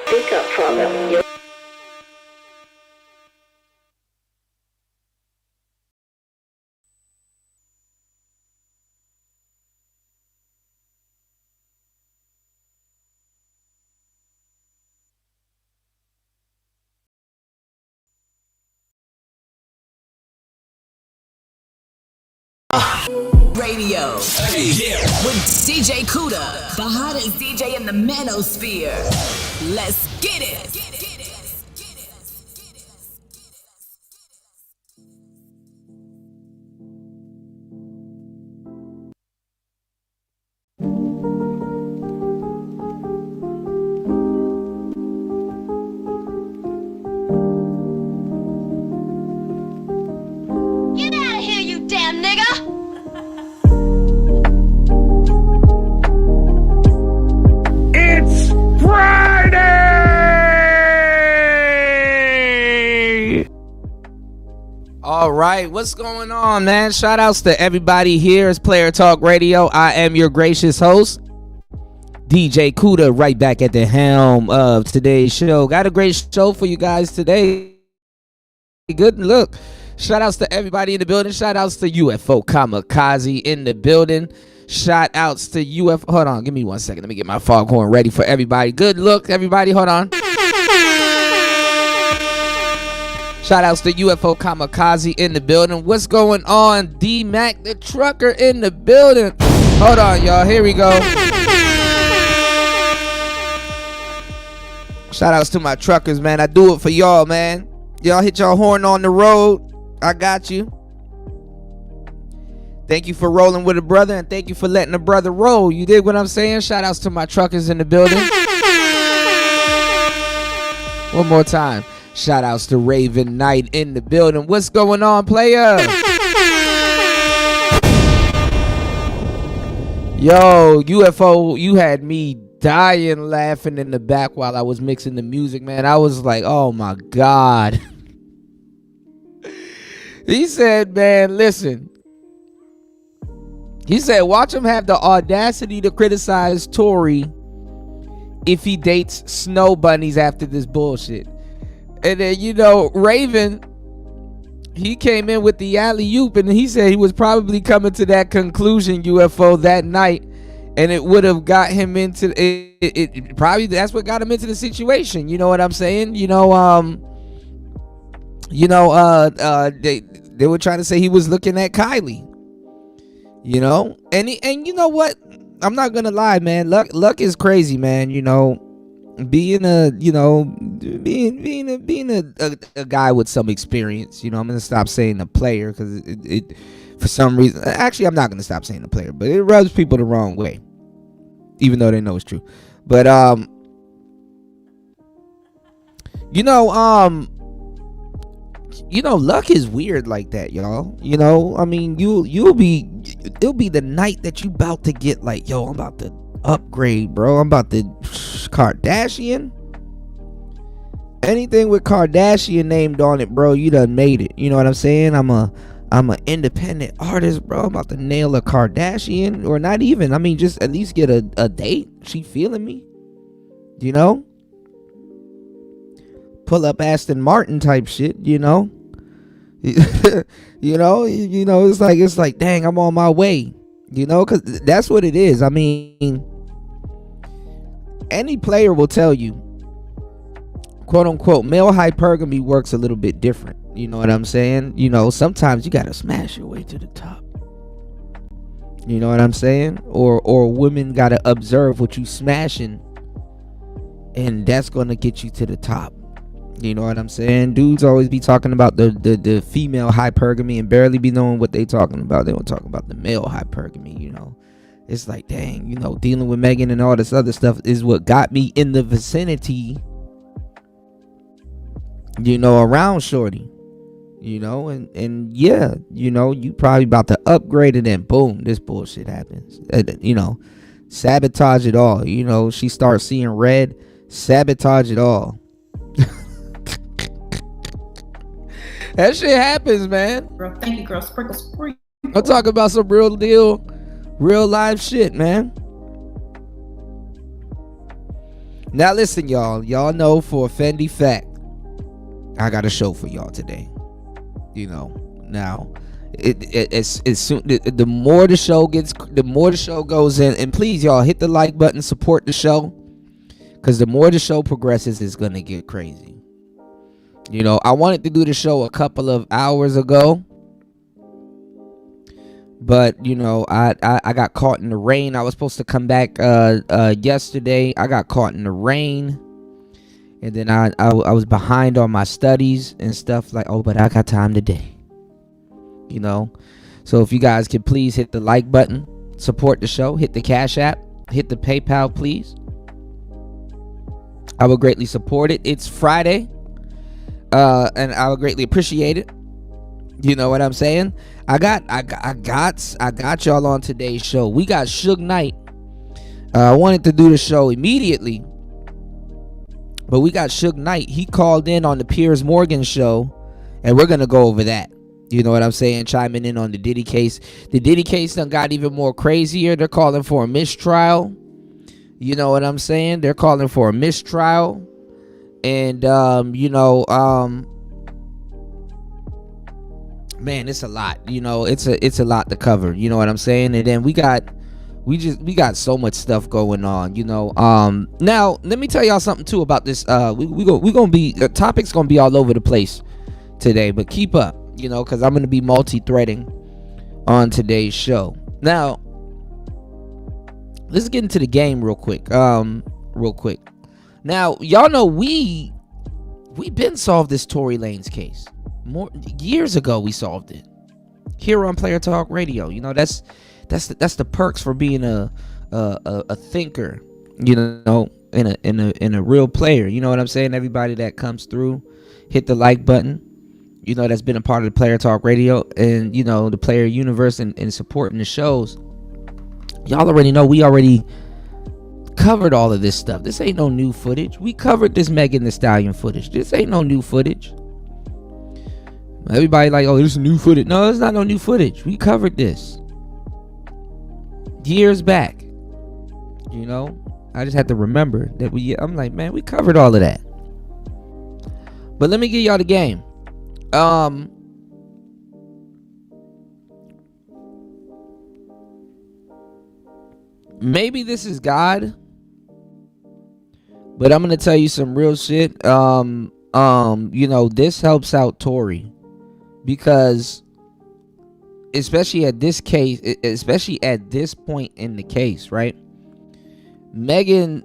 Speak up, father. Radio with DJ Kuda, the hottest DJ in the manosphere. Let's get it. Get out of here, you damn nigga! It's Friday! All right, what's going on, man? Shout outs to everybody here. It's Player Talk Radio. I am your gracious host, DJ Kuda, right back at the helm of today's show. Got a great show for you guys today. Good look. Shout outs to everybody in the building. Shout outs to UFO Kamikaze in the building. Shout outs to UFO. Hold on, give me 1 second. Let me get my foghorn ready for everybody. Good look, everybody. Hold on. Shout outs to UFO Kamikaze in the building. What's going on? D-Mac the trucker in the building. Hold on, y'all. Here we go. Shout outs to my truckers, man. I do it for y'all, man. Y'all hit your horn on the road. I got you. Thank you for rolling with a brother, and thank you for letting a brother roll. You dig what I'm saying? Shout outs to my truckers in the building. One more time. Shout outs to Raven Knight in the building. What's going on, player? Yo, UFO, you had me dying laughing in the back while I was mixing the music, man. I was like, oh my God. He said, man, listen. He said, watch him have the audacity to criticize Tory if he dates snow bunnies after this bullshit. And then, you know, Raven, he came in with the alley-oop, and he said he was probably coming to that conclusion, UFO, that night, and it would have got him into it. Probably that's what got him into the situation. You know what I'm saying? They were trying to say he was looking at Kylie. You know, and you know what? I'm not gonna lie, man. Luck is crazy, man. You know, being a guy with some experience. You know, I'm gonna stop saying a player because it for some reason. Actually, I'm not gonna stop saying a player, but it rubs people the wrong way, even though they know it's true. But luck is weird like that, y'all. You know, I mean, it'll be the night that you about to get like, yo, I'm about to upgrade, bro. I'm about to Kardashian. Anything with Kardashian named on it, bro, you done made it. You know what I'm saying? I'm a independent artist, bro. I'm about to nail a Kardashian, or not even. I mean, just at least get a date. She feeling me, you know? Pull up Aston Martin type shit, you know. you know, it's like, dang, I'm on my way, you know, because that's what it is. I mean, any player will tell you, quote unquote, male hypergamy works a little bit different. You know what I'm saying? You know, sometimes you gotta smash your way to the top. You know what I'm saying? Or women gotta observe what you smashing, and that's gonna get you to the top. You know what I'm saying? Dudes always be talking about the female hypergamy and barely be knowing what they talking about. They don't talk about the male hypergamy, you know. It's like, dang, you know, dealing with Megan and all this other stuff is what got me in the vicinity, you know, around shorty. You know, and yeah, you know, you probably about to upgrade, and then boom, this bullshit happens. You know, sabotage it all. You know, she starts seeing red, sabotage it all. That shit happens, man. Girl, thank you, girl. Sprinkle. I'm talking about some real deal, real life shit, man. Now listen, y'all. Y'all know for a Fendi fact, I got a show for y'all today. You know, now it's soon. The more the show gets, the more the show goes in. And please, y'all, hit the like button, support the show, because the more the show progresses, it's gonna get crazy. You know, I wanted to do the show a couple of hours ago, but you know, I got caught in the rain. I was supposed to come back yesterday. I got caught in the rain, and then I was behind on my studies and stuff like. Oh, but I got time today. You know, so if you guys could please hit the like button, support the show, hit the Cash App, hit the PayPal, please. I would greatly support it. It's Friday. And I would greatly appreciate it. You know what I'm saying? I got y'all on today's show. We got Suge Knight. I wanted to do the show immediately, but we got Suge Knight. He called in on the Piers Morgan show, and we're gonna go over that. You know what I'm saying? Chiming in on the Diddy case. The Diddy case done got even more crazier. They're calling for a mistrial. You know what I'm saying? They're calling for a mistrial. And you know, man, it's a lot. You know, it's a lot to cover. You know what I'm saying? And then we got so much stuff going on. You know, now let me tell y'all something too about this. We gonna be the topic's gonna be all over the place today, but keep up. You know, because I'm gonna be multi-threading on today's show. Now, let's get into the game real quick. Now, y'all know we been solved this Tory Lanez case. More years ago we solved it. Here on Player Talk Radio. You know, that's the perks for being a thinker, you know, in a real player. You know what I'm saying? Everybody that comes through, hit the like button. You know, that's been a part of the Player Talk Radio and, you know, the player universe and supporting the shows. Y'all already know we already covered all of this stuff. This ain't no new footage. We covered this Megan Thee Stallion footage. This ain't no new footage. Everybody like, oh, this is new footage. No, it's not no new footage. We covered this years back. You know, I just had to remember that I'm like, man, we covered all of that. But let me give y'all the game. Maybe this is God, but I'm gonna tell you some real shit. You know, this helps out Tory because, especially at this case, especially at this point in the case, right? Megan,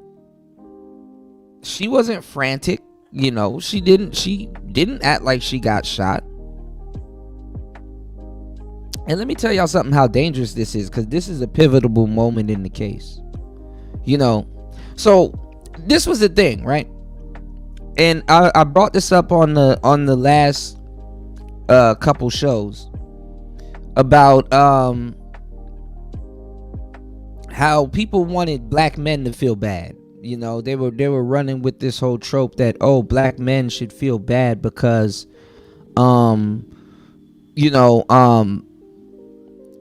she wasn't frantic. You know, she didn't act like she got shot. And let me tell y'all something how dangerous this is, because this is a pivotal moment in the case. You know, so this was the thing, right? And I brought this up on the last couple shows about how people wanted black men to feel bad. You know, they were running with this whole trope that, oh, black men should feel bad because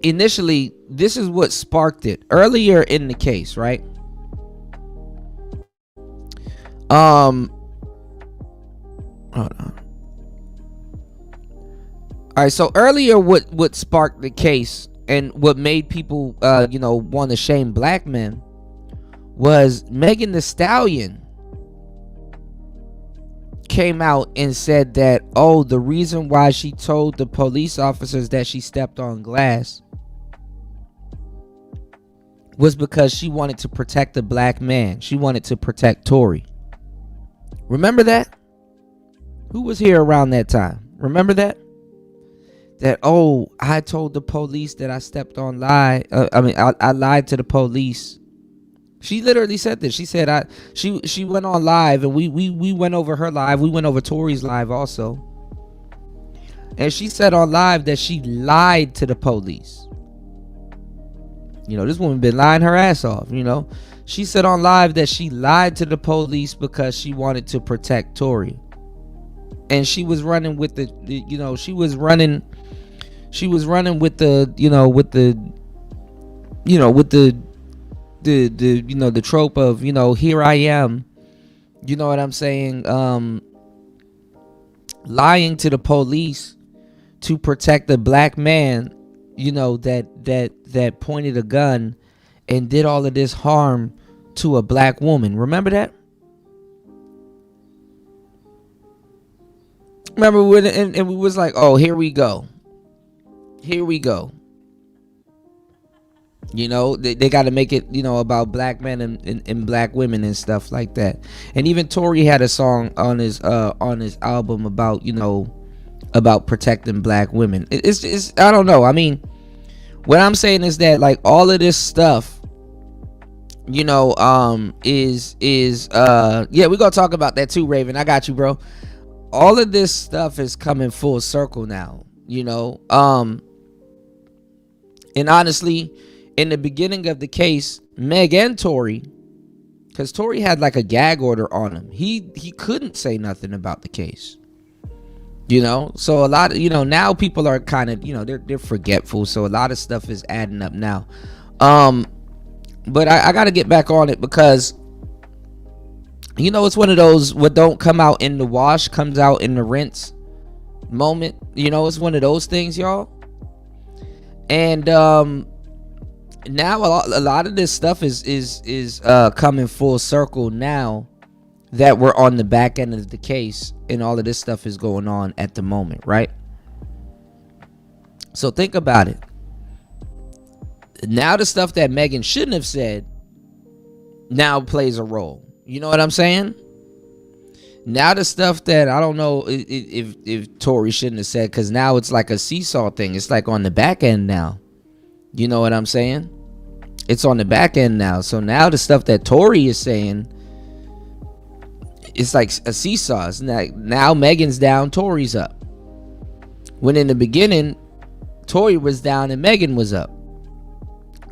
initially this is what sparked it earlier in the case, right? Hold on. All right, so earlier what sparked the case and what made people want to shame black men was Megan Thee Stallion came out and said that, oh, the reason why she told the police officers that she stepped on glass was because she wanted to protect the black man. She wanted to protect Tory. Remember that? Who was here around that time? Remember that? That, oh, I told the police that I stepped on lie. I lied to the police. She literally said this. She said she went on live, and we went over her live. We went over Tory's live also. And she said on live that she lied to the police. You know, this woman been lying her ass off, you know. She said on live that she lied to the police because she wanted to protect Tory. And she was running with the trope of, you know, here I am, you know what I'm saying, lying to the police to protect a black man, you know, that pointed a gun and did all of this harm to a black woman. Remember that? Remember when and we was like, oh, here we go. You know, they got to make it, you know, about black men and black women and stuff like that. And even Tory had a song on his album about, you know, about protecting black women. It's I don't know. I mean, what I'm saying is that, like, all of this stuff, you know, is yeah, we're gonna talk about that too, Raven. I got you, bro. All of this stuff is coming full circle now, you know. And honestly, in the beginning of the case, Meg and Tory, because Tory had like a gag order on him, he couldn't say nothing about the case, you know. So a lot of, you know, now people are kind of, you know, they're forgetful, so a lot of stuff is adding up now. But I gotta get back on it, because, you know, it's one of those, what don't come out in the wash comes out in the rinse moment. You know, it's one of those things, y'all. And now a lot of this stuff is coming full circle now that we're on the back end of the case, and all of this stuff is going on at the moment, right? So think about it. Now the stuff that Megan shouldn't have said now plays a role. You know what I'm saying? Now the stuff that I don't know if Tory shouldn't have said, because now it's like a seesaw thing. It's like on the back end now. You know what I'm saying? It's on the back end now. So now the stuff that Tory is saying, it's like a seesaw. It's like now Megan's down, Tory's up. When in the beginning, Tory was down and Megan was up.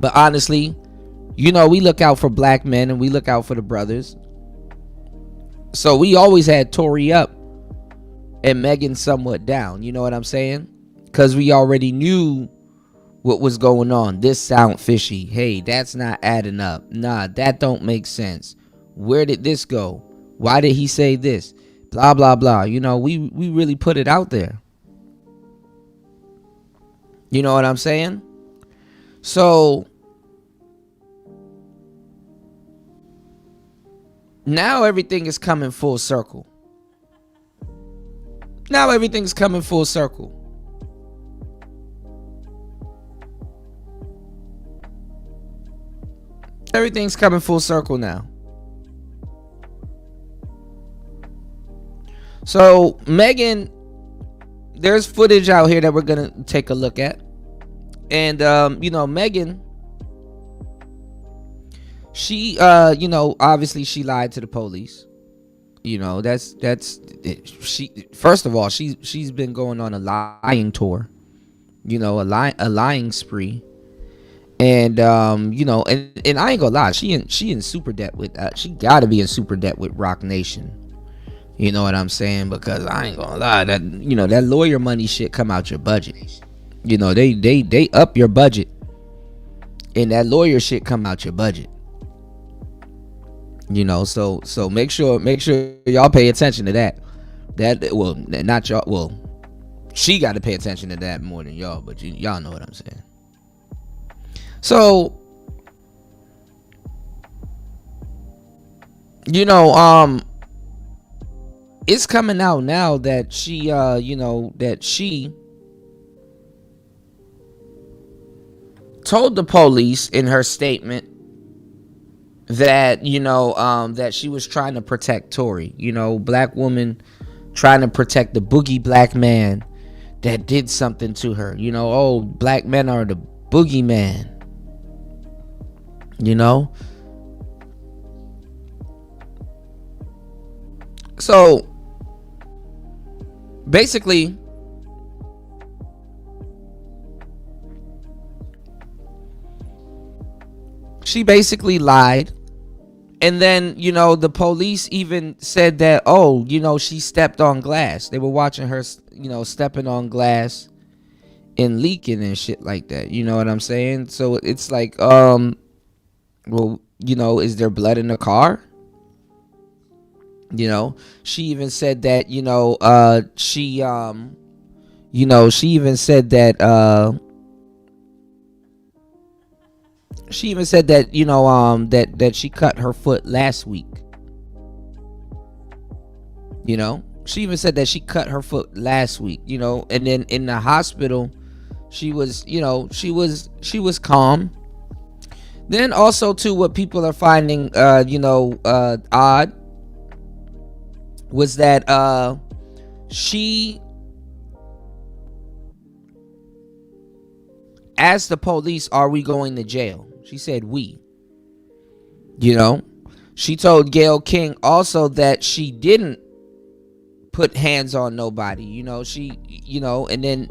But honestly, you know, we look out for black men and we look out for the brothers. So we always had Tory up and Megan somewhat down. You know what I'm saying? Because we already knew what was going on. This sound fishy. Hey, that's not adding up. Nah, that don't make sense. Where did this go? Why did he say this? Blah, blah, blah. You know, we really put it out there. You know what I'm saying? So now everything is coming full circle. Now everything's coming full circle. Everything's coming full circle now. So Megan, there's footage out here that we're gonna take a look at. And you know, Megan, she you know, obviously she lied to the police. You know, that's she, first of all, she's been going on a lying tour. You know, a lying spree. And you know, and I ain't gonna lie, she in super debt with she gotta be in super debt with Rock Nation. You know what I'm saying? Because I ain't gonna lie, that, you know, that lawyer money shit come out your budget. You know, they up your budget, and that lawyer shit come out your budget. You know, so make sure y'all pay attention to that. That, well, not y'all, well, she got to pay attention to that more than y'all, but y'all know what I'm saying. So, you know, it's coming out now that she, you know, that she told the police in her statement that, you know, that she was trying to protect Tory. You know, black woman trying to protect the boogie black man that did something to her. You know, oh, black men are the boogeyman. You know? So, basically, she basically lied. And then, you know, the police even said that, oh, you know, she stepped on glass. They were watching her, you know, stepping on glass and leaking and shit like that. You know what I'm saying? So it's like, well, you know, is there blood in the car? You know, she even said that, she even said that, that she cut her foot last week. She even said that she cut her foot last week, and then in the hospital, she was calm. Then also too, what people are finding, odd was that, she asked the police, "Are we going to jail?" She said, "We." She told Gayle King also that she didn't put hands on nobody. And then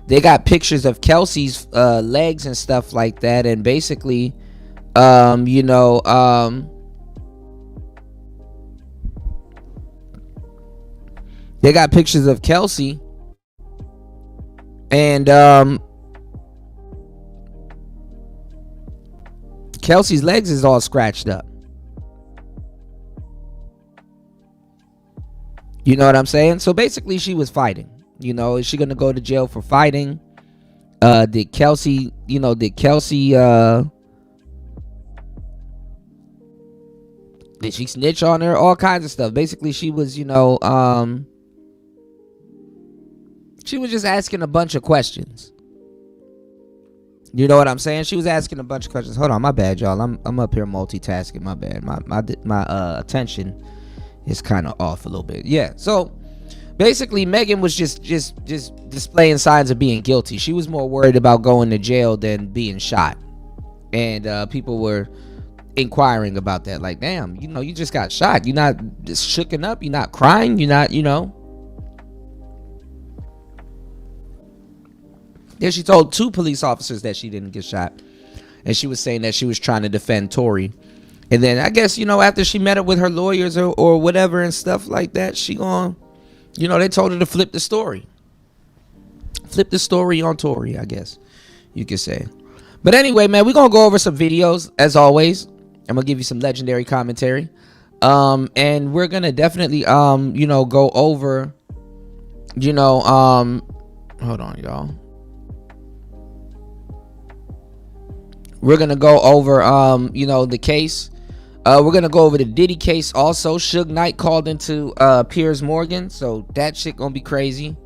they got pictures of Kelsey's legs and stuff like that, and basically, they got pictures of Kelsey, and Kelsey's legs is all scratched up. You know what I'm saying? So basically, she was fighting. Is she gonna go to jail for fighting? Did Kelsey did she snitch on her? All kinds of stuff. Basically, she was, she was just asking a bunch of questions. You know what I'm saying? She was asking a bunch of questions. Hold on, my bad, y'all. I'm up here multitasking. My bad. My attention is kind of off a little bit. Yeah. So basically, Megan was just displaying signs of being guilty. She was more worried about going to jail than being shot, and people were inquiring about that. Like, damn, you just got shot. You're not just shooken up. You're not crying. You're not, Then she told 2 police officers that she didn't get shot, and she was saying that she was trying to defend Tory. And then I guess, after she met up with her lawyers or whatever and stuff like that, she they told her to flip the story. Flip the story on Tory, I guess you could say. But anyway, man, we're going to go over some videos as always. I'm going to give you some legendary commentary. And we're going to definitely, go over, hold on, y'all. We're going to go over, the case. We're going to go over the Diddy case also. Suge Knight called into Piers Morgan. So that shit going to be crazy.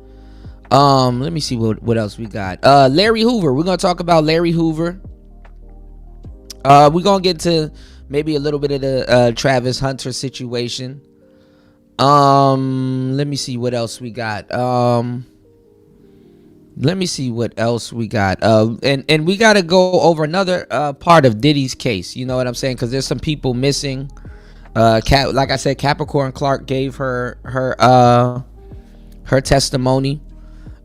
Let me see what else we got. Larry Hoover. We're going to talk about Larry Hoover. We're going to get to maybe a little bit of the Travis Hunter situation. Let me see what else we got. And we got to go over another part of Diddy's case. You know what I'm saying? Because there's some people missing. Like I said, Capricorn Clark gave her testimony.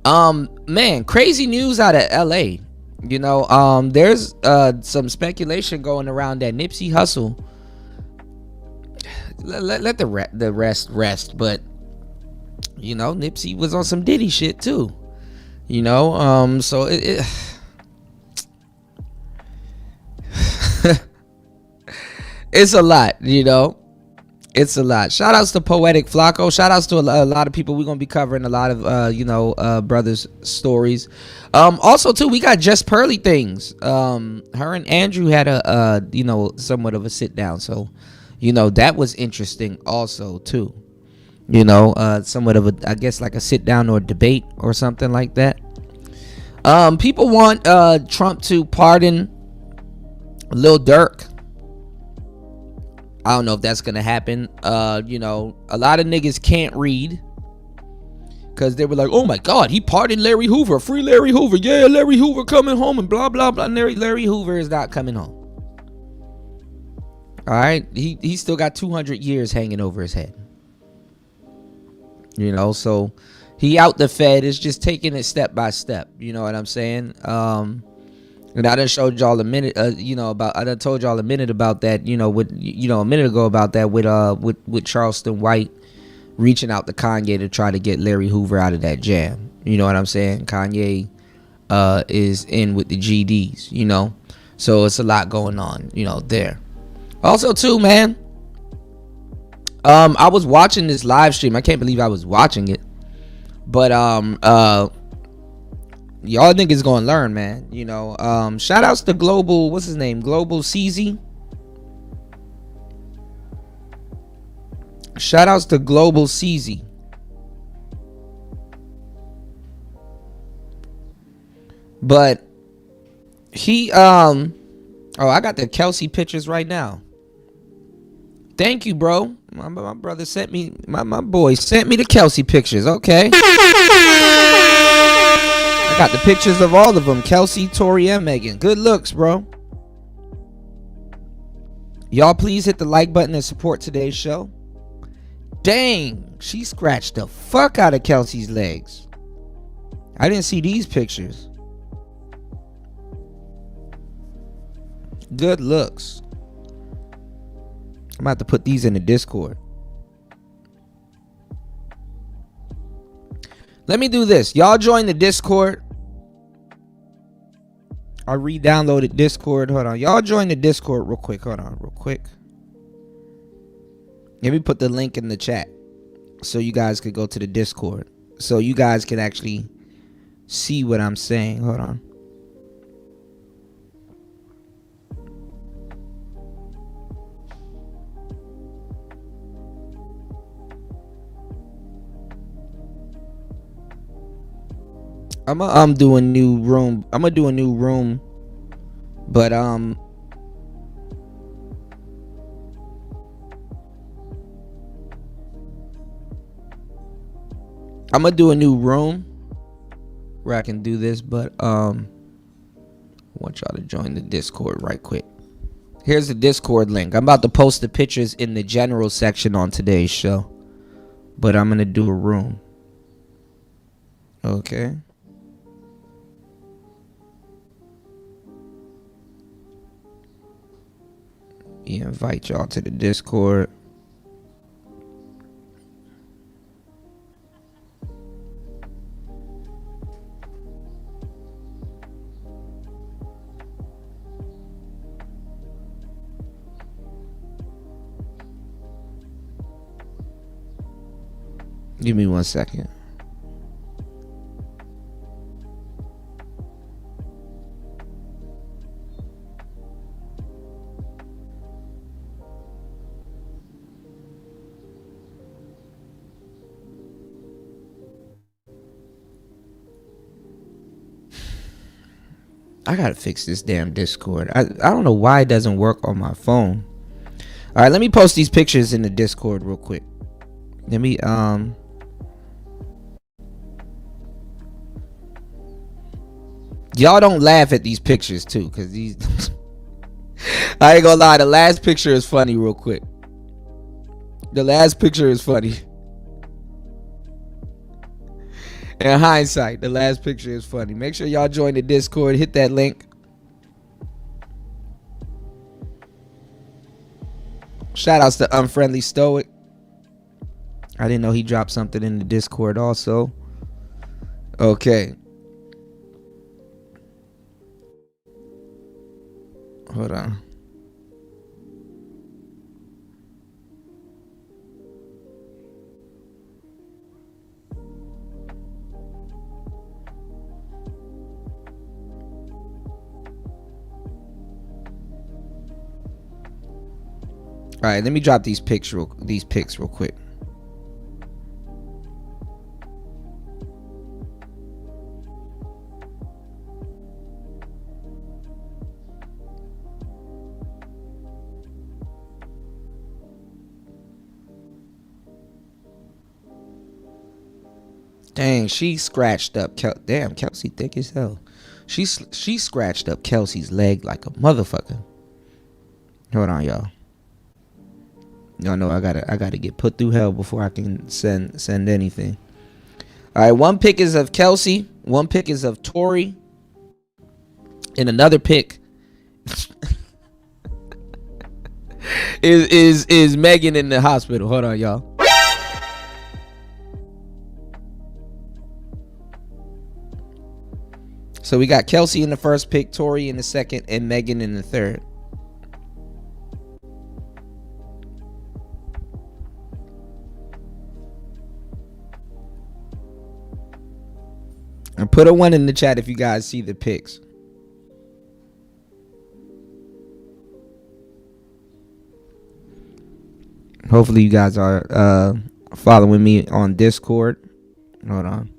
Man, crazy news out of LA. There's some speculation going around that Nipsey Hussle, let the rest, but Nipsey was on some Diddy shit too. So it it's a lot, It's a lot. Shout outs to Poetic Flacco. Shout outs to a lot of people. We're going to be covering a lot of, brothers' stories. Also, too, we got Just Pearly things. Her and Andrew had a, somewhat of a sit down. So, that was interesting also, too. Somewhat of a, I guess, like a sit down or debate or something like that. People want Trump to pardon Lil Durk. I don't know if that's gonna happen. A lot of niggas can't read because they were like, "Oh my God, he pardoned Larry Hoover, free Larry Hoover, yeah, Larry Hoover coming home and blah blah blah." Larry Hoover is not coming home. All right, he still got 200 years hanging over his head. So he out the Fed is just taking it step by step. You know what I'm saying? And I done showed y'all a minute, I done told y'all a minute about that, a minute ago about that with Charleston White reaching out to Kanye to try to get Larry Hoover out of that jam. You know what I'm saying? Kanye is in with the GDs, so it's a lot going on, there. Also, too, man, I was watching this live stream. I can't believe I was watching it. But y'all niggas gonna learn, man. You know, shout outs to Global, what's his name? Global CZ. Shout outs to Global CZ. But he oh, I got the Kelsey pictures right now. Thank you, bro. My brother sent me, my boy sent me the Kelsey pictures. Okay. I got the pictures of all of them. Kelsey, Tori, and Megan. Good looks, bro. Y'all please hit the like button and support today's show. Dang, she scratched the fuck out of Kelsey's legs. I didn't see these pictures. Good looks. I'm about to put these in the Discord. Let me do this. Y'all join the Discord. I re-downloaded Discord. Hold on. Y'all join the Discord real quick. Hold on real quick. Let me put the link in the chat so you guys could go to the Discord. So you guys can actually see what I'm saying. Hold on. I'm do a new room. I'm gonna do a new room, but I'm gonna do a new room where I can do this, but I want y'all to join the Discord right quick. Here's the Discord link. I'm about to post the pictures in the general section on today's show, but I'm gonna do a room. Okay. Invite y'all to the Discord. Give me 1 second. I gotta fix this damn Discord. I don't know why it doesn't work on my phone. All right, let me post these pictures in the Discord real quick. Let me y'all don't laugh at these pictures too, cause these I ain't gonna lie, the last picture is funny real quick. The last picture is funny. In hindsight, the last picture is funny. Make sure y'all join the Discord. Hit that link. Shout outs to Unfriendly Stoic. I didn't know he dropped something in the Discord also. Okay. Hold on. All right, let me drop these pics real quick. Dang, she scratched up. Damn, Kelsey thick as hell. She scratched up Kelsey's leg like a motherfucker. Hold on, y'all. Y'all know I gotta get put through hell before I can send anything. All right, one pic is of Kelsey, one pic is of Tori, and another pic is Megan in the hospital. Hold on, y'all. So we got Kelsey in the first pic, Tori in the second, and Megan in the third. And put a 1 in the chat if you guys see the pics. Hopefully you guys are following me on Discord. Hold on.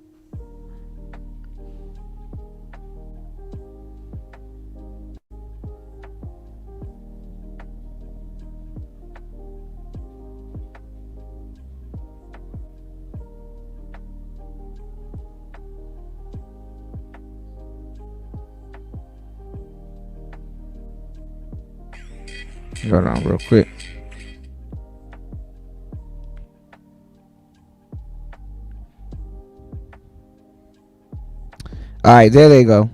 Hold on real quick. All right, there they go.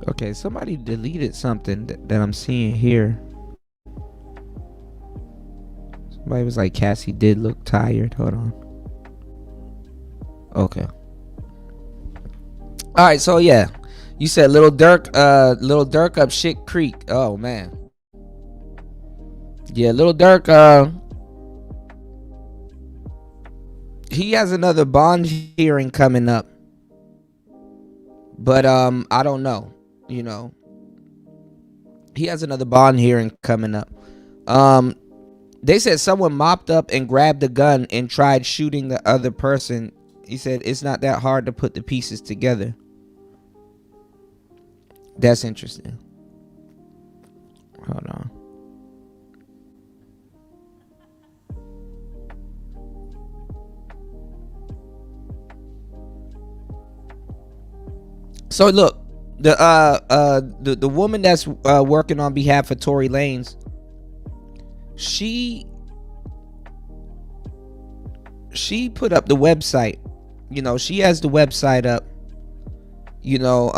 Okay, somebody deleted something that I'm seeing here. Somebody was like, Cassie did look tired. Hold on. Okay. All right, so yeah, you said Little Dirk up Shit Creek. Oh man. Yeah, Little Dirk. He has another bond hearing coming up, but I don't know. You know, he has another bond hearing coming up. They said someone mopped up and grabbed a gun and tried shooting the other person. He said it's not that hard to put the pieces together. That's interesting. Hold on. So look, the woman that's working on behalf of Tory Lanez, she put up the website. You know, she has the website up. You know,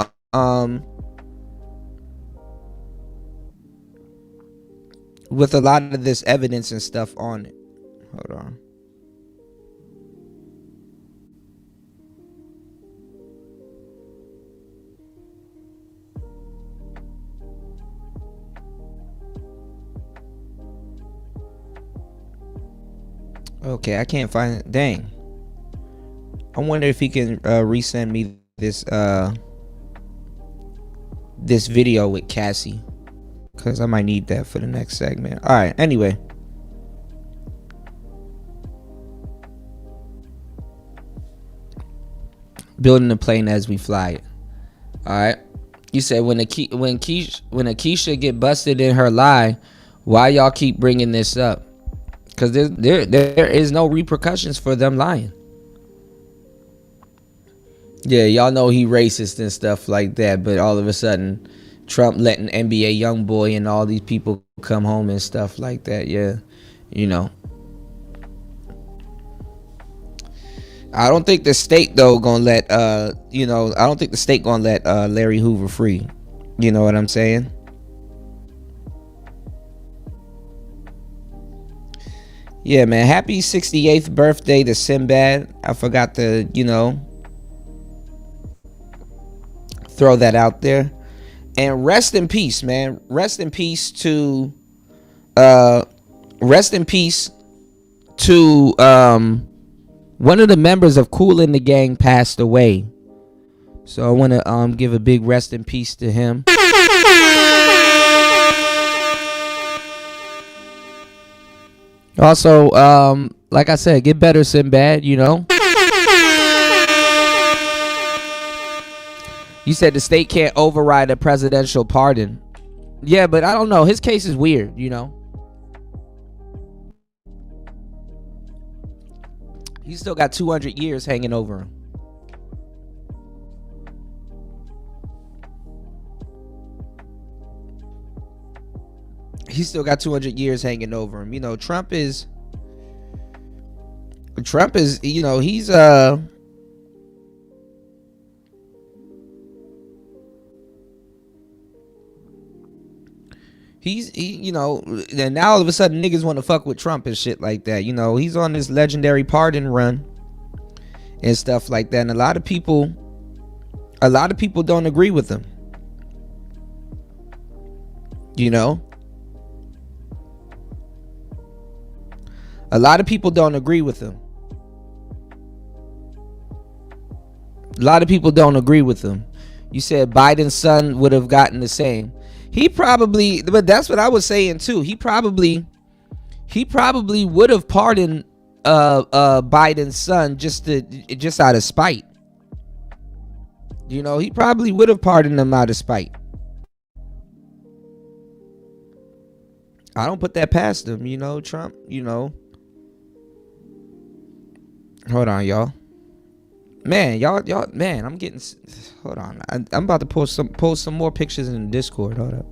with a lot of this evidence and stuff on it. Hold on. Okay, I can't find it. Dang. I wonder if he can resend me this this video with Cassie, because I might need that for the next segment. All right, anyway. Building the plane as we fly it. All right. You said when Akeisha get busted in her lie, why y'all keep bringing this up? Because there is no repercussions for them lying. Yeah, y'all know he racist and stuff like that, but all of a sudden Trump letting NBA YoungBoy and all these people come home and stuff like that. Yeah, you know. I don't think the state though gonna let I don't think the state gonna let Larry Hoover free. You know what I'm saying? Yeah, man. Happy 68th birthday to Sinbad. I forgot to, throw that out there. And rest in peace, man. Rest in peace to one of the members of Kool and the Gang passed away. So I want to give a big rest in peace to him. Also, like I said, get better, Sinbad, You said the state can't override a presidential pardon. Yeah, but I don't know. His case is weird, He's still got 200 years hanging over him. He's still got 200 years hanging over him. Trump is, you know, and now all of a sudden niggas want to fuck with Trump and shit like that. You know, he's on this legendary pardon run and stuff like that. And a lot of people don't agree with him. You know, a lot of people don't agree with him. A lot of people don't agree with him. You said Biden's son would have gotten the same. He probably, but that's what I was saying too. He probably would have pardoned Biden's son just out of spite. You know, he probably would have pardoned him out of spite. I don't put that past him, you know, Trump, you know. Hold on, y'all. Man, y'all, man, I'm getting. Hold on, I'm about to post some more pictures in the Discord. Hold up.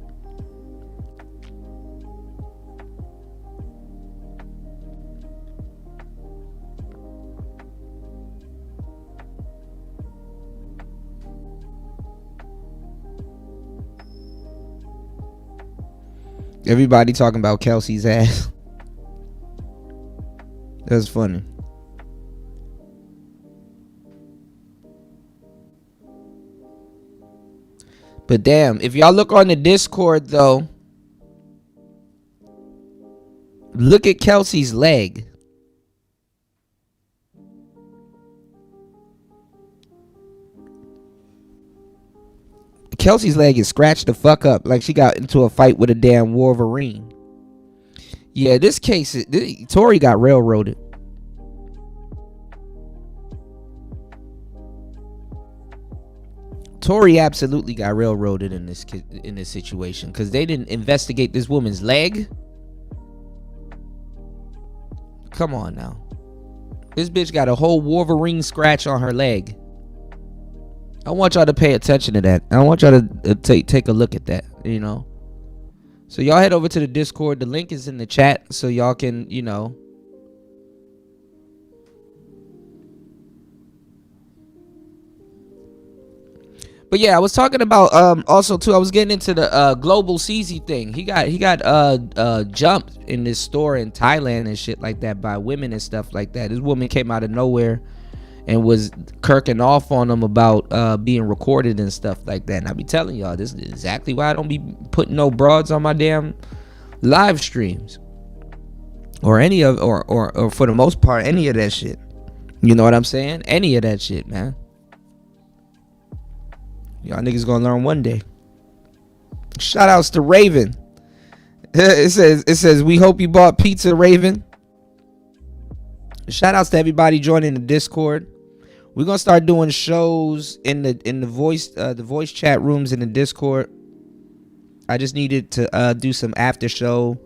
Everybody talking about Kelsey's ass. That's funny. But damn, if y'all look on the Discord though, look at Kelsey's leg. Kelsey's leg is scratched the fuck up like she got into a fight with a damn Wolverine. Yeah, this case, Tory got railroaded. Tory absolutely got railroaded in this situation because they didn't investigate this woman's leg. Come on now, this bitch got a whole Wolverine scratch on her leg. I want y'all to pay attention to that. I want y'all to take a look at that, you know. So y'all head over to the Discord. The link is in the chat so y'all can, you know. But yeah, I was talking about also too. I was getting into the Global CZ thing. He got jumped in this store in Thailand and shit like that by women and stuff like that. This woman came out of nowhere and was kirking off on him about being recorded and stuff like that. And I be telling y'all, this is exactly why I don't be putting no broads on my damn live streams or any of or for the most part any of that shit. You know what I'm saying? Any of that shit, man. Y'all niggas gonna learn one day. Shout outs to Raven. It says we hope you bought pizza, Raven. Shout outs to everybody joining the Discord. We're gonna start doing shows in the voice chat rooms in the Discord. I just needed to do some after show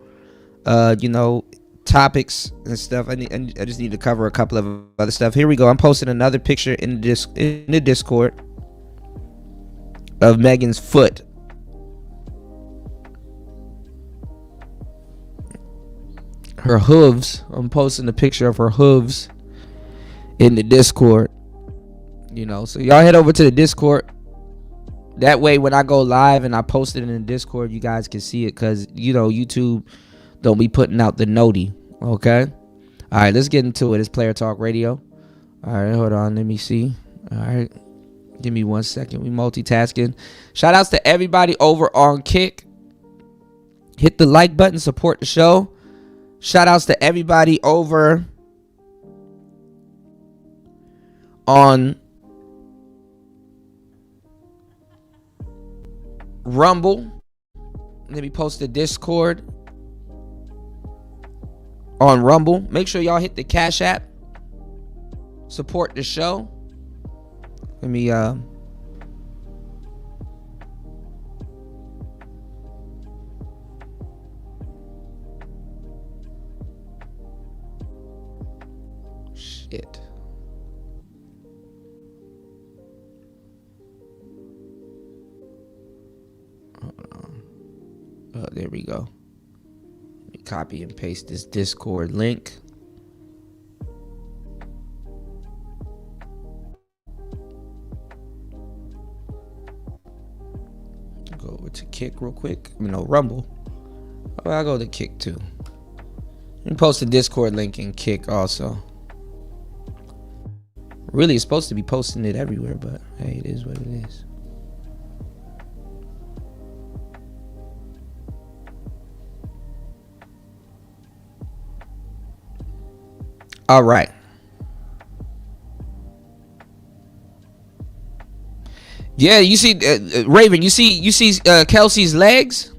you know, topics and stuff. I just need to cover a couple of other stuff. Here we go. I'm posting another picture in the Discord of Megan's foot. Her hooves. I'm posting a picture of her hooves in the Discord. You know, so y'all head over to the Discord. That way when I go live and I post it in the Discord, you guys can see it, because you know YouTube don't be putting out the noti. Okay, all right, let's get into it. It's Player Talk Radio. All right, hold on, let me see. All right, give me 1 second. We multitasking. Shout outs to everybody over on Kick. Hit the like button, support the show. Shout outs to everybody over on Rumble. Let me post the Discord on Rumble. Make sure y'all hit the Cash App. Support the show. Let me shit. Hold on. Oh, there we go. Let me copy and paste this Discord link. Go over to Kick real quick. Rumble. Oh, I'll go to Kick too. You can post the Discord link in Kick also. Really, it's supposed to be posting it everywhere, but hey, it is what it is. All right. Yeah, you see, Raven. You see Kelsey's legs.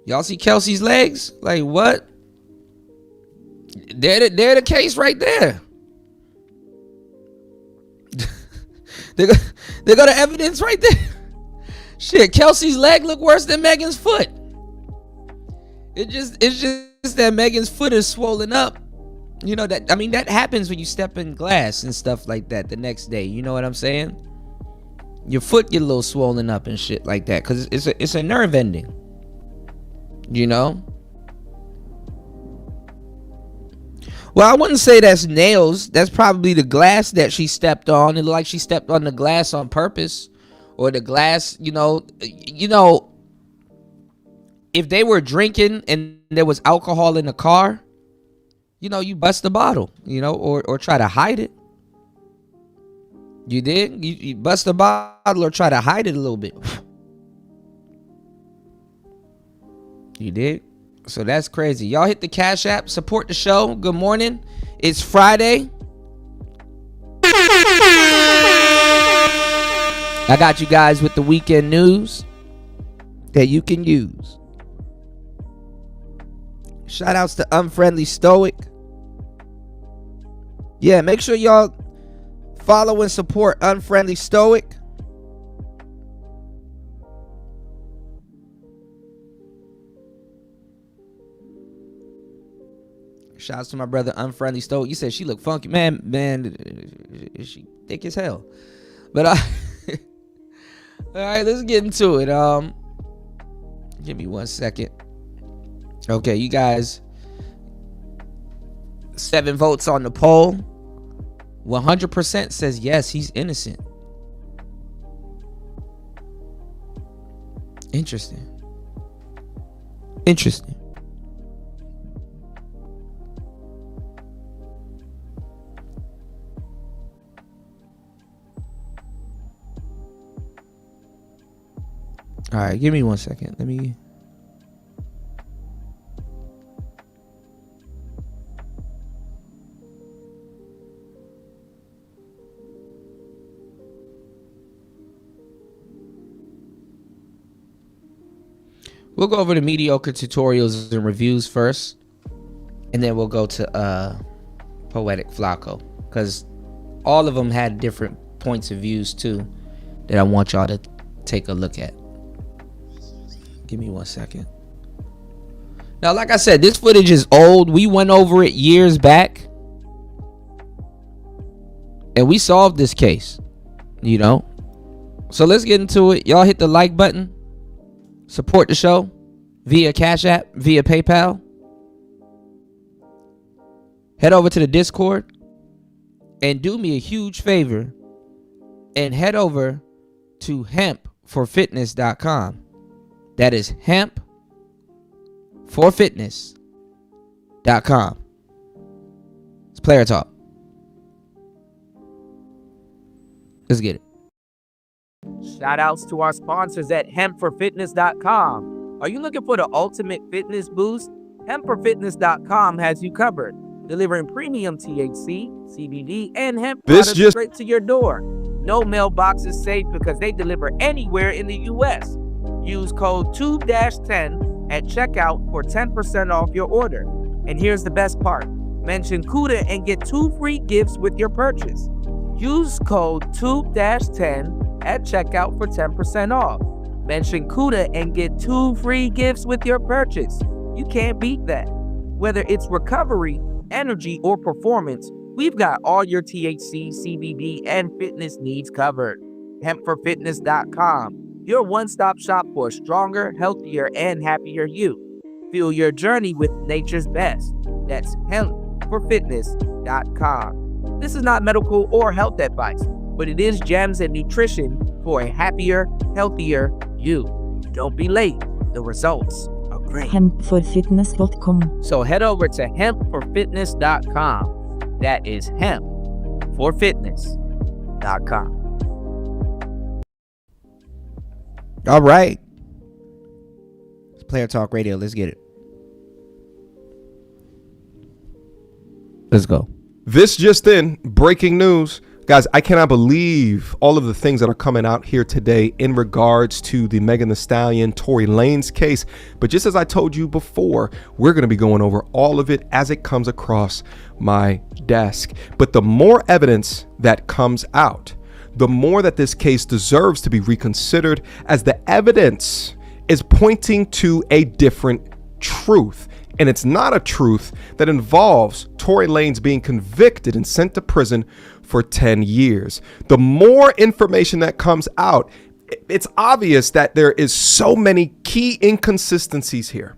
Y'all see Kelsey's legs? Like what? They're the case right there. They got the evidence right there. Shit, Kelsey's leg look worse than Megan's foot. It's just that Megan's foot is swollen up. You know that, I mean, that happens when you step in glass and stuff like that the next day. You know what I'm saying? Your foot get a little swollen up and shit like that because it's a nerve ending. You know? Well, I wouldn't say that's nails. That's probably the glass that she stepped on. It looked like she stepped on the glass on purpose. Or the glass, you know, if they were drinking and there was alcohol in the car, you know, you bust the bottle, you know, or try to hide it. You did? You bust the bottle or try to hide it a little bit. You did? So that's crazy. Y'all hit the Cash App. Support the show. Good morning. It's Friday. I got you guys with the weekend news that you can use. Shout outs to Unfriendly Stoic. Yeah, make sure y'all follow and support Unfriendly Stoic. Shouts to my brother Unfriendly Stoic. You said she looked funky. Man, she thick as hell. But all right, let's get into it. Give me 1 second. Okay, you guys. 7 votes on the poll. 100% says yes, he's innocent. Interesting. All right, give me 1 second. Let me. We'll go over the mediocre tutorials and reviews first, and then we'll go to Poetic Flacco, because all of them had different points of views too that I want y'all to take a look at. Give me 1 second. Now, like I said, this footage is old. We went over it years back, and we solved this case, you know. So let's get into it. Y'all hit the like button. Support the show via Cash App, via PayPal. Head over to the Discord and do me a huge favor and head over to hempforfitness.com. That is hempforfitness.com. It's player talk. Let's get it. Shout outs to our sponsors at hempforfitness.com. Are you looking for the ultimate fitness boost? Hempforfitness.com has you covered, delivering premium THC, CBD, and hemp products straight to your door. No mailbox is safe because they deliver anywhere in the U.S. Use code TUBE-10 at checkout for 10% off your order. And here's the best part. Mention CUDA and get 2 free gifts with your purchase. Use code TUBE-10 at checkout for 10% off. Mention CUDA and get 2 free gifts with your purchase. You can't beat that. Whether it's recovery, energy, or performance, we've got all your THC, CBD, and fitness needs covered. Hempforfitness.com. Your one-stop shop for a stronger, healthier, and happier you. Fuel your journey with nature's best. That's hempforfitness.com. This is not medical or health advice, but it is gems and nutrition for a happier, healthier you. Don't be late. The results are great. hempforfitness.com. So head over to hempforfitness.com. That is hempforfitness.com. All right. It's Player Talk Radio. Let's get it. Let's go. This just in, breaking news. Guys, I cannot believe all of the things that are coming out here today in regards to the Megan Thee Stallion, Tory Lanez case. But just as I told you before, we're going to be going over all of it as it comes across my desk. But the more evidence that comes out, the more that this case deserves to be reconsidered, as the evidence is pointing to a different truth. And it's not a truth that involves Tory Lanez being convicted and sent to prison for 10 years. The more information that comes out, it's obvious that there is so many key inconsistencies here,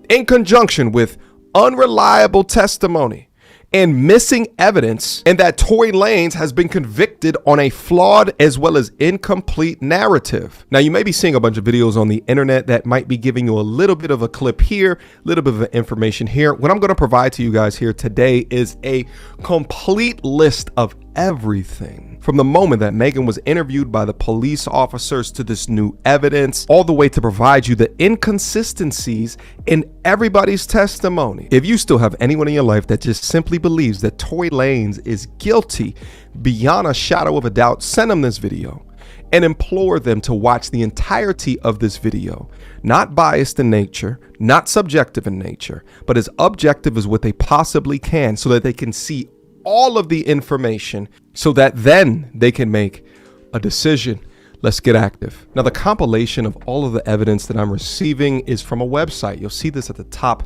in conjunction with unreliable testimony and missing evidence, and that Tory Lanez has been convicted on a flawed as well as incomplete narrative. Now, you may be seeing a bunch of videos on the internet that might be giving you a little bit of a clip here, a little bit of information here. What I'm going to provide to you guys here today is a complete list of everything from the moment that Megan was interviewed by the police officers to this new evidence, all the way to provide you the inconsistencies in everybody's testimony. If you still have anyone in your life that just simply believes that Tory Lanez is guilty beyond a shadow of a doubt, send them this video and implore them to watch the entirety of this video. Not biased in nature, not subjective in nature, but as objective as what they possibly can, so that they can see all of the information, so that then they can make a decision. Let's get active. Now, the compilation of all of the evidence that I'm receiving is from a website. You'll see this at the top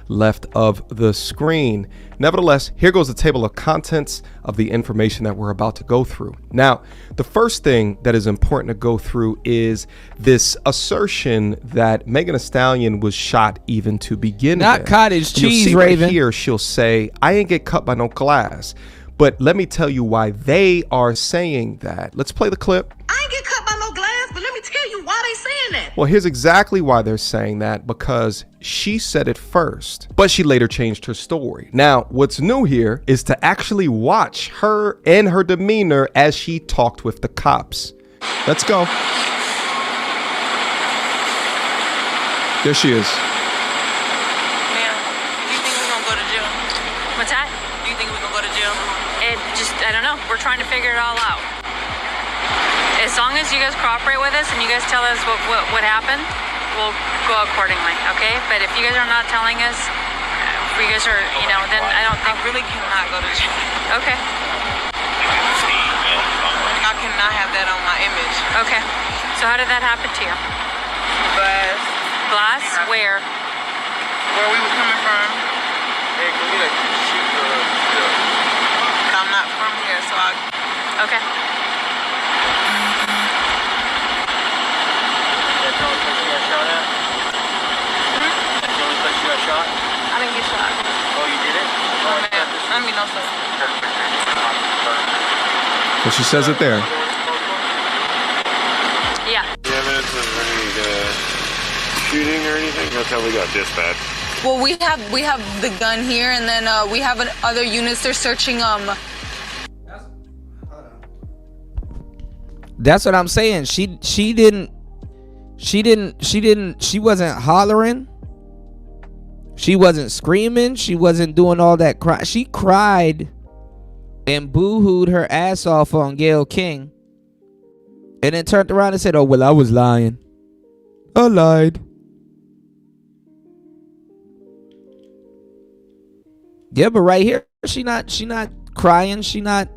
left of the screen. Nevertheless, here goes the table of contents of the information that we're about to go through. Now, the first thing that is important to go through is this assertion that Megan Thee Stallion was shot even to begin with. Not cottage You'll cheese, see right Raven. here, she'll say, I ain't get cut by no glass. But let me tell you why they are saying that. Let's play the clip. I ain't get cut by no glass, but let me tell you why they saying that. Well, here's exactly why they're saying that, because she said it first, but she later changed her story. Now, what's new here is to actually watch her and her demeanor as she talked with the cops. Let's go. There she is. Ma'am, do you think we're gonna go to jail? What's that? Do you think we're gonna go to jail? I don't know. We're trying to figure it all out. As long as you guys cooperate with us and you guys tell us what happened, we'll go accordingly, okay? But if you guys are not telling us, if you guys are, then I don't think... I really cannot go to jail. Okay. I cannot have that on my image. Okay. So how did that happen to you? Glass. Glass? Where? Where we were coming from. Hey, can we shoot the I'm not from here, so I... Okay. That's the only place you got shot at? That's the only place you got shot? I didn't get shot. Oh, you did it? No, ma'am. I mean, no, sir. Well, she says it there. Yeah. Evidence of any shooting or anything? That's how we got dispatched. Well, we have the gun here, and then we have other units. They're searching. That's what I'm saying. She wasn't hollering. She wasn't screaming. She wasn't doing all that cry. She cried and boo-hooed her ass off on Gayle King, and then turned around and said, "Oh well, I was lying. I lied." Yeah, but right here, she not crying. She not.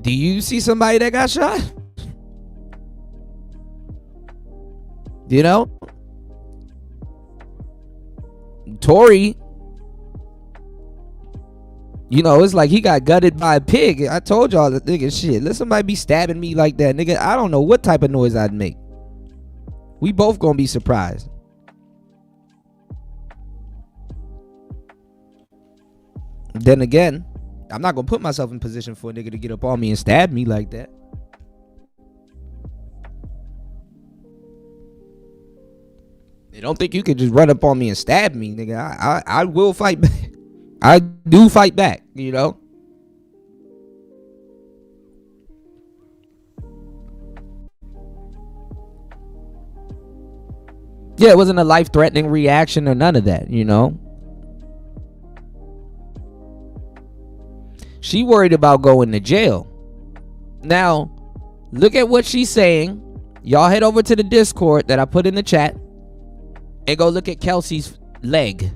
Do you see somebody that got shot? Tory, it's like he got gutted by a pig. I told y'all that, nigga, shit. Let somebody be stabbing me like that, nigga. I don't know what type of noise I'd make. We both gonna be surprised. Then again, I'm not gonna put myself in position for a nigga to get up on me and stab me like that. I don't think you could just run up on me and stab me, nigga. I will fight back. I do fight back, you know? Yeah, it wasn't a life-threatening reaction or none of that, you know? She worried about going to jail. Now, look at what she's saying. Y'all head over to the Discord that I put in the chat and go look at Kelsey's leg.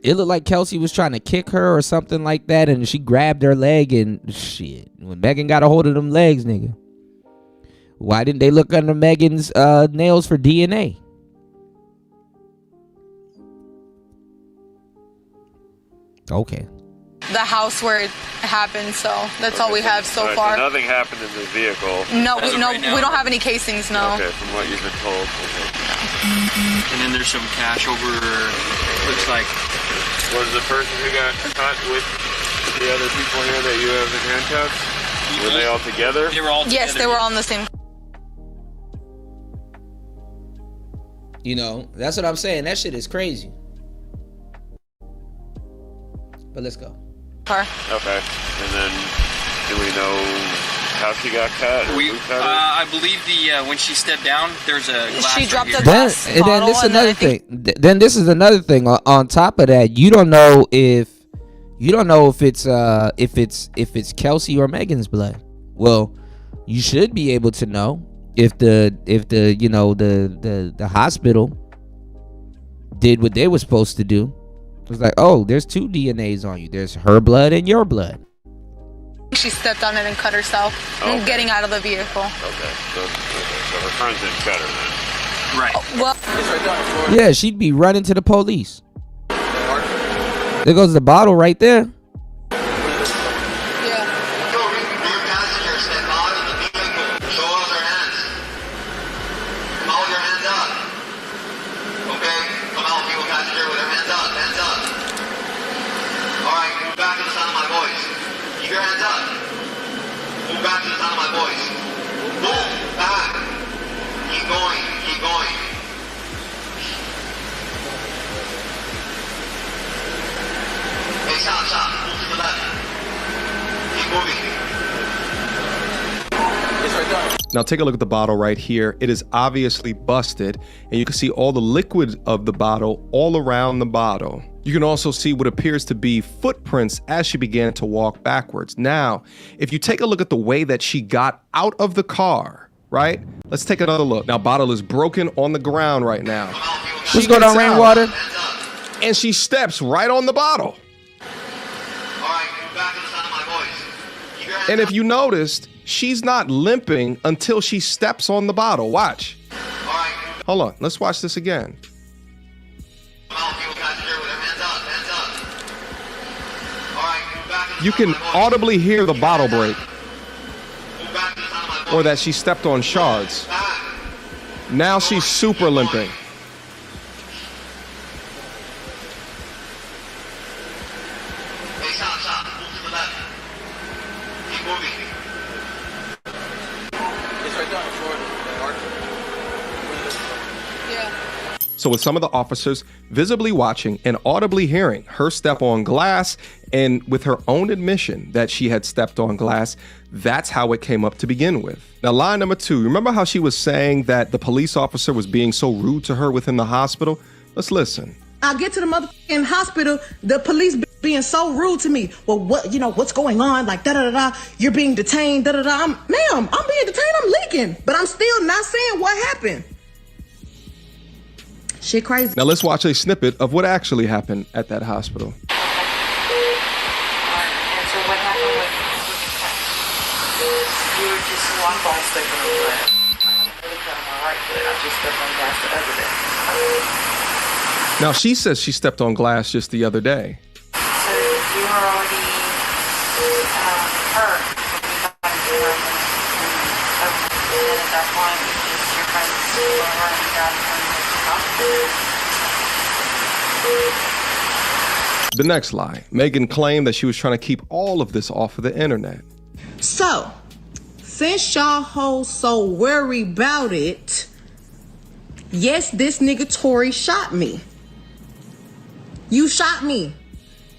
It looked like Kelsey was trying to kick her or something like that, and she grabbed her leg and shit. When Megan got a hold of them legs, nigga, why didn't they look under Megan's nails for DNA? Okay. The house where it happened, so that's all we have so far. So nothing happened in the vehicle. No, we don't have any casings, no. Okay, from what you've been told. Okay. And then there's some cash over, looks like. Was the person who got caught with the other people here that you have in handcuffs? Were they all together? They were all together. Yes, they were all in the same. You know, that's what I'm saying. That shit is crazy. But let's go. Car. Okay. And then, do we know how she got cut? I believe when she stepped down, there's a glass. She dropped right a glass then bottle. this is another thing. Then this is another thing. On top of that, you don't know if it's Kelsey or Megan's blood. Well, you should be able to know if the hospital did what they were supposed to do. It was like, oh, there's 2 DNAs on you. There's her blood and your blood. She stepped on it and cut herself, and getting out of the vehicle. Okay. So her friends didn't cut her then. Right. Well, yeah, she'd be running to the police. There goes the bottle right there. Now take a look at the bottle right here. It is obviously busted, and you can see all the liquid of the bottle all around the bottle. You can also see what appears to be footprints as she began to walk backwards. Now, if you take a look at the way that she got out of the car, right? Let's take another look. Now, bottle is broken on the ground right now. What's going on, Rainwater? And she steps right on the bottle. And if you noticed, she's not limping until she steps on the bottle. Watch. Hold on. Let's watch this again. You can audibly hear the bottle break, or that she stepped on shards. Now she's super limping. So with some of the officers visibly watching and audibly hearing her step on glass, and with her own admission that she had stepped on glass, that's how it came up to begin with. Now, line number 2, remember how she was saying that the police officer was being so rude to her within the hospital? Let's listen. I get to the motherfucking hospital, the police being so rude to me. Well, what's going on? Like, da-da-da-da, you're being detained, da-da-da. Ma'am, I'm being detained, I'm leaking, but I'm still not saying what happened. Shit crazy. Now let's watch a snippet of what actually happened at that hospital. And so what happened with you were just one ball stick on the left. I really cut on my right foot. I just stepped on gas the other day. Now she says she stepped on glass just the other day. So you were already hurt. So we thought you were and at that point, your friends were running down from the next lie, Megan claimed that she was trying to keep all of this off of the internet. So, since y'all hoes so worried about it, yes, this nigga Tory shot me. You shot me.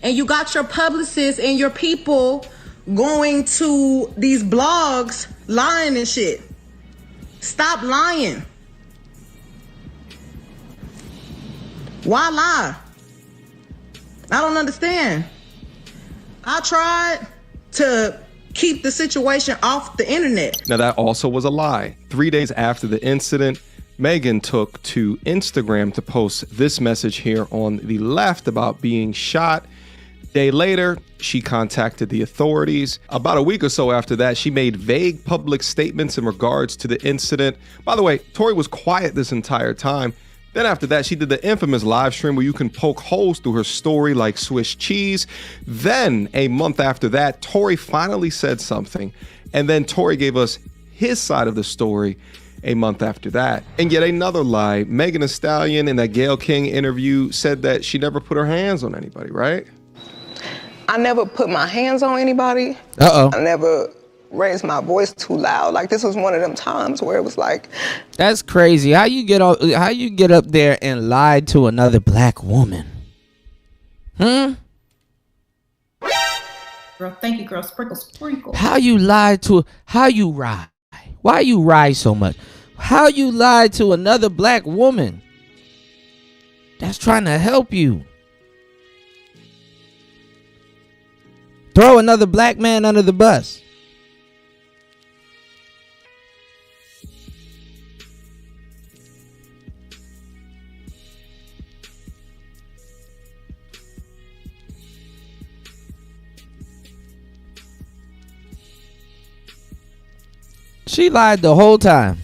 And you got your publicists and your people going to these blogs lying and shit. Stop lying. Why lie? I don't understand. I tried to keep the situation off the internet. Now, that also was a lie. 3 days after the incident, Megan took to Instagram to post this message here on the left about being shot. Day later, she contacted the authorities. About a week or so after that, she made vague public statements in regards to the incident. By the way, Tory was quiet this entire time. Then after that, she did the infamous live stream where you can poke holes through her story like Swiss cheese. Then a month after that, Tory finally said something. And then Tory gave us his side of the story a month after that. And yet another lie. Megan Thee Stallion in that Gayle King interview said that she never put her hands on anybody, right? I never put my hands on anybody. Uh-oh. I never raised my voice too loud. Like, this was one of them times where it was like, That's crazy. How you get up there and lie to another black woman? Girl, thank you, girl. Sprinkle, sprinkle. How you lie to, how you ride? Why you ride so much? How you lie to another black woman that's trying to help you? Throw another black man under the bus. She lied the whole time.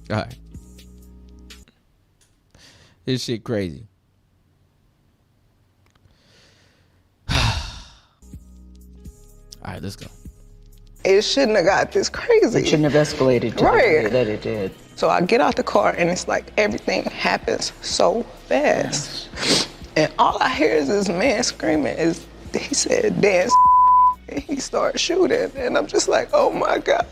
All right. This shit crazy. All right, let's go. it shouldn't have got this crazy. It shouldn't have escalated to the degree that it did. So I get out the car and it's like everything happens so fast. Yes. And all I hear is this man screaming. He said, dance. And he started shooting. And I'm just like, oh my God.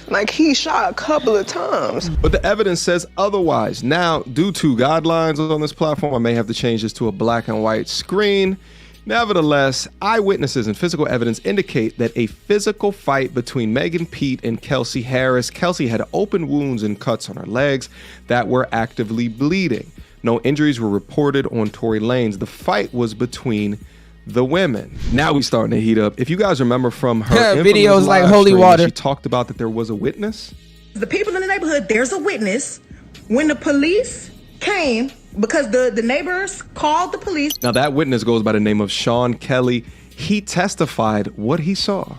Like, he shot a couple of times. But the evidence says otherwise. Now, due to guidelines on this platform, I may have to change this to a black and white screen. Nevertheless, eyewitnesses and physical evidence indicate that a physical fight between Megan Pete and Kelsey Harris. Kelsey had open wounds and cuts on her legs that were actively bleeding. No injuries were reported on Tory Lanez. The fight was between the women. Now we starting to heat up. If you guys remember from her videos like live holy stream, water, she talked about that there was a witness. The people in the neighborhood, there's a witness. When the police came, because the neighbors called the police. Now that witness goes by the name of Sean Kelly. He testified what he saw.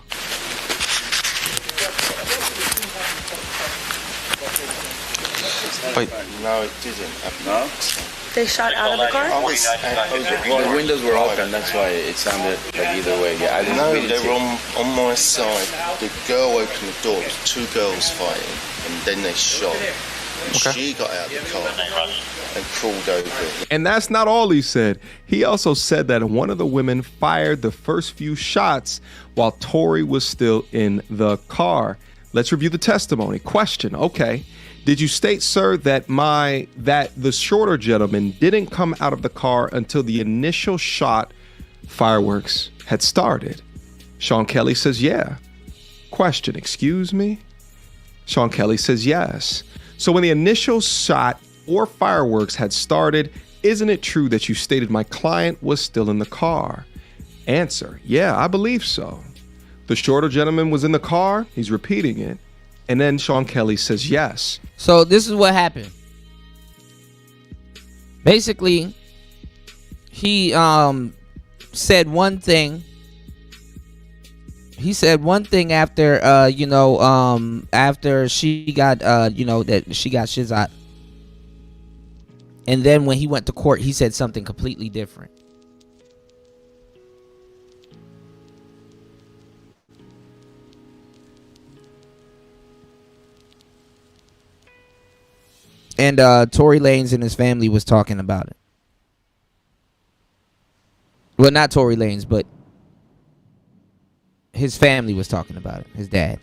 Wait, no, it didn't. No? They shot out of the car? The windows were open, that's why it sounded like either way. Yeah, I didn't No, really they were on my side. The girl opened the door, there was two girls fighting, and then they shot. And she got out of the car and crawled over. And that's not all he said. He also said that one of the women fired the first few shots while Tory was still in the car. Let's review the testimony. Question, okay. Did you state, sir, that the shorter gentleman didn't come out of the car until the initial shot fireworks had started? Sean Kelly says, yeah. Question, excuse me? Sean Kelly says, yes. So when the initial shot or fireworks had started, isn't it true that you stated my client was still in the car? Answer, yeah, I believe so. The shorter gentleman was in the car. He's repeating it. And then Sean Kelly says yes. So this is what happened. Basically, he said one thing. He said one thing after after she got that she got shizat. And then when he went to court, he said something completely different. And Tory Lanez and his family was talking about it. Well, not Tory Lanez, but his family was talking about it. His dad.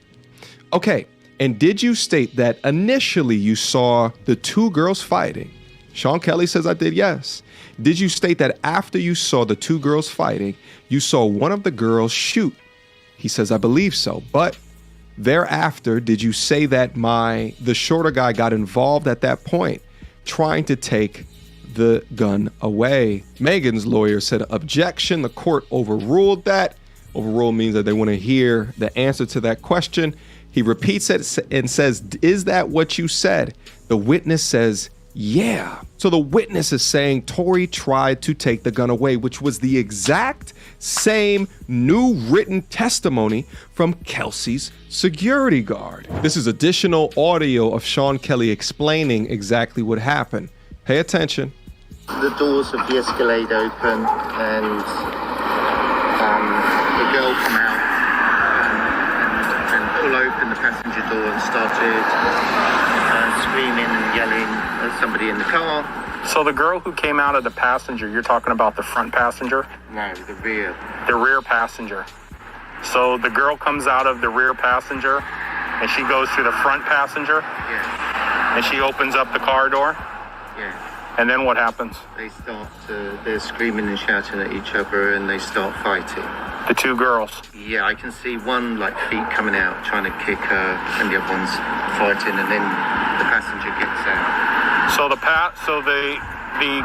Okay. And did you state that initially you saw the two girls fighting? Sean Kelly says I did, yes. Did you state that after you saw the two girls fighting, you saw one of the girls shoot? He says, I believe so. But thereafter, did you say that the shorter guy got involved at that point, trying to take the gun away? Megan's lawyer said, objection. The court overruled that. Overruled means that they want to hear the answer to that question. He repeats it and says, is that what you said? The witness says, yeah. So the witness is saying Tory tried to take the gun away, which was the exact same new written testimony from Kelsey's security guard. This is additional audio of Sean Kelly explaining exactly what happened. Pay attention. The doors of the Escalade open and the girl come out and pull open the passenger door and started screaming and yelling at somebody in the car. So the girl who came out of the passenger, you're talking about the front passenger? No, the rear. The rear passenger. So the girl comes out of the rear passenger and she goes to the front passenger? Yeah. And she opens up the car door? Yeah. And then what happens? They start they're screaming and shouting at each other and they start fighting. The two girls? Yeah, I can see one feet coming out trying to kick her and the other one's fighting and then the passenger gets out. So the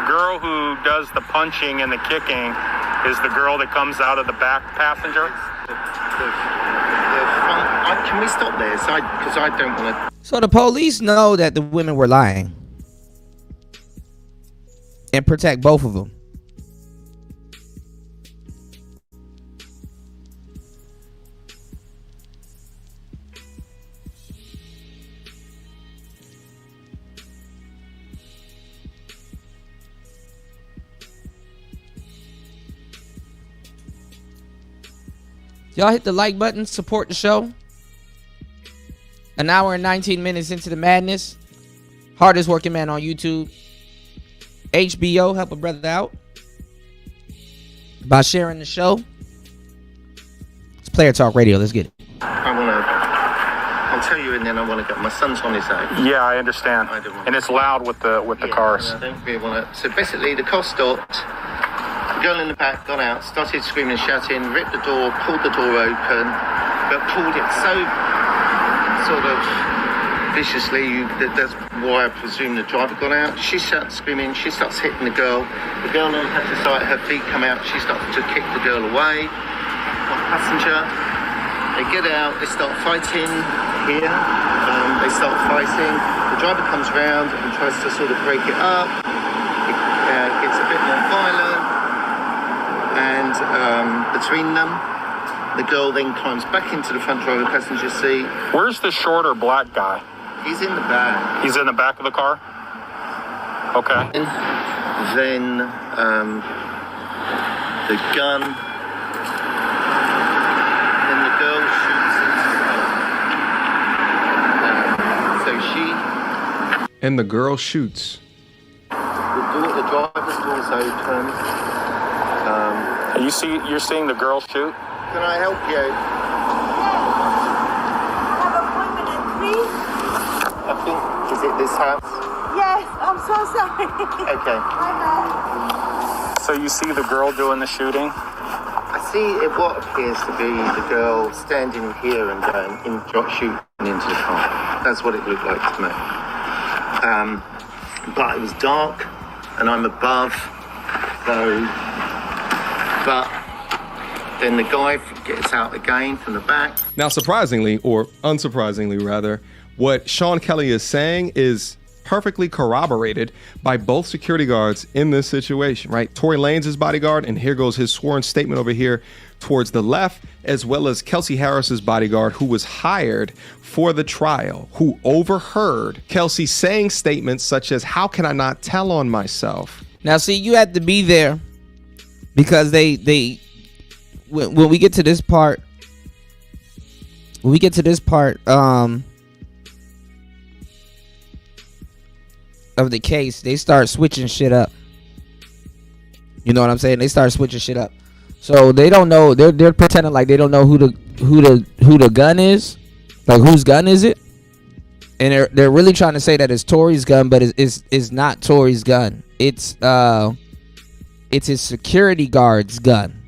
girl who does the punching and the kicking is the girl that comes out of the back passenger? Can we stop there? Because I don't want to... So the police know that the women were lying and protect both of them. Y'all hit the like button, support the show. An hour and 19 minutes into the madness. Hardest working man on YouTube. HBO, help a brother out by sharing the show. It's Player Talk Radio. Let's get it. I'll tell you, and then I want to get my son's on his own. Yeah, I understand. And it's loud with the cars. I don't really want to. So basically, the car stopped. The girl in the back got out, started screaming and shouting, ripped the door, pulled the door open, but pulled it so sort of viciously. That's why I presume the driver got out. She starts screaming. She starts hitting the girl. The girl then had to start, her feet come out. She started to kick the girl away. Passenger. They get out. They start fighting here. They start fighting. The driver comes around and tries to sort of break it up. It gets a bit more violent. And between them, the girl then climbs back into the front driver passenger seat. Where's the shorter black guy? He's in the back. He's in the back of the car? Okay. Then the gun. Then the girl shoots into so she... And the girl shoots. The driver's door's open. You're seeing the girl shoot? Can I help you? I think, is it this house? Yes, I'm so sorry. Okay. So you see the girl doing the shooting? I see what appears to be the girl standing here and shooting into the car. That's what it looked like to me. But it was dark and I'm above, so... But then the guy gets out again from the back. Now, surprisingly, or unsurprisingly rather, what Sean Kelly is saying is perfectly corroborated by both security guards in this situation, right? Tory Lanez' bodyguard, and here goes his sworn statement over here towards the left, as well as Kelsey Harris's bodyguard, who was hired for the trial, who overheard Kelsey saying statements such as, "How can I not tell on myself?" Now, see, you had to be there because when we get to this part, of the case, they start switching shit up. You know what I'm saying? They start switching shit up. So they don't know. They're pretending like they don't know who the gun is, like whose gun is it? And they're really trying to say that it's Tory's gun, but it's not Tory's gun. It's his security guard's gun.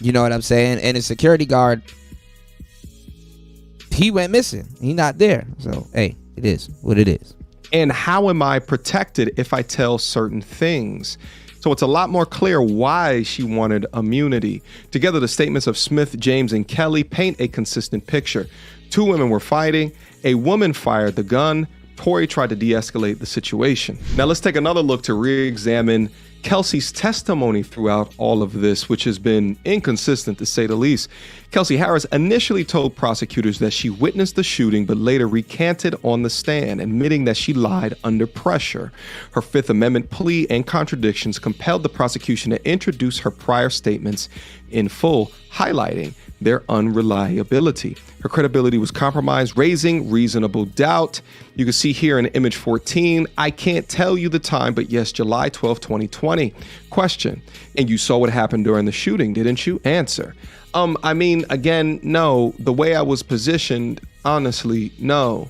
You know what I'm saying? And his security guard, he went missing. He not there. So hey, it is what it is. And how am I protected if I tell certain things? So it's a lot more clear why she wanted immunity. Together, the statements of Smith, James, and Kelly paint a consistent picture. 2 women were fighting. A woman fired the gun. Tory tried to de-escalate the situation. Now let's take another look to re-examine Kelsey's testimony throughout all of this, which has been inconsistent to say the least. Kelsey Harris initially told prosecutors that she witnessed the shooting, but later recanted on the stand, admitting that she lied under pressure. Her Fifth Amendment plea and contradictions compelled the prosecution to introduce her prior statements in full, highlighting their unreliability. Her credibility was compromised, raising reasonable doubt. You can see here in image 14, I can't tell you the time, but yes, July 12, 2020. Question, and you saw what happened during the shooting, didn't you? Answer, I mean, again, no. The way I was positioned, honestly, no.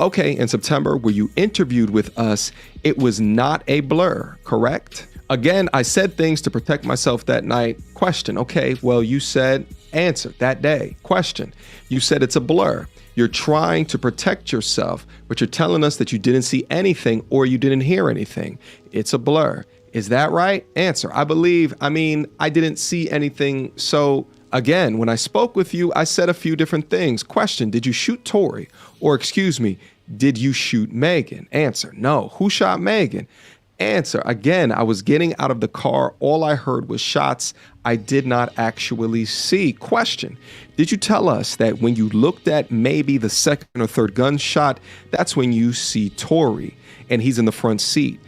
Okay, in September, where you interviewed with us, it was not a blur, correct? Again, I said things to protect myself that night. Question, okay, well, you said, answer, that day. Question, you said it's a blur. You're trying to protect yourself, but you're telling us that you didn't see anything or you didn't hear anything. It's a blur. Is that right? Answer, I didn't see anything. So again, when I spoke with you, I said a few different things. Question, did you shoot Tory? Or excuse me, did you shoot Megan? Answer, no. Who shot Megan? Answer, again, I was getting out of the car. All I heard was shots I did not actually see. Question, did you tell us that when you looked at maybe the second or third gunshot, that's when you see Tory and he's in the front seat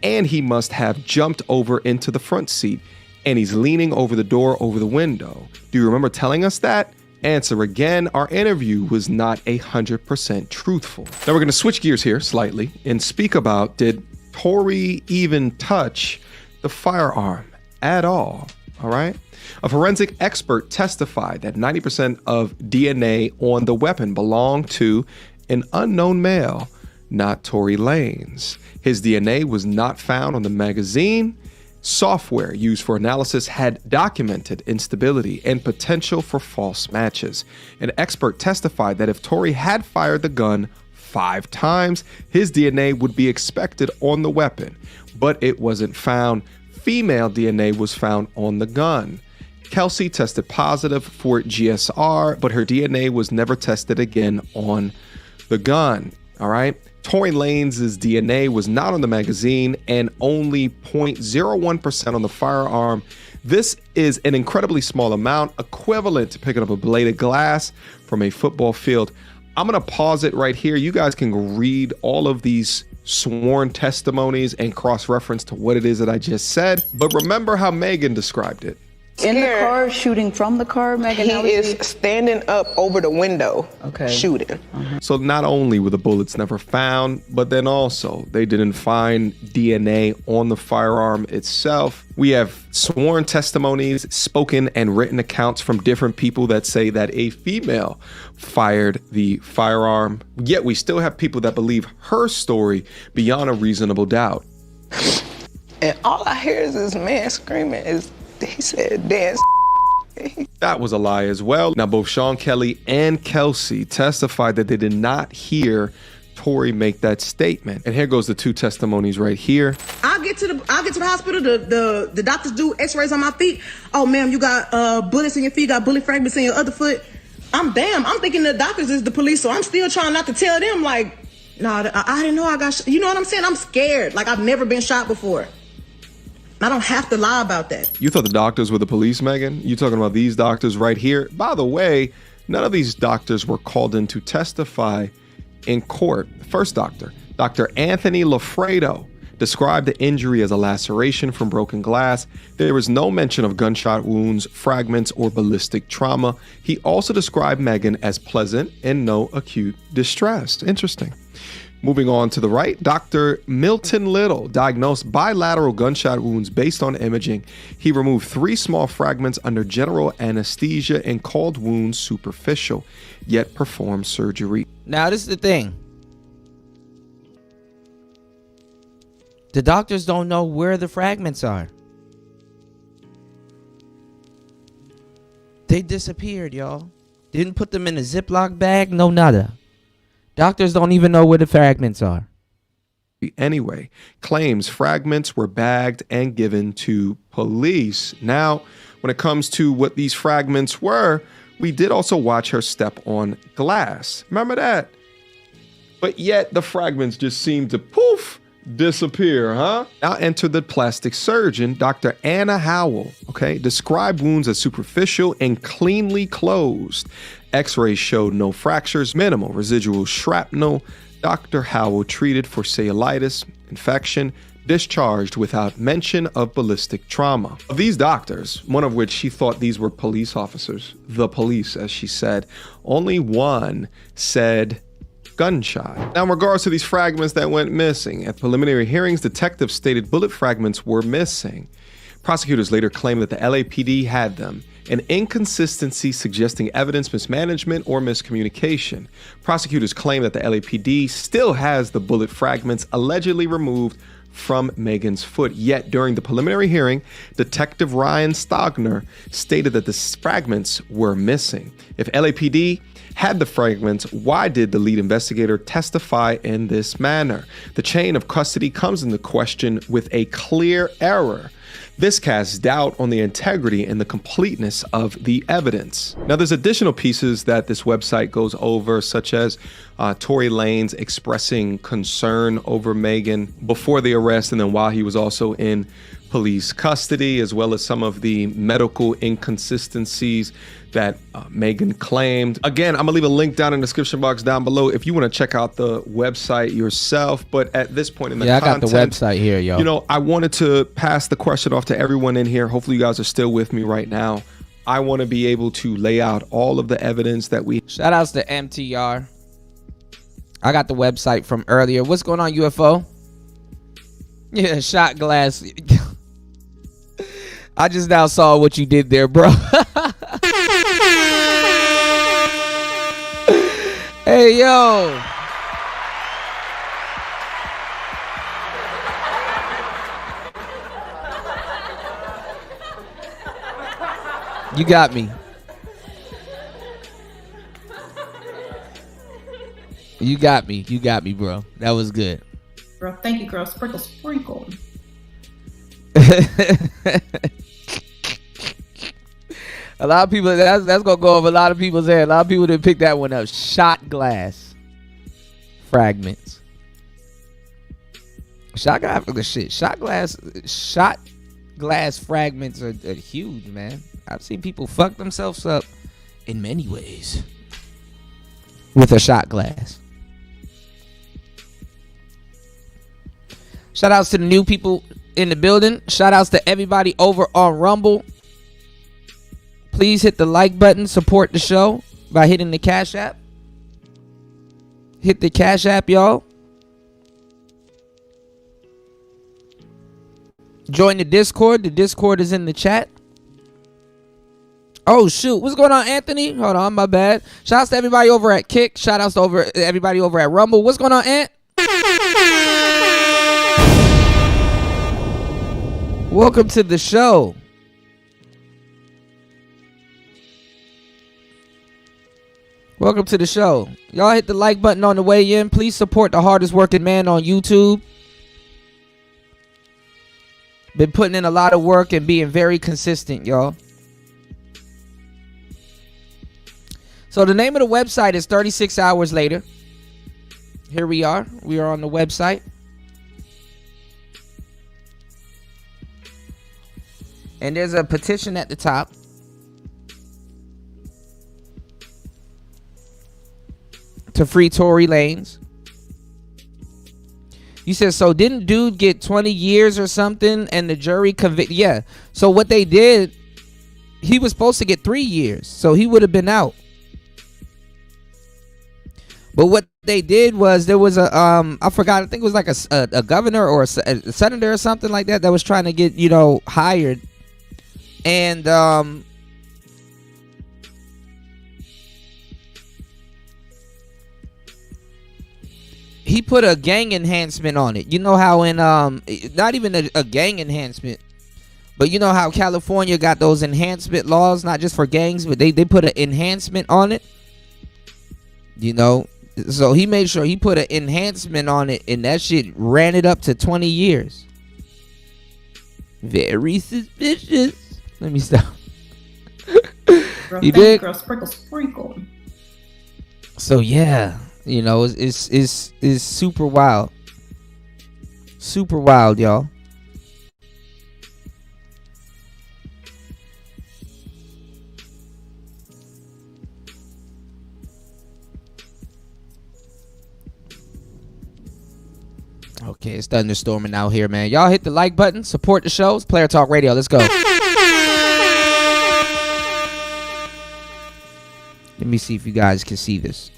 and he must have jumped over into the front seat and he's leaning over the door over the window? Do you remember telling us that? Answer, again, our interview was not 100% truthful. Now we're going to switch gears here slightly and speak about, did Tory even touch the firearm at all? All right. A forensic expert testified that 90% of DNA on the weapon belonged to an unknown male, not Tory Lanez. His DNA was not found on the magazine. Software used for analysis had documented instability and potential for false matches. An expert testified that if Tory had fired the gun 5 times, his DNA would be expected on the weapon, but it wasn't found. Female DNA was found on the gun. Kelsey tested positive for GSR, but her DNA was never tested again on the gun. All right. Tory Lanez's DNA was not on the magazine and only 0.01% on the firearm. This is an incredibly small amount, equivalent to picking up a blade of glass from a football field. I'm going to pause it right here. You guys can read all of these sworn testimonies and cross-reference to what it is that I just said. But remember how Megan described it. In the car, shooting from the car, Megan? He is standing up over the window, shooting. So not only were the bullets never found, but then also they didn't find DNA on the firearm itself. We have sworn testimonies, spoken and written accounts from different people that say that a female fired the firearm. Yet we still have people that believe her story beyond a reasonable doubt. And all I hear is this man screaming, he said, dance. That was a lie as well. Now, both Sean Kelly and Kelsey testified that they did not hear Tory make that statement. And here goes the 2 testimonies right here. I get to the hospital, the doctors do x-rays on my feet. Oh, ma'am, you got bullets in your feet, got bullet fragments in your other foot. I'm thinking the doctors is the police, so I'm still trying not to tell them, like, nah, I didn't know I got shot. You know what I'm saying? I'm scared. Like, I've never been shot before. I don't have to lie about that. You thought the doctors were the police, Megan? You talking about these doctors right here? By the way, none of these doctors were called in to testify in court. The first doctor, Dr. Anthony Lafredo, described the injury as a laceration from broken glass. There was no mention of gunshot wounds, fragments, or ballistic trauma. He also described Megan as pleasant and no acute distress. Interesting. Moving on to the right, Dr. Milton Little diagnosed bilateral gunshot wounds based on imaging. He removed 3 small fragments under general anesthesia and called wounds superficial, yet performed surgery. Now, this is the thing. The doctors don't know where the fragments are. They disappeared, y'all. Didn't put them in a Ziploc bag, no nada. Doctors don't even know where the fragments are. Anyway, claims fragments were bagged and given to police. Now, when it comes to what these fragments were, we did also watch her step on glass. Remember that? But yet the fragments just seemed to poof, disappear, huh? Now enter the plastic surgeon, Dr. Anna Howell, described wounds as superficial and cleanly closed. X-rays showed no fractures, minimal residual shrapnel. Dr. Howell treated for cellulitis, infection, discharged without mention of ballistic trauma. Of these doctors, one of which she thought these were police officers, the police, as she said, only one said gunshot. Now, in regards to these fragments that went missing, at preliminary hearings, detectives stated bullet fragments were missing. Prosecutors later claimed that the LAPD had them, an inconsistency suggesting evidence mismanagement or miscommunication. Prosecutors claim that the LAPD still has the bullet fragments allegedly removed from Megan's foot. Yet during the preliminary hearing, Detective Ryan Stogner stated that the fragments were missing. If LAPD had the fragments, why did the lead investigator testify in this manner? The chain of custody comes into question with a clear error. This casts doubt on the integrity and the completeness of the evidence. Now, there's additional pieces that this website goes over, such as Tory Lanez expressing concern over Megan before the arrest and then while he was also in police custody, as well as some of the medical inconsistencies that Megan claimed. Again, I'm gonna leave a link down in the description box down below if you want to check out the website yourself. But at this point in the content, I got the website here, yo. You know, I wanted to pass the question off to everyone in here. Hopefully you guys are still with me right now. I want to be able to lay out all of the evidence that we... Shout outs to MTR. I got the website from earlier. What's going on, UFO? Yeah, shot glass. I just now saw what you did there, bro. Hey, yo. You got me. You got me. You got me, bro. That was good. Bro, thank you, girl. Sprinkle, sprinkle. A lot of people, that's gonna go over a lot of people's head. A lot of people didn't pick that one up. Shot glass fragments. Shot glass fragments are huge, man. I've seen people fuck themselves up in many ways with a shot glass. Shout outs to the new people in the building. Shout outs to everybody over on Rumble. Please hit the like button. Support the show by hitting the Cash App. Hit the Cash App, y'all. Join the Discord. The Discord is in the chat. Oh, shoot. What's going on, Anthony? Hold on, my bad. Shout outs to everybody over at Kick. Shout outs to everybody over at Rumble. What's going on, Ant? Welcome to the show. Welcome to the show. Y'all hit the like button on the way in. Please support the hardest working man on YouTube. Been putting in a lot of work and being very consistent, y'all. So the name of the website is 36 Hours Later. Here we are. We are on the website. And there's a petition at the top. To free Tory Lanez. You said, so didn't dude get 20 years or something and the jury convicted? Yeah. So what they did, he was supposed to get 3 years. So he would have been out. But what they did was there was a I forgot, I think it was like a governor or a senator or something like that was trying to get, you know, hired, and he put a gang enhancement on it. You know how in not even a gang enhancement, but you know how California got those enhancement laws, not just for gangs, but they put an enhancement on it, you know. So he made sure he put an enhancement on it, and that shit ran it up to 20 years. Very suspicious. Let me stop. Girl, You thank did? Girl, sprinkle. So yeah, you know, it's super wild. Super wild, y'all. Okay, it's thunderstorming out here, man. Y'all hit the like button, support the shows. Player Talk Radio, let's go. Let me see if you guys can see this.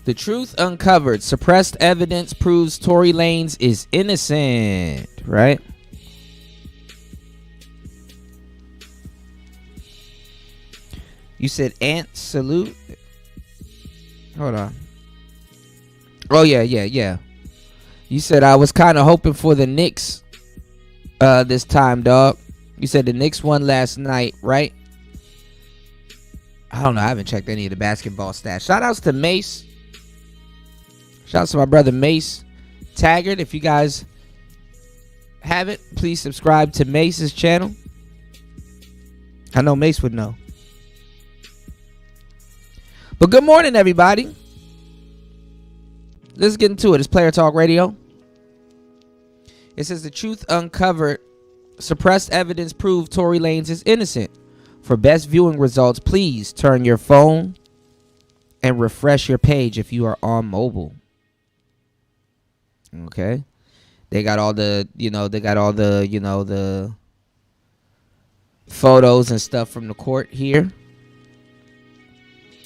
The truth uncovered. Suppressed evidence proves Tory Lanez is innocent, right? You said Ant Salute? Hold on. Oh, yeah. You said I was kind of hoping for the Knicks this time, dog. You said the Knicks won last night, right? I don't know. I haven't checked any of the basketball stats. Shout outs to Mace. Shout outs to my brother Mace Taggart. If you guys haven't, please subscribe to Mace's channel. I know Mace would know. But good morning, everybody. Let's get into it. It's Player Talk Radio. It says the truth uncovered. Suppressed evidence proved Tory Lanez is innocent. For best viewing results, please turn your phone and refresh your page if you are on mobile. Okay. They got all the, the photos and stuff from the court here.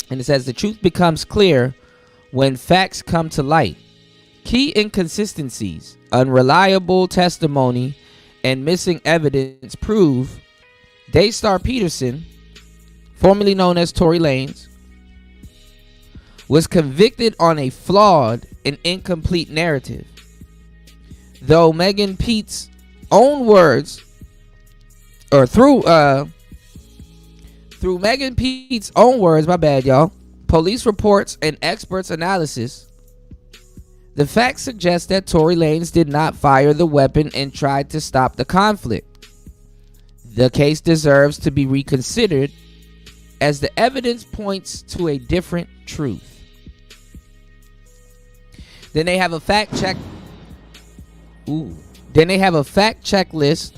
And it says the truth becomes clear when facts come to light. Key inconsistencies, unreliable testimony, and missing evidence prove Daystar Peterson, formerly known as Tory Lanez, was convicted on a flawed and incomplete narrative. Though Megan Pete's own words, or through Megan Pete's own words, my bad, y'all, police reports and experts' analysis, the facts suggest that Tory Lanez did not fire the weapon and tried to stop the conflict. The case deserves to be reconsidered as the evidence points to a different truth. Then they have a fact check. Then they have a fact check list.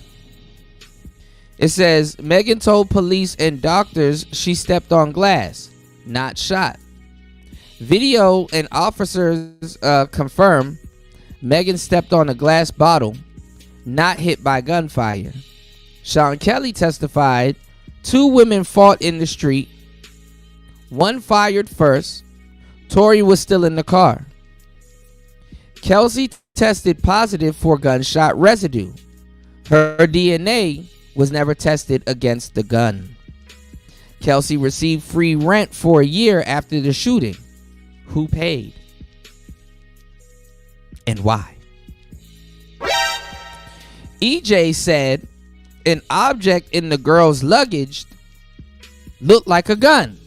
It says Megan told police and doctors she stepped on glass, not shot. Video and officers confirm Megan stepped on a glass bottle, not hit by gunfire. Sean Kelly testified 2 women fought in the street. One fired first. Tory was still in the car. Kelsey tested positive for gunshot residue. Her DNA was never tested against the gun. Kelsey received free rent for a year after the shooting. Who paid? And why? EJ said an object in the girl's luggage looked like a gun.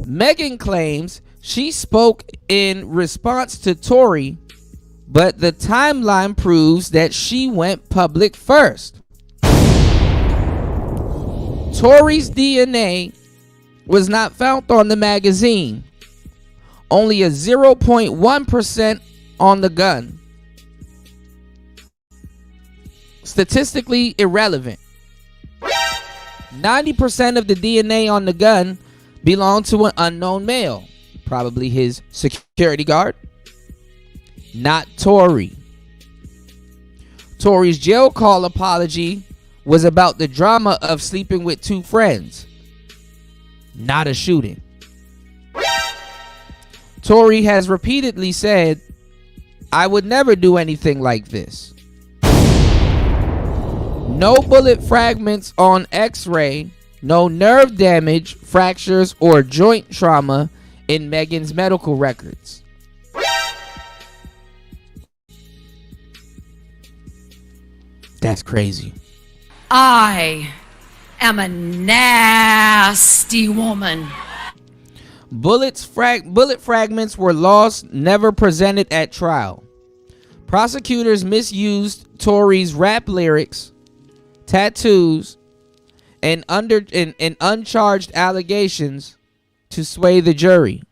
Megan claims she spoke in response to Tory, but the timeline proves that she went public first. Tory's DNA was not found on the magazine, only a 0.1% on the gun. Statistically irrelevant. 90% of the DNA on the gun belonged to an unknown male. probably his security guard, not Tory. Tory's jail call apology was about the drama of sleeping with two friends, not a shooting. Tory has repeatedly said, "I would never do anything like this." No bullet fragments on X-ray, no nerve damage, fractures, or joint trauma in Megan's medical records. That's crazy. I am a nasty woman. Bullet fragments were lost, never presented at trial. Prosecutors misused Tory's rap lyrics, tattoos, and uncharged allegations to sway the jury.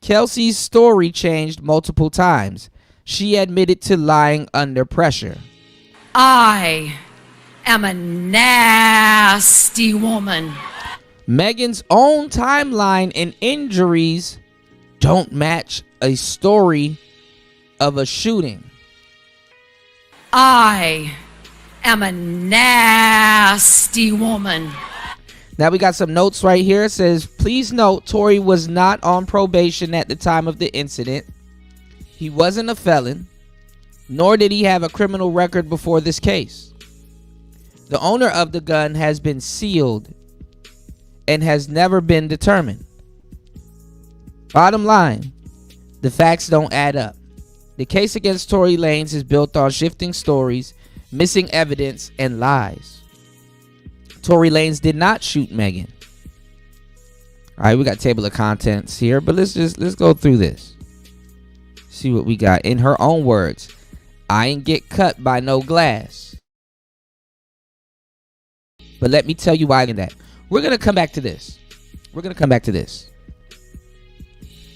Kelsey's story changed multiple times. She admitted to lying under pressure. I am a nasty woman. Megan's own timeline and injuries don't match a story of a shooting. I am a nasty woman. Now we got some notes right here. It says, please note Tory was not on probation at the time of the incident. He wasn't a felon, nor did he have a criminal record before this case. The owner of the gun has been sealed and has never been determined. Bottom line, the facts don't add up. The case against Tory Lanez is built on shifting stories, missing evidence, and lies. Tory Lanez did not shoot Megan. All right, we got table of contents here, but let's go through this. See what we got. In her own words, I ain't get cut by no glass. But let me tell you why in that. We're going to come back to this.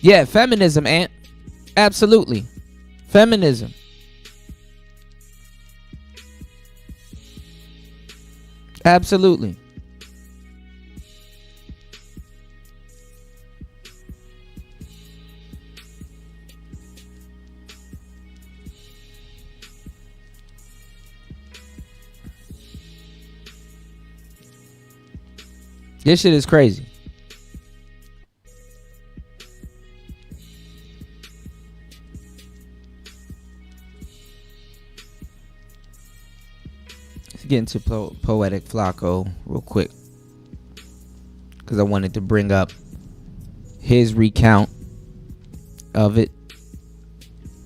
Yeah, feminism, Ant. Absolutely. Feminism. Absolutely. This shit is crazy. Let's get into Poetic Flacco real quick, because I wanted to bring up his recount of it.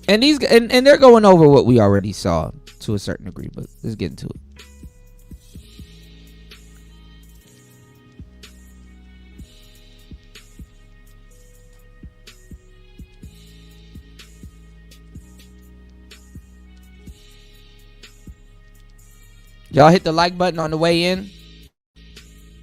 And these and they're going over what we already saw to a certain degree, but let's get into it. Y'all hit the like button on the way in.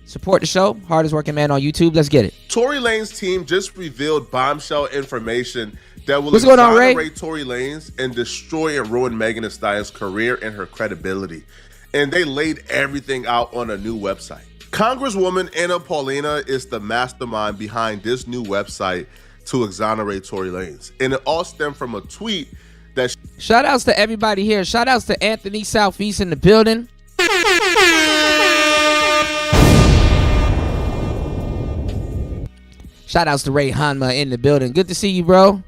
Support the show. Hardest working man on YouTube. Let's get it. Tory Lanez team just revealed bombshell information that will What's going on, Ray? exonerate Tory Lanez and destroy and ruin Megan Thee Stallion's career and her credibility. And they laid everything out on a new website. Congresswoman Anna Paulina is the mastermind behind this new website to exonerate Tory Lanez. And it all stemmed from a tweet that... Shout outs to everybody here. Shout outs to Anthony Southeast in the building. Shout outs to Ray Hanma in the building. Good to see you, bro.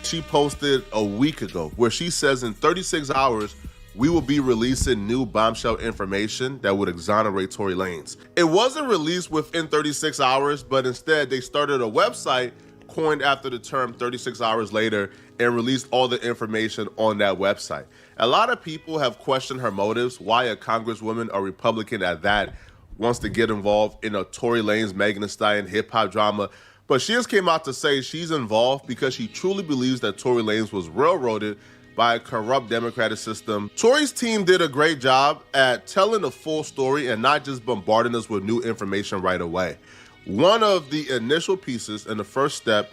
She posted a week ago where she says in 36 hours, we will be releasing new bombshell information that would exonerate Tory Lanez. It wasn't released within 36 hours, but instead they started a website coined after the term 36 hours later and released all the information on that website. A lot of people have questioned her motives, why a congresswoman, a Republican at that, wants to get involved in a Tory Lanez, Megan Thee Stallion hip-hop drama. But she just came out to say she's involved because she truly believes that Tory Lanez was railroaded by a corrupt democratic system. Tory's team did a great job at telling the full story and not just bombarding us with new information right away. One of the initial pieces in the first step,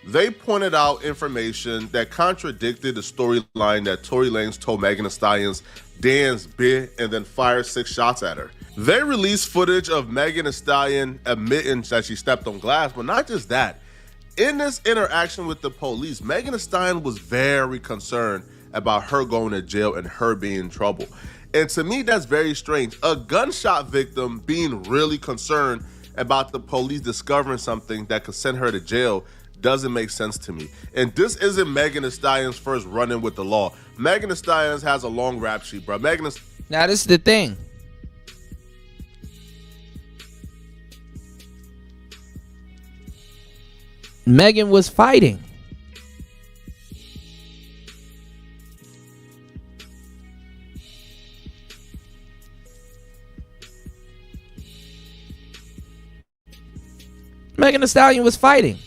they pointed out information that contradicted the storyline that Tory Lanez told Megan Thee Stallion's dance bit and then fired 6 shots at her. They released footage of Megan Thee Stallion admitting that she stepped on glass, but not just that. In this interaction with the police, Megan Thee Stallion was very concerned about her going to jail and her being in trouble. And to me, that's very strange. A gunshot victim being really concerned about the police discovering something that could send her to jail doesn't make sense to me. And this isn't Megan Thee Stallion's first run-in with the law. Megan Thee Stallion has a long rap sheet, bro. Now, this is the thing. Megan was fighting. Megan Thee Stallion was fighting.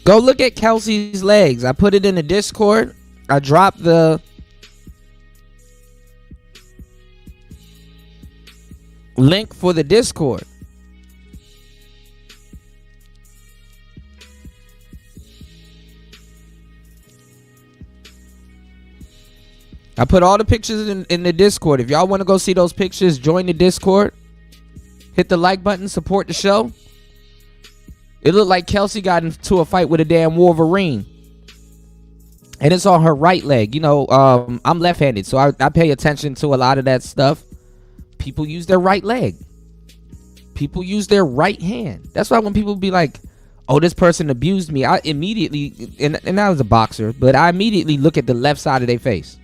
Go look at Kelsey's legs. I put it in the Discord. I dropped the link for the Discord. I put all the pictures in the Discord. If y'all want to go see those pictures, join the Discord. Hit the like button, support the show. It looked like Kelsey got into a fight with a damn Wolverine. And it's on her right leg. You know, I'm left-handed, so I pay attention to a lot of that stuff. People use their right leg. People use their right hand. That's why when people be like, oh, this person abused me, I immediately, and I was a boxer, but I immediately look at the left side of their face.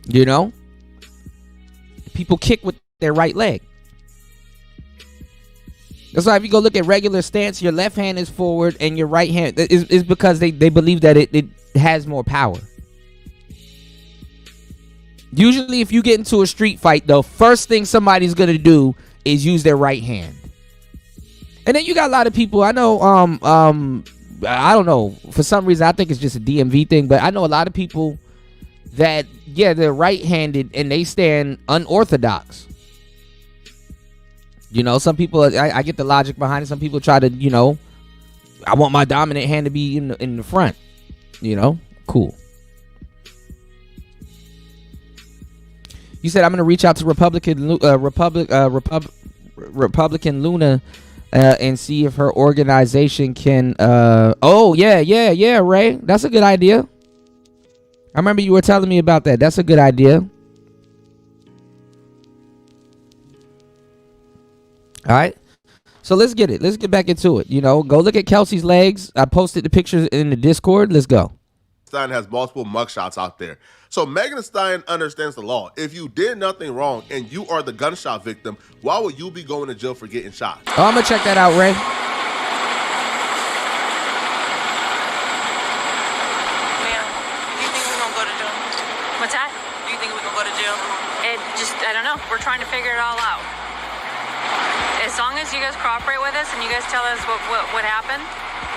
You know, people kick with their right leg. That's why if you go look at regular stance, your left hand is forward and your right hand is because they believe that it has more power. Usually if you get into a street fight, the first thing somebody's going to do is use their right hand. And then you got a lot of people, I know, I don't know, for some reason I think it's just a DMV thing, but I know a lot of people that, yeah, they're right-handed and they stand unorthodox. You know, some people, I get the logic behind it. Some people try to, you know, I want my dominant hand to be in the front. You know, cool. You said I'm going to reach out to Republican Luna and see if her organization can. Oh yeah, Ray, that's a good idea. I remember you were telling me about that. That's a good idea. All right. So let's get it. Let's get back into it. You know, go look at Kelsey's legs. I posted the pictures in the Discord. Let's go. Stallion has multiple mugshots out there. So Megan Thee Stallion understands the law. If you did nothing wrong and you are the gunshot victim, why would you be going to jail for getting shot? Oh, I'm going to check that out, Ray. What's that? Do you think we can go to jail? I don't know. We're trying to figure it all out. As long as you guys cooperate with us and you guys tell us what happened,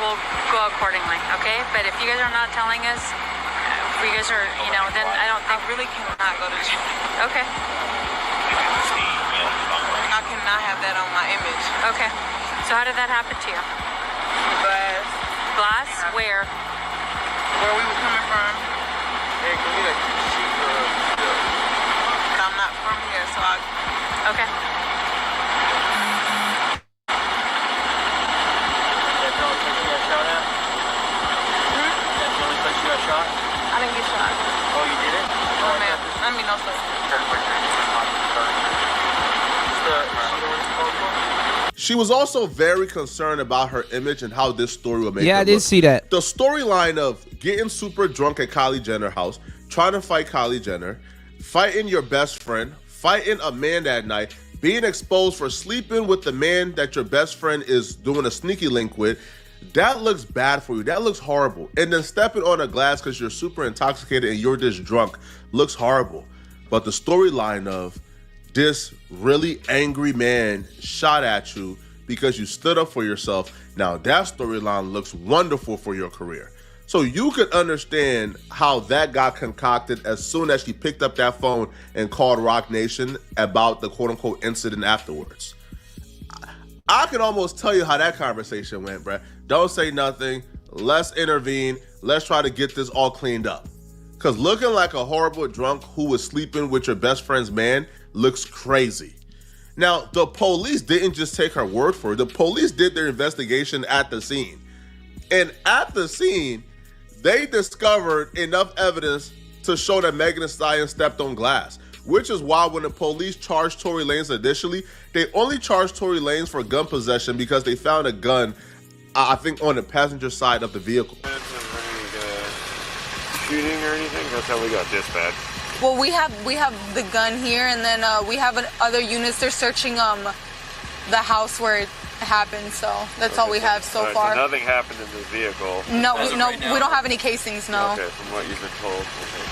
we'll go accordingly, okay? But if you guys are not telling us, if you guys are, you know, then I really cannot go to jail. Okay. I cannot have that on my image. Okay. So how did that happen to you? Glass. Glass? Where? Where we were coming from. But I'm not from here, so I... Okay. I didn't get shot. Oh, you didn't? Oh, man. I mean, no stuff. She was also very concerned about her image and how this story would make her Yeah, I did see that. The storyline of getting super drunk at Kylie Jenner's house, trying to fight Kylie Jenner, fighting your best friend, fighting a man that night, being exposed for sleeping with the man that your best friend is doing a sneaky link with, that looks bad for you. That looks horrible. And then stepping on a glass because you're super intoxicated and you're just drunk looks horrible. But the storyline of this really angry man shot at you because you stood up for yourself, now that storyline looks wonderful for your career. So you could understand how that got concocted as soon as she picked up that phone and called Rock Nation about the quote-unquote incident afterwards. I can almost tell you how that conversation went, bruh. Don't say nothing. let's intervene. Let's try to get this all cleaned up. Because looking like a horrible drunk who was sleeping with your best friend's man looks crazy. Now, the police didn't just take her word for it. The police did their investigation at the scene. And at the scene, they discovered enough evidence to show that Megan Thee Stallion stepped on glass, which is why when the police charged Tory Lanez initially, they only charged Tory Lanez for gun possession because they found a gun, I think, on the passenger side of the vehicle. Shooting or anything? That's how we got dispatch. Well, we have the gun here, and then we have other units. They're searching the house where it happened, so that's all we have so far. So nothing happened in the vehicle. No, we don't have any casings. No. Okay, from what you've been told. Okay.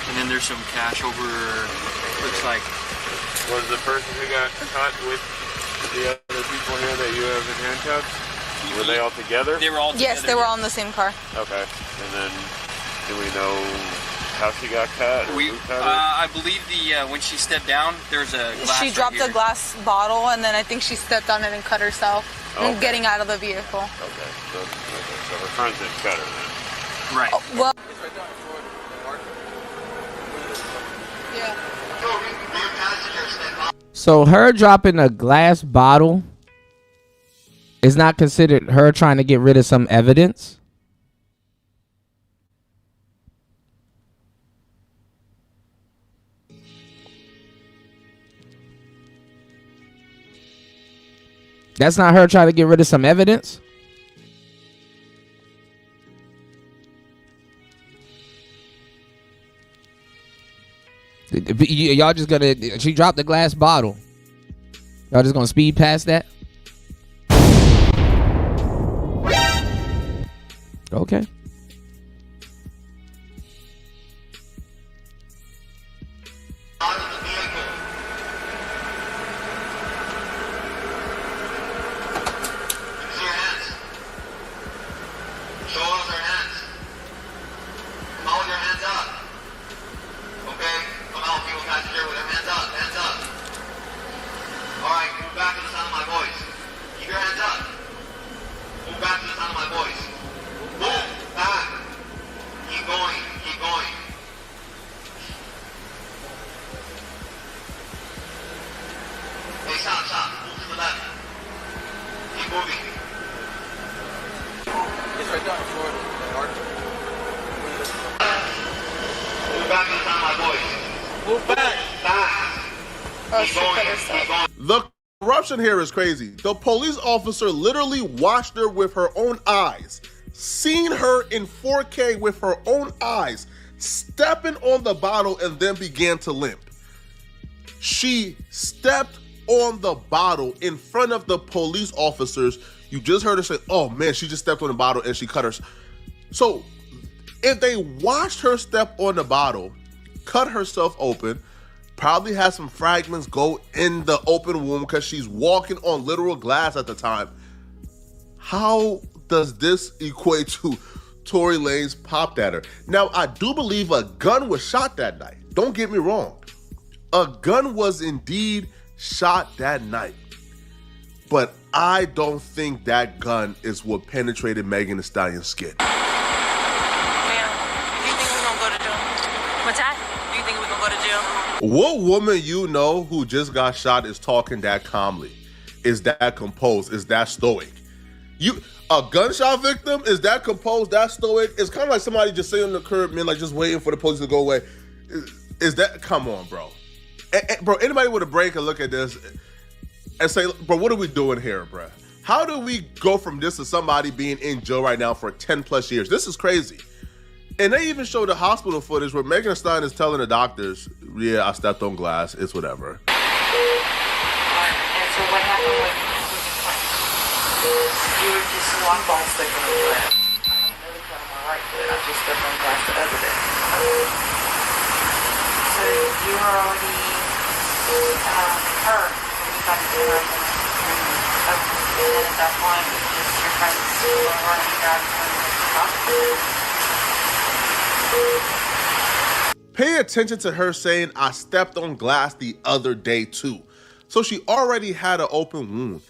And then there's some cash over. Looks like. Was the person who got caught with the other people here that you have in handcuffs? Were they all together? They were all together. Yes, they were all in the same car. Okay, and then do we know how she got cut? I believe when she stepped down, there's a glass. She dropped a glass bottle, and then I think she stepped on it and cut herself. Okay. Getting out of the vehicle. Okay, so her friends didn't cut her then. Right. Oh, well. Yeah. So her dropping a glass bottle is not considered her trying to get rid of some evidence? That's not her trying to get rid of some evidence? Y'all just gonna, she dropped the glass bottle. Y'all just gonna speed past that? Okay. The corruption here is crazy. The police officer literally watched her with her own eyes, seen her in 4K with her own eyes, stepping on the bottle and then began to limp. She stepped on the bottle in front of the police officers. You just heard her say, oh man, she just stepped on the bottle and she cut her. So if they watched her step on the bottle, cut herself open, probably had some fragments go in the open wound because she's walking on literal glass at the time. How does this equate to Tory Lanez popped at her? Now, I do believe a gun was shot that night. Don't get me wrong. A gun was indeed shot that night. But I don't think that gun is what penetrated Megan Thee Stallion's skin. Ma'am, do you think we're gonna go to jail? What's that? Do you think we're gonna go to jail? What woman you know who just got shot is talking that calmly? Is that composed? Is that stoic? A gunshot victim is that composed, that stoic? It's kind of like somebody just sitting on the curb, man, like just waiting for the police to go away. Is that, come on, bro. Bro, anybody with a brain can look at this and say, bro, what are we doing here, bro? How do we go from this to somebody being in jail right now for 10 plus years? This is crazy. And they even show the hospital footage where Megan Thee Stallion is telling the doctors, yeah, I stepped on glass, it's whatever. And so what happened with your claim? You were just one ball stick on the left. I had another cut on my right foot. I just stepped on glass the other day. So you were already hurt when you got to the emergency. And then at that point, it was just your friends were running back from the hospital. Pay attention to her saying, I stepped on glass the other day too. So she already had an open wound.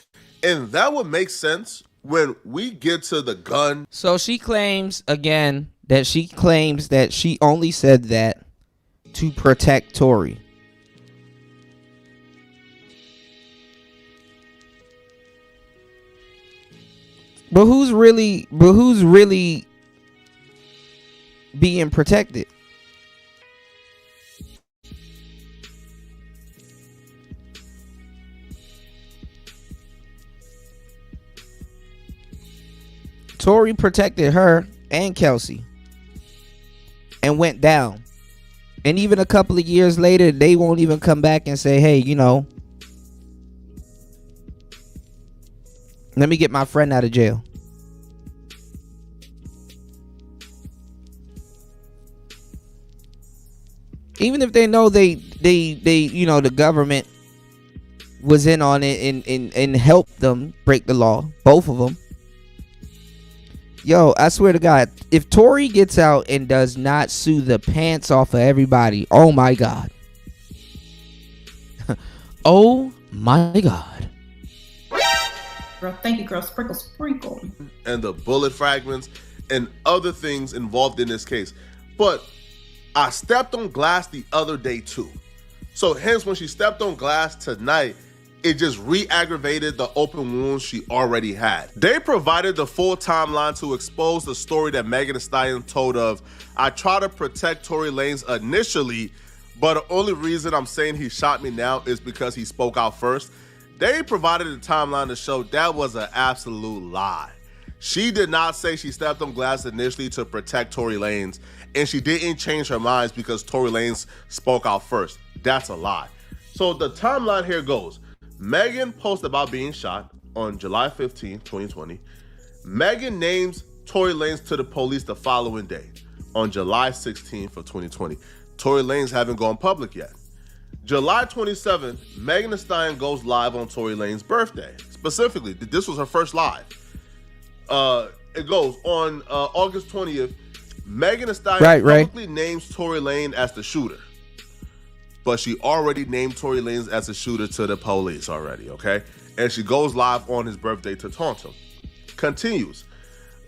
And that would make sense when we get to the gun. So she claims again that she only said that to protect Tory. But who's really being protected? Tory protected her and Kelsey and went down. And even a couple of years later, they won't even come back and say, hey, you know, let me get my friend out of jail. Even if they know they you know, the government was in on it and helped them break the law, both of them. Yo, I swear to God, if Tory gets out and does not sue the pants off of everybody, oh my God. Oh my God. Girl, thank you, girl. Sprinkle, sprinkle. And the bullet fragments and other things involved in this case. But I stepped on glass the other day too. So hence when she stepped on glass tonight, it just re-aggravated the open wounds she already had. They provided the full timeline to expose the story that Megan Thee Stallion told of, I tried to protect Tory Lanez initially, but the only reason I'm saying he shot me now is because he spoke out first. They provided a timeline to show that was an absolute lie. She did not say she stepped on glass initially to protect Tory Lanez, and she didn't change her mind because Tory Lanez spoke out first. That's a lie. So the timeline here goes. Megan posts about being shot on July 15, 2020. Megan names Tory Lanez to the police the following day on July 16th of 2020. Tory Lanez haven't gone public yet. July 27th, Megan Thee Stallion goes live on Tory Lanez's birthday. Specifically, this was her first live. It goes on August 20th. Megan Thee Stallion publicly names Tory Lanez as the shooter. But she already named Tory Lanez as a shooter to the police already, okay? And she goes live on his birthday to taunt him. Continues.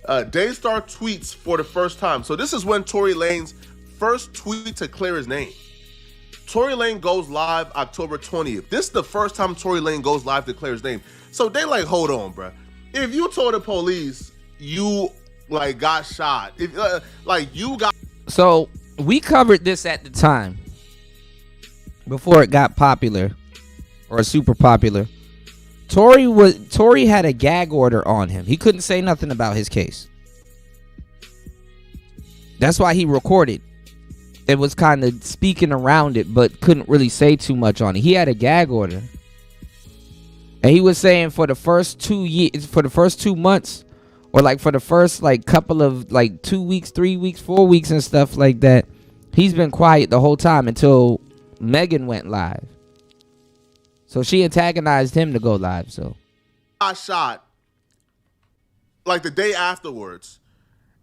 Daystar tweets for the first time. So this is when Tory Lanez first tweet to clear his name. Tory Lanez goes live October 20th. This is the first time Tory Lanez goes live to clear his name. So they like, hold on, bro. If you told the police you like got shot, if you got. So we covered this at the time. Before it got popular or super popular, Tory had a gag order on him. He couldn't say nothing about his case. That's why he recorded. It was kind of speaking around it, but couldn't really say too much on it. He had a gag order. And he was saying for the first 2 years, for the first 2 months, or like for the first like couple of like 2 weeks, 3 weeks, 4 weeks and stuff like that, he's been quiet the whole time until Megan went live. So she antagonized him to go live. So I shot like the day afterwards,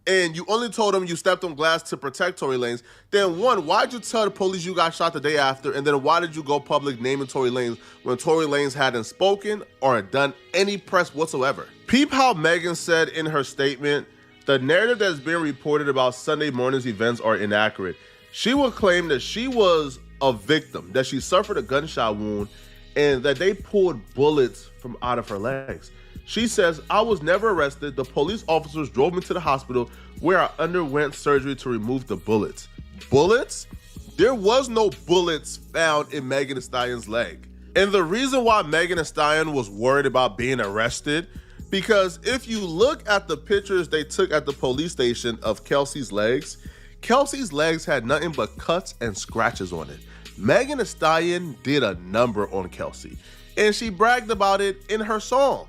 and you only told him you stepped on glass to protect Tory Lanez, then one, why'd you tell the police you got shot the day after? And then why did you go public naming Tory Lanez when Tory Lanez hadn't spoken or done any press whatsoever? Peep how Megan said in her statement, the narrative that's been reported about Sunday morning's events are inaccurate. She will claim that she was a victim, that she suffered a gunshot wound, and that they pulled bullets from out of her legs. She says, I was never arrested. The police officers drove me to the hospital where I underwent surgery to remove the bullets. Bullets? There was no bullets found in Megan Thee Stallion's leg. And the reason why Megan Thee Stallion was worried about being arrested, because if you look at the pictures they took at the police station of Kelsey's legs had nothing but cuts and scratches on it. Megan Thee Stallion did a number on Kelsey, and she bragged about it in her song.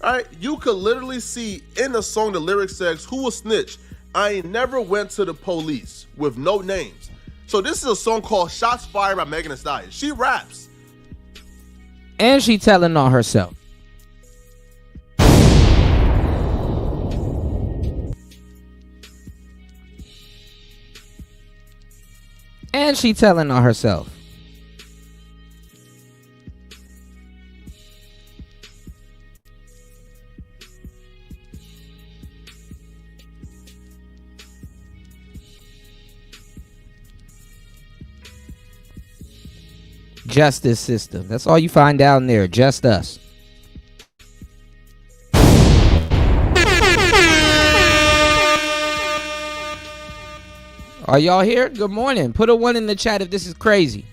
All right, you could literally see in the song the lyrics says, who will snitch? I ain't never went to the police, with no names. So this is a song called Shots Fired by Megan Thee Stallion. She raps. And she telling on herself. And she telling on herself. justice system. That's all you find down there. Just us. Are y'all here? Good morning. Put a 1 in the chat if this is crazy.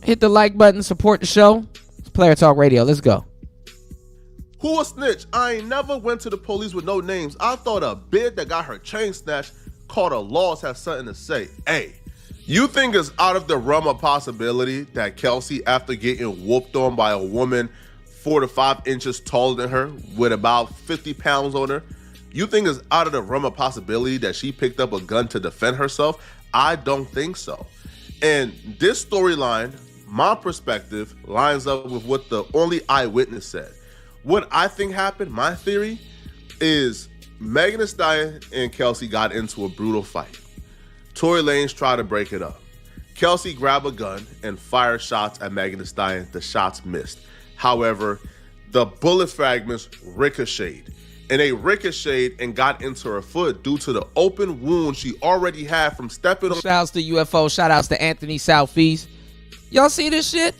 Hit the like button. Support the show. It's Player Talk Radio. Let's go. Who a snitch? I ain't never went to the police with no names. I thought a bitch that got her chain snatched caught a loss had something to say. Hey, you think it's out of the realm of possibility that Kelsey, after getting whooped on by a woman 4 to 5 inches taller than her with about 50 pounds on her, you think it's out of the realm of possibility that she picked up a gun to defend herself? I don't think so. And this storyline, my perspective, lines up with what the only eyewitness said. What I think happened, my theory, is Megan Thee Stallion and Kelsey got into a brutal fight. Tory Lanez tried to break it up. Kelsey grabbed a gun and fired shots at Megan Thee Stallion. The shots missed. However, the bullet fragments ricocheted. And they ricocheted and got into her foot due to the open wound she already had from stepping on. Shout outs to UFO. Shout outs to Anthony Southeast. Y'all see this shit?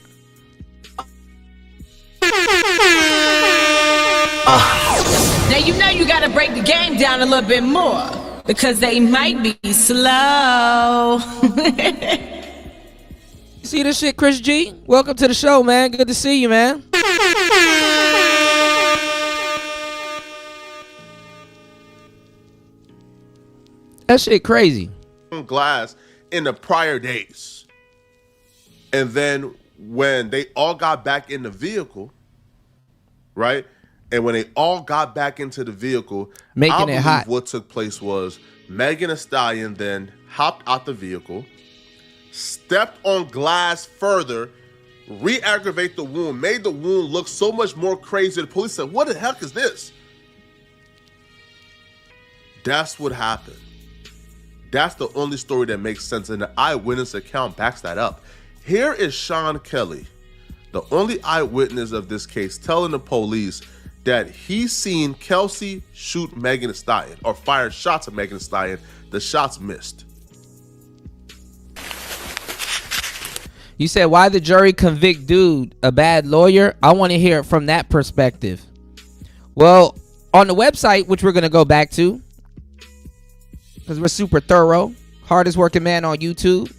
Now you know you gotta break the game down a little bit more because they might be slow. See this shit, Chris G? Welcome to the show, man. Good to see you, man. That shit crazy. Glass in the prior days. And then when they all got back in the vehicle, right? And when they all got back into the vehicle, Making it hot. What took place was Megan Thee Stallion then hopped out the vehicle, stepped on glass further, re-aggravate the wound, made the wound look so much more crazy. The police said, what the heck is this? That's what happened. That's the only story that makes sense, and the eyewitness account backs that up. Here is Sean Kelly, the only eyewitness of this case, telling the police that he's seen Kelsey shoot Megan Thee Stallion or fire shots at Megan Thee Stallion. The shots missed. You said, why the jury convict dude, a bad lawyer? I want to hear it from that perspective. Well, on the website, which we're going to go back to, because we're super thorough, hardest working man on YouTube.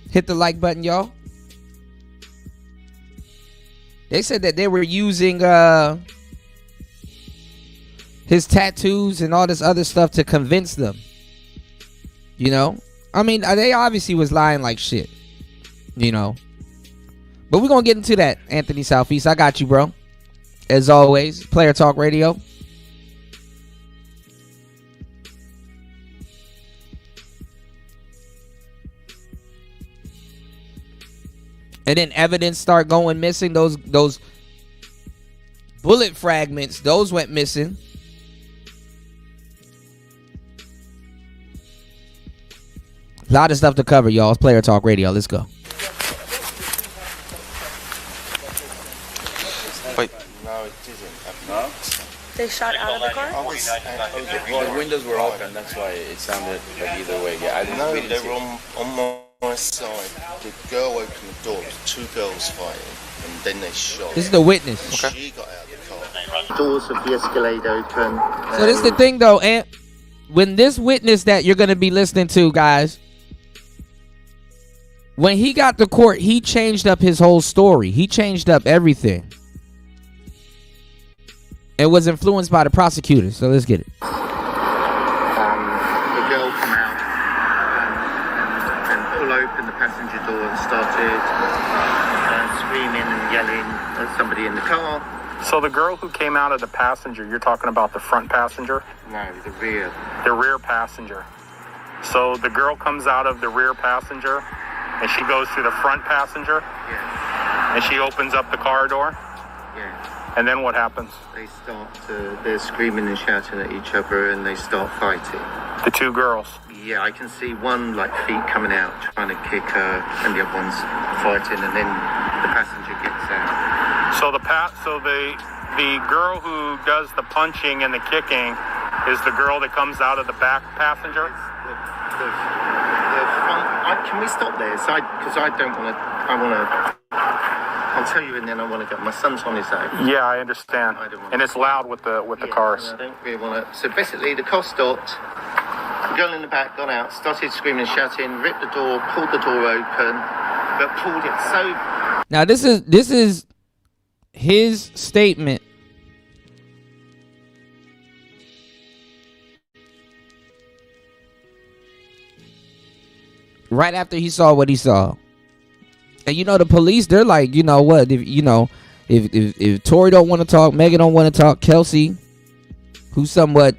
Hit the like button, y'all. They said that they were using his tattoos and all this other stuff to convince them. You know? I mean, they obviously was lying like shit. You know? But we're going to get into that, Anthony Southeast. I got you, bro. As always, Player Talk Radio. And then evidence start going missing. Those bullet fragments, those went missing. A lot of stuff to cover, y'all. It's Player Talk Radio. Let's go. Wait. No, it isn't. No? They shot out of the car? Well, the windows were open. That's why it sounded like either way. Yeah, I didn't No, really they see were it. on my side. The girl opened the door. Two girls fighting, and then they shot. This is the witness. Okay. She got out of the car. Doors of the Escalade open. So this is the thing, though, and when this witness that you're going to be listening to, guys, when he got to court, he changed up his whole story. He changed up everything. It was influenced by the prosecutor. So let's get it. The girl come out and pull open the passenger door and started screaming and yelling at somebody in the car. So the girl who came out of the passenger, you're talking about the front passenger? No, the rear. The rear passenger. So the girl comes out of the rear passenger and she goes through the front passenger? Yeah. And she opens up the car door? Yeah. And then what happens? They start they're screaming and shouting at each other and they start fighting. The two girls? Yeah, I can see one like feet coming out trying to kick her and the other one's fighting, and then the passenger gets out. So the girl who does the punching and the kicking is the girl that comes out of the back passenger. Can we stop there? Because I don't want to. I'll tell you, and then I want to go. My son's on his own. Yeah, I understand. And it's loud with the cars. I don't really want to. So basically, the car stopped. The girl in the back got out, started screaming and shouting, ripped the door, pulled the door open, but pulled it so. Now this is his statement. Right after he saw what he saw. And you know, the police, they're like, you know what, if Tory don't want to talk, Megan don't want to talk, Kelsey, who somewhat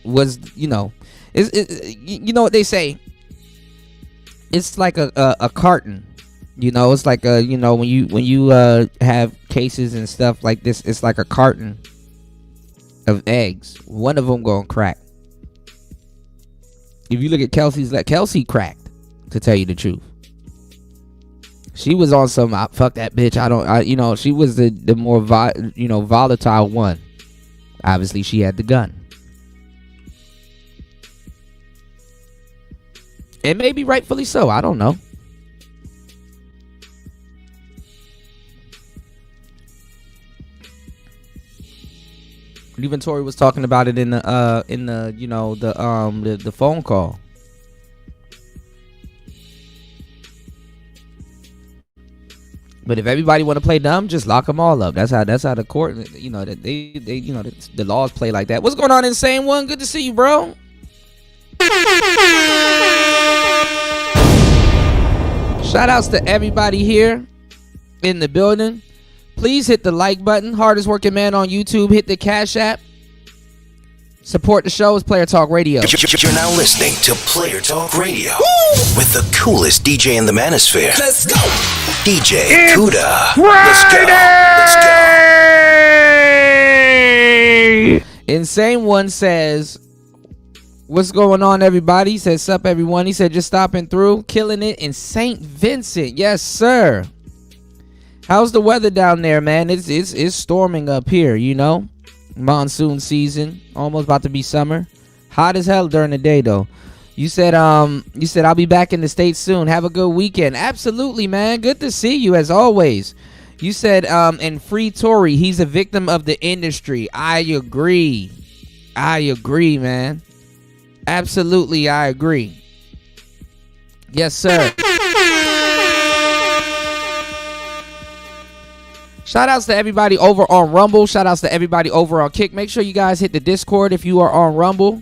was, you know, you know what they say, it's like a carton, you know, it's like a, you know, when you have cases and stuff like this, it's like a carton of eggs. One of them gonna crack. If you look at Kelsey cracked, to tell you the truth. She was on some fuck that bitch. You know, she was the more volatile one. Obviously, she had the gun. And maybe rightfully so. I don't know. Even Tory was talking about it in the you know, the phone call. But if everybody want to play dumb, just lock them all up. That's how the court, you know, that they you know, the laws play like that. What's going on, Insane One? Good to see you, bro. Shout outs to everybody here in the building. Please hit the like button. Hardest working man on YouTube. Hit the Cash App. Support the show. It's Player Talk Radio. You're now listening to Player Talk Radio with the coolest DJ in the manosphere. Let's go, DJ Kuda. Let's go. Insane One says, "What's going on, everybody?" He says, "Sup, everyone." He said, "Just stopping through, killing it in St. Vincent." Yes, sir. How's the weather down there, man? It's storming up here, you know. Monsoon season, almost about to be summer. Hot as hell during the day though. You said I'll be back in the States soon. Have a good weekend. Absolutely, man. Good to see you as always. You said and free Tory, he's a victim of the industry. I agree, man. Absolutely, I agree. Yes, sir. Shout outs to everybody over on Rumble. Shout outs to everybody over on Kick. Make sure you guys hit the Discord if you are on Rumble.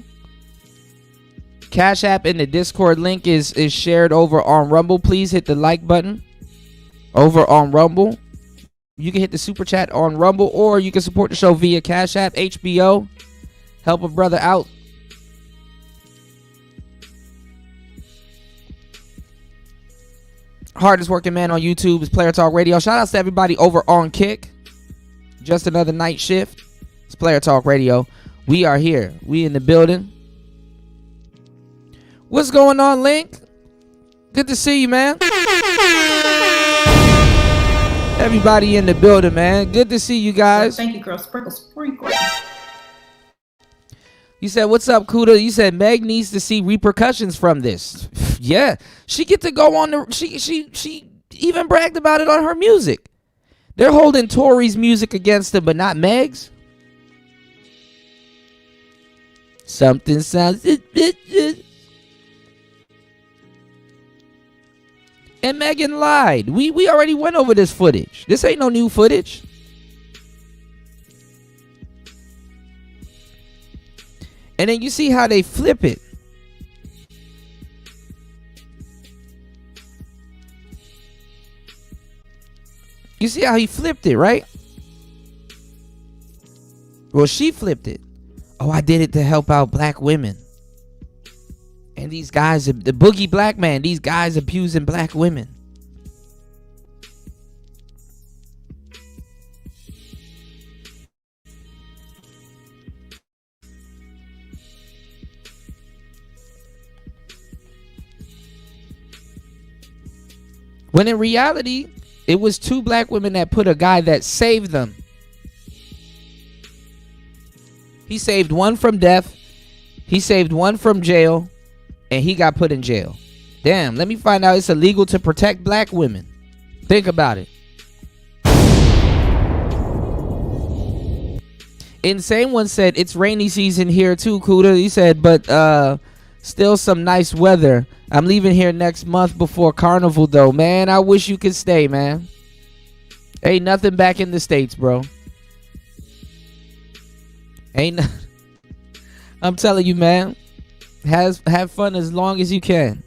Cash App and the Discord link is shared over on Rumble. Please hit the like button over on Rumble. You can hit the Super Chat on Rumble, or you can support the show via Cash App, HBO. Help a brother out. Hardest working man on YouTube is Player Talk Radio. Shout outs to everybody over on Kick. Just another night shift. It's Player Talk Radio. We are here. We in the building. What's going on, Link? Good to see you, man. Everybody in the building, man. Good to see you guys. Thank you, girl. Sprinkle. You said, "What's up, Kuda?" You said Meg needs to see repercussions from this. Yeah, she get to go on the. She even bragged about it on her music. They're holding Tory's music against him, but not Meg's. Something sounds. And Megan lied. We already went over this footage. This ain't no new footage. And then you see how they flip it. You see how he flipped it, right? Well, she flipped it. Oh, I did it to help out black women. And these guys, the boogie black man, these guys abusing black women. When in reality, it was two black women that put a guy that saved them. He saved one from death He saved one from jail, and he got put in jail. Damn, let me find out it's illegal to protect black women. Think about it. Insane One said, it's rainy season here too, Kuda. He said, but still some nice weather. I'm leaving here next month before Carnival, though. Man, I wish you could stay, man. Ain't nothing back in the States, bro. I'm telling you, man. Have fun as long as you can.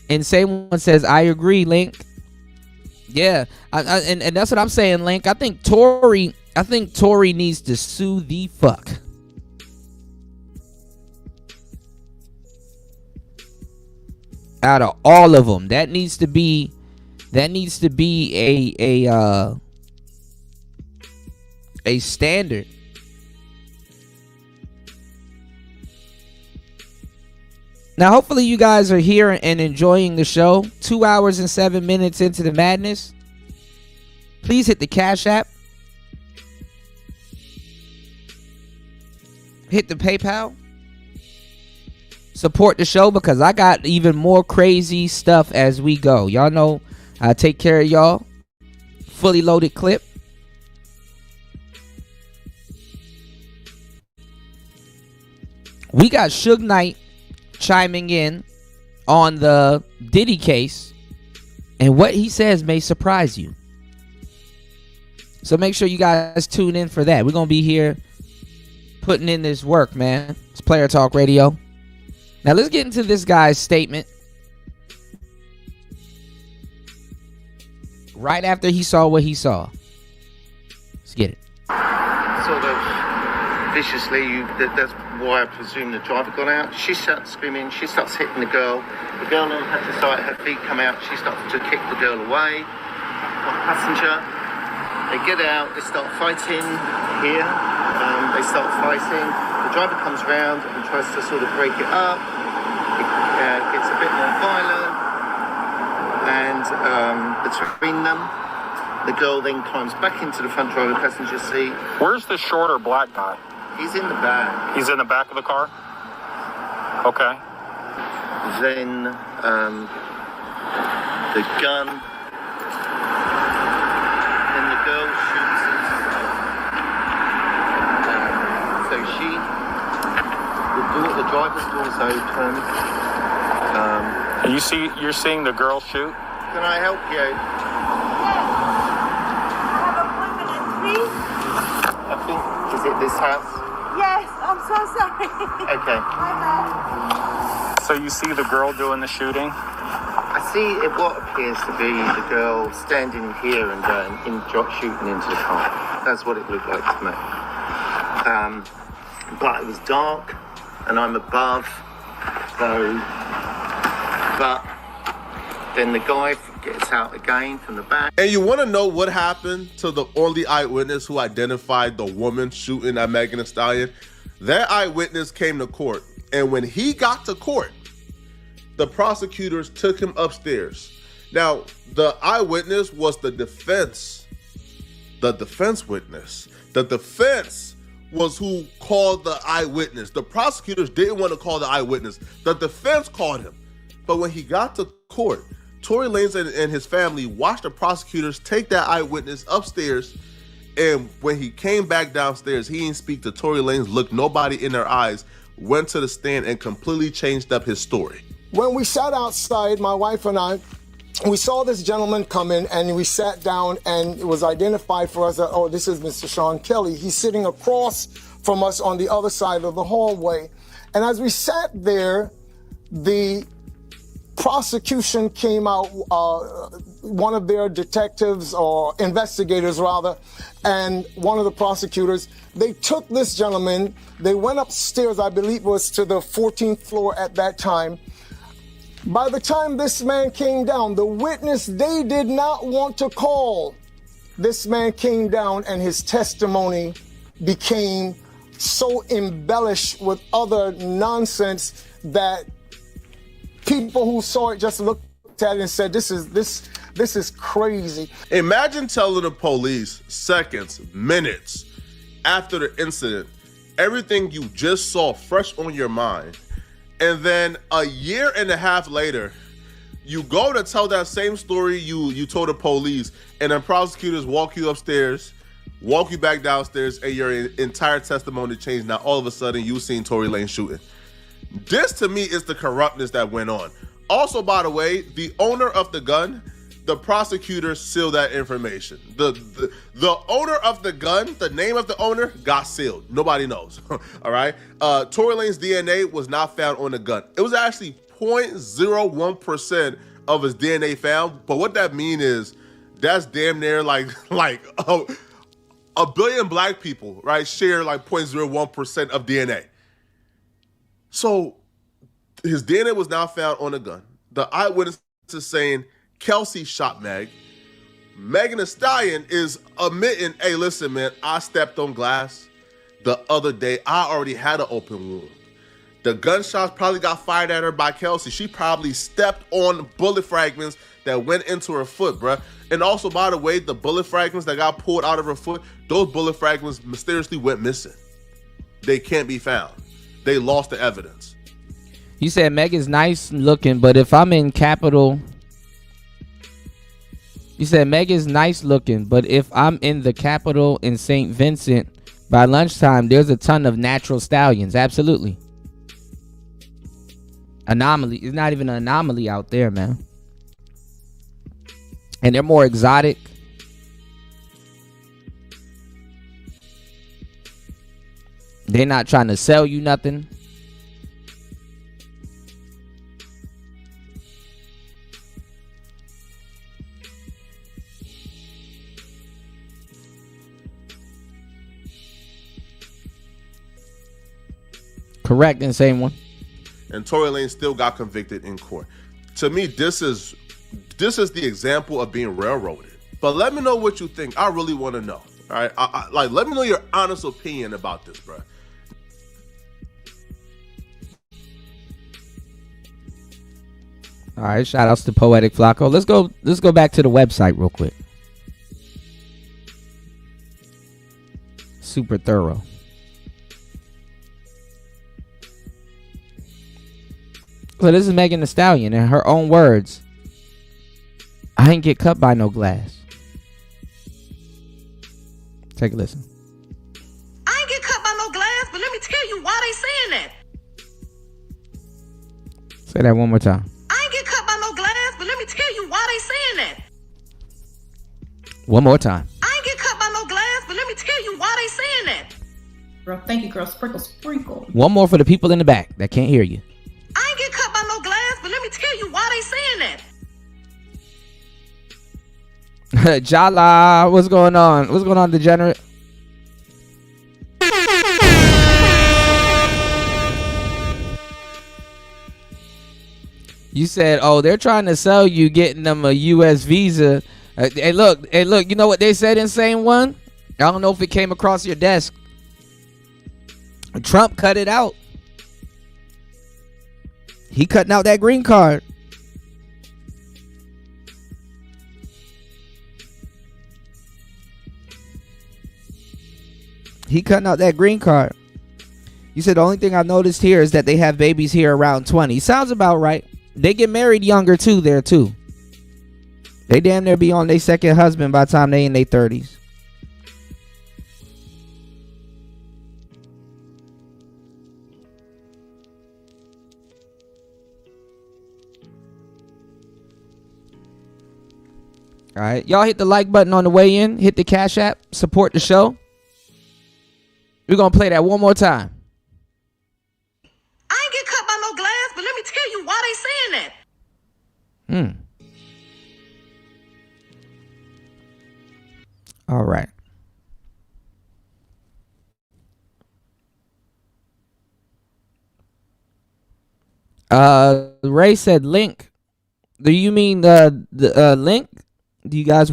Insane One says, I agree, Link. Yeah, and that's what I'm saying, Link. I think Tory needs to sue the fuck. Out of all of them, that needs to be a standard. Now, hopefully you guys are here and enjoying the show. 2 hours and 7 minutes into the madness. Please hit the Cash App. Hit the PayPal. Support the show because I got even more crazy stuff as we go. Y'all know I take care of y'all. Fully loaded clip. We got Suge Knight chiming in on the Diddy case, and what he says may surprise you. So make sure you guys tune in for that. We're gonna be here putting in this work, man. It's Player Talk Radio. Now let's get into this guy's statement. Right after he saw what he saw. Let's get it. Sort of viciously, that's why I presume the driver got out. She starts screaming, she starts hitting the girl. The girl then had to start, her feet come out, she starts to kick the girl away. Passenger, they get out, they start fighting here. They start fighting. The driver comes around and tries to sort of break it up. It gets a bit more violent. And between them, the girl then climbs back into the front driver passenger seat. Where's the shorter black guy? He's in the back. He's in the back of the car? Okay. Then the gun. Then the girl shoots it. So the driver's door's open. You're seeing the girl shoot? Can I help you? I think, is it this house? Yes, I'm so sorry. Okay. So you see the girl doing the shooting? I see what appears to be the girl standing here and shooting into the car. That's what it looked like to me. But it was dark, and I'm above, so. But then the guy gets out again from the back. And you want to know what happened to the only eyewitness who identified the woman shooting at Megan Thee Stallion? That eyewitness came to court. And when he got to court, the prosecutors took him upstairs. Now, the eyewitness was the defense witness. The defense was who called the eyewitness. The prosecutors didn't want to call the eyewitness. The defense called him. But when he got to court, Tory Lanez and his family watched the prosecutors take that eyewitness upstairs. And when he came back downstairs, he didn't speak to Tory Lanez, looked nobody in their eyes, went to the stand and completely changed up his story. When we sat outside, my wife and I, we saw this gentleman come in and we sat down and it was identified for us that, oh, this is Mr. Sean Kelly. He's sitting across from us on the other side of the hallway. And as we sat there, the prosecution came out, one of their detectives or investigators rather, and one of the prosecutors, they took this gentleman, they went upstairs, I believe it was to the 14th floor at that time. By the time this man came down, the witness they did not want to call, this man came down and his testimony became so embellished with other nonsense that people who saw it just looked at it and said, this is crazy. Imagine telling the police seconds, minutes after the incident, everything you just saw fresh on your mind, and then a year and a half later, you go to tell that same story you told the police, and then prosecutors walk you upstairs, walk you back downstairs, and your entire testimony changed. Now all of a sudden you seen Tory Lanez shooting. This to me is the corruptness that went on. Also, by the way, the owner of the gun, the prosecutor sealed that information. The owner of the gun, the name of the owner, got sealed. Nobody knows. All right. Tory Lanez's DNA was not found on the gun. It was actually 0.01% of his DNA found. But what that means is that's damn near like a billion black people, right, share like 0.01% of DNA. So his DNA was not found on the gun. The eyewitness is saying Kelsey shot Meg. Megan Thee Stallion is admitting, hey, listen, man, I stepped on glass the other day. I already had an open wound. The gunshots probably got fired at her by Kelsey. She probably stepped on bullet fragments that went into her foot, bruh. And also, by the way, the bullet fragments that got pulled out of her foot, those bullet fragments mysteriously went missing. They can't be found. They lost the evidence. You said Megan's nice looking, but if I'm in Capitol... You said Megan's nice looking, but if I'm in the Capitol in St. Vincent by lunchtime, there's a ton of natural stallions. Absolutely. Anomaly. It's not even an anomaly out there, man. And they're more exotic. They're not trying to sell you nothing. Correct, insane one. And Tory Lanez still got convicted in court. To me, this is the example of being railroaded. But let me know what you think. I really want to know. All right, let me know your honest opinion about this, bro. All right, shout outs to Poetic Flacco. Let's go back to the website real quick. Super thorough. So this is Megan Thee Stallion in her own words. I ain't get cut by no glass. Take a listen. I ain't get cut by no glass, but let me tell you why they saying that. Say that one more time. I ain't get cut by no glass, but let me tell you why they saying that. One more time. I ain't get cut by no glass, but let me tell you why they saying that. Girl, thank you, girl. Sprinkle, sprinkle. One more for the people in the back that can't hear you. I ain't get cut by no glass, but let me tell you why they saying that. Jala, what's going on? What's going on, degenerate? You said, oh, they're trying to sell you getting them a U.S. visa. Hey, look, you know what they said, Insane One? I don't know if it came across your desk. Trump cut it out. He cutting out that green card. He cutting out that green card. You said the only thing I noticed here is that they have babies here around 20. Sounds about right. They get married younger too there too. They damn near be on their second husband by the time they in their 30s. All right, y'all hit the like button on the way in. Hit the Cash App. Support the show. We're going to play that one more time. I ain't get cut by no glass, but let me tell you why they saying that. All right. Ray said link. Do you mean the link? Do you guys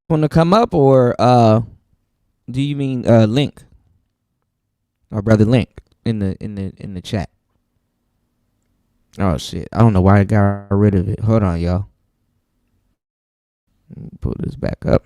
want to come up, or do you mean link? Or brother Link in the chat. Oh shit. I don't know why I got rid of it. Hold on, y'all. Let me pull this back up.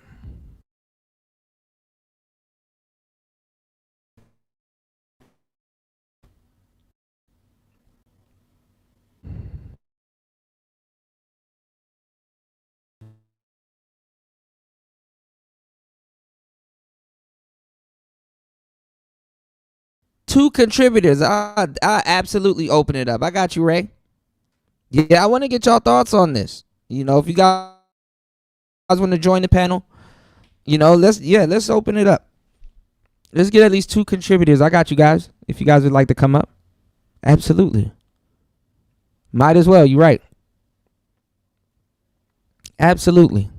2 contributors, I absolutely open it up. I got you, Ray. Yeah, I want to get y'all thoughts on this. You know, if you guys want to join the panel, you know, let's open it up. Let's get at least 2 contributors. I got you guys. If you guys would like to come up, absolutely. Might as well. You're right. Absolutely.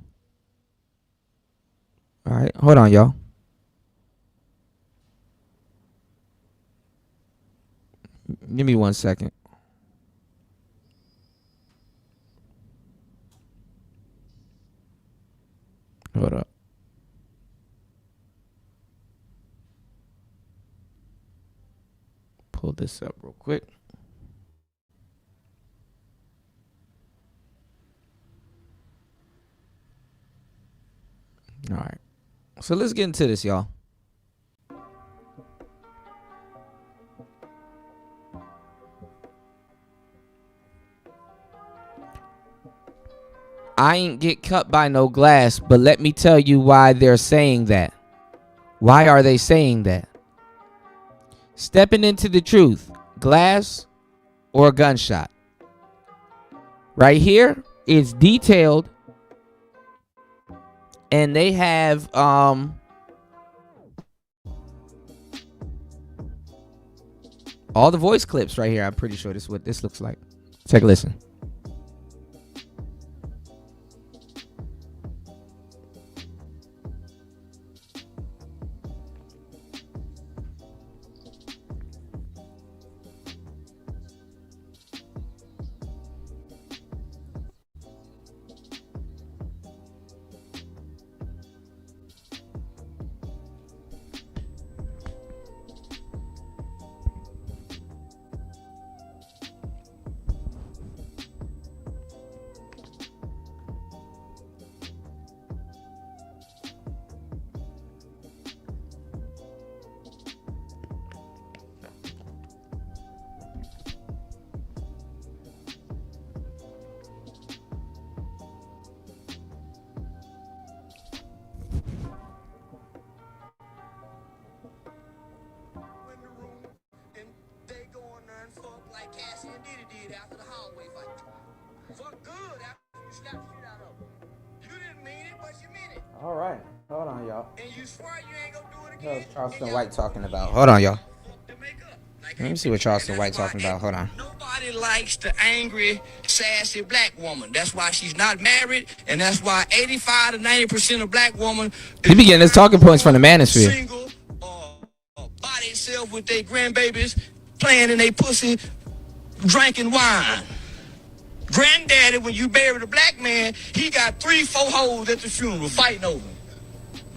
All right, hold on, y'all. Give me 1 second. Hold up. Pull this up real quick. All right. So let's get into this, y'all. I ain't get cut by no glass, but let me tell you why they're saying that. Why are they saying that? Stepping into the truth, glass or a gunshot. Right here, it's detailed, and they have all the voice clips right here. I'm pretty sure this is what this looks like. Take a listen. All right. Hold on, y'all. And you swear you ain't gonna do it again? What's Charleston White talking about? Hold on, y'all. Let me see what Charleston White talking about. Hold on. Nobody likes the angry, sassy black woman. That's why she's not married, and that's why 85 to 90% of black women He be getting his talking points from the manosphere. Single, by themselves with their grandbabies, playing in their pussy, drinking wine. Granddaddy, when you buried a black man, he got 3-4 hoes at the funeral fighting over him.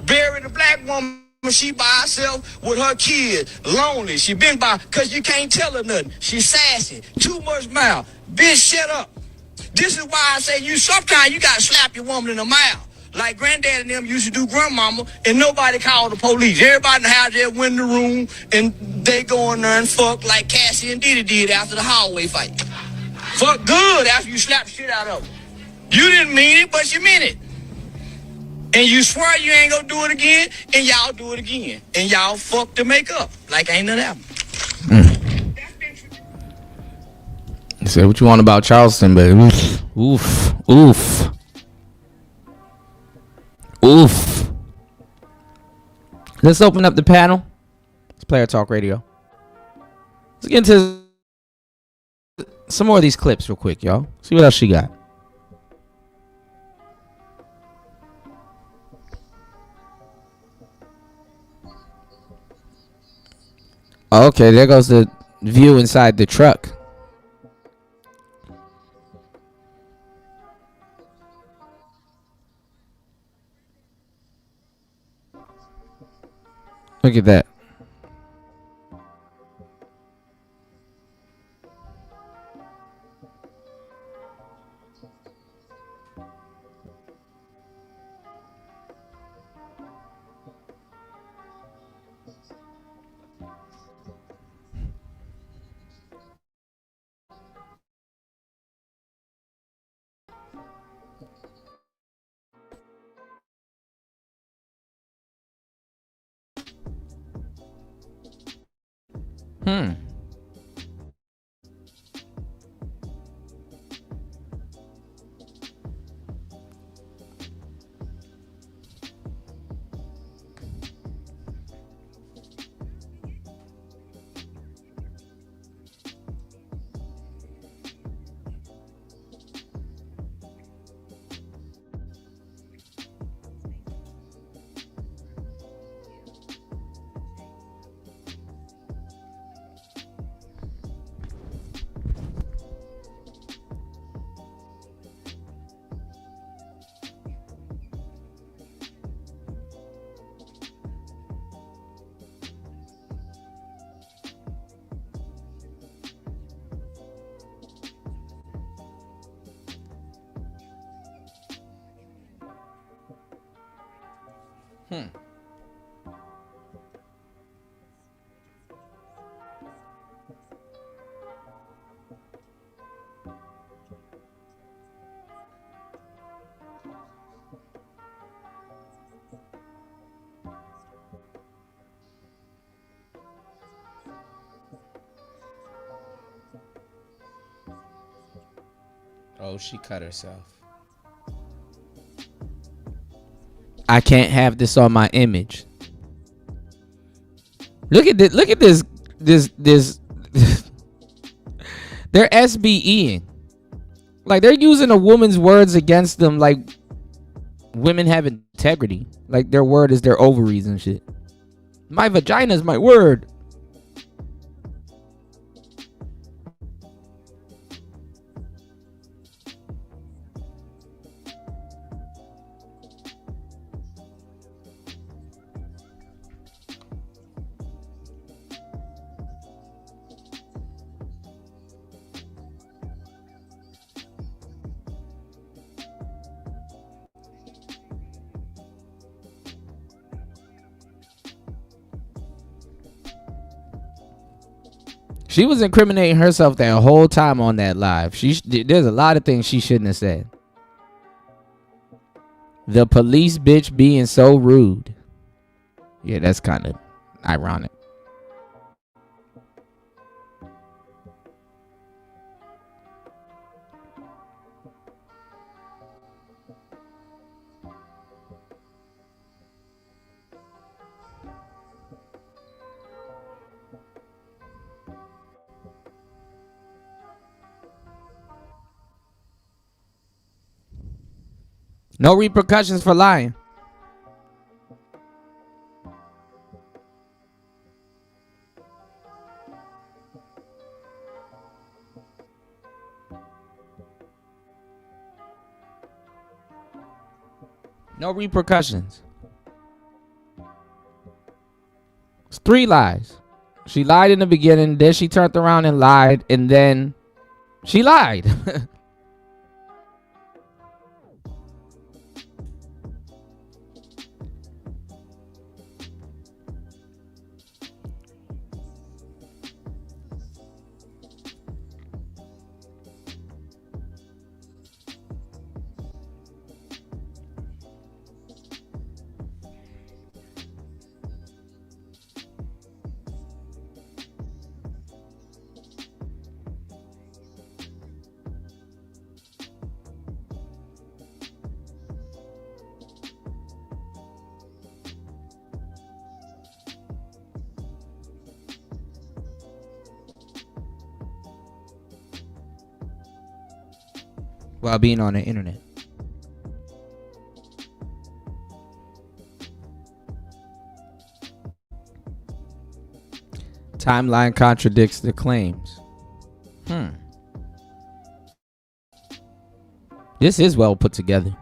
Buried a black woman, she by herself with her kids, lonely. She been by, cause you can't tell her nothing. She sassy, too much mouth. Bitch, shut up. This is why I say sometimes you gotta slap your woman in the mouth. Like granddad and them used to do grandmama, and nobody called the police. Everybody in the house there went in the room, and they go in there and fuck like Cassie and Diddy did after the hallway fight. Fuck good after you slap the shit out of them. You didn't mean it, but you meant it. And you swear you ain't gonna do it again, and y'all do it again. And y'all fuck to make up, like ain't nothing happened. Say what you want about Charleston, but oof. Let's open up the panel. It's Player Talk Radio. Let's get into some more of these clips real quick, y'all. See what else she got. Okay, there goes the view inside the truck. Look at that. Oh, she cut herself. I can't have this on my image. Look at this. Look at this. This. They're SBEing. Like, they're using a woman's words against them. Like, women have integrity. Like, their word is their ovaries and shit. My vagina is my word. She was incriminating herself that whole time on that live. There's a lot of things she shouldn't have said. The police bitch being so rude. Yeah, that's kind of ironic. No repercussions for lying. No repercussions. It's 3 lies. She lied in the beginning, then she turned around and lied, and then she lied. While being on the internet. Timeline contradicts the claims. This is well put together.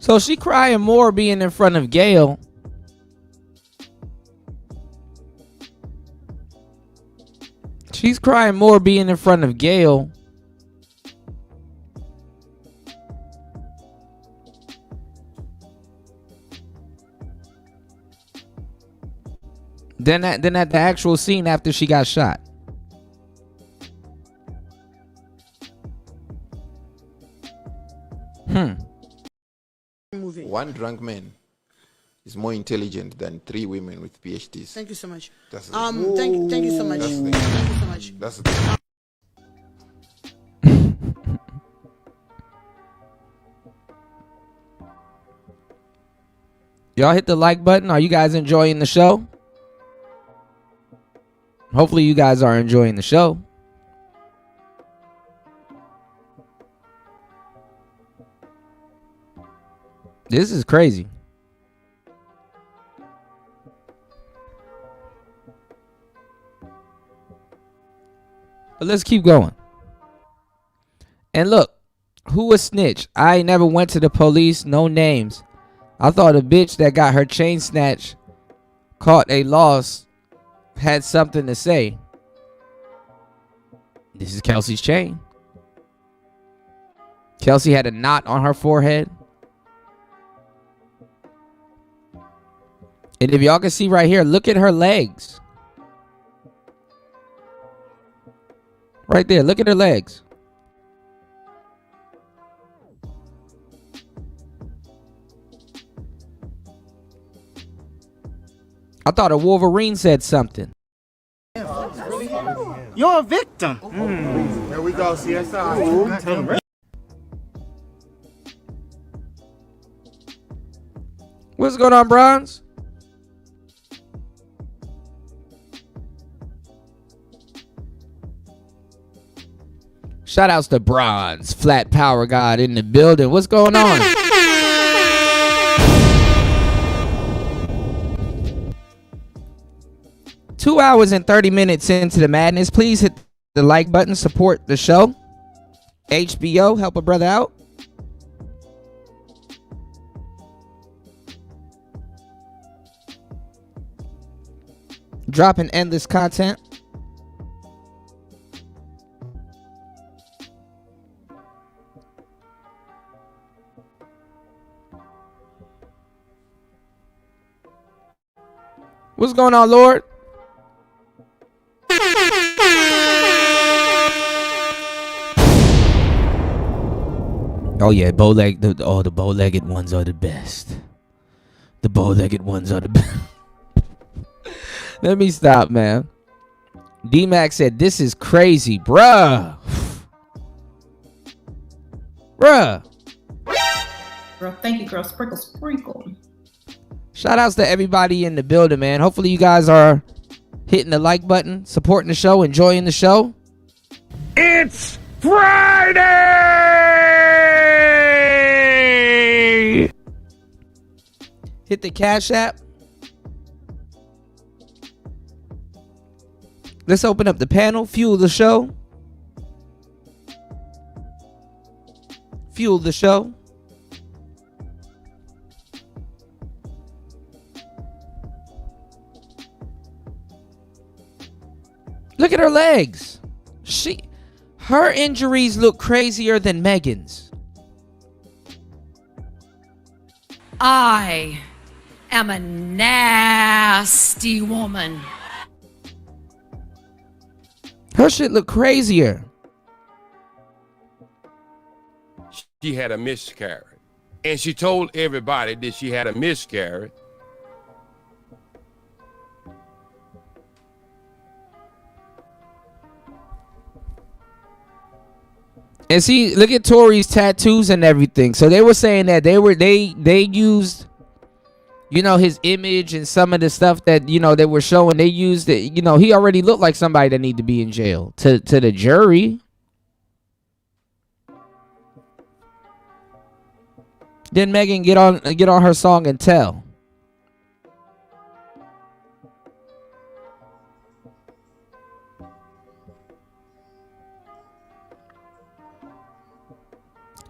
So she crying more being in front of Gail. She's crying more being in front of Gail. Then at the actual scene after she got shot. One drunk man is more intelligent than 3 women with PhDs. Thank you so much. That's Thank you so much. That's the thing. Thank you so much. That's the thing. Y'all hit the like button. Are you guys enjoying the show? Hopefully you guys are enjoying the show. This is crazy. But let's keep going. And look, who a snitch? I ain't never went to the police, no names. I thought a bitch that got her chain snatched, caught a loss, had something to say. This is Kelsey's chain. Kelsey had a knot on her forehead. And if y'all can see right here, look at her legs. Right there, look at her legs. I thought a Wolverine said something. You're a victim. There we go, CSI. What's going on, Bronze? Shout outs to Bronze, Flat Power God in the building. What's going on? Two hours and 30 minutes into the madness. Please hit the like button, support the show. HBO, help a brother out. Dropping endless content. What's going on, Lord? Oh yeah, the bow-legged ones are the best. The bow-legged ones are the best. Let me stop, man. D-Mac said, this is crazy, bruh. Bruh. Girl, thank you, girl. Sprinkle, sprinkle. Shout outs to everybody in the building, man. Hopefully you guys are hitting the like button, supporting the show, enjoying the show. It's Friday! Hit the Cash App. Let's open up the panel. Fuel the show. Fuel the show. Look at her legs. Her injuries look crazier than Megan's. I am a nasty woman. Her shit look crazier. She had a miscarriage. And she told everybody that she had a miscarriage. And see, look at Tori's tattoos and everything. So they were saying that they used, you know, his image and some of the stuff that, you know, they were showing. They used it, you know, he already looked like somebody that need to be in jail to the jury. Then Megan get on her song and tell.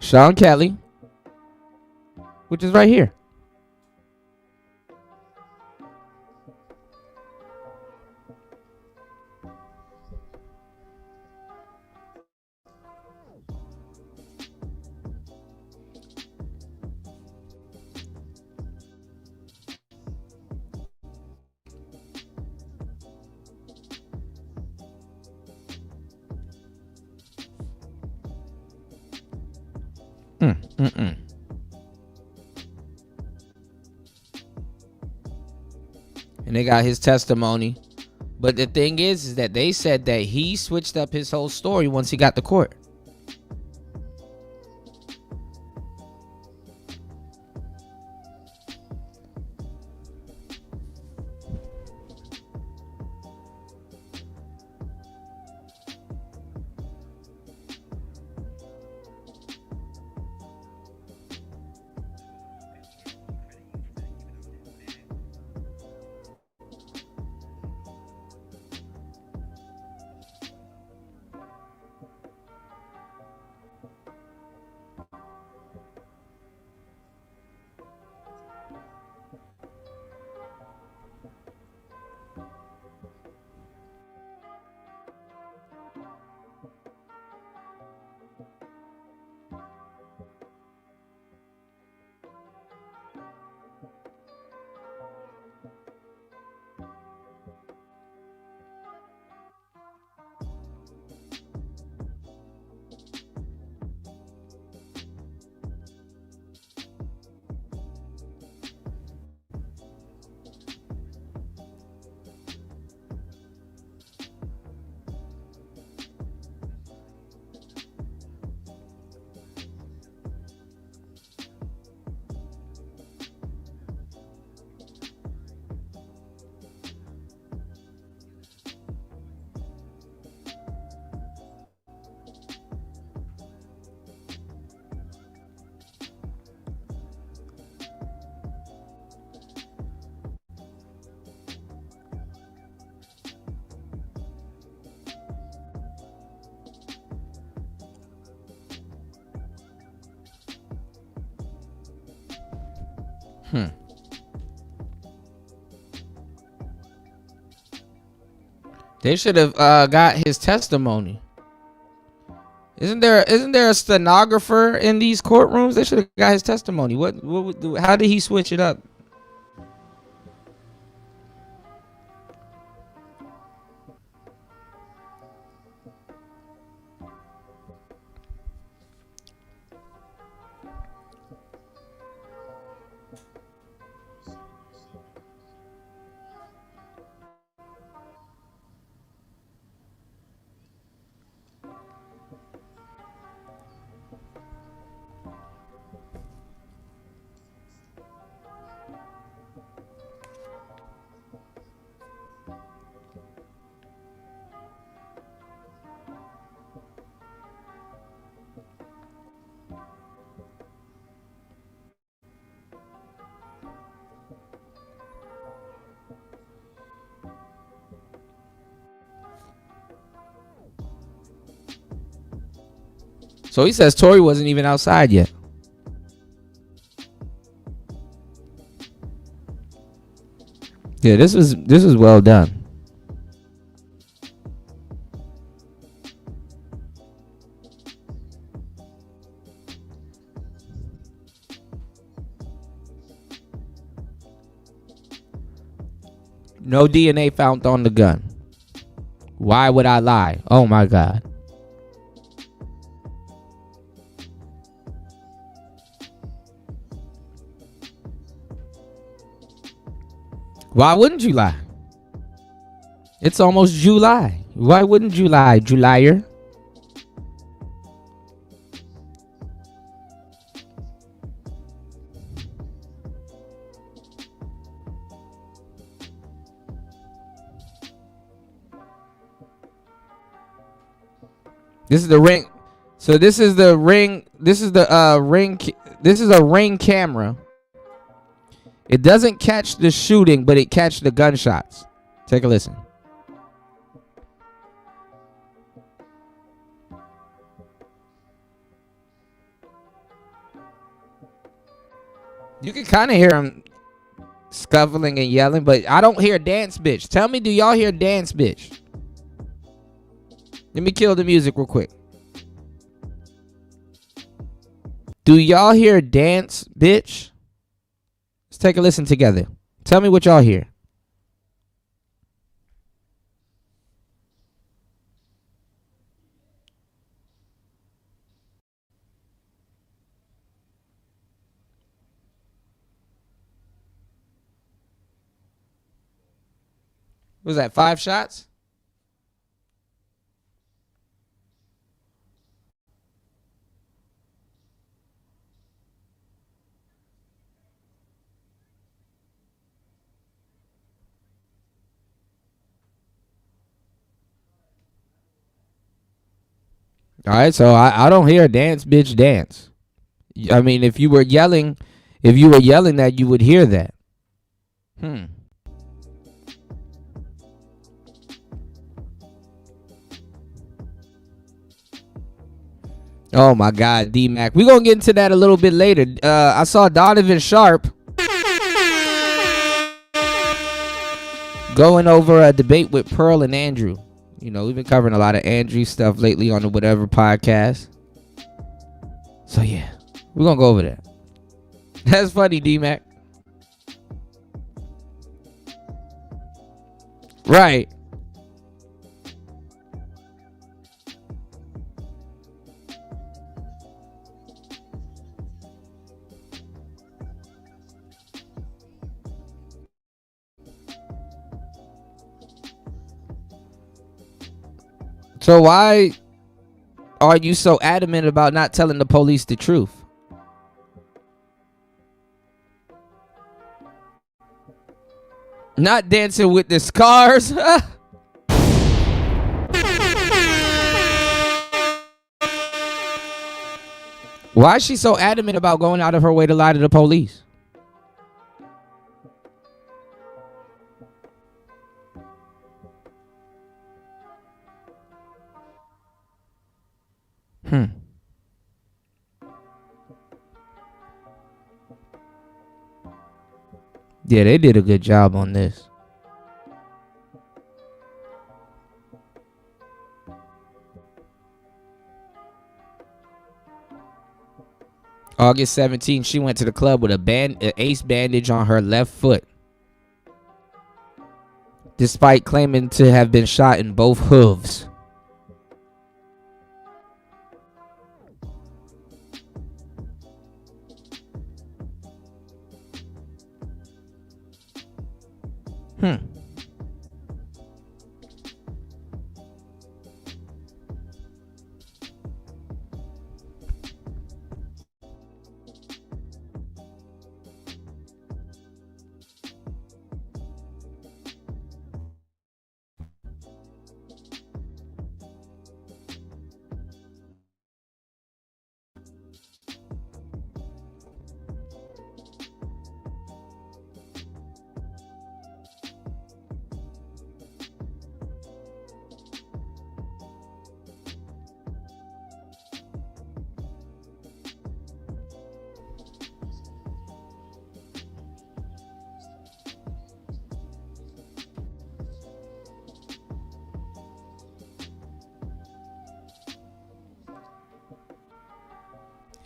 Sean Kelly. which is right here. And they got his testimony. But the thing is that they said that he switched up his whole story once he got to court. They should have got his testimony. Isn't there a stenographer in these courtrooms? They should have got his testimony. How did he switch it up? So he says Tory wasn't even outside yet. Yeah, this was well done. No DNA found on the gun. Why would I lie? Oh my God. Why wouldn't you lie? It's almost July. Why wouldn't you lie, Julier? This is the ring. So this is the ring. This is the ring. This is a ring camera. It doesn't catch the shooting, but it catches the gunshots. Take a listen. You can kind of hear him scuffling and yelling, but I don't hear dance bitch. Tell me, do y'all hear dance bitch? Let me kill the music real quick. Do y'all hear dance bitch? Let's take a listen together. Tell me what y'all hear. Was that 5 shots? All right, so I don't hear dance bitch dance. I mean, if you were yelling that, you would hear that. Oh my God, D-Mac. We're going to get into that a little bit later. I saw Donovan Sharp going over a debate with Pearl and Andrew. You know, we've been covering a lot of Andrew stuff lately on the Whatever podcast. So yeah, we're going to go over that. That's funny, D-Mac. Right. So why are you so adamant about not telling the police the truth? Not dancing with the scars? Why is she so adamant about going out of her way to lie to the police? Yeah, they did a good job on this. August 17th, she went to the club with an ace bandage on her left foot, despite claiming to have been shot in both hooves.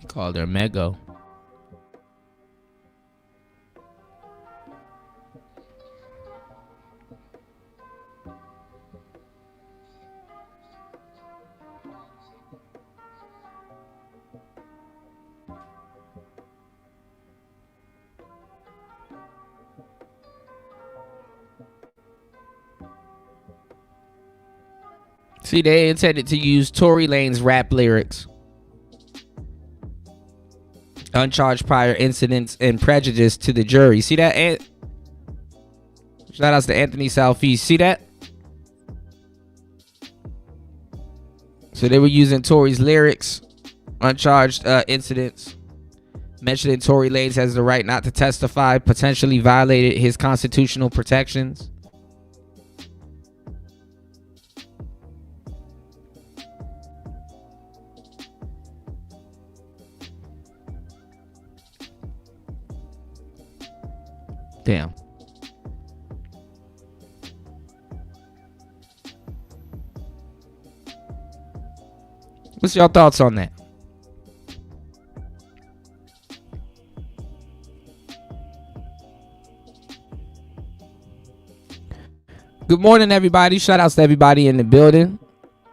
Called her Mego. See, they intended to use Tory Lanez rap lyrics. Uncharged prior incidents and prejudice to the jury. See that? Shout outs to Anthony Southeast. See that? So they were using Tory's lyrics, uncharged incidents, mentioning Tory Lanez has the right not to testify, potentially violated his constitutional protections. Damn. What's your thoughts on that? Good morning, everybody. Shout outs to everybody in the building.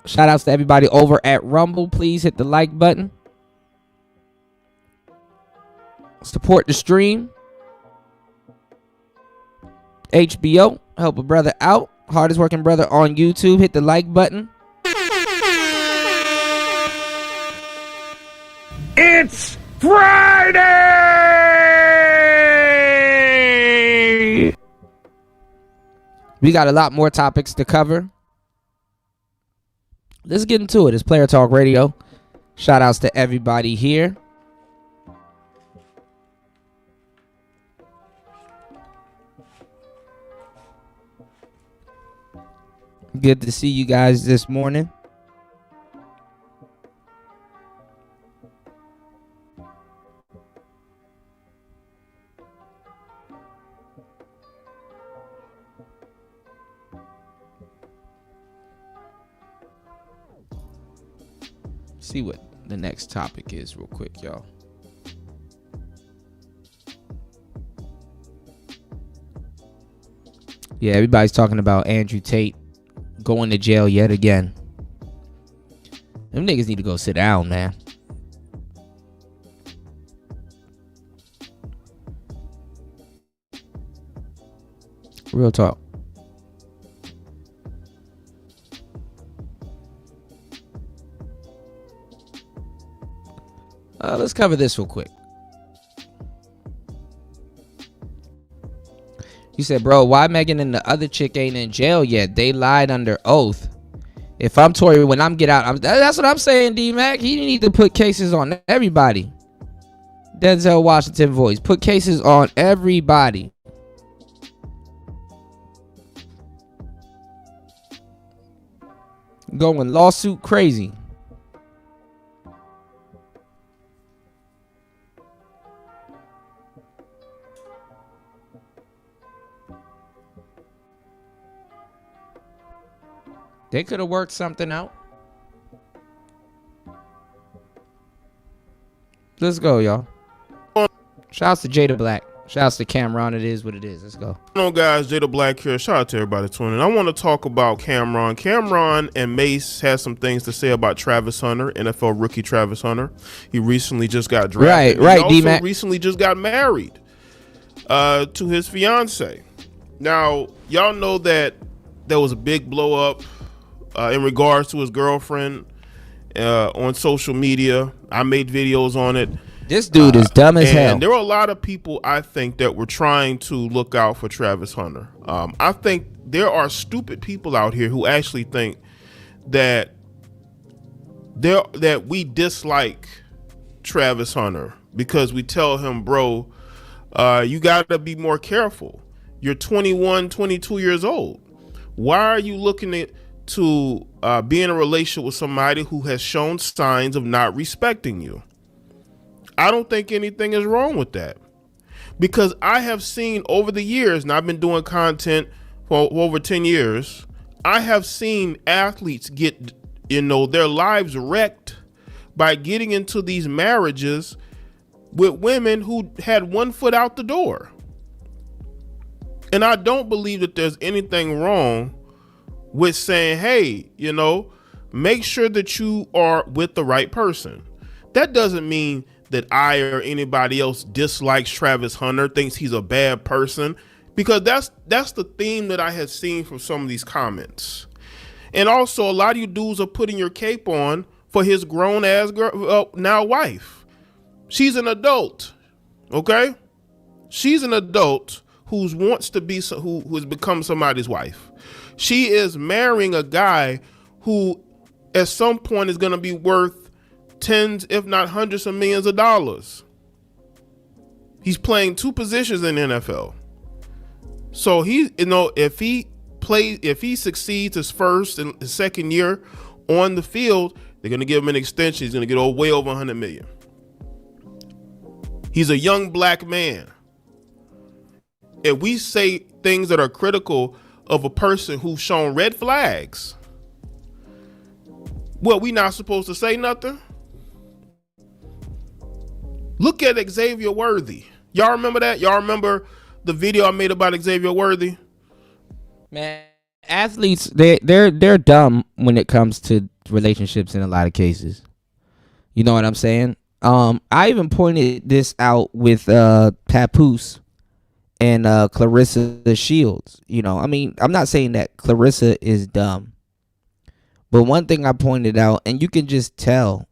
Shout outs to everybody over at Rumble. Please hit the like button. Support the stream. HBO, help a brother out. Hardest working brother on YouTube. Hit the like button. It's Friday! We got a lot more topics to cover. Let's get into it. It's Player Talk Radio. Shout outs to everybody here. Good to see you guys this morning. See what the next topic is real quick, y'all. Yeah, everybody's talking about Andrew Tate going to jail yet again. Them niggas need to go sit down, man. Real talk. Let's cover this real quick. You said, bro, why Megan and the other chick ain't in jail yet? They lied under oath. If I'm Tory, when I'm get out, that's what I'm saying, D-Mac. He need to put cases on everybody. Denzel Washington voice. Put cases on everybody. Going lawsuit crazy. They could have worked something out. Let's go, y'all. Shouts to Jada Black. Shouts to Cameron. It is what it is. Let's go. Hello, guys. Jada Black here. Shout out to everybody tuning in. I want to talk about Cameron. Cameron and Mace has some things to say about Travis Hunter, NFL rookie Travis Hunter. He recently just got drafted. Right, he D-Mac. also recently just got married to his fiance. Now, y'all know that there was a big blow up in regards to his girlfriend on social media. I made videos on it. This dude is dumb as hell. And there were a lot of people, I think, that were trying to look out for Travis Hunter. I think there are stupid people out here who actually think that we dislike Travis Hunter because we tell him, bro, you got to be more careful. You're 21, 22 years old. Why are you looking to be in a relationship with somebody who has shown signs of not respecting you? I don't think anything is wrong with that, because I have seen over the years, and I've been doing content for over 10 years, I have seen athletes get, their lives wrecked by getting into these marriages with women who had one foot out the door. And I don't believe that there's anything wrong with saying, hey, make sure that you are with the right person. That doesn't mean that I or anybody else dislikes Travis Hunter, thinks he's a bad person, because that's the theme that I had seen from some of these comments. And also, a lot of you dudes are putting your cape on for his grown ass girl, now wife. She's an adult, okay? She's an adult who has become somebody's wife. She is marrying a guy who at some point is going to be worth tens, if not hundreds of millions of dollars. He's playing two positions in the NFL. So if he succeeds his first and his second year on the field, they're going to give him an extension. He's going to get way over 100 million. He's a young black man. if we say things that are critical of a person who's shown red flags, what, we not supposed to say nothing? Look at Xavier Worthy. Y'all remember that? Y'all remember the video I made about Xavier Worthy? Man, athletes, they're dumb when it comes to relationships in a lot of cases. You know what I'm saying? I even pointed this out with Papoose and Clarissa Shields. You know, I mean, I'm not saying that Clarissa is dumb, but one thing I pointed out, and you can just tell,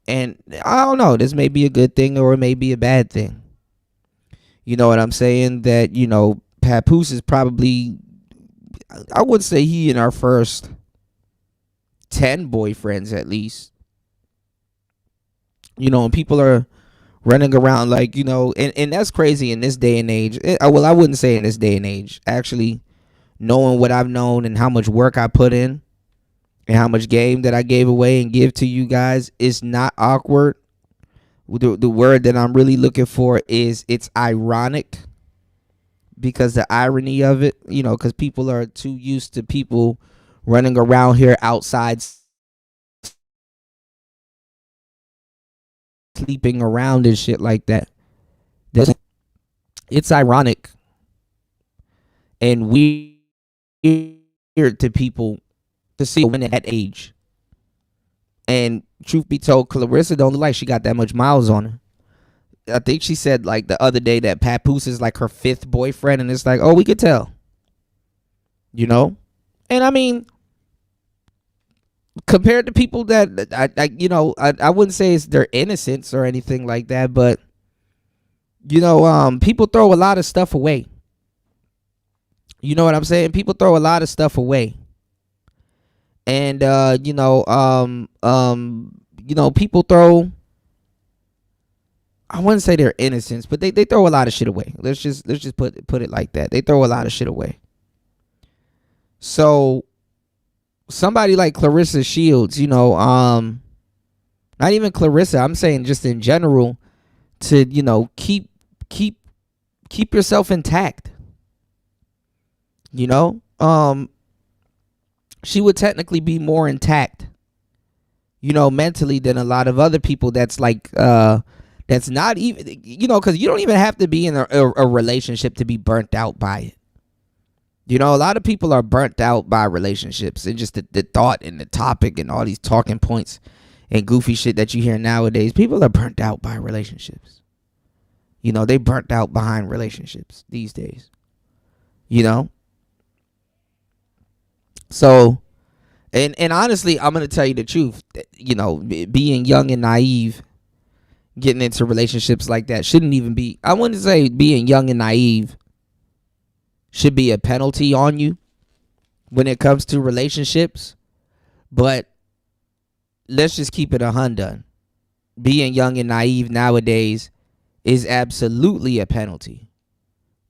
and I don't know, this may be a good thing or it may be a bad thing. You know what I'm saying? That, you know, Papoose is probably, I would say he in our first 10 boyfriends at least. You know, and people are running around like, you know, and that's crazy in this day and age. Well, I wouldn't say in this day and age. Actually, knowing what I've known and how much work I put in and how much game that I gave away and give to you guys, is not awkward. The word that I'm really looking for is, it's ironic, because the irony of it, you know, because people are too used to people running around here outside, sleeping around and shit like that. It's ironic and weird to people to see a woman at that age. And truth be told, Clarissa don't look like she got that much miles on her. I think she said like the other day that Papoose is like her 5th boyfriend, and it's like, oh, we could tell. You know? And I mean, compared to people that I wouldn't say it's their innocence or anything like that, but you know, people throw a lot of stuff away. You know what I'm saying? People throw a lot of stuff away. And people throw, I wouldn't say they're innocents, but they throw a lot of shit away. Let's just put it like that. They throw a lot of shit away. So somebody like Clarissa Shields, you know, not even Clarissa, I'm saying just in general, to, you know, keep yourself intact. You know, she would technically be more intact, you know, mentally than a lot of other people that's like, that's not even, you know, because you don't even have to be in a relationship to be burnt out by it. You know, a lot of people are burnt out by relationships, and just the thought and the topic and all these talking points and goofy shit that you hear nowadays. People are burnt out by relationships. You know, they burnt out behind relationships these days, you know? So, and honestly, I'm going to tell you the truth, you know, being young and naive, getting into relationships like that shouldn't even be, I wouldn't say being young and naive should be a penalty on you when it comes to relationships, but let's just keep it 100. Being young and naive nowadays is absolutely a penalty,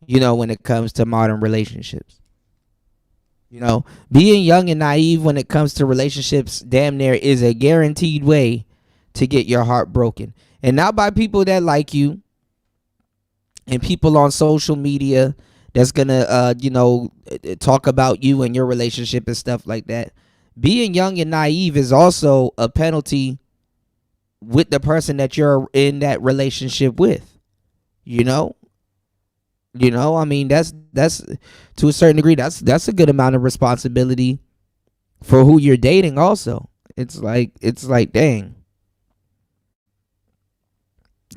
you know, when it comes to modern relationships. You know, being young and naive when it comes to relationships damn near is a guaranteed way to get your heart broken. And not by people that like you and people on social media that's gonna talk about you and your relationship and stuff like that. Being young and naive is also a penalty with the person that you're in that relationship with. You know, I mean, that's to a certain degree, that's a good amount of responsibility for who you're dating also. It's like dang,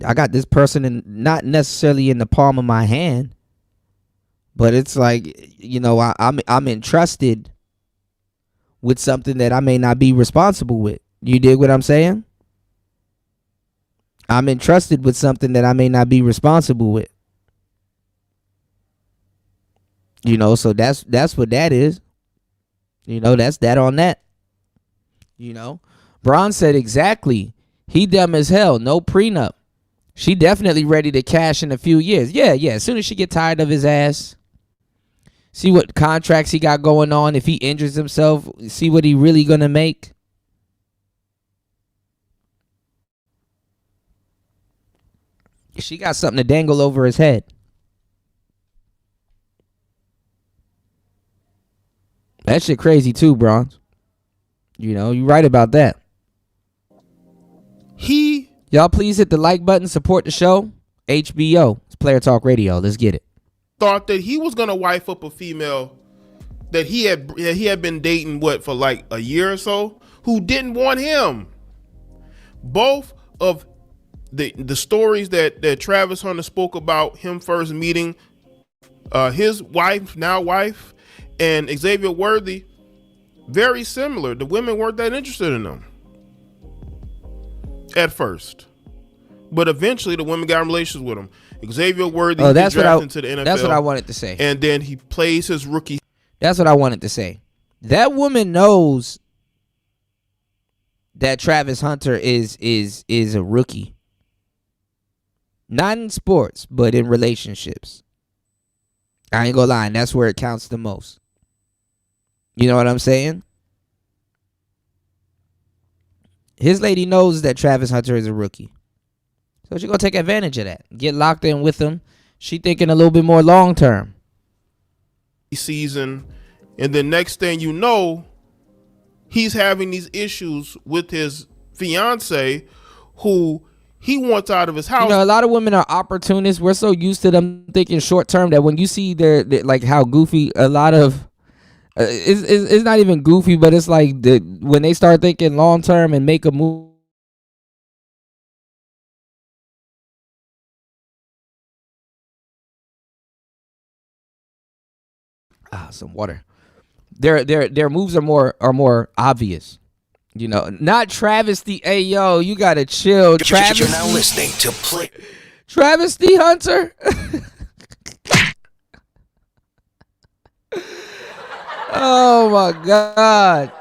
I got this person not necessarily in the palm of my hand, but it's like, you know, I'm entrusted with something that I may not be responsible with. You dig what I'm saying? I'm entrusted with something that I may not be responsible with. You know, so that's what that is. You know, that's that on that. You know, Braun said exactly. He dumb as hell. No prenup. She definitely ready to cash in a few years. Yeah. As soon as she get tired of his ass, see what contracts he got going on. If he injures himself, see what he really gonna make. She got something to dangle over his head. That shit crazy too, Bronze. You know, you right about that. Y'all please hit the like button, support the show. HBO, it's Player Talk Radio. Let's get it. Thought that he was gonna wife up a female that he had been dating for like a year or so, who didn't want him. Both of the stories that Travis Hunter spoke about him first meeting his wife, and Xavier Worthy, very similar. The women weren't that interested in them at first, but eventually the women got in relations with him. Xavier Worthy gets drafted into the NFL. That's what I wanted to say. And then he plays his rookie. That's what I wanted to say. That woman knows that Travis Hunter is a rookie. Not in sports, but in relationships. I ain't gonna lie, and that's where it counts the most. You know what I'm saying? His lady knows that Travis Hunter is a rookie. So she's gonna take advantage of that. Get locked in with him. She thinking a little bit more long term. Season, and the next thing you know, he's having these issues with his fiance, who he wants out of his house. You know, a lot of women are opportunists. We're so used to them thinking short term that when you see their like how goofy a lot of it's not even goofy, but it's like when they start thinking long term and make a move. Some water. Their moves are more obvious. You know, not Travesty. Hey yo, you gotta chill. Travesty. You're now listening to Play. Travesty Hunter. Oh my God.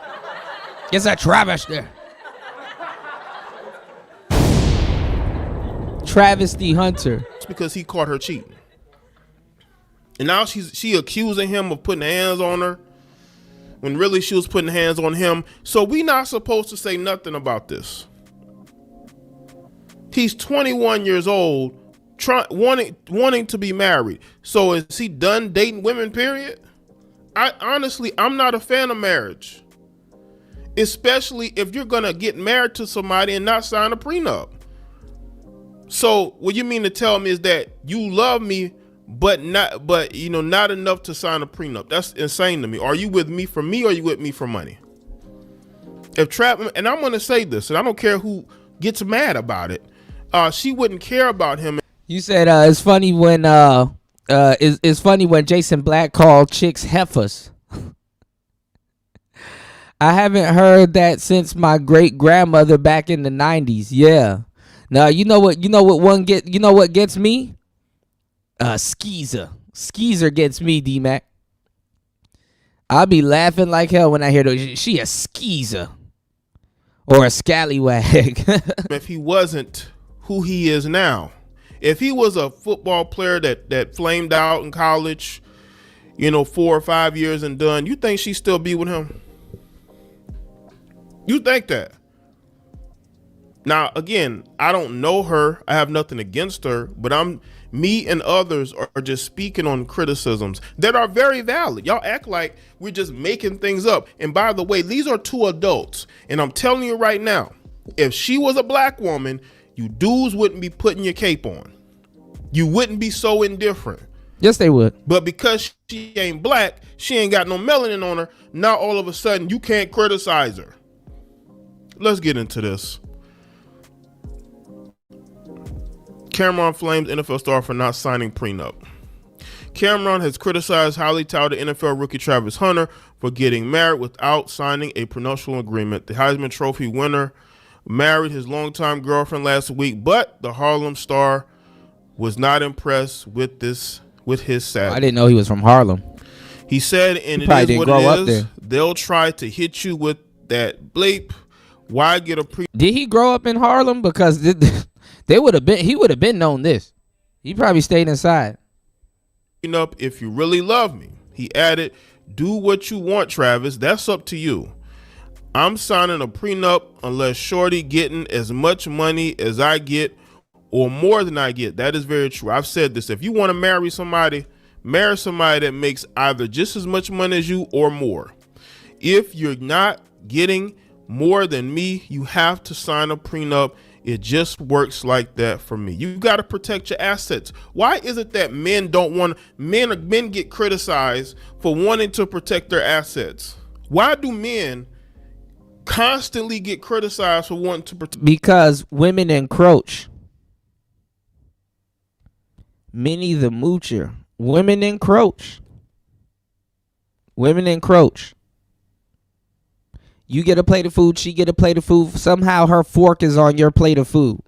It's a travesty. Travesty Hunter. It's because he caught her cheating. And now she accusing him of putting hands on her when really she was putting hands on him. So we not supposed to say nothing about this. He's 21 years old, wanting to be married. So is he done dating women, period? I'm not a fan of marriage. Especially if you're gonna get married to somebody and not sign a prenup. So what you mean to tell me is that you love me, but not enough to sign a prenup? That's insane to me. Are you with me for me, or are you with me for money? And I'm gonna say this, and I don't care who gets mad about it. She wouldn't care about him. You said it's funny when it's funny when Jason Black called chicks heifers. I haven't heard that since my great grandmother back in the 90s. Yeah. Now you know what gets me? Skeezer. Skeezer gets me, D-Mac. I'll be laughing like hell when I hear she a skeezer or a scallywag. If he wasn't who he is now, if he was a football player that flamed out in college, 4 or 5 years and done, you think she'd still be with him? You think that? Now, again, I don't know her. I have nothing against her, but me and others are just speaking on criticisms that are very valid. Y'all act like we're just making things up. And by the way, these are two adults. And I'm telling you right now, if she was a black woman, you dudes wouldn't be putting your cape on. You wouldn't be so indifferent. Yes, they would. But because she ain't black, she ain't got no melanin on her, now all of a sudden you can't criticize her. Let's get into this. Cameron flames NFL star for not signing prenup. Cameron has criticized highly touted NFL rookie Travis Hunter for getting married without signing a prenuptial agreement. The Heisman Trophy winner married his longtime girlfriend last week, but the Harlem star was not impressed with his sadness. I didn't know he was from Harlem. He said, and it is what it is. They'll try to hit you with that bleep. Why get a Did he grow up in Harlem? Because he would have been known this. He probably stayed inside. Up if you really love me. He added, do what you want, Travis. That's up to you. I'm signing a prenup unless Shorty getting as much money as I get or more than I get. That is very true. I've said this. If you want to marry somebody that makes either just as much money as you or more. If you're not getting more than me, you have to sign a prenup. It just works like that for me. You got to protect your assets. Why is it that men get criticized for wanting to protect their assets? Why do men constantly get criticized for wanting to protect? Because women encroach. Minnie the Moocher. Women encroach. Women encroach. You get a plate of food, she get a plate of food. Somehow her fork is on your plate of food.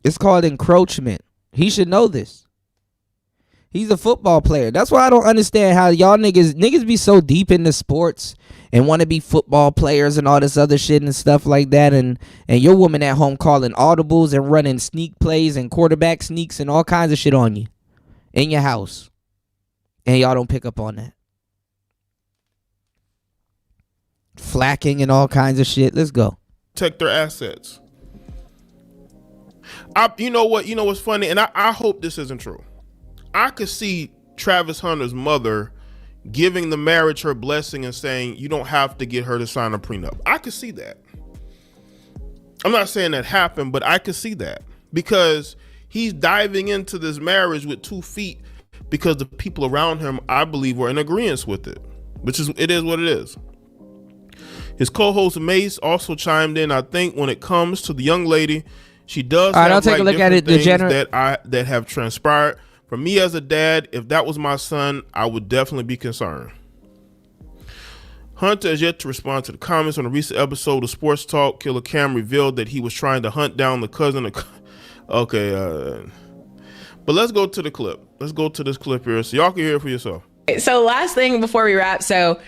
It's called encroachment. He should know this. He's a football player. That's why I don't understand how y'all niggas be so deep into sports and want to be football players and all this other shit and stuff like that. And your woman at home calling audibles and running sneak plays and quarterback sneaks and all kinds of shit on you in your house. And y'all don't pick up on that. Flacking and all kinds of shit. Let's go. Protect their assets. You know what's funny? And I hope this isn't true. I could see Travis Hunter's mother giving the marriage her blessing and saying, you don't have to get her to sign a prenup. I could see that. I'm not saying that happened, but I could see that because he's diving into this marriage with 2 feet because the people around him, I believe, were in agreement with it, it is what it is. His co-host Mace also chimed in. I think when it comes to the young lady, she does have I'll take a look at it. that have transpired. For me as a dad, if that was my son, I would definitely be concerned. Hunter has yet to respond to the comments on a recent episode of Sports Talk. Killer Cam revealed that he was trying to hunt down the cousin of... Okay, but let's go to the clip. Let's go to this clip here so y'all can hear it for yourself. So last thing before we wrap. So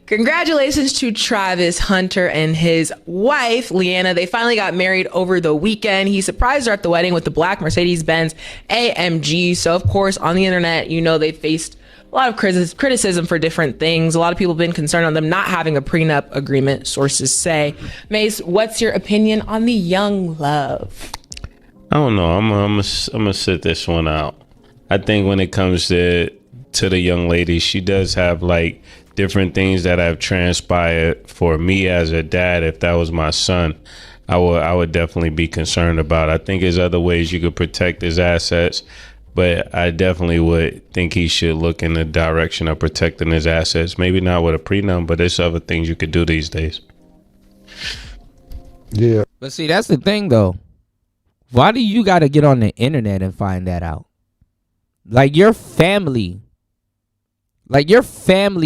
congratulations to Travis Hunter and his wife, Leanna. They finally got married over the weekend. He surprised her at the wedding with the black Mercedes-Benz AMG. So of course, on the internet, they faced a lot of criticism for different things. A lot of people have been concerned on them not having a prenup agreement, sources say. Mace, what's your opinion on the young love? I don't know. I'm gonna sit this one out. I think when it comes to the young lady, she does have like different things that have transpired. For me as a dad, if that was my son, I would definitely be concerned about. I think there's other ways you could protect his assets, but I definitely would think he should look in the direction of protecting his assets. Maybe not with a prenup, but there's other things you could do these days. Yeah. But see, that's the thing though. Why do you got to get on the internet and find that out? Like your family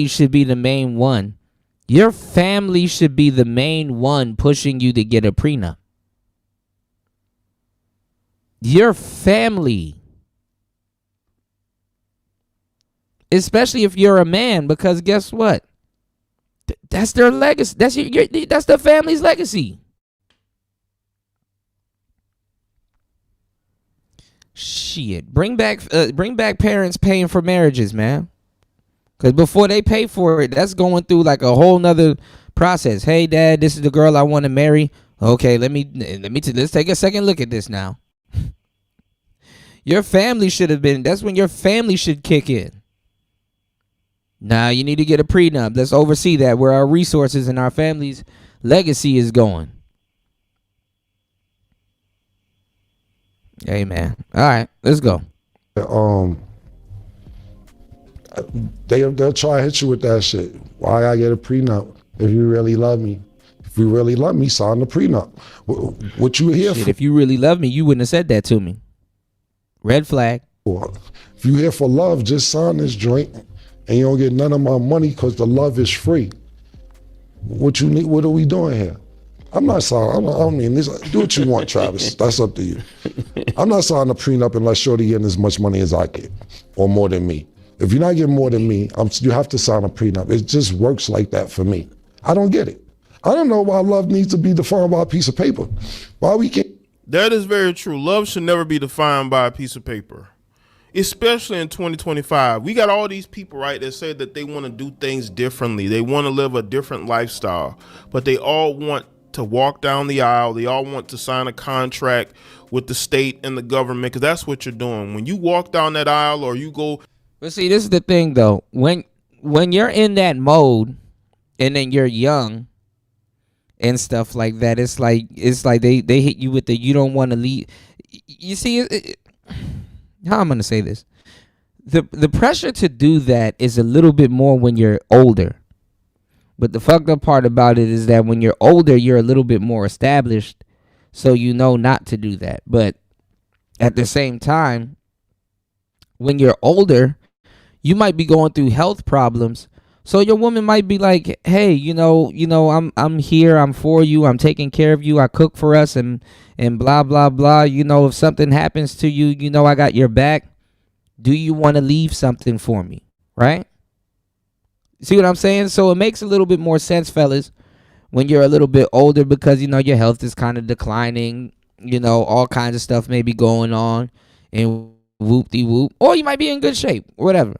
should be the main one. Your family should be the main one pushing you to get a prenup. Your family. Especially if you're a man, because guess what? That's their legacy. That's the family's legacy. Shit. Bring back parents paying for marriages, man. Because before they pay for it, that's going through like a whole nother process. Hey, Dad, this is the girl I want to marry. Okay, let's take a second look at this now. Your family should have been. That's when your family should kick in. Now you need to get a prenup. Let's oversee that, where our resources and our family's legacy is going. Hey, man. All right, let's go. They'll try to hit you with that shit. Why I get a prenup? If you really love me. If you really love me, sign the prenup. What you here for? If you really love me, you wouldn't have said that to me. Red flag. If you here for love, just sign this joint and you don't get none of my money because the love is free. What you need? What are we doing here? I'm not signing. I mean, do what you want, Travis. That's up to you. I'm not signing a prenup unless Shorty getting as much money as I get, or more than me. If you're not getting more than me, you have to sign a prenup. It just works like that for me. I don't get it. I don't know why love needs to be defined by a piece of paper. Why we can't? That is very true. Love should never be defined by a piece of paper, especially in 2025. We got all these people, right, that say that they want to do things differently. They want to live a different lifestyle, but they all want to walk down the aisle. They all want to sign a contract with the state and the government, because that's what you're doing. When you walk down that aisle or you go. But see, this is the thing, though. When you're in that mode, and then you're young and stuff like that, it's like they hit you with the you don't want to leave. You see, how I'm gonna say this, the pressure to do that is a little bit more when you're older. But the fucked up part about it is that when you're older, you're a little bit more established, so you know not to do that. But at the same time, when you're older, you might be going through health problems. So your woman might be like, "Hey, you know, I'm here, I'm for you, I'm taking care of you, I cook for us, and blah blah blah. You know, if something happens to you, you know I got your back. Do you want to leave something for me?" Right? See what I'm saying? So it makes a little bit more sense, fellas, when you're a little bit older, because you know your health is kind of declining. You know, all kinds of stuff may be going on, and whoop-de-whoop, or you might be in good shape, whatever.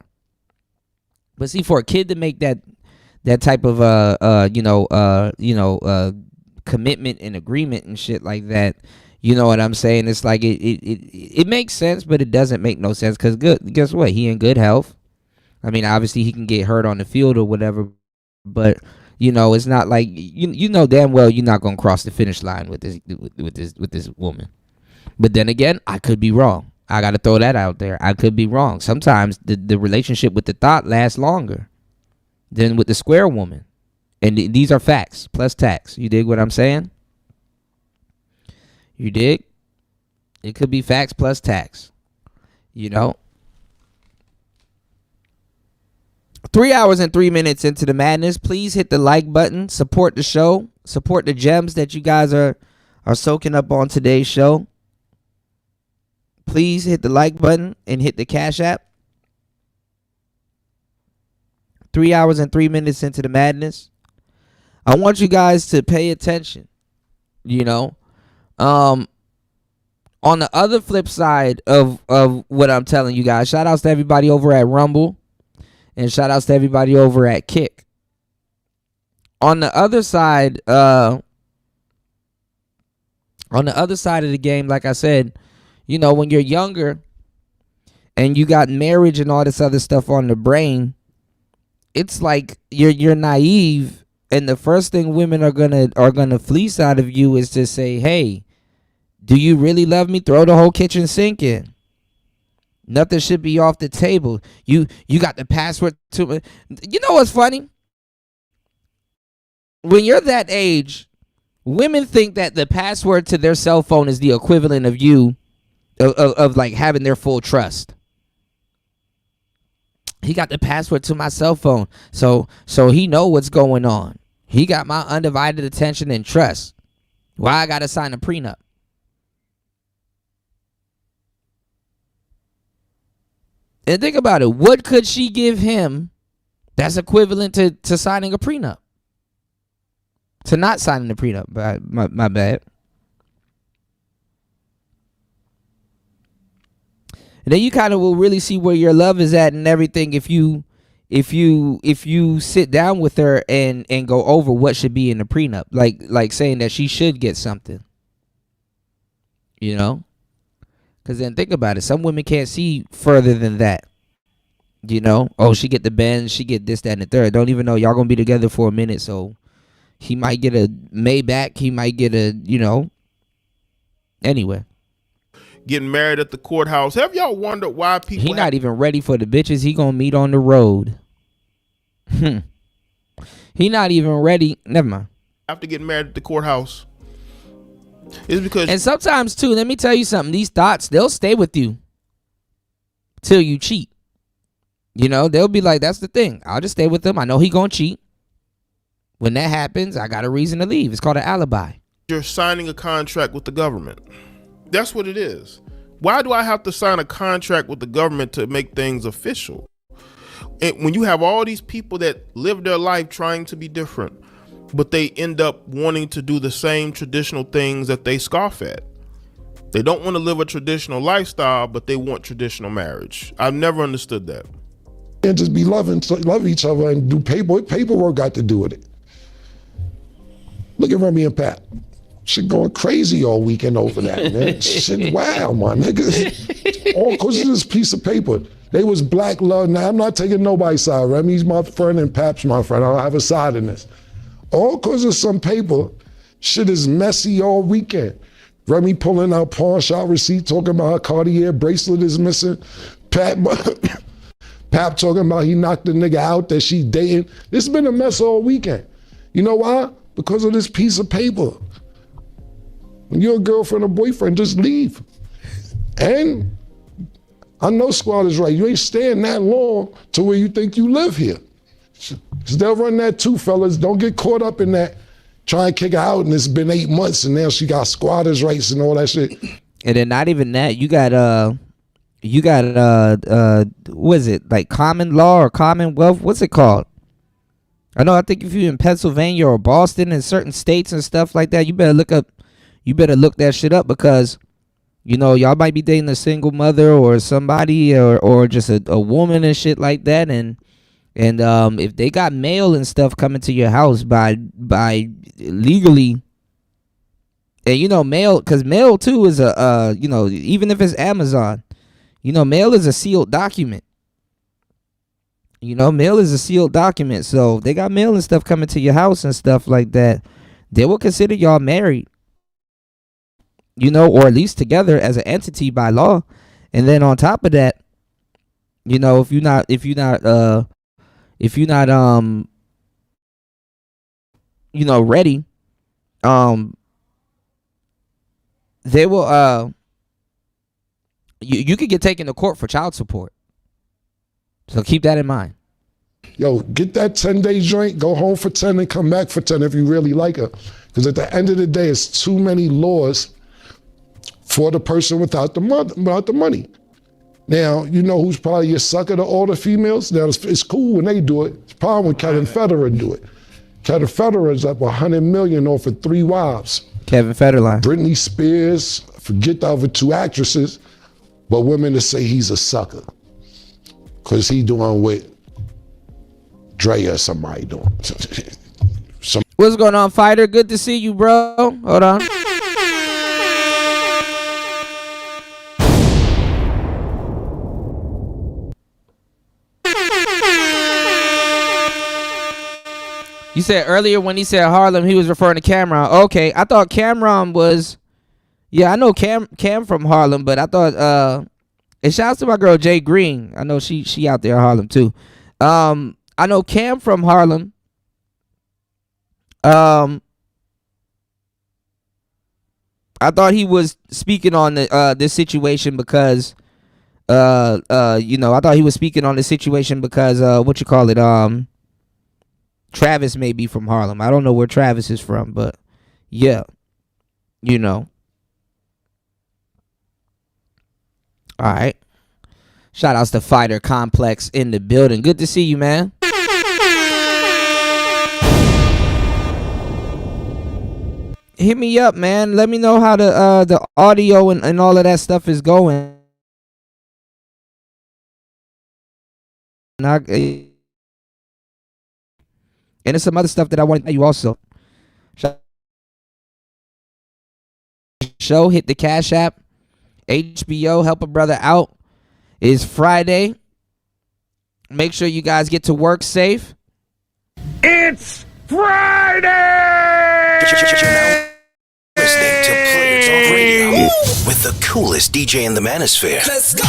But see, for a kid to make that type of commitment and agreement and shit like that, you know what I'm saying? It's like it makes sense, but it doesn't make no sense, because guess what? He in good health. I mean, obviously he can get hurt on the field or whatever, but you know, it's not like you know damn well you're not gonna cross the finish line with this woman. But then again, I could be wrong. I got to throw that out there. I could be wrong. Sometimes the relationship with the thought lasts longer than with the square woman. And these are facts plus tax. You dig what I'm saying? You dig? It could be facts plus tax. You know? 3 hours and 3 minutes into the madness. Please hit the like button. Support the show. Support the gems that you guys are soaking up on today's show. Please hit the like button and hit the Cash App. 3 hours and 3 minutes into the madness. I want you guys to pay attention. You know, on the other flip side of what I'm telling you guys, shout outs to everybody over at Rumble, and shout outs to everybody over at Kick. On the other side, of the game, like I said, you know, when you're younger and you got marriage and all this other stuff on the brain, it's like you're naive, and the first thing women are gonna fleece out of you is to say, "Hey, do you really love me? Throw the whole kitchen sink in. Nothing should be off the table. You got the password to it." You know what's funny? When you're that age, women think that the password to their cell phone is the equivalent of you of like having their full trust. He got the password to my cell phone, so he know what's going on. He got my undivided attention and trust. Why I gotta sign a prenup? And think about it. What could she give him that's equivalent to signing a prenup? To not signing a prenup. My bad. And then you kind of will really see where your love is at and everything if you sit down with her and go over what should be in the prenup, like saying that she should get something, you know, because then think about it, some women can't see further than that, you know. Oh, she get the Benz, she get this, that, and the third. Don't even know y'all gonna be together for a minute, so he might get a Maybach, he might get a, you know, anyway. Getting married at the courthouse. Have y'all wondered why people? He not even ready for the bitches he gonna meet on the road. He not even ready. Never mind. After getting married at the courthouse, it's because. And sometimes too, let me tell you something. These thoughts, they'll stay with you till you cheat. You know, they'll be like, "That's the thing. I'll just stay with him. I know he gonna cheat. When that happens, I got a reason to leave." It's called an alibi. You're signing a contract with the government. That's what it is. Why do I have to sign a contract with the government to make things official? And when you have all these people that live their life trying to be different, but they end up wanting to do the same traditional things that they scoff at. They don't want to live a traditional lifestyle, but they want traditional marriage. I've never understood that. And just be love each other and do paperwork got to do with it. Look at Remy and Pat. Shit going crazy all weekend over that, man. Shit, wow, my nigga. All because of this piece of paper. They was black love. Now, I'm not taking nobody's side. Remy's my friend and Pap's my friend. I don't have a side in this. All because of some paper, shit is messy all weekend. Remy pulling out pawn shop receipt, talking about her Cartier bracelet is missing. Pap talking about he knocked the nigga out that she dating. This has been a mess all weekend. You know why? Because of this piece of paper. When you're a girlfriend or boyfriend, just leave. And I know Squad is right. You ain't staying that long to where you think you live here. Because they'll run that too, fellas. Don't get caught up in that. Try and kick her out, and it's been 8 months, and now she got squatters' rights and all that shit. And then not even that, you got what is it, like common law or commonwealth? What's it called? I think if you're in Pennsylvania or Boston and certain states and stuff like that, you better look that shit up, because you know y'all might be dating a single mother or somebody or just a woman and shit like that, and if they got mail and stuff coming to your house by legally, and you know mail, because mail too is a even if it's Amazon, mail is a sealed document. Mail is a sealed document. So if they got mail and stuff coming to your house and stuff like that, they will consider y'all married, or at least together as an entity by law. And then on top of that, if you're not ready, they will you could get taken to court for child support. So keep that in mind. Yo, get that 10-day joint, go home for 10 and come back for 10 if you really like her. Because at the end of the day, it's too many laws for the person without the money. Now, you know who's probably your sucker to all the females? Now, it's cool when they do it. It's probably when Kevin Federer do it. Kevin Federer is up $100 million off of 3 wives. Kevin Federline. Britney Spears, forget the other 2 actresses, but women to say he's a sucker. Because he doing what Dre or somebody doing. What's going on, Fighter? Good to see you, bro. Hold on. You said earlier when he said Harlem, he was referring to Cameron. Okay, I thought Cameron was... Yeah, I know Cam from Harlem, but I thought... And shout out to my girl Jay Green. I know she out there in Harlem too. I know Cam from Harlem. I thought he was speaking on this situation because I thought he was speaking on this situation because Travis may be from Harlem. I don't know where Travis is from, but yeah. All right. Shout outs to Fighter Complex in the building. Good to see you, man. Hit me up, man. Let me know how the audio and all of that stuff is going. And there's some other stuff that I want to tell you also. Show, hit the Cash App. HBO, help a brother out. It's Friday. Make sure you guys get to work safe. It's Friday! Listening to Player Talk Radio with the coolest DJ in the manosphere. Let's go.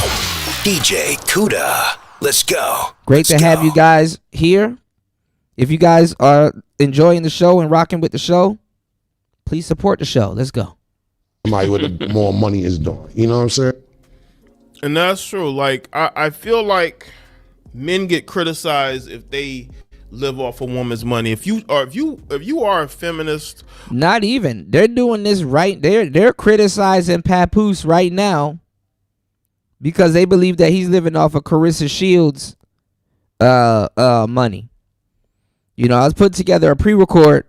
DJ Kuda. Let's go. Great to have you guys here. If you guys are enjoying the show and rocking with the show, please support the show. Let's go. Somebody with more money is doing. You know what I'm saying? And that's true. Like I feel like men get criticized if they live off a woman's money. If you are a feminist, not even. They're doing this right. They're criticizing Papoose right now because they believe that he's living off of Carissa Shields' money. I was putting together a pre-record.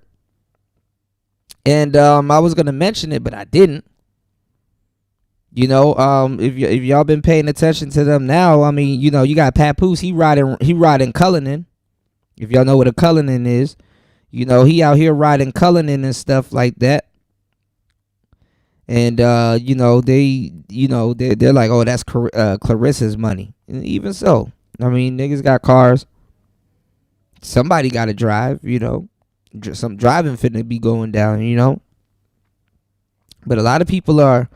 And I was gonna mention it, but I didn't. If y'all been paying attention to them now, I mean, you got Papoose. He riding Cullinan. If y'all know what a Cullinan is, he out here riding Cullinan and stuff like that. And they're like, oh, that's Clarissa's money. And even so, I mean, niggas got cars. Somebody got to drive, some driving finna be going down, But a lot of people are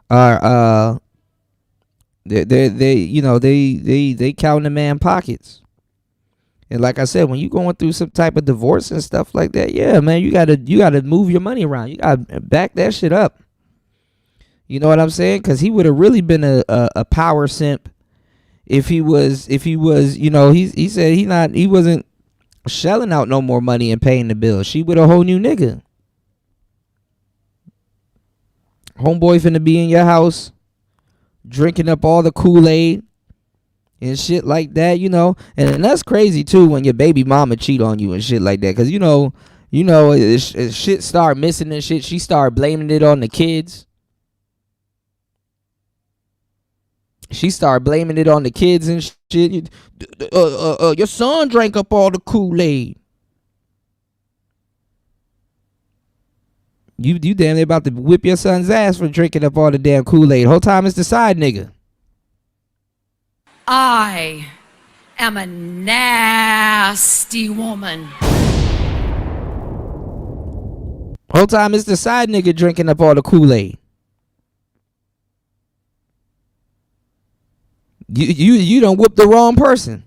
they counting the man pockets. And like I said, when you going through some type of divorce and stuff like that, yeah, man, you gotta move your money around. You gotta back that shit up. You know what I'm saying? Because he would have really been a power simp if he was, he said he wasn't shelling out no more money and paying the bill. She with a whole new nigga. Homeboy finna be in your house drinking up all the Kool-Aid and shit like that, And that's crazy too when your baby mama cheat on you and shit like that. Cause shit start missing and shit. She start blaming it on the kids. She started blaming it on the kids and shit. Your son drank up all the Kool-Aid. You damn near about to whip your son's ass for drinking up all the damn Kool-Aid. Whole time it's the side nigga. I am a nasty woman. Whole time it's the side nigga drinking up all the Kool-Aid. You done whooped the wrong person.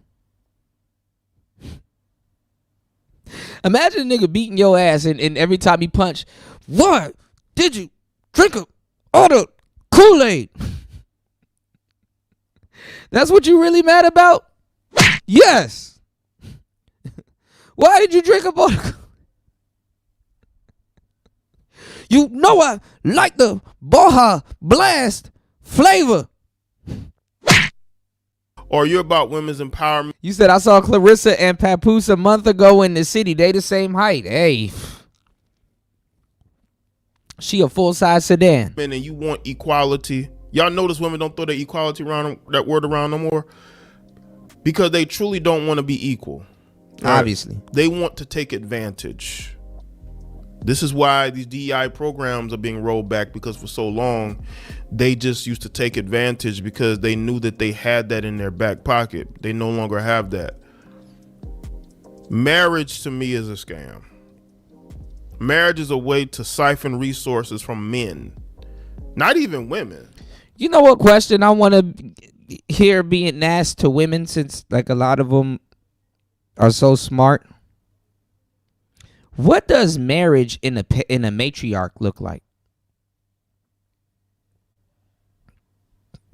Imagine a nigga beating your ass and every time he punch, what? Did you drink up all the Kool-Aid? That's what you really mad about? Yes. Why did you drink up all the You know I like the Baja Blast flavor. Or you're about women's empowerment. You said I saw Clarissa and Papoose a month ago in the city. They the same height. Hey. She a full-size sedan. And you want equality. Y'all notice women don't throw that equality around, that word around no more. Because they truly don't want to be equal. Right? Obviously. They want to take advantage. This is why these DEI programs are being rolled back, because for so long they just used to take advantage because they knew that they had that in their back pocket. They no longer have that. Marriage to me is a scam. Marriage is a way to siphon resources from men, not even women. You know what question I want to hear being asked to women, since like a lot of them are so smart? What does marriage in a matriarch look like?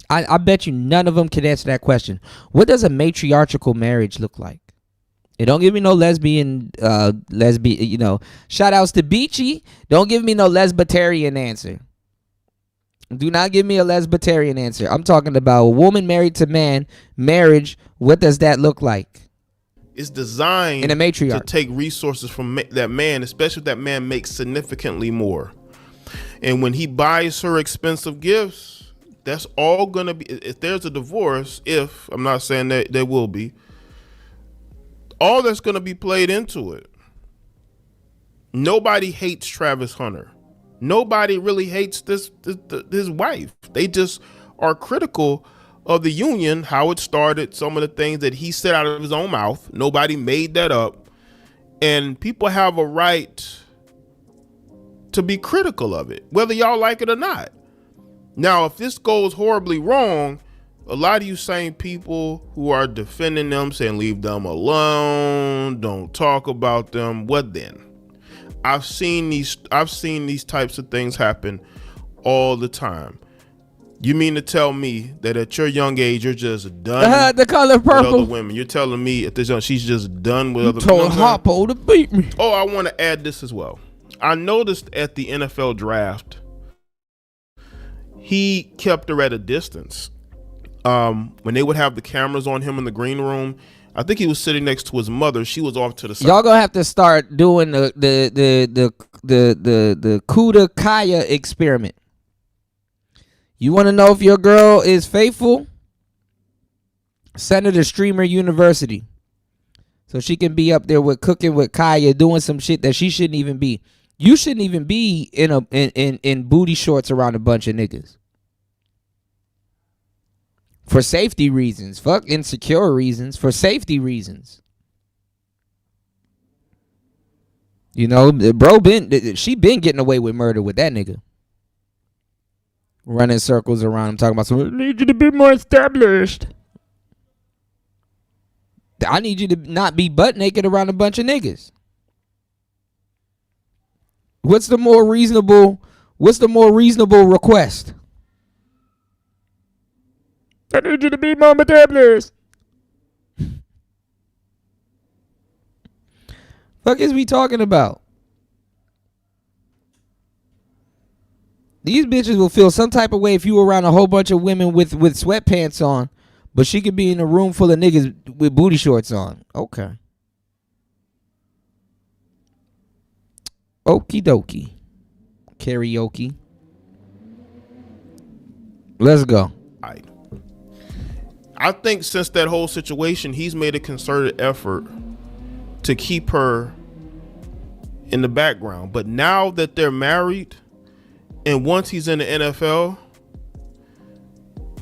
I bet you none of them can answer that question. What does a matriarchal marriage look like? And don't give me no lesbian, shout outs to Beachy. Don't give me no lesbitarian answer. Do not give me a lesbitarian answer. I'm talking about a woman married to man, marriage. What does that look like? It's designed in a matriarch to take resources from that man, especially if that man makes significantly more. And when he buys her expensive gifts, that's all going to be, if there's a divorce, I'm not saying that there will be, all that's going to be played into it. Nobody hates Travis Hunter. Nobody really hates his wife. They just are critical of the union, how it started, some of the things that he said out of his own mouth. Nobody made that up. And people have a right to be critical of it, whether y'all like it or not. Now, if this goes horribly wrong, a lot of you same people who are defending them, saying leave them alone, don't talk about them, what then? I've seen these types of things happen all the time. You mean to tell me that at your young age you're just done the color purple with other women? You're telling me at this young she's just done with other women? Told Harpo to beat me. Oh, I want to add this as well. I noticed at the NFL draft, he kept her at a distance. When they would have the cameras on him in the green room, I think he was sitting next to his mother. She was off to the side. Y'all gonna have to start doing the Kuda Kaya experiment. You want to know if your girl is faithful? Send her to Streamer University, so she can be up there with cooking with Kaya, doing some shit that she shouldn't even be. You shouldn't even be in booty shorts around a bunch of niggas. For safety reasons. Fuck insecure reasons. For safety reasons. You know, she been getting away with murder with that nigga. Running circles around him talking about something. I need you to be more established. I need you to not be butt naked around a bunch of niggas. What's the more reasonable request? I need you to be more established. Fuck is we talking about? These bitches will feel some type of way if you were around a whole bunch of women with sweatpants on, but she could be in a room full of niggas with booty shorts on. Okay. Okie dokie. Karaoke. Let's go. I think since that whole situation, he's made a concerted effort to keep her in the background. But now that they're married, and once he's in the NFL,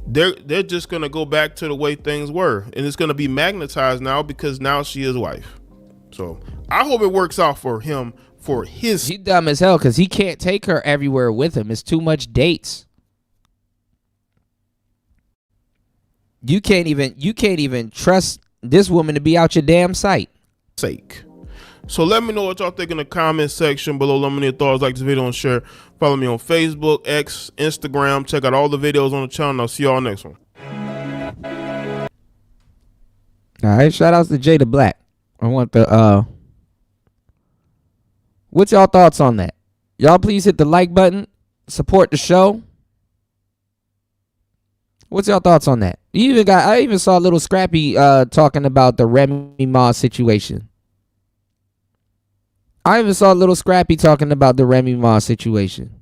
they're just gonna go back to the way things were, and it's gonna be magnetized now because now she is wife. So I hope it works out for him. He dumb as hell because he can't take her everywhere with him. It's too much dates. You can't even trust this woman to be out your damn sight. So let me know what y'all think in the comment section below. Let me know your thoughts. Like this video and share. Follow me on Facebook, X, Instagram. Check out all the videos on the channel. And I'll see y'all next one. All right, shout outs to Jada Black. I want the what's y'all thoughts on that? Y'all please hit the like button, support the show. What's y'all thoughts on that? I even saw a little Scrappy talking about the Remy Ma situation. I even saw a little Scrappy talking about the Remy Ma situation.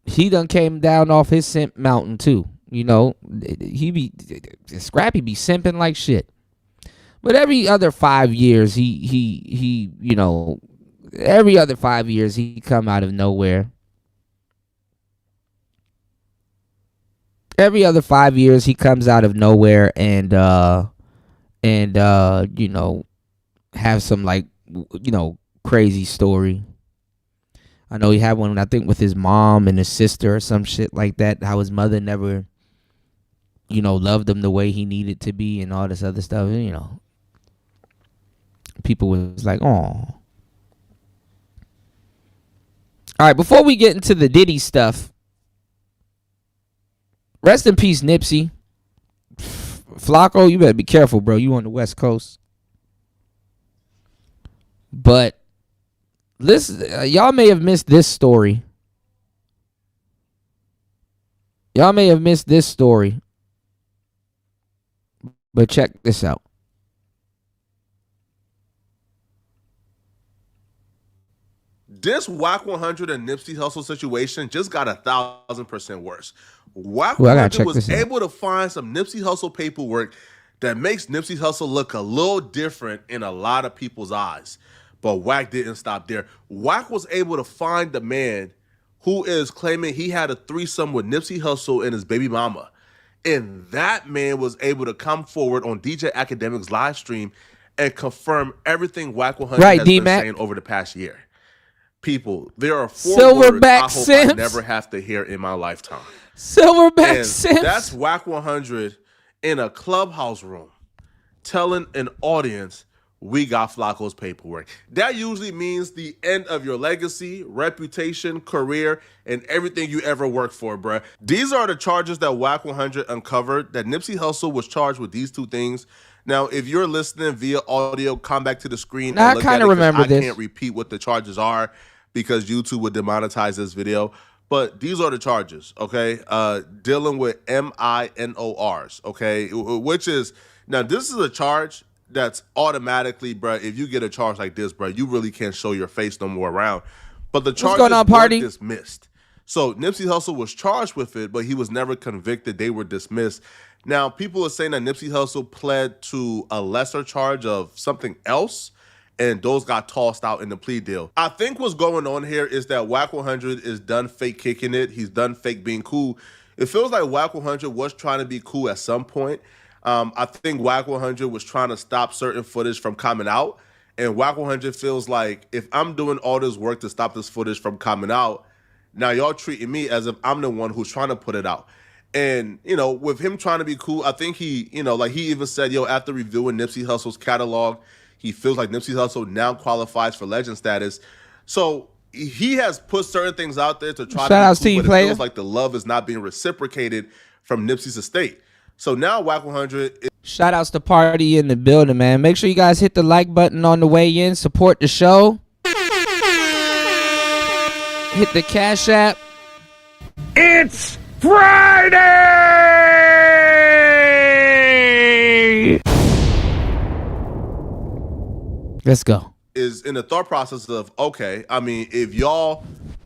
He done came down off his simp mountain too. You know, Scrappy be simping like shit. But every other 5 years, he you know, every other 5 years he come out of nowhere. Every other 5 years he comes out of nowhere and you know, have some like, you know, crazy story. I know he had one, I think, with his mom and his sister or some shit like that. How his mother never, you know, loved him the way he needed to be and all this other stuff. And, you know, people was like, "Oh." All right, before we get into the Diddy stuff, rest in peace, Nipsey. Flacco, you better be careful, bro. You on the West Coast. But listen, y'all may have missed this story. But check this out. This Wack 100 and Nipsey Hussle situation just got 1,000% worse. Wack Ooh, 100 was able to find some Nipsey Hussle paperwork that makes Nipsey Hussle look a little different in a lot of people's eyes. But Wack didn't stop there. Wack was able to find the man who is claiming he had a threesome with Nipsey Hussle and his baby mama. And that man was able to come forward on DJ Academic's live stream and confirm everything Wack 100 has been saying over the past year. People, there are 4 words I hope I never have to hear in my lifetime. Silverback Sims. That's Wack 100 in a clubhouse room telling an audience, we got Flacco's paperwork. That usually means the end of your legacy, reputation, career, and everything you ever worked for, bruh. These are the charges that Wack 100 uncovered, that Nipsey Hussle was charged with these 2 things. Now, if you're listening via audio, come back to the screen and look at it. I can't repeat what the charges are because YouTube would demonetize this video. But these are the charges, okay? Dealing with MINORs, okay? Which is, now this is a charge that's automatically, bro, if you get a charge like this, bro, you really can't show your face no more around. But the charges were dismissed. So Nipsey Hussle was charged with it, but he was never convicted. They were dismissed. Now, people are saying that Nipsey Hussle pled to a lesser charge of something else, and those got tossed out in the plea deal. I think what's going on here is that Wack 100 is done fake kicking it. He's done fake being cool. It feels like Wack 100 was trying to be cool at some point. I think Wack 100 was trying to stop certain footage from coming out. And Wack 100 feels like, if I'm doing all this work to stop this footage from coming out, now y'all treating me as if I'm the one who's trying to put it out. And, you know, with him trying to be cool, I think he, you know, like he even said, after reviewing Nipsey Hussle's catalog, he feels like Nipsey Hussle now qualifies for legend status. So he has put certain things out there to try to be cool, but it feels like the love is not being reciprocated from Nipsey's estate. So now Wack 100 is... Shout outs to Party in the building, man. Make sure you guys hit the like button on the way in. Support the show. Hit the Cash App. It's Friday! Let's go. Is in the thought process of, okay, I mean, if y'all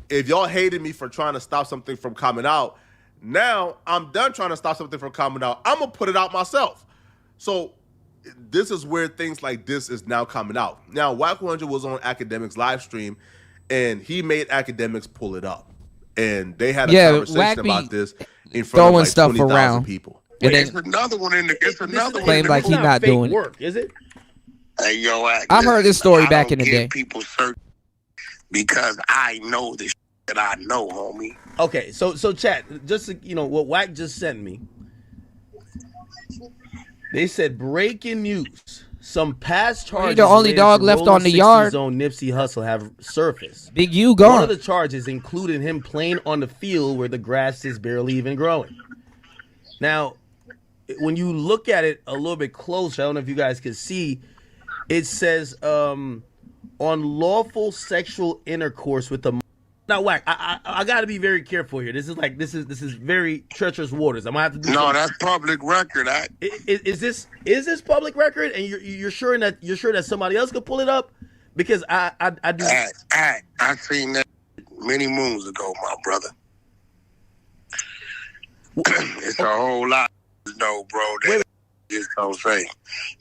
hated me for trying to stop something from coming out, now I'm done trying to stop something from coming out. I'm going to put it out myself. So this is where things like this is now coming out. Now, Wack 100 was on Academics live stream, and he made Academics pull it up. And they had a conversation about this in front of like 20,000 people. Wait, it's another one in the. It's another one. Claim like he's not doing work, is it? Hey, yo, I've heard this story back in the day. People search because I know the that I know, homie. Okay, so chat, just what Wack just sent me. They said breaking news: some past charges. The only dog left on the yard. Zone Nipsey Hussle have surfaced. Big U gone. One of the charges included him playing on the field where the grass is barely even growing. Now, when you look at it a little bit closer, I don't know if you guys can see. It says unlawful sexual intercourse with the. Now, Wack, I got to be very careful here. This is very treacherous waters. I'm gonna have to do. No, that's public record. Is this public record? And you're sure that somebody else could pull it up? Because I do. I seen that many moons ago, my brother. It's a whole lot, though, bro. That just don't say,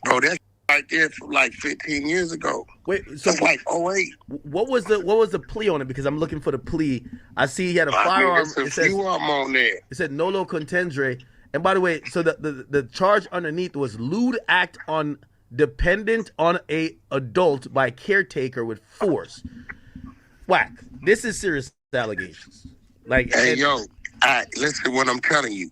bro. That's right there from like 15 years ago. Wait, so that's like 08. What was the plea on it? Because I'm looking for the plea. I see he had a firearm. It says on there. It said nolo contendere. And by the way, so the charge underneath was lewd act on dependent on a adult by caretaker with force. Wack, this is serious allegations. Like, hey, listen what I'm telling you.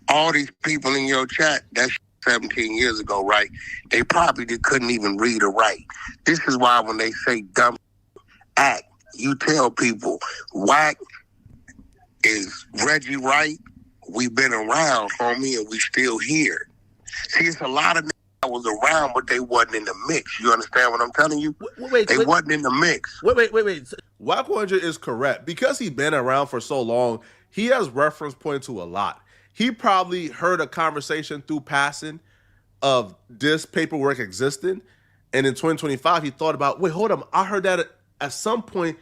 All these people in your chat, that's 17 years ago, right? They probably couldn't even read or write. This is why when they say dumb act, you tell people Wack is Reggie Wright. We've been around, homie, and we still here. See, it's a lot of that was around, but they wasn't in the mix. You understand what I'm telling you? They wasn't in the mix. Wait. Wack 100 is correct. Because he's been around for so long, he has reference point to a lot. He probably heard a conversation through passing of this paperwork existing. And in 2025, he thought about, wait, hold on. I heard that at some point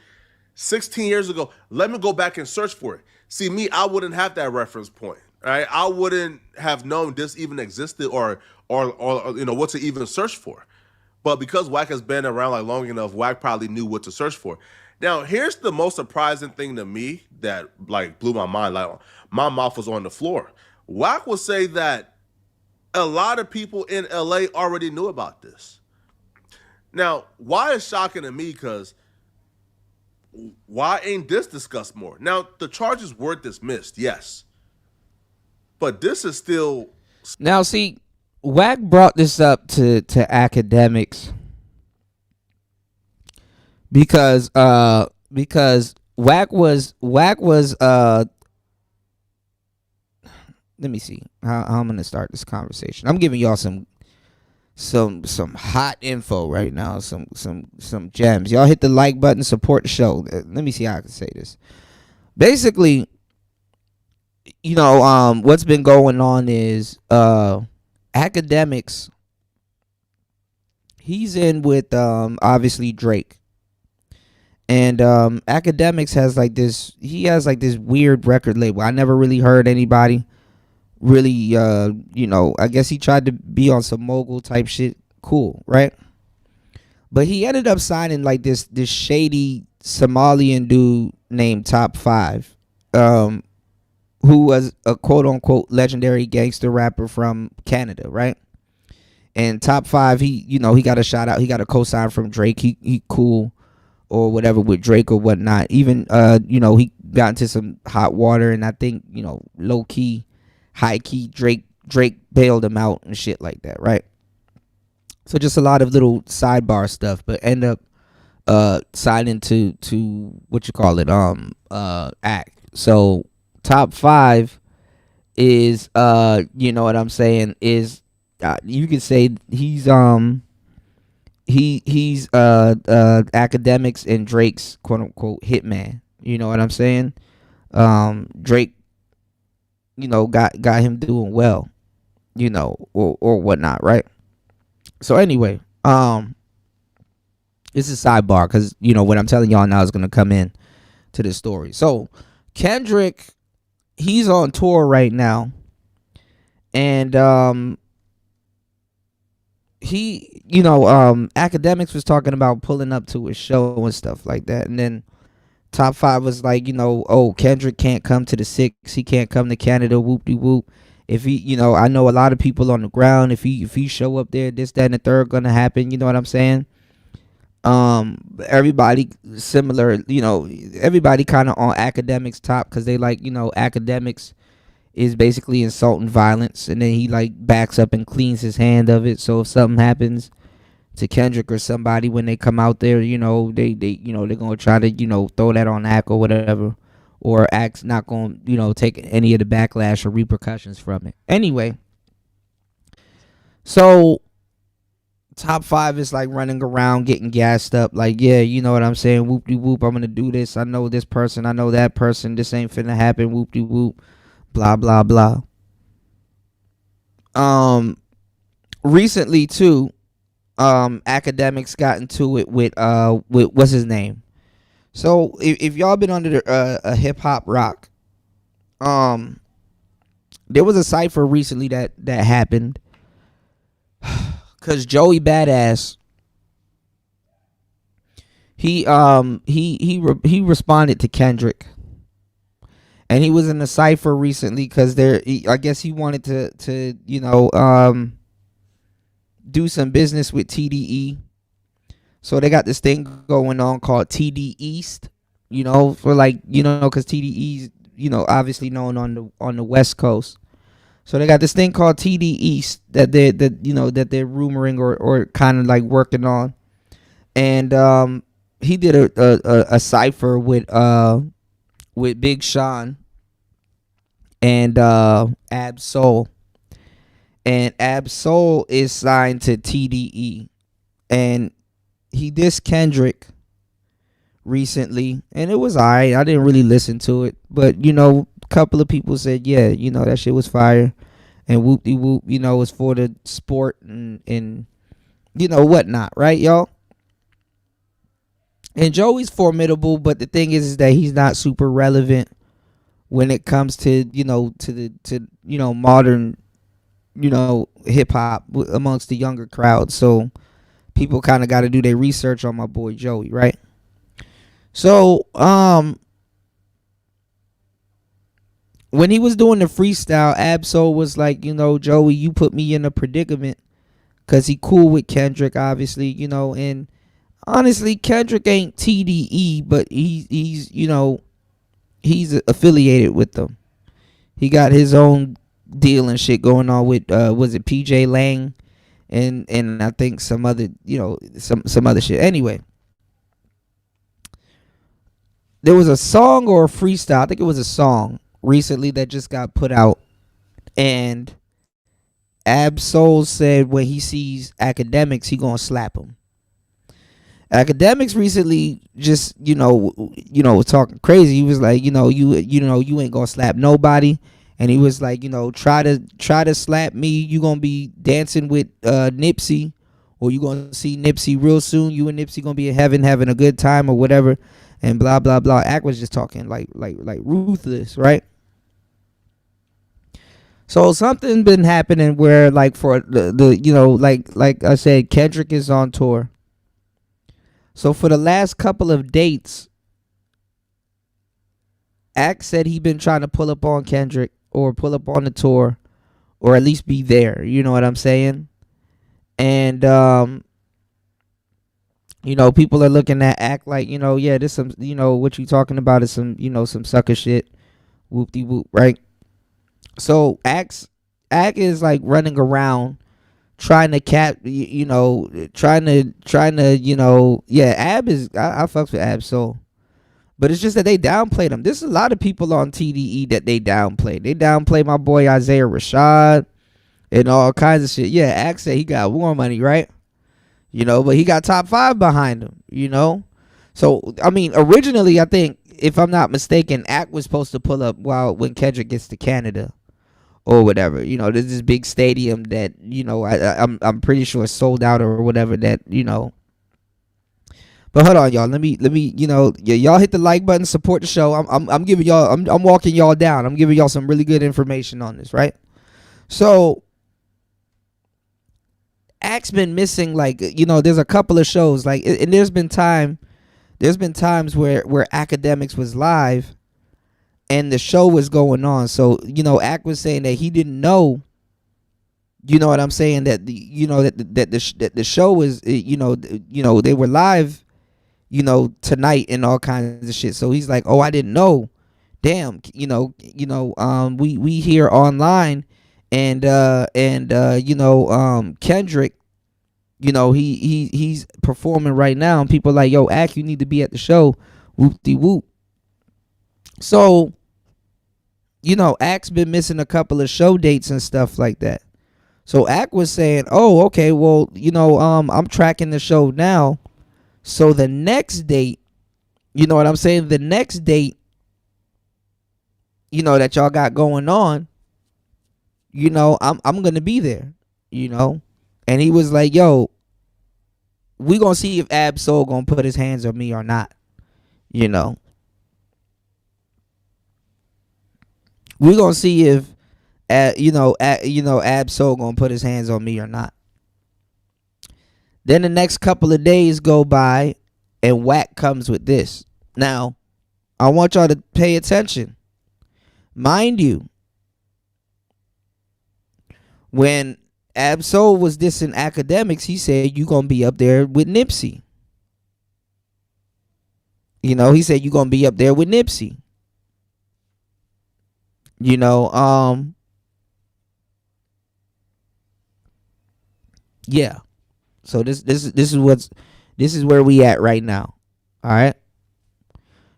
16 years ago. Let me go back and search for it. See, me, I wouldn't have that reference point, right? I wouldn't have known this even existed or what to even search for. But because Wack has been around like long enough, Wack probably knew what to search for. Now, here's the most surprising thing to me that like blew my mind. Like my mouth was on the floor. Wack will say that a lot of people in LA already knew about this. Now, why is shocking to me? Because why ain't this discussed more? Now, the charges were dismissed, yes. But this is still... Now, see, Wack brought this up to Academics because Wack was let me see how I'm gonna start this conversation. I'm giving y'all some hot info right now, some gems. Y'all hit the like button, support the show. Let me see how I can say this. Basically, what's been going on is Academics. He's in with obviously Drake. And Academics has like this. He has like this weird record label. I never really heard anybody really. I guess he tried to be on some mogul type shit. Cool, right? But he ended up signing like this shady Somalian dude named Top 5, who was a quote unquote legendary gangster rapper from Canada, right? And Top 5, he got a shout out. He got a cosign from Drake. He cool or whatever with Drake or whatnot. Even he got into some hot water, and I think low key, high key, Drake bailed him out and shit like that, right? So just a lot of little sidebar stuff, but end up signing to what you call it, act. So Top 5 is you know what I'm saying, is you could say he's Academics and Drake's quote unquote hitman. You know what I'm saying? Drake, got him doing well, or whatnot, right? So anyway, this is sidebar because what I'm telling y'all now is gonna come in to this story. So Kendrick, he's on tour right now, and Academics was talking about pulling up to his show and stuff like that, and then Top 5 was like, Kendrick can't come to the 6, he can't come to Canada, whoop de whoop. If he, I know a lot of people on the ground. If he show up there, this, that, and the third gonna happen. You know what I'm saying? Everybody similar. Everybody kind of on Academics top because they like, Academics is basically insulting violence, and then he like backs up and cleans his hand of it. So if something happens to Kendrick or somebody when they come out there, they're gonna try to throw that on Ack or whatever. Or Act's not going to, take any of the backlash or repercussions from it. Anyway, so Top 5 is like running around getting gassed up. Like, yeah, you know what I'm saying? Whoop-de-whoop, I'm going to do this. I know this person. I know that person. This ain't finna happen. Whoop-de-whoop. Blah, blah, blah. Recently, too, Academics got into it with what's his name? So if y'all been under a hip hop rock, there was a cipher recently that happened because Joey Badass he responded to Kendrick, and he was in a cipher recently because I guess he wanted to do some business with TDE. So they got this thing going on called TD East, for like, because TDE's, obviously known on the West Coast. So they got this thing called TD East that they're rumoring or kind of like working on. And he did a cipher with Big Sean and Ab-Soul. And Ab-Soul is signed to TDE. And he dissed Kendrick recently, and it was alright. I didn't really listen to it, but a couple of people said, yeah, that shit was fire, and whoop de whoop, it's for the sport and whatnot, right, y'all? And Joey's formidable, but the thing is that he's not super relevant when it comes to modern hip hop amongst the younger crowd. So people kind of got to do their research on my boy Joey, right? So, when he was doing the freestyle, Ab-Soul was like, Joey, you put me in a predicament because he cool with Kendrick, obviously, and honestly, Kendrick ain't TDE, but he's affiliated with them. He got his own deal and shit going on with, was it PJ Lang? And I think some other, some other shit. Anyway, there was a song or a freestyle. I think it was a song recently that just got put out. And Ab-Soul said when he sees Academics, he gonna slap him. Academics recently just, was talking crazy. He was like, you ain't gonna slap nobody. And he was like, try to slap me. You gonna be dancing with Nipsey, or you gonna see Nipsey real soon. You and Nipsey gonna be in heaven having a good time or whatever, and blah blah blah. Ack was just talking like ruthless, right? So something been happening where like for the like I said, Kendrick is on tour, So for the last couple of dates, Axe said he been trying to pull up on Kendrick or pull up on the tour or at least be there. You know what I'm saying? And, you know, people are looking at Act like, you know, yeah, this some, you know, what you talking about is some, you know, some sucker shit. Whoop-de-whoop, right? So Act is like running around trying to trying to, you know, yeah, Ab is, I fucks with Ab Soul. But it's just that they downplayed him. There's a lot of people on TDE that they downplayed. They downplayed my boy Isaiah Rashad and all kinds of shit. Yeah, Act said he got War Money, right? You know, but he got top 5 behind him, you know? So, I mean, originally, I think, if I'm not mistaken, Act was supposed to pull up when Kendrick gets to Canada or whatever. You know, there's this big stadium that, you know, I'm pretty sure sold out or whatever that, you know. But hold on, y'all. Let me, you know, y'all hit the like button, support the show. I'm giving y'all, I'm walking y'all down. I'm giving y'all some really good information on this, right? So, Act's been missing, like, you know, there's a couple of shows, like, and there's been times where Academics was live and the show was going on. So, you know, Act was saying that he didn't know, you know what I'm saying, that the show was, you know, they were live, you know, tonight and all kinds of shit. So he's like, oh, I didn't know. Damn, we here online and Kendrick, you know, he's performing right now and people are like, yo, Act, you need to be at the show. Whoop-de-whoop. So, you know, Act's been missing a couple of show dates and stuff like that. So Act was saying, oh, okay, well, you know, I'm tracking the show now. So the next date, you know what I'm saying? The next date, you know, that y'all got going on, you know, I'm going to be there, you know? And he was like, yo, we going to see if Ab Soul going to put his hands on me or not, you know? We going to see if, Ab Soul going to put his hands on me or not. Then the next couple of days go by and Wack comes with this. Now, I want y'all to pay attention. Mind you, when Ab Soul was dissing Academics, he said, you going to be up there with Nipsey. You know, he said, you going to be up there with Nipsey. You know, yeah. So this is where we at right now. All right.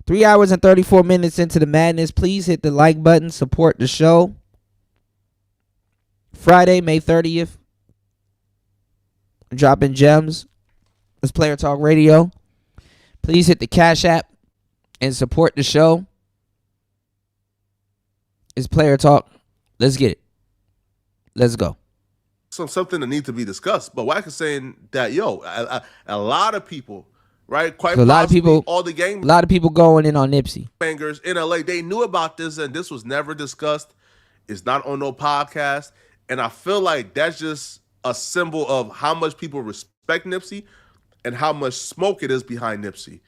3 hours and 34 minutes into the madness. Please hit the like button. Support the show. Friday, May 30th. Dropping gems. It's Player Talk Radio. Please hit the Cash App and support the show. It's Player Talk. Let's get it. Let's go. Something that needs to be discussed. But Wack is saying that, yo, a lot of people, right? Quite So a lot of people, all the game a lot of people going in on Nipsey. bangers in LA, they knew about this and this was never discussed. It's not on no podcast. And I feel like that's just a symbol of how much people respect Nipsey and how much smoke it is behind Nipsey.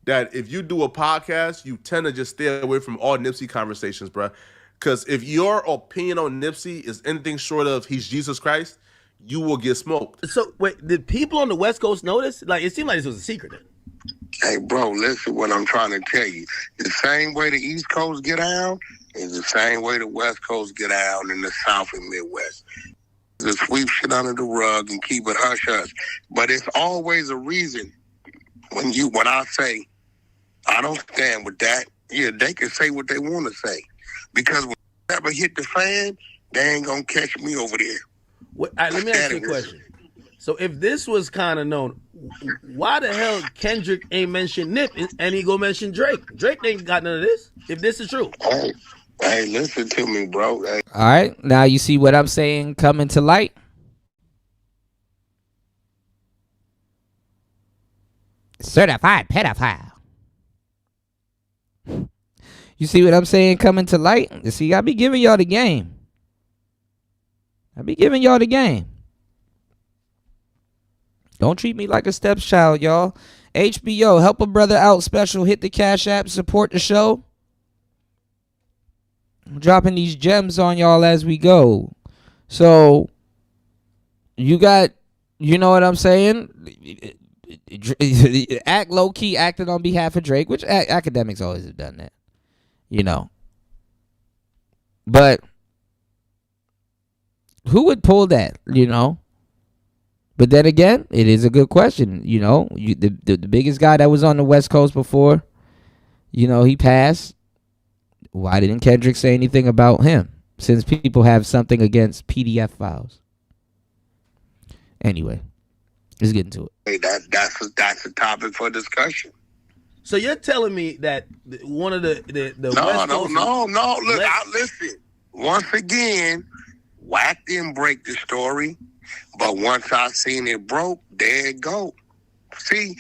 That if you do a podcast, you tend to just stay away from all Nipsey conversations, bruh. Because if your opinion on Nipsey is anything short of he's Jesus Christ, you will get smoked. So, wait, did people on the West Coast notice? Like, it seemed like this was a secret. Hey, bro, listen what I'm trying to tell you. The same way the East Coast get down is the same way the West Coast get down in the South and Midwest. To sweep shit under the rug and keep it hush-hush. But it's always a reason when I say, I don't stand with that, yeah, they can say what they want to say. Because when it ever hit the fan, they ain't going to catch me over there. Let me ask you a question. So if this was kind of known, why the hell Kendrick ain't mentioned Nip and he go mention Drake? Drake ain't got none of this, if this is true. Hey, listen to me, bro. Hey. All right. Now you see what I'm saying coming to light? Certified pedophile. You see what I'm saying coming to light? You see, I be giving y'all the game. Don't treat me like a stepchild, y'all. HBO, help a brother out special. Hit the Cash App, support the show. I'm dropping these gems on y'all as we go. So, you got, you know what I'm saying? Act low key, acting on behalf of Drake, which academics always have done that, you know. But who would pull that, you know? But then again, it is a good question, you know. The biggest guy that was on the West Coast before, you know, he passed. Why didn't Kendrick say anything about him? Since people have something against PDF files. Anyway, let's get into it. Hey, that's a topic for discussion. So you're telling me that one of the West Coast... No. Look, listen. Once again, Wack didn't break the story, but once I seen it broke, there it go. See.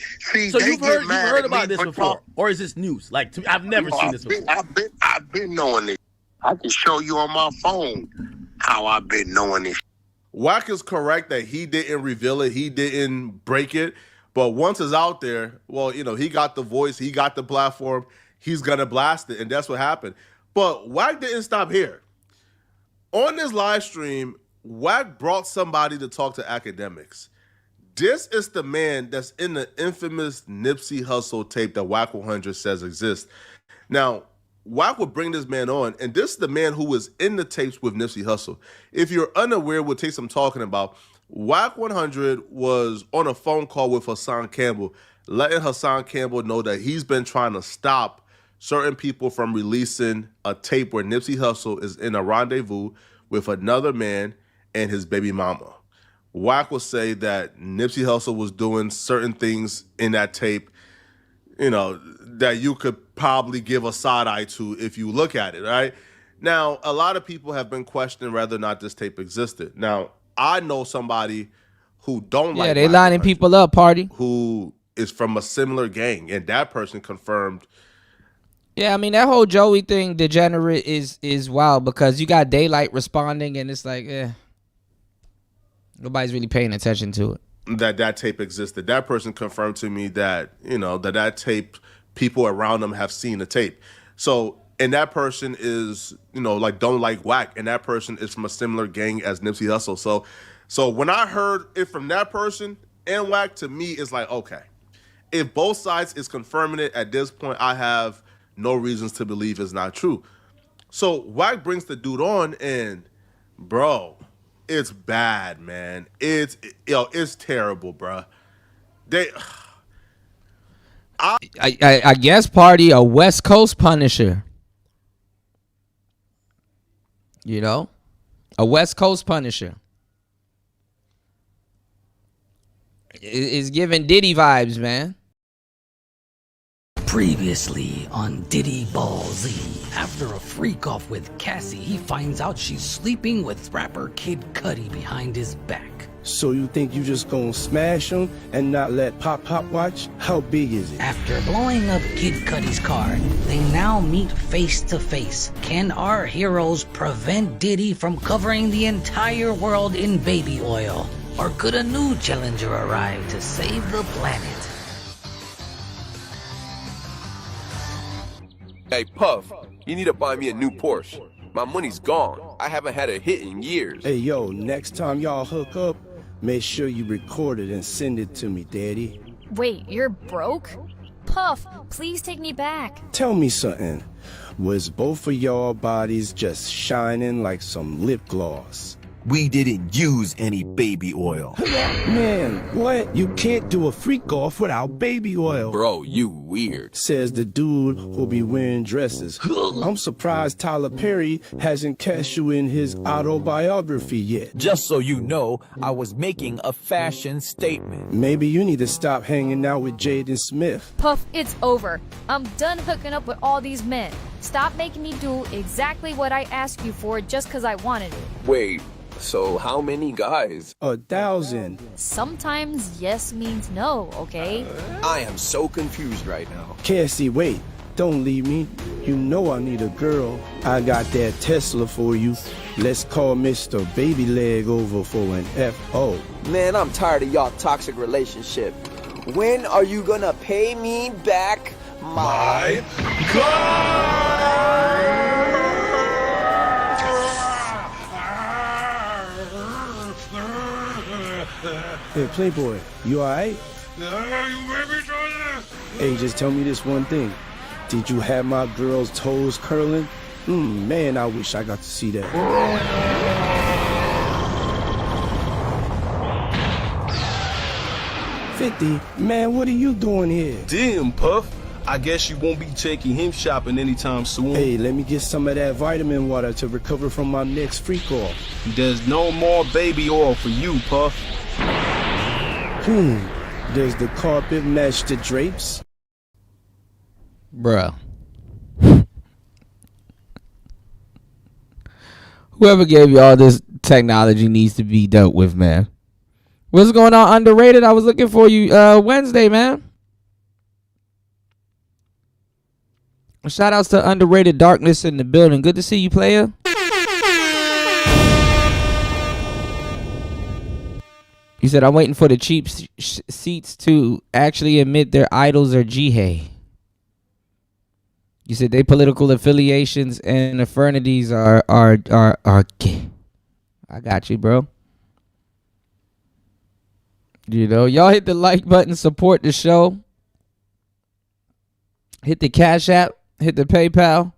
So you've heard about this before, or is this news? Like, I've never seen this before. I've been knowing this. I can show you on my phone how I've been knowing this. Wack is correct that he didn't reveal it, he didn't break it, but once it's out there, well, you know, he got the voice, he got the platform, he's gonna blast it, and that's what happened. But Wack didn't stop here. On this live stream, Wack brought somebody to talk to academics. This is the man that's in the infamous Nipsey Hussle tape that Wack 100 says exists. Now, Wack would bring this man on, and this is the man who was in the tapes with Nipsey Hussle. If you're unaware what tapes I'm talking about, Wack 100 was on a phone call with Hassan Campbell, letting Hassan Campbell know that he's been trying to stop certain people from releasing a tape where Nipsey Hussle is in a rendezvous with another man and his baby mama. Wack will say that Nipsey Hussle was doing certain things in that tape, you know, that you could probably give a side eye to if you look at it, right? Now, a lot of people have been questioning whether or not this tape existed. Now, I know somebody who don't like... Yeah, they lining people up, party. Who is from a similar gang, and that person confirmed... Yeah, I mean, that whole Joey thing, degenerate, is wild because you got Daylight responding, and it's like, nobody's really paying attention to it. That tape existed. That person confirmed to me that, you know, that tape, people around them have seen the tape. So, and that person is, you know, like, don't like Wack, and that person is from a similar gang as Nipsey Hussle. So when I heard it from that person and Wack, to me, it's like, okay, if both sides is confirming it at this point, I have no reasons to believe it's not true. So Wack brings the dude on, and bro, it's bad, man. It's terrible, bro. I guess, party, a West Coast Punisher. You know, a West Coast Punisher. It's giving Diddy vibes, man. Previously on Diddy Ball Z, after a freak off with Cassie, he finds out she's sleeping with rapper Kid Cudi behind his back. So you think you just gonna smash him and not let Pop watch? How big is it? After blowing up Kid Cudi's car, they now meet face to face. Can our heroes prevent Diddy from covering the entire world in baby oil? Or could a new challenger arrive to save the planet? Hey, Puff, you need to buy me a new Porsche. My money's gone. I haven't had a hit in years. Hey, yo, next time y'all hook up, make sure you record it and send it to me, Daddy. Wait, you're broke? Puff, please take me back. Tell me something. Was both of y'all bodies just shining like some lip gloss? We didn't use any baby oil. Man, what? You can't do a freak off without baby oil. Bro, you weird. Says the dude who'll be wearing dresses. I'm surprised Tyler Perry hasn't cast you in his autobiography yet. Just so you know, I was making a fashion statement. Maybe you need to stop hanging out with Jaden Smith. Puff, it's over. I'm done hooking up with all these men. Stop making me do exactly what I asked you for just because I wanted it. Wait. So how many guys? 1,000. Sometimes yes means no, okay? I am so confused right now. Cassie, wait. Don't leave me. You know I need a girl. I got that Tesla for you. Let's call Mr. Baby Leg over for an F.O. Man, I'm tired of y'all toxic relationship. When are you gonna pay me back my Hey, Playboy, you alright? Hey, just tell me this one thing. Did you have my girl's toes curling? Man, I wish I got to see that. 50, man, what are you doing here? Damn, Puff. I guess you won't be taking him shopping anytime soon. Hey, let me get some of that vitamin water to recover from my next freak off. There's no more baby oil for you, Puff. Does the carpet match the drapes? Bruh. Whoever gave you all this technology needs to be dealt with, man. What's going on, underrated? I was looking for you Wednesday, man. Shout outs to Underrated Darkness in the building. Good to see you, player. You said, I'm waiting for the cheap seats to actually admit their idols are Jihei. You said they political affiliations and affinities are gay. I got you, bro. You know, y'all hit the like button, support the show. Hit the Cash App, hit the PayPal.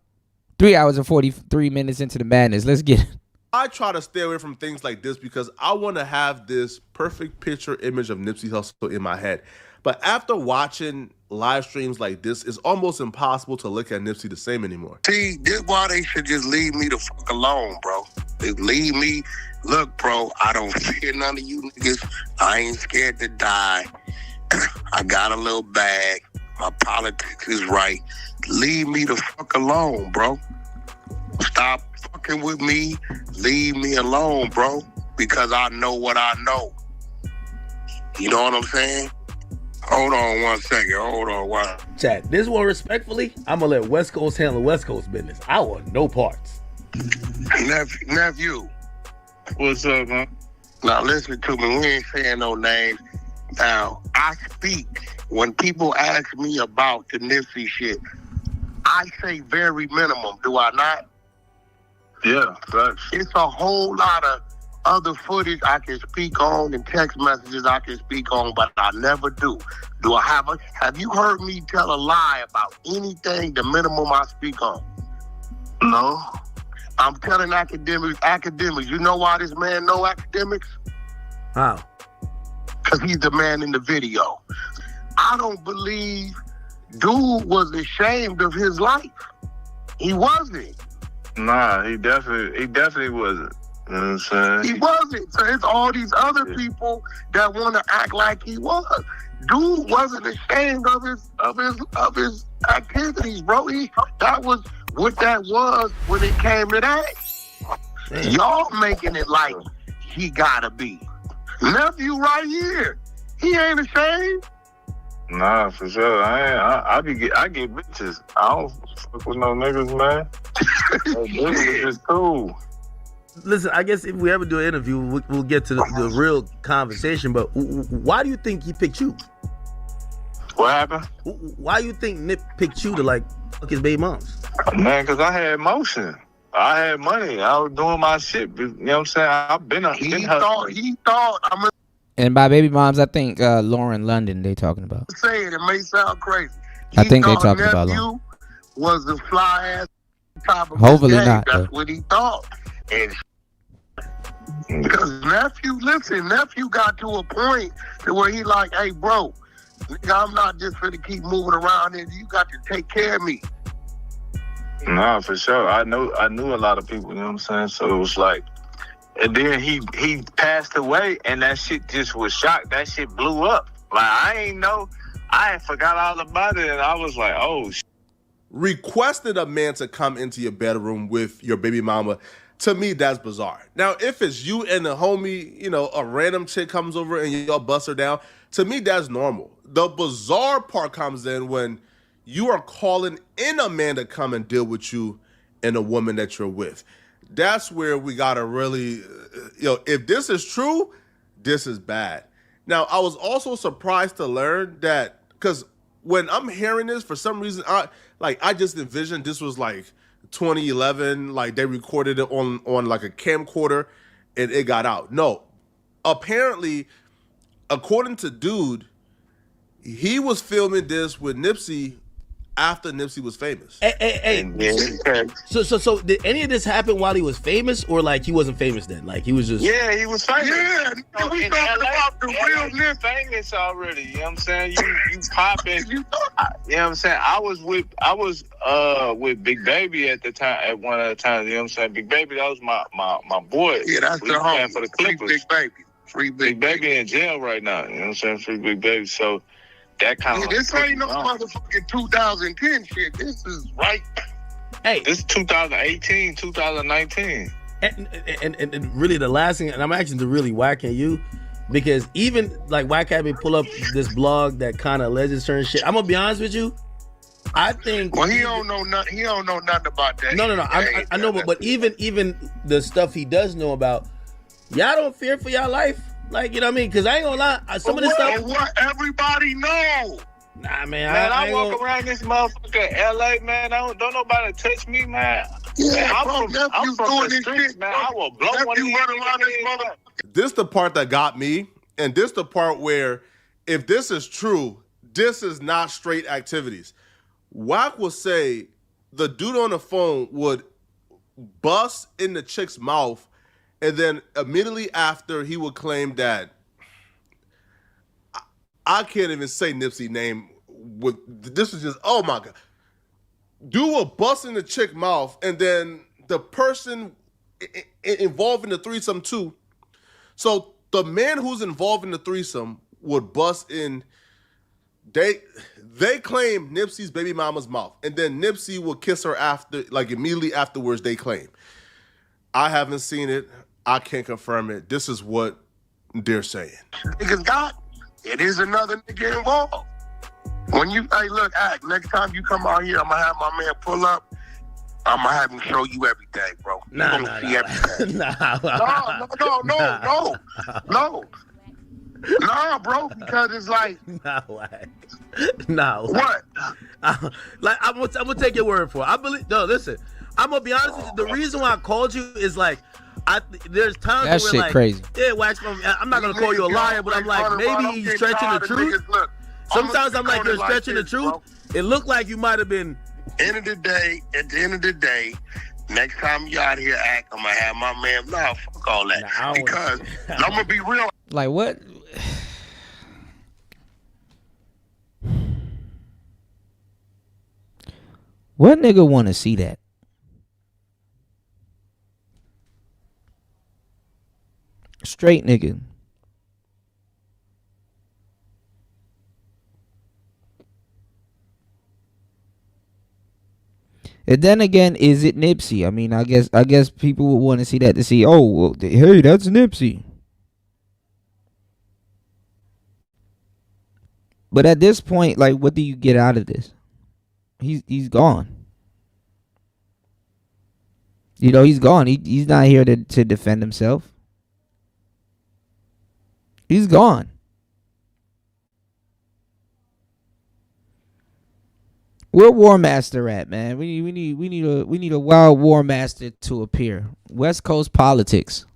3 hours and 43 minutes into the madness. Let's get it. I try to stay away from things like this because I want to have this perfect picture image of Nipsey Hussle in my head. But after watching live streams like this, it's almost impossible to look at Nipsey the same anymore. See, this why they should just leave me the fuck alone, bro. Just leave me. Look, bro, I don't fear none of you niggas. I ain't scared to die. I got a little bag. My politics is right. Leave me the fuck alone, bro. Stop fucking with me. Leave me alone, bro. Because I know what I know. You know what I'm saying? Hold on 1 second. Hold on one. Chat, this one respectfully, I'm gonna let West Coast handle West Coast business. I want no parts. Nephew. What's up, man? Now listen to me. We ain't saying no names. Now, I speak. When people ask me about the Nipsey shit, I say very minimum. Do I not? Yeah, facts. It's a whole lot of other footage I can speak on and text messages I can speak on, but I never do. Do I have you heard me tell a lie about anything, the minimum I speak on? No. I'm telling academics, you know why this man know academics? How? Because he's the man in the video. I don't believe dude was ashamed of his life. He wasn't. Nah, he definitely wasn't. You know what I'm saying? He wasn't. So it's all these other people that want to act like he was. Dude wasn't ashamed of his activities, bro. That was what that was when it came to that. Y'all making it like he gotta be. Nephew right here. He ain't ashamed. Nah, for sure. I get bitches. I don't fuck with no niggas, man. Niggas is cool. Listen, I guess if we ever do an interview, we'll get to the real conversation. But why do you think he picked you? What happened? Why do you think Nip picked you to like fuck his baby moms? Man, because I had motion. I had money. I was doing my shit. You know what I'm saying? I've been He thought. I'm gonna And by baby moms, I think Lauren London they talking about. say it. It may sound crazy. I think they thought talking about Nephew Lauren. was the fly ass top of Hopefully his game. not, That's though. what he thought. And because nephew got to a point to where he like, hey, bro, nigga, I'm not just finna keep moving around and you got to take care of me. Nah, for sure. I knew a lot of people, you know what I'm saying? So it was like, and then he passed away and that shit just was shocked. That shit blew up. Like, I ain't know. I had forgot all about it and I was like, oh, shit. Requested a man to come into your bedroom with your baby mama, to me, that's bizarre. Now, if it's you and a homie, you know, a random chick comes over and y'all bust her down, to me, that's normal. The bizarre part comes in when you are calling in a man to come and deal with you and a woman that you're with. That's where we gotta really, if this is true, this is bad. Now, I was also surprised to learn that, because when I'm hearing this, for some reason, I just envisioned this was like 2011, like they recorded it on like a camcorder and it got out. No, apparently, according to Dude, he was filming this with Nipsey after Nipsey was famous. Hey. So did any of this happen while he was famous, or like he wasn't famous then? Like he was just... Yeah, he was famous. Yeah, we talking about the real Nipsey. Famous already. You know what I'm saying? You popping. You know what I'm saying? I was with Big Baby at the time. At one of the times, you know what I'm saying? Big Baby, that was my boy. Yeah, that's the home for the Clippers. Free Big Baby. Big Baby in jail right now. You know what I'm saying? Free Big Baby. So that kind of... This ain't no motherfucking 2010 shit. This is right. Hey, this is 2018, 2019. And really the last thing, and I'm actually really whacking you, because even like Whack had me pull up this blog that kind of alleges certain shit. I'm gonna be honest with you. I think... Well, he don't know nothing. He don't know nothing about that. No. I know, but even the stuff he does know about, y'all don't fear for y'all life. Like, you know what I mean? Because I ain't gonna lie, some of this stuff... What everybody know. Nah, man. I walk around this motherfucker LA, man. Don't nobody touch me, man. Yeah, I'm from the streets, man. I will blow one of these motherfuckers. This the part that got me, and this the part where, if this is true, this is not straight activities. Wack will say the dude on the phone would bust in the chick's mouth, and then immediately after he would claim that, I can't even say Nipsey's name. This is just, oh my God. Dude will bust in the chick's mouth, and then the person involved in the threesome too. So the man who's involved in the threesome would bust in, they claim Nipsey's baby mama's mouth, and then Nipsey will kiss her after, like immediately afterwards, they claim. I haven't seen it. I can't confirm it. This is what they're saying. Niggas got it is another nigga involved. When you, hey, look, Act, next time you come out here, I'm going to have my man pull up. I'm going to have him show you everything, bro. Nah, bro, because it's like... No. What? Like, I'm gonna take your word for it. I believe... No, listen. I'm going to be honest with you. The reason why I called you is like... there's times that where shit like... crazy. Yeah, Wax, I'm not going to call you a liar, but I'm like, maybe he's stretching the truth. Sometimes I'm like, you're stretching the truth. It looked like you might have been... At the end of the day, next time you out here Act, I'm going to have my man... Nah, fuck all that. Because I'm going to be real. Like, what? What nigga want to see that? Straight nigga. And then again, is it Nipsey? I mean, I guess people would want to see that to see, oh, well, hey, that's Nipsey. But at this point, like, what do you get out of this? He's gone. You know, he's gone. He's not here to defend himself. He's gone. Where War Master at, man? We need a wild War Master to appear. West Coast politics.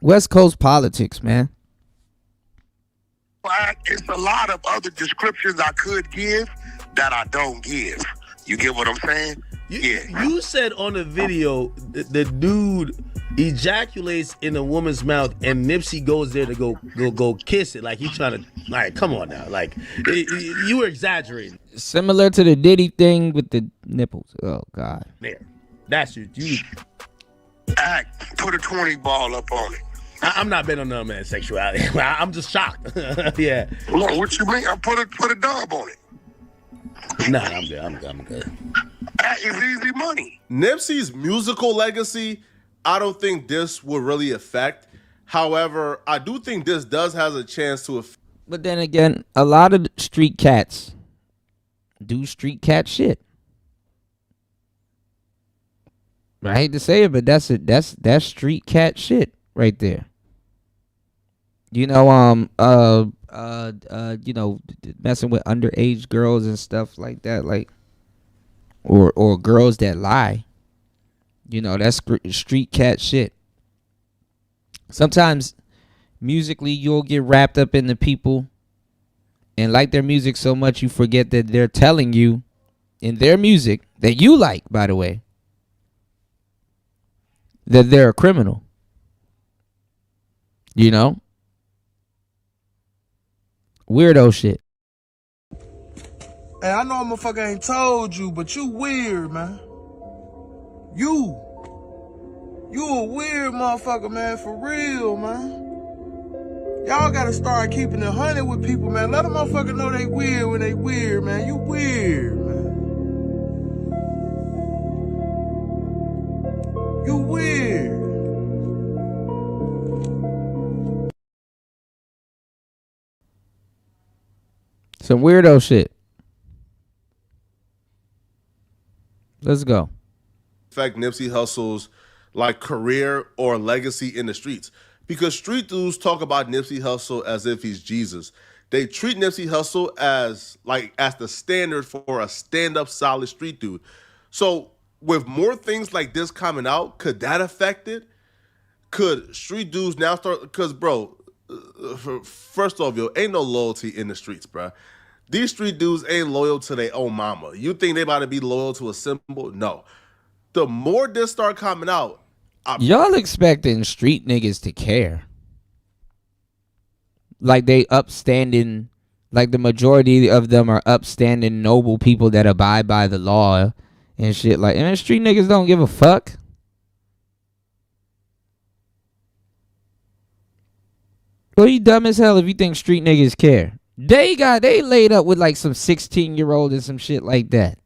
West Coast politics, man. It's a lot of other descriptions I could give that I don't give. You get what I'm saying? You said on the video the dude ejaculates in a woman's mouth and Nipsey goes there to go kiss it. Like he's trying to, like, come on now. Like, you were exaggerating. Similar to the Diddy thing with the nipples. Oh, God. There. That's you. Act, put a 20 ball up on it. I'm not betting on no man's sexuality. I'm just shocked. Yeah. Well, what you mean? I put a dub on it. Nah, I'm good. I'm good. It's easy money. Nipsey's musical legacy, I don't think this will really affect. However, I do think this does has a chance to affect. But then again, a lot of street cats do street cat shit. I hate to say it, but that's street cat shit right there. you know, you know, messing with underage girls and stuff like that, like, or girls that lie. You know, that's street cat shit. Sometimes musically you'll get wrapped up in the people and like their music so much you forget that they're telling you in their music that you like, by the way, that they're a criminal. You know? Weirdo shit. Hey, I know a motherfucker ain't told you, but you weird, man. You a weird motherfucker, man, for real, man. Y'all gotta start keeping it 100 with people, man. Let a motherfucker know they weird when they weird, man. You weird, man. You weird. Some weirdo shit. Let's go. Affect Nipsey Hussle's like career or legacy in the streets, because street dudes talk about Nipsey Hussle as if he's Jesus. They treat Nipsey Hussle as the standard for a stand-up solid street dude. So with more things like this coming out, could that affect it? Could street dudes now start? Because bro, first off, yo, ain't no loyalty in the streets, bro. These street dudes ain't loyal to their own mama. You think they about to be loyal to a symbol? No. The more this start coming out, y'all expecting street niggas to care. Like they upstanding, like the majority of them are upstanding, noble people that abide by the law and shit. Like, and street niggas don't give a fuck. Well, you dumb as hell if you think street niggas care. They laid up with like some 16-year-old and some shit like that.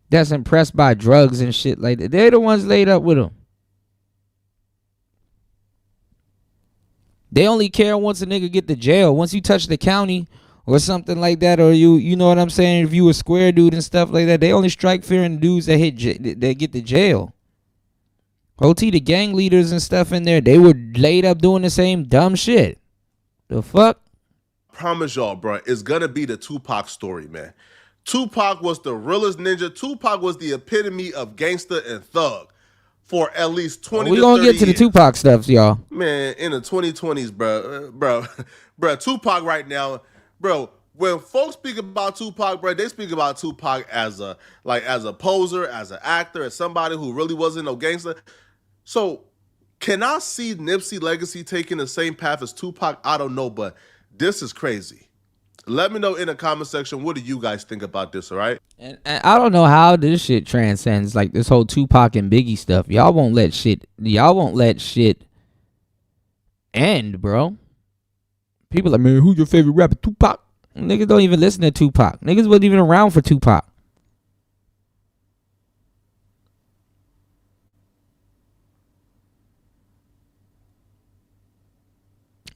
That's impressed by drugs and shit like that. They're the ones laid up with them. They only care once a nigga get to jail. Once you touch the county or something like that, or you know what I'm saying, if you a square dude and stuff like that, they only strike fear in dudes that that get to jail. OT, the gang leaders and stuff in there, they were laid up doing the same dumb shit. The fuck? Promise y'all, bro, it's gonna be the Tupac story, man. Tupac was the realest ninja. Tupac was the epitome of gangster and thug for at least 20 we to 30 gonna get to the years. Tupac stuff, y'all. Man, in the 2020s, bro, Tupac right now, bro. When folks speak about Tupac, bro, they speak about Tupac as a poser, as an actor, as somebody who really wasn't no gangster. So, can I see Nipsey legacy taking the same path as Tupac? I don't know, but this is crazy. Let me know in the comment section, what do you guys think about this, all right? And I don't know how this shit transcends, like this whole Tupac and Biggie stuff. Y'all won't let shit end, bro. People are, man, who's your favorite rapper? Tupac. Niggas don't even listen to Tupac. Niggas wasn't even around for Tupac.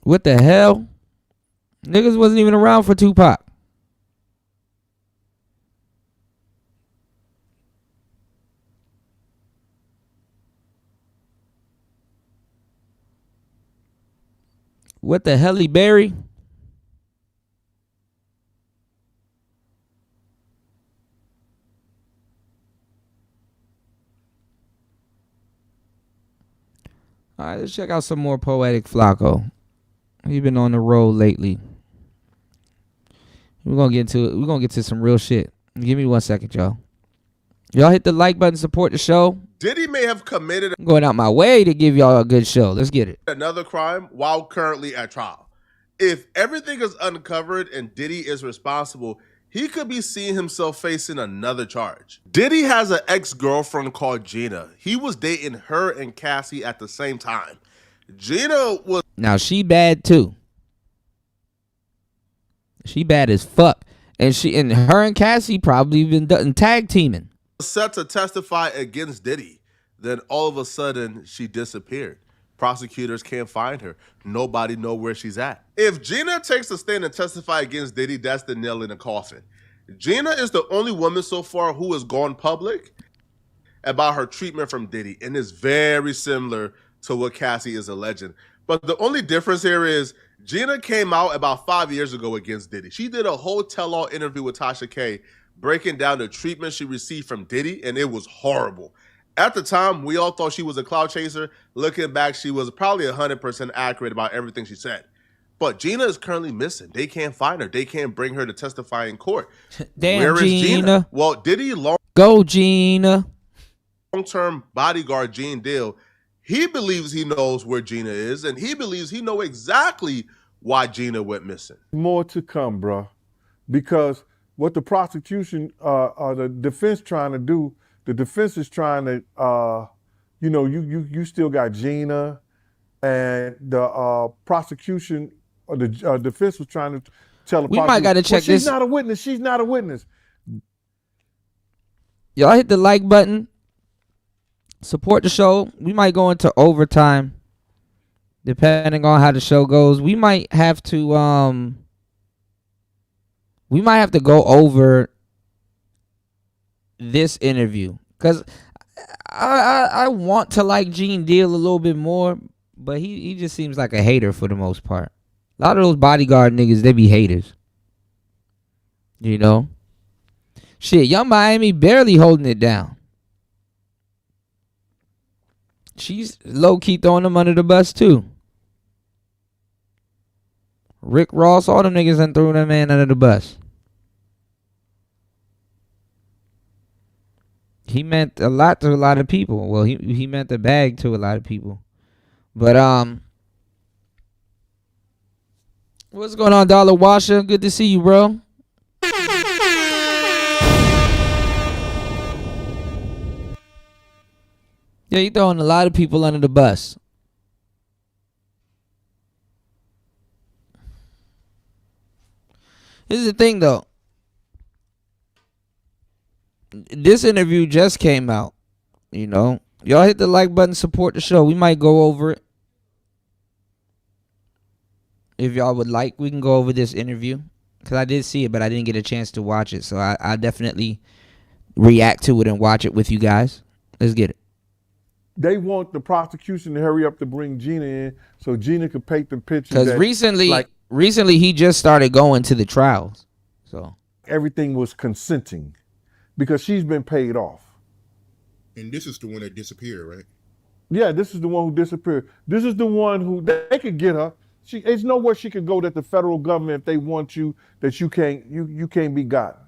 What the hell? Niggas wasn't even around for Tupac. What the hell, Barry? All right, let's check out some more Poetic Flacco. He's been on the road lately. We're gonna get to it. We're gonna get to some real shit. Give me 1 second, y'all. Y'all hit the like button, support the show. Diddy may have committed I'm going out my way to give y'all a good show. Let's get it. another crime while currently at trial. If everything is uncovered and Diddy is responsible, he could be seeing himself facing another charge. Diddy has an ex-girlfriend called Gina. He was dating her and Cassie at the same time. Gina was... Now, she bad too. She bad as fuck. And her and Cassie probably been done tag teaming. set to testify against Diddy. Then all of a sudden, she disappeared. Prosecutors can't find her. Nobody know where she's at. If Gina takes a stand and testify against Diddy, that's the nail in the coffin. Gina is the only woman so far who has gone public about her treatment from Diddy, and it's very similar to what Cassie is alleging. But the only difference here is Gina came out about 5 years ago against Diddy. She did a whole tell-all interview with Tasha K breaking down the treatment she received from Diddy, and it was horrible. At the time, we all thought she was a cloud chaser. Looking back, she was probably 100% accurate about everything she said. But Gina is currently missing. They can't find her. They can't bring her to testify in court. Damn, Where is Gina. Well, Diddy Go, Gina. long-term bodyguard Gene Deal, he believes he knows where Gina is, and he believes he knows exactly why Gina went missing. More to come, bro, because what the prosecution, the defense trying to do, the defense is trying to, you still got Gina, and the prosecution or the defense was trying to tell the We might gotta check she's this. not a witness. She's not a witness. Y'all hit the like button. Support the show. We might go into overtime, depending on how the show goes. We might have to go over this interview because I want to like Gene Deal a little bit more, but he just seems like a hater for the most part. A lot of those bodyguard niggas, they be haters. You know? Shit, Young Miami barely holding it down. She's low-key throwing them under the bus, too. Rick Ross, all them niggas done threw that man under the bus. He meant a lot to a lot of people. Well, he meant the bag to a lot of people. But, what's going on, Dollar Washer? Good to see you, bro. Yeah, you throwing a lot of people under the bus. Here's the thing, though. This interview just came out. You know, y'all hit the like button, support the show. We might go over it. If y'all would like, we can go over this interview. Because I did see it, but I didn't get a chance to watch it. So I definitely react to it and watch it with you guys. Let's get it. They want the prosecution to hurry up to bring Gina in so Gina could paint the picture. Because recently he just started going to the trials. So everything was consenting because she's been paid off. And this is the one that disappeared, right? Yeah, this is the one who disappeared. This is the one who they could get her. There's nowhere she could go that the federal government, if they want you, that you can't be gotten.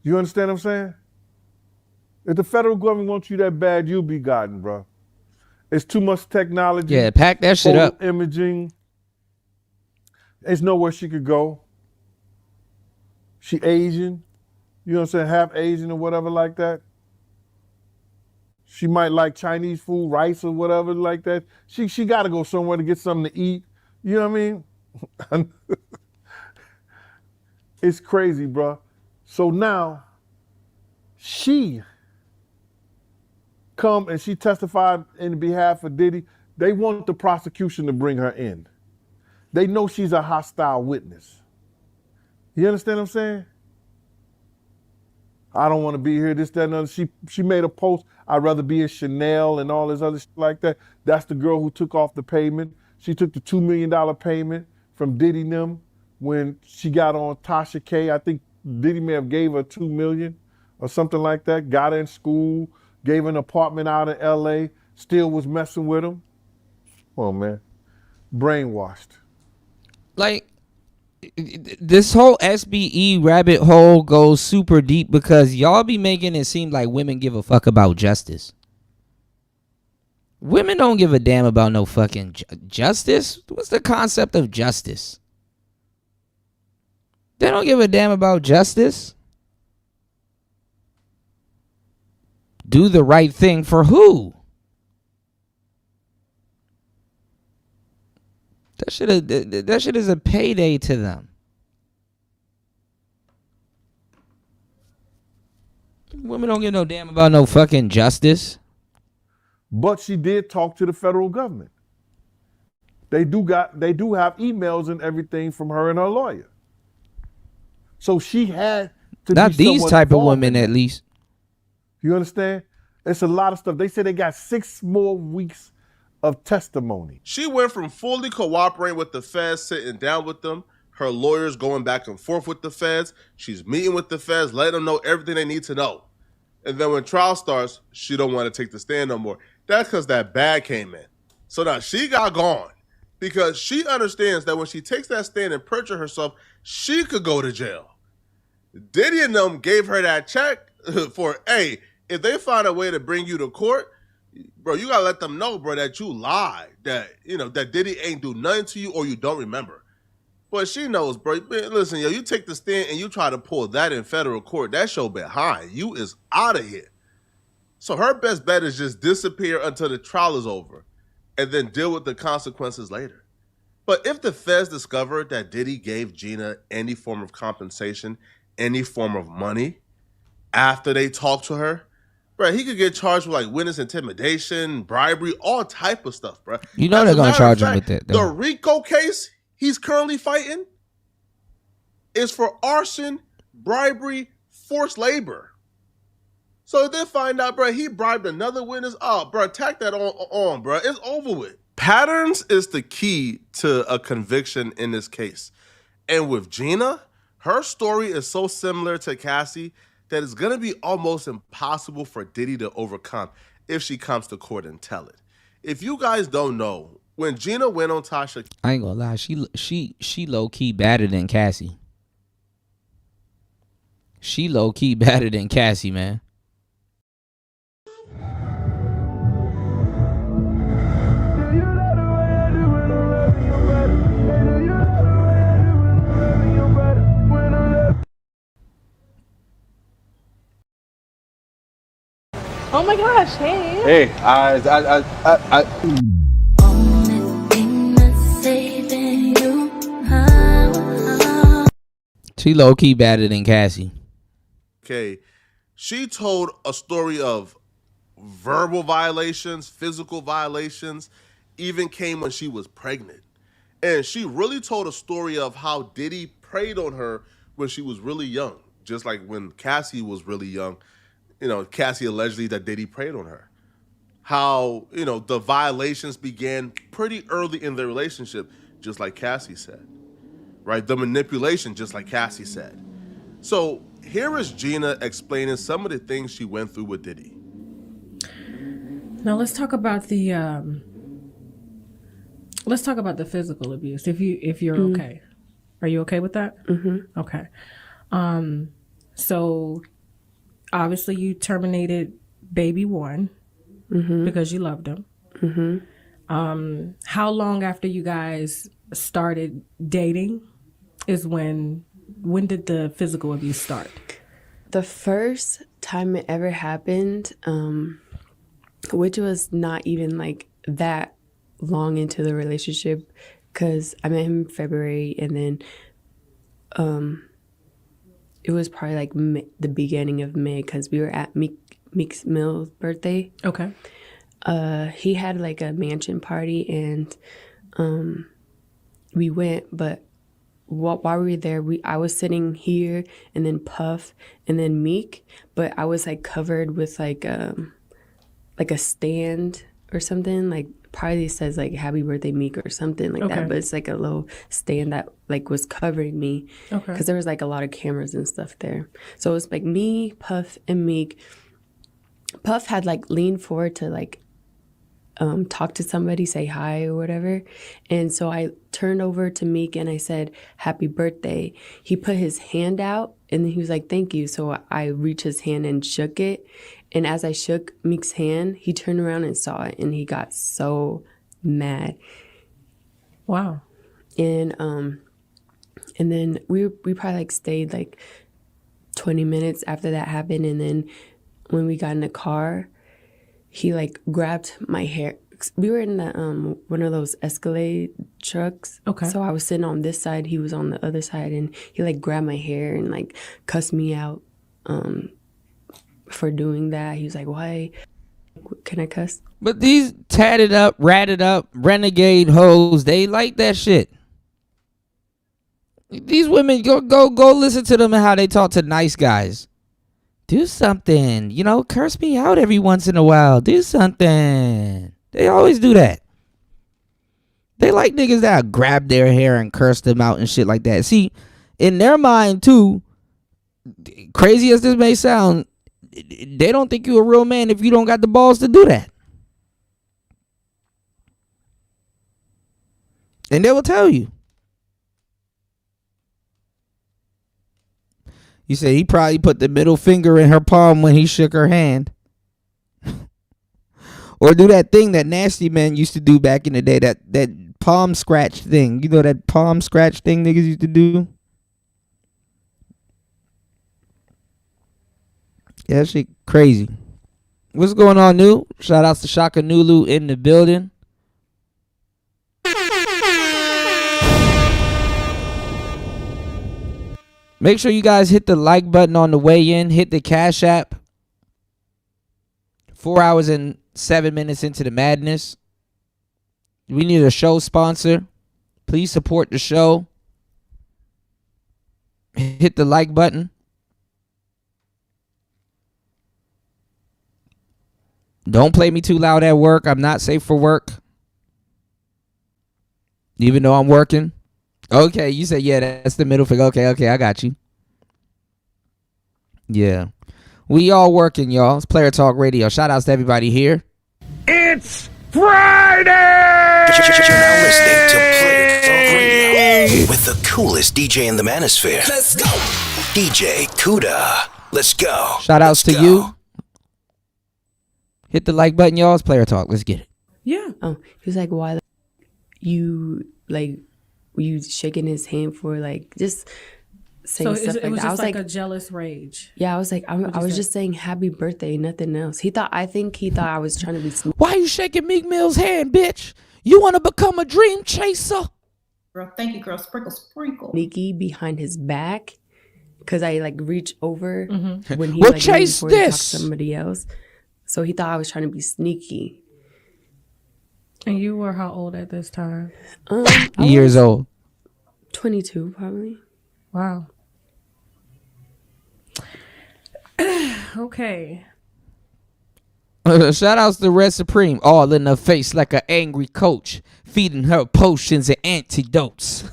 You understand what I'm saying? If the federal government wants you that bad, you'll be gotten, bro. It's too much technology. Yeah, pack that shit up. Imaging. There's nowhere she could go. She Asian. You know what I'm saying? Half Asian or whatever like that. She might like Chinese food, rice or whatever like that. She got to go somewhere to get something to eat. You know what I mean? It's crazy, bro. So now she come and she testified in behalf of Diddy. They want the prosecution to bring her in. They know she's a hostile witness. You understand what I'm saying? I don't want to be here, this, that, and other. She made a post, I'd rather be in Chanel and all this other shit like that. That's the girl who took off the payment. She took the $2 million payment from Diddy and them when she got on Tasha K. I think Diddy may have gave her $2 million or something like that. Got her in school, gave her an apartment out in LA, still was messing with him. Oh man, brainwashed. Like, this whole SBE rabbit hole goes super deep because y'all be making it seem like women give a fuck about justice. Women don't give a damn about no fucking justice. What's the concept of justice? They don't give a damn about justice. Do the right thing for who? That shit is a payday to them. Women don't give no damn about no fucking justice. But she did talk to the federal government. They do have emails and everything from her and her lawyer. So she had to not be these type of women, at least. You understand? It's a lot of stuff. They said they got 6 more weeks of testimony. She went from fully cooperating with the feds, sitting down with them, her lawyers going back and forth with the feds. She's meeting with the feds, letting them know everything they need to know. And then when trial starts, she don't want to take the stand no more. That's because that bag came in. So now she got gone because she understands that when she takes that stand and perjure herself, she could go to jail. Diddy and them gave her that check for, hey, if they find a way to bring you to court, bro, you gotta let them know, bro, that you lied, that, you know, that Diddy ain't do nothing to you or you don't remember. But she knows, bro. Man, listen, yo, you take the stand and you try to pull that in federal court, that show behind. You is out of here. So her best bet is just disappear until the trial is over and then deal with the consequences later. But if the feds discover that Diddy gave Gina any form of compensation, any form of money after they talked to her, bro, he could get charged with like witness intimidation, bribery, all type of stuff, bro. You know they're gonna charge him with that. The RICO case he's currently fighting is for arson, bribery, forced labor. So if they find out, bro, he bribed another witness, oh, bro, tack that on, bro. It's over with. Patterns is the key to a conviction in this case. And with Gina, her story is so similar to Cassie that it's going to be almost impossible for Diddy to overcome if she comes to court and tell it. If you guys don't know, when Gina went on Tasha, I ain't gonna lie, she low key badder than Cassie. She low key badder than Cassie, man. Oh my gosh, hey. Hey, She low key badder than Cassie. okay, she told a story of verbal violations, physical violations, even came when she was pregnant. And she really told a story of how Diddy preyed on her when she was really young. Just like when Cassie was really young, you know, Cassie allegedly that Diddy preyed on her. How, you know, the violations began pretty early in their relationship, just like Cassie said. Right? The manipulation, just like Cassie said. So here is Gina explaining some of the things she went through with Diddy. Now let's talk about the physical abuse. If you're okay, are you okay with that? Mm-hmm. Okay. So obviously you terminated baby one because you loved him. Mm-hmm. How long after you guys started dating is when did the physical abuse start? The first time it ever happened, which was not even like that long into the relationship, because I met him in February, and then it was probably like the beginning of May, because we were at Meek's Mill's birthday. Okay. He had like a mansion party, and we went, but while we were there, I was sitting here, and then Puff, and then Meek, but I was like covered with like a stand or something, like probably says like "Happy Birthday, Meek" or something like that, but it's like a little stand that like was covering me, because there was like a lot of cameras and stuff there. So it was like me, Puff, and Meek. Puff had like leaned forward to like talk to somebody, say hi or whatever. And so I turned over to Meek and I said, "Happy birthday." He put his hand out and then he was like, "Thank you." So I reached his hand and shook it. And as I shook Meek's hand, he turned around and saw it, and he got so mad. Wow. And then we probably like stayed like 20 minutes after that happened. And then when we got in the car, he like grabbed my hair. We were in the one of those Escalade trucks. Okay. So I was sitting on this side, he was on the other side, and he like grabbed my hair and like cussed me out for doing that. He was like, "Why? Can I cuss?" But these tatted up, ratted up, renegade hoes, they like that shit. These women, go listen to them and how they talk to nice guys. Do something, curse me out every once in a while. Do something. They always do that. They like niggas that grab their hair and curse them out and shit like that. See, in their mind too, crazy as this may sound, they don't think you a real man if you don't got the balls to do that. And they will tell you. You say he probably put the middle finger in her palm when he shook her hand. Or do that thing that nasty men used to do back in the day, that palm scratch thing. You know that palm scratch thing niggas used to do? Yeah, that shit crazy. What's going on, new? Shout outs to Shaka Nulu in the building. Make sure you guys hit the like button on the way in. Hit the Cash App. 4 hours and 7 minutes into the madness. We need a show sponsor. Please support the show. Hit the like button. Don't play me too loud at work. I'm not safe for work. Even though I'm working. Okay, you said, yeah, that's the middle finger. Okay, I got you. Yeah. We all working, y'all. It's Player Talk Radio. Shout outs to everybody here. It's Friday! You're now listening to Player Talk Radio with the coolest DJ in the manosphere. Let's go! DJ Kuda. Let's go. Shout outs to you. Hit the like button, y'all. It's Player Talk. Let's get it. Yeah. Oh, he was like, why you shaking his hand for, like, just saying so stuff it like was that. I just was like like a jealous rage. Yeah, I was like, I was just saying happy birthday, nothing else. I think he thought I was trying to be sneaky. Why you shaking Meek Mill's hand, bitch? You want to become a dream chaser? Girl, thank you, girl. Sprinkle, sprinkle. Sneaky behind his back, because I like reach over when he Well, like chase before he talked this. to somebody else. So he thought I was trying to be sneaky. And you were how old at this time? Years old. 22, probably. Wow. Okay. Shout outs to Red Supreme. All in her face like an angry coach, feeding her potions and antidotes.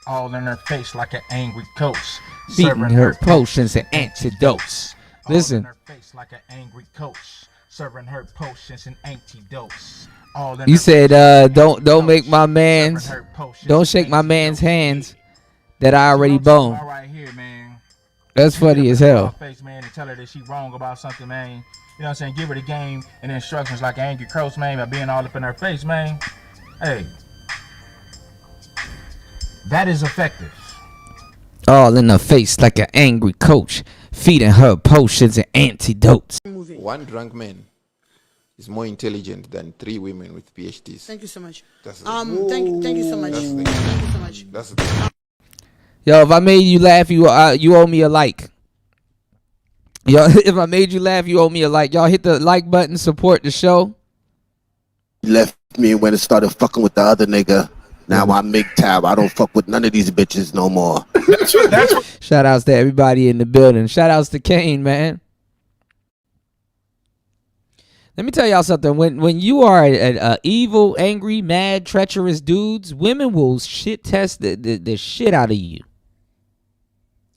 All in her face like an angry coach, Feeding her potions and antidotes. Listen. All in her face like an angry coach, serving her potions and antidotes. All in You her said face, don't make my man's, don't shake my man's hands that I already boned. right here, man. That's funny as hell. Face, man, and tell her that she wrong about something, man. You know what I'm saying? Give her the game and the instructions like an angry coach, man, by being all up in her face, man. Hey, that is effective. All in her face like an angry coach, feeding her potions and antidotes. One drunk man is more intelligent than 3 women with PhDs. Thank you so much. That's Thank you so much. That's the thing. Thank you so much. That's the thing. Yo, if I made you laugh, you owe me a like. Yo, if I made you laugh, you owe me a like. Y'all hit the like button, support the show. Left me when it started fucking with the other nigga. Now I make tab. I don't fuck with none of these bitches no more. Shout outs to everybody in the building. Shout outs to Kane, man. Let me tell y'all something. When you are a evil, angry, mad, treacherous dudes, women will shit test the shit out of you.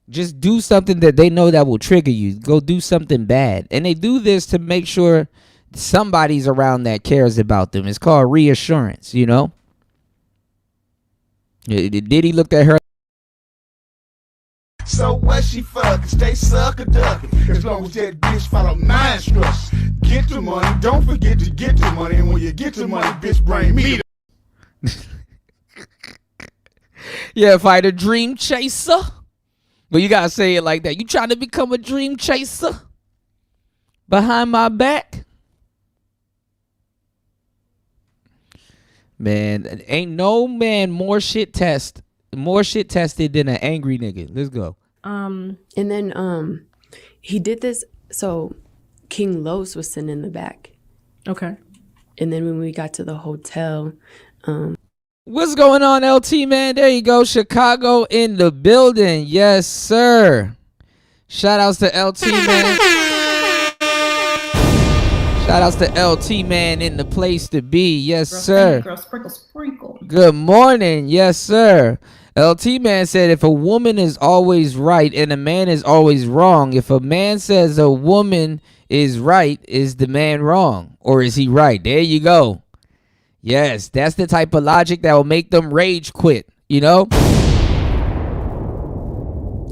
Just do something that they know that will trigger you. Go do something bad. And they do this to make sure somebody's around that cares about them. It's called reassurance, you know? Diddy looked at her. So what she fuck? Stay sucker ducking. As long as that bitch follow my instructions. Get the money, don't forget to get the money. And when you get the money, bitch, bring me the Yeah, fight a dream chaser. But you gotta say it like that. You trying to become a dream chaser? Behind my back? Man, ain't no man more shit tested than an angry nigga. Let's go. And then he did this. So King Los was sitting in the back. Okay. And then when we got to the hotel, What's going on, LT, man? There you go. Chicago in the building. Yes, sir. Shout outs to LT, man. Shout outs to LT man in the place to be. Yes, Girl, sir. thank you, girl. Sprinkle, sprinkle. Good morning. Yes, sir. LT man said if a woman is always right and a man is always wrong, if a man says a woman is right, is the man wrong? Or is he right? There you go. Yes, that's the type of logic that will make them rage quit, you know?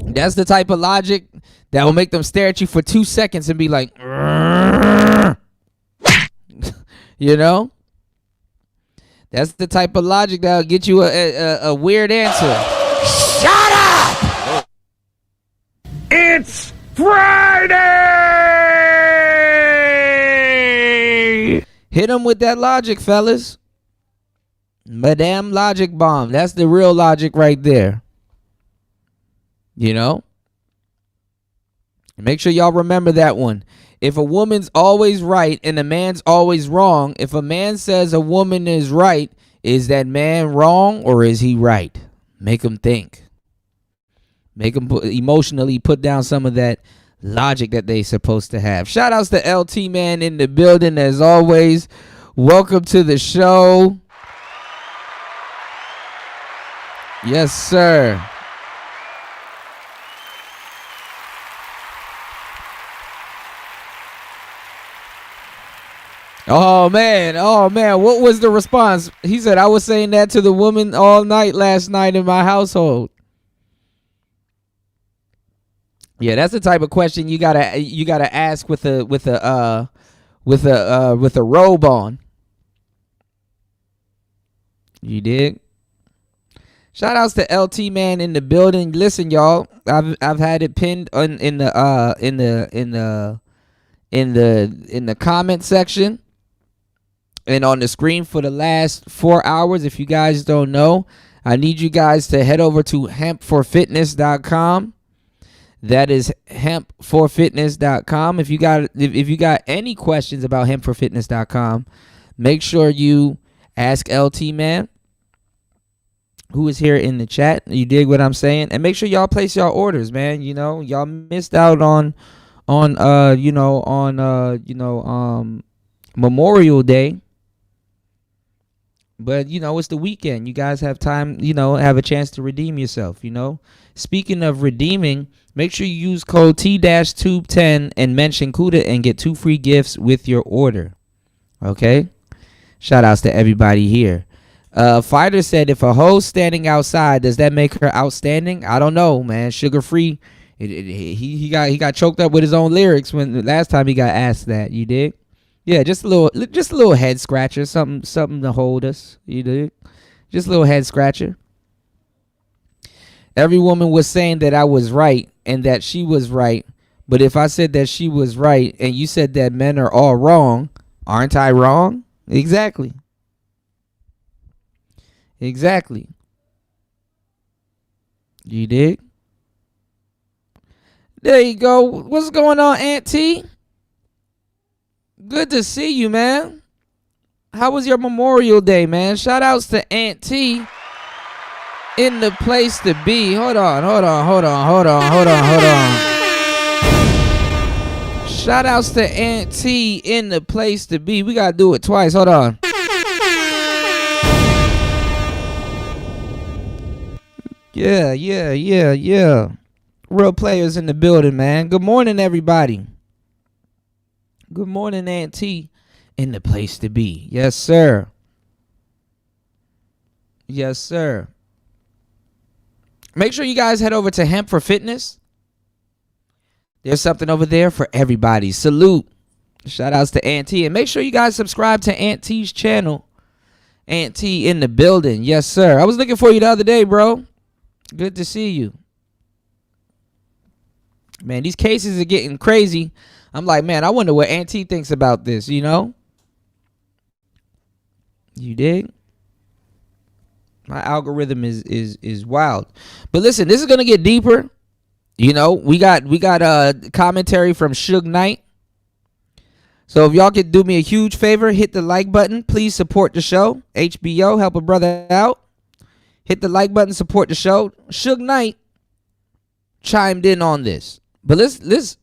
That's the type of logic that will make them stare at you for 2 seconds and be like, you know? That's the type of logic that will get you a weird answer. Shut up! It's Friday! Hit them with that logic, fellas. Madame Logic Bomb. That's the real logic right there. You know? Make sure y'all remember that one. If a woman's always right and a man's always wrong, if a man says a woman is right, is that man wrong or is he right? Make him think. Make him emotionally put down some of that logic that they supposed to have. Shout outs to LT man in the building as always. Welcome to the show. Yes, sir. Oh man, what was the response? He said, I was saying that to the woman all night last night in my household. Yeah, that's the type of question you gotta ask with a robe on. You dig? Shout outs to LT man in the building. Listen, y'all, I've had it pinned in the comment section. And on the screen for the last 4 hours, if you guys don't know, I need you guys to head over to hempforfitness.com. That is hempforfitness.com. If you got any questions about hempforfitness.com, make sure you ask LT man, who is here in the chat. You dig what I'm saying? And make sure y'all place y'all orders, man. You know, y'all missed out on Memorial Day. But, you know, it's the weekend. You guys have time, you know, have a chance to redeem yourself, you know. Speaking of redeeming, make sure you use code T-Tube10 and mention Kuda and get 2 free gifts with your order. Okay? Shout outs to everybody here. Fighter said, if a hoe's standing outside, does that make her outstanding? I don't know, man. Sugar Free, he got choked up with his own lyrics when the last time he got asked that. You dig? Yeah, just a little head scratcher, something to hold us. You dig? Just a little head scratcher. Every woman was saying that I was right and that she was right. But if I said that she was right and you said that men are all wrong, aren't I wrong? Exactly. Exactly. You dig? There you go. What's going on, Aunt T? Good to see you, man. How was your Memorial Day, man? Shout outs to Aunt T in the place to be. Hold on. Shout outs to Aunt T in the place to be. We got to do it twice. Hold on. Yeah. Real players in the building, man. Good morning, everybody. Good morning, Aunt T in the place to be. Yes, sir. Yes, sir. Make sure you guys head over to Hemp for Fitness. There's something over there for everybody. Salute. Shout outs to Aunt T. And make sure you guys subscribe to Aunt T's channel. Aunt T in the building. Yes, sir. I was looking for you the other day, bro. Good to see you. Man, these cases are getting crazy. I'm like, man, I wonder what Aunt T thinks about this, you know? You dig? My algorithm is wild. But listen, this is gonna get deeper. You know, we got commentary from Suge Knight. So if y'all could do me a huge favor, hit the like button. Please support the show. HBO, help a brother out. Hit the like button, support the show. Suge Knight chimed in on this. But let's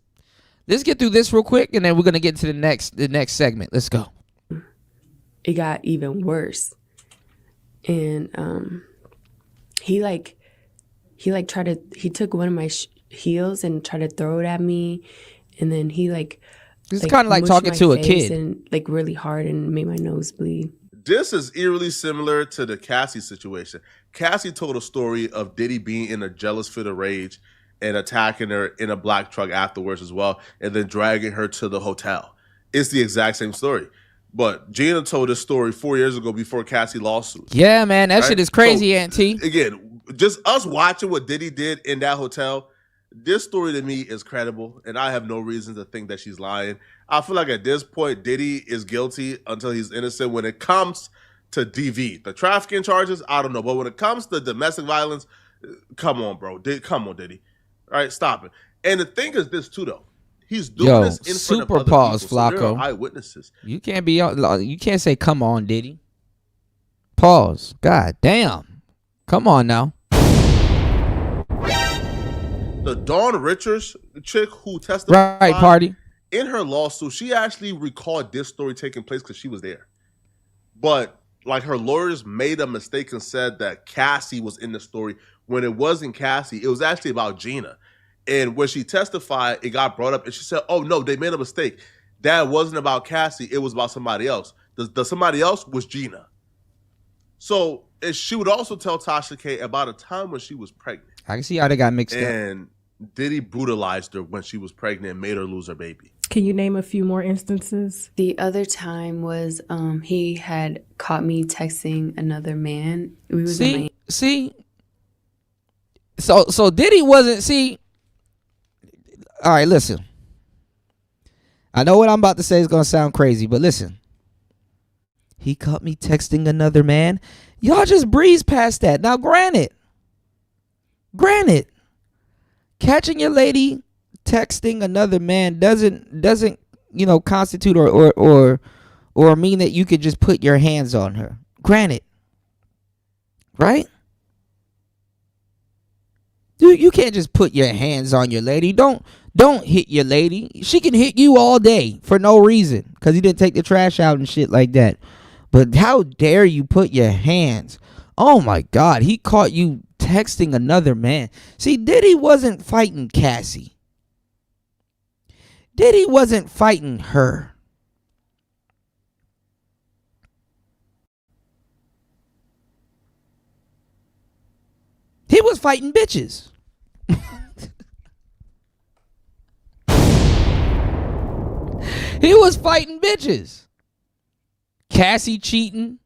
let's get through this real quick, and then we're gonna get to the next segment. Let's go. It got even worse, and he took one of my heels and tried to throw it at me, and then he it's kind of like mushed talking my to a face kid, and really hard, and made my nose bleed. This is eerily similar to the Cassie situation. Cassie told a story of Diddy being in a jealous fit of rage and attacking her in a black truck afterwards as well, and then dragging her to the hotel. It's the exact same story. But Gina told this story 4 years ago before Cassie lawsuit. Yeah, man, that shit is crazy, So, Auntie. Again, just us watching what Diddy did in that hotel, this story to me is credible, and I have no reason to think that she's lying. I feel like at this point, Diddy is guilty until he's innocent. When it comes to DV, the trafficking charges, I don't know. But when it comes to domestic violence, come on, bro. Come on, Diddy. All right, stop it. And the thing is this, too, though. He's doing this in front of other pause, people, so there Flacco. are eyewitnesses. You can't say come on, Diddy. Pause. God damn. Come on now. The Dawn Richards chick who testified Right, party. in her lawsuit, she actually recalled this story taking place because she was there. But her lawyers made a mistake and said that Cassie was in the story when it wasn't Cassie. It was actually about Gina. And when she testified, it got brought up and she said, oh no, they made a mistake. That wasn't about Cassie. It was about somebody else. The somebody else was Gina. So she would also tell Tasha K about a time when she was pregnant. I can see how they got mixed up. And Diddy brutalized her when she was pregnant and made her lose her baby. Can you name a few more instances? The other time was he had caught me texting another man. We was in See? So Diddy wasn't, all right, listen. I know what I'm about to say is going to sound crazy, but listen. He caught me texting another man. Y'all just breeze past that. Now, granted, catching your lady texting another man doesn't constitute or mean that you could just put your hands on her. Granted, right? Dude, you can't just put your hands on your lady. Don't hit your lady. She can hit you all day for no reason because you didn't take the trash out and shit like that. But how dare you put your hands? Oh my God, he caught you texting another man. See, Diddy wasn't fighting Cassie. Diddy wasn't fighting her. He was fighting bitches. He was fighting bitches. Cassie cheating.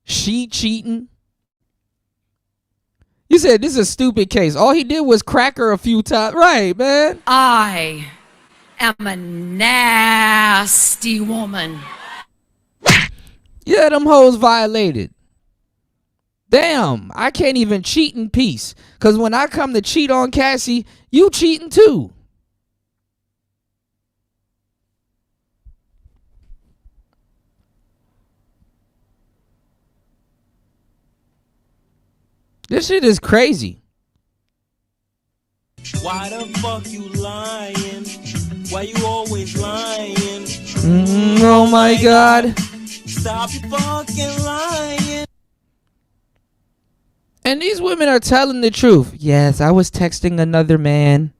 She cheating. You said this is a stupid case. All he did was crack her a few times. Right, man. I am a nasty woman. Yeah, them hoes violated. Damn, I can't even cheat in peace. Because when I come to cheat on Cassie, you cheating too. This shit is crazy. Why the fuck you lying? Why you always lying? Oh my God. Stop you fucking lying. And these women are telling the truth. Yes, I was texting another man.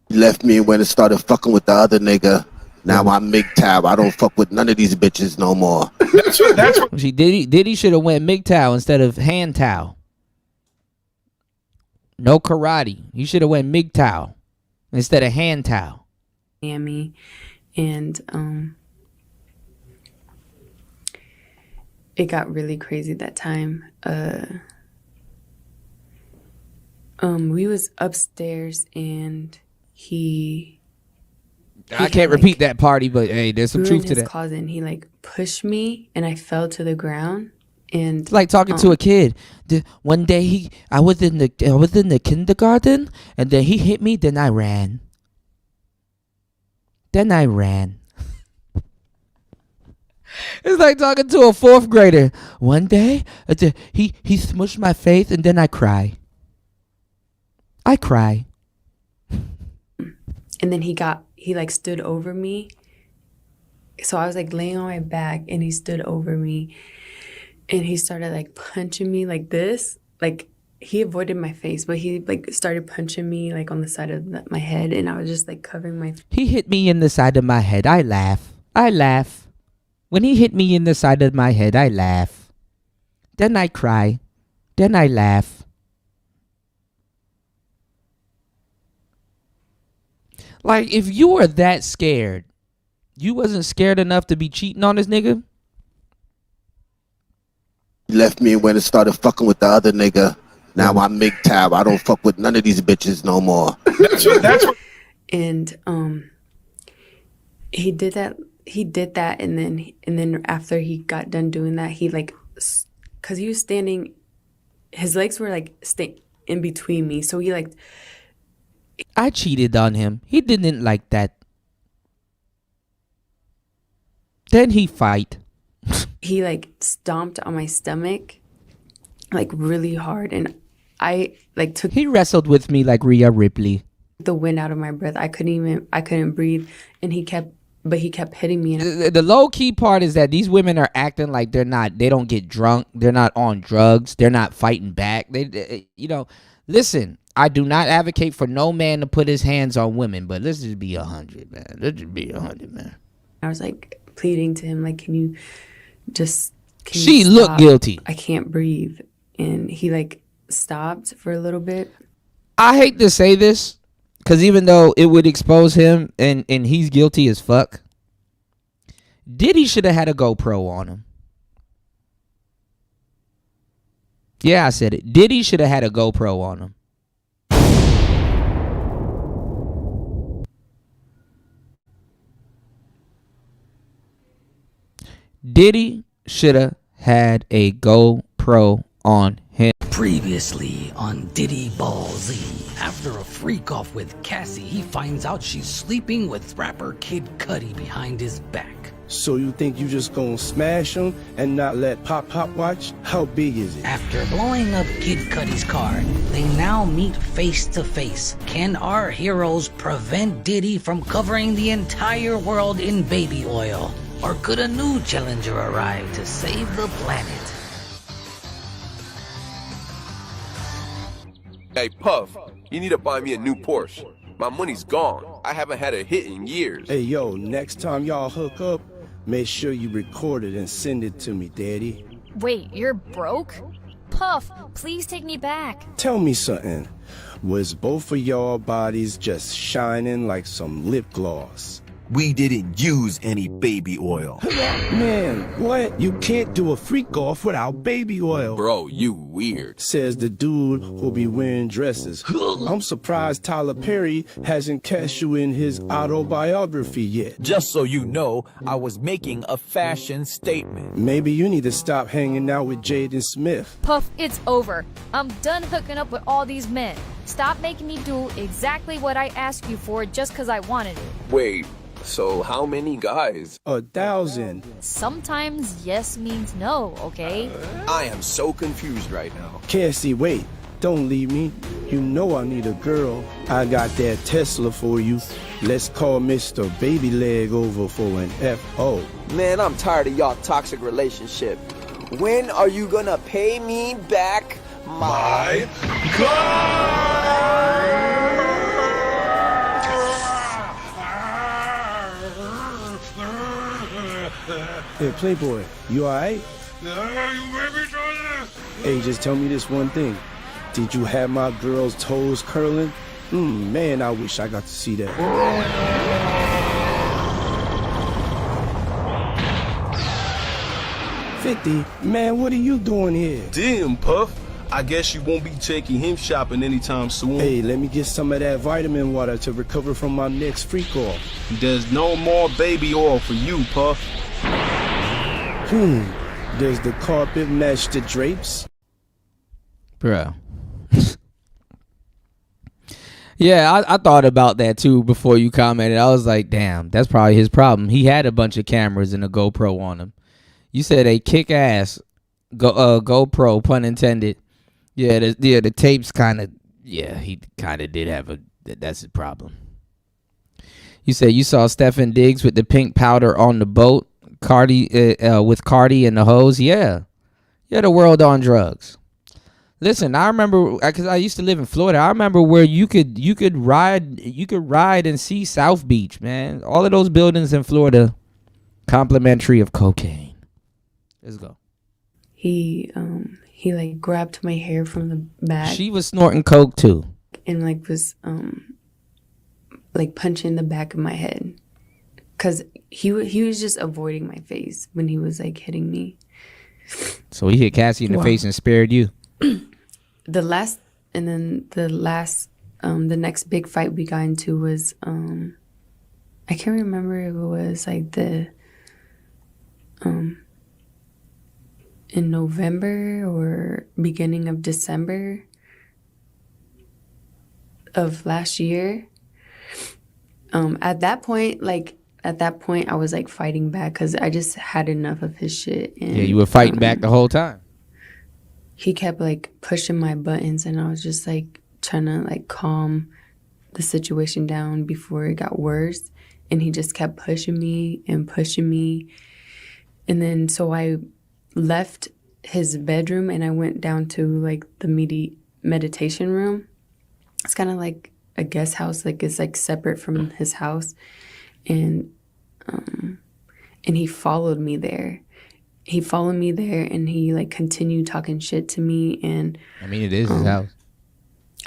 He left me and went and started fucking with the other nigga. Now I'm MGTOW. I don't fuck with none of these bitches no more. That's what Diddy should have went MGTOW instead of hand towel. No karate. He should have went MGTOW instead of hand towel. Miami, and it got really crazy that time. We was upstairs and I can't repeat that party, but hey, there's some truth to his that. closet and he pushed me and I fell to the ground. And It's like talking to a kid. One day I was in the kindergarten and then he hit me. Then I ran. It's like talking to a fourth grader. One day he smushed my face and then I cry. I cry. And then he like stood over me. So I was like laying on my back and he stood over me and he started like punching me like this. Like he avoided my face, but he like started punching me like on the side of my head and I was just like covering my face. He hit me in the side of my head. I laugh. I laugh. When he hit me in the side of my head, I laugh. Then I cry. Then I laugh. Like, if you were that scared, you wasn't scared enough to be cheating on this nigga? He left me and went and started fucking with the other nigga. Now I'm MGTOW. I don't fuck with none of these bitches no more. And he did that and then after he got done doing that, he like, cause he was standing, his legs were like in between me, so he like, I cheated on him. He didn't like that. Then he fight. He like stomped on my stomach like really hard and I like took He wrestled with me like Rhea Ripley. the wind out of my breath. I couldn't breathe and he kept hitting me. The low key part is that these women are acting like they don't get drunk. They're not on drugs. They're not fighting back. They listen, I do not advocate for no man to put his hands on women, but let's just be 100, man. Let's just be 100, man. I was like pleading to him, like, can you She looked guilty. I can't breathe. And he like stopped for a little bit. I hate to say this, because even though it would expose him and he's guilty as fuck, Diddy should have had a GoPro on him. Yeah, I said it. Diddy should have had a GoPro on him. Diddy should have had a GoPro on him. Previously on Diddy Ball Z. After a freak off with Cassie, he finds out she's sleeping with rapper Kid Cudi behind his back. So you think you just gonna smash him and not let Pop watch? How big is it? After blowing up Kid Cudi's car, they now meet face to face. Can our heroes prevent Diddy from covering the entire world in baby oil? Or could a new challenger arrive to save the planet? Hey, Puff, you need to buy me a new Porsche. My money's gone. I haven't had a hit in years. Hey, yo, next time y'all hook up, make sure you record it and send it to me, Daddy. Wait, you're broke? Puff, please take me back. Tell me something. Was both of y'all bodies just shining like some lip gloss? We didn't use any baby oil. Man, what? You can't do a freak off without baby oil. Bro, you weird. Says the dude who'll be wearing dresses. I'm surprised Tyler Perry hasn't cast you in his autobiography yet. Just so you know, I was making a fashion statement. Maybe you need to stop hanging out with Jaden Smith. Puff, it's over. I'm done hooking up with all these men. Stop making me do exactly what I asked you for just because I wanted it. Wait. So how many guys? 1,000. Sometimes yes means no, okay? I am so confused right now. Cassie, wait. Don't leave me. You know I need a girl. I got that Tesla for you. Let's call Mr. Baby Leg over for an F.O. Man, I'm tired of y'all toxic relationship. When are you gonna pay me back my Hey, Playboy, you alright? Hey, just tell me this one thing. Did you have my girl's toes curling? Man, I wish I got to see that. 50? Man, what are you doing here? Damn, Puff. I guess you won't be taking him shopping anytime soon. Hey, let me get some of that vitamin water to recover from my next freak off. There's no more baby oil for you, Puff. Does the carpet match the drapes? Bro. Yeah, I thought about that too before you commented. I was like, damn, that's probably his problem. He had a bunch of cameras and a GoPro on him. You said a kick-ass GoPro, pun intended. Yeah, the tapes kind of Yeah, he kind of did have that's a problem. You said you saw Stefan Diggs with the pink powder on the boat, Cardi with Cardi and the hoes. Yeah, the world on drugs. Listen, I remember because I used to live in Florida. I remember where you could ride and see South Beach, man. All of those buildings in Florida, complimentary of cocaine. Let's go. He like grabbed my hair from the back. She was snorting coke too, and like was like punching the back of my head, cause he was just avoiding my face when he was like hitting me. So he hit Cassie in the face and spared you. The next big fight we got into was I can't remember if it was like in November or beginning of December of last year. At that point I was like fighting back because I just had enough of his shit. And, yeah, you were fighting back the whole time. He kept like pushing my buttons, and I was just like trying to like calm the situation down before it got worse. And he just kept pushing me. And then so I left his bedroom and I went down to like the meditation room. It's kind of like a guest house, like it's like separate from his house. And he followed me there. And he like continued talking shit to me. And I mean, it is his house.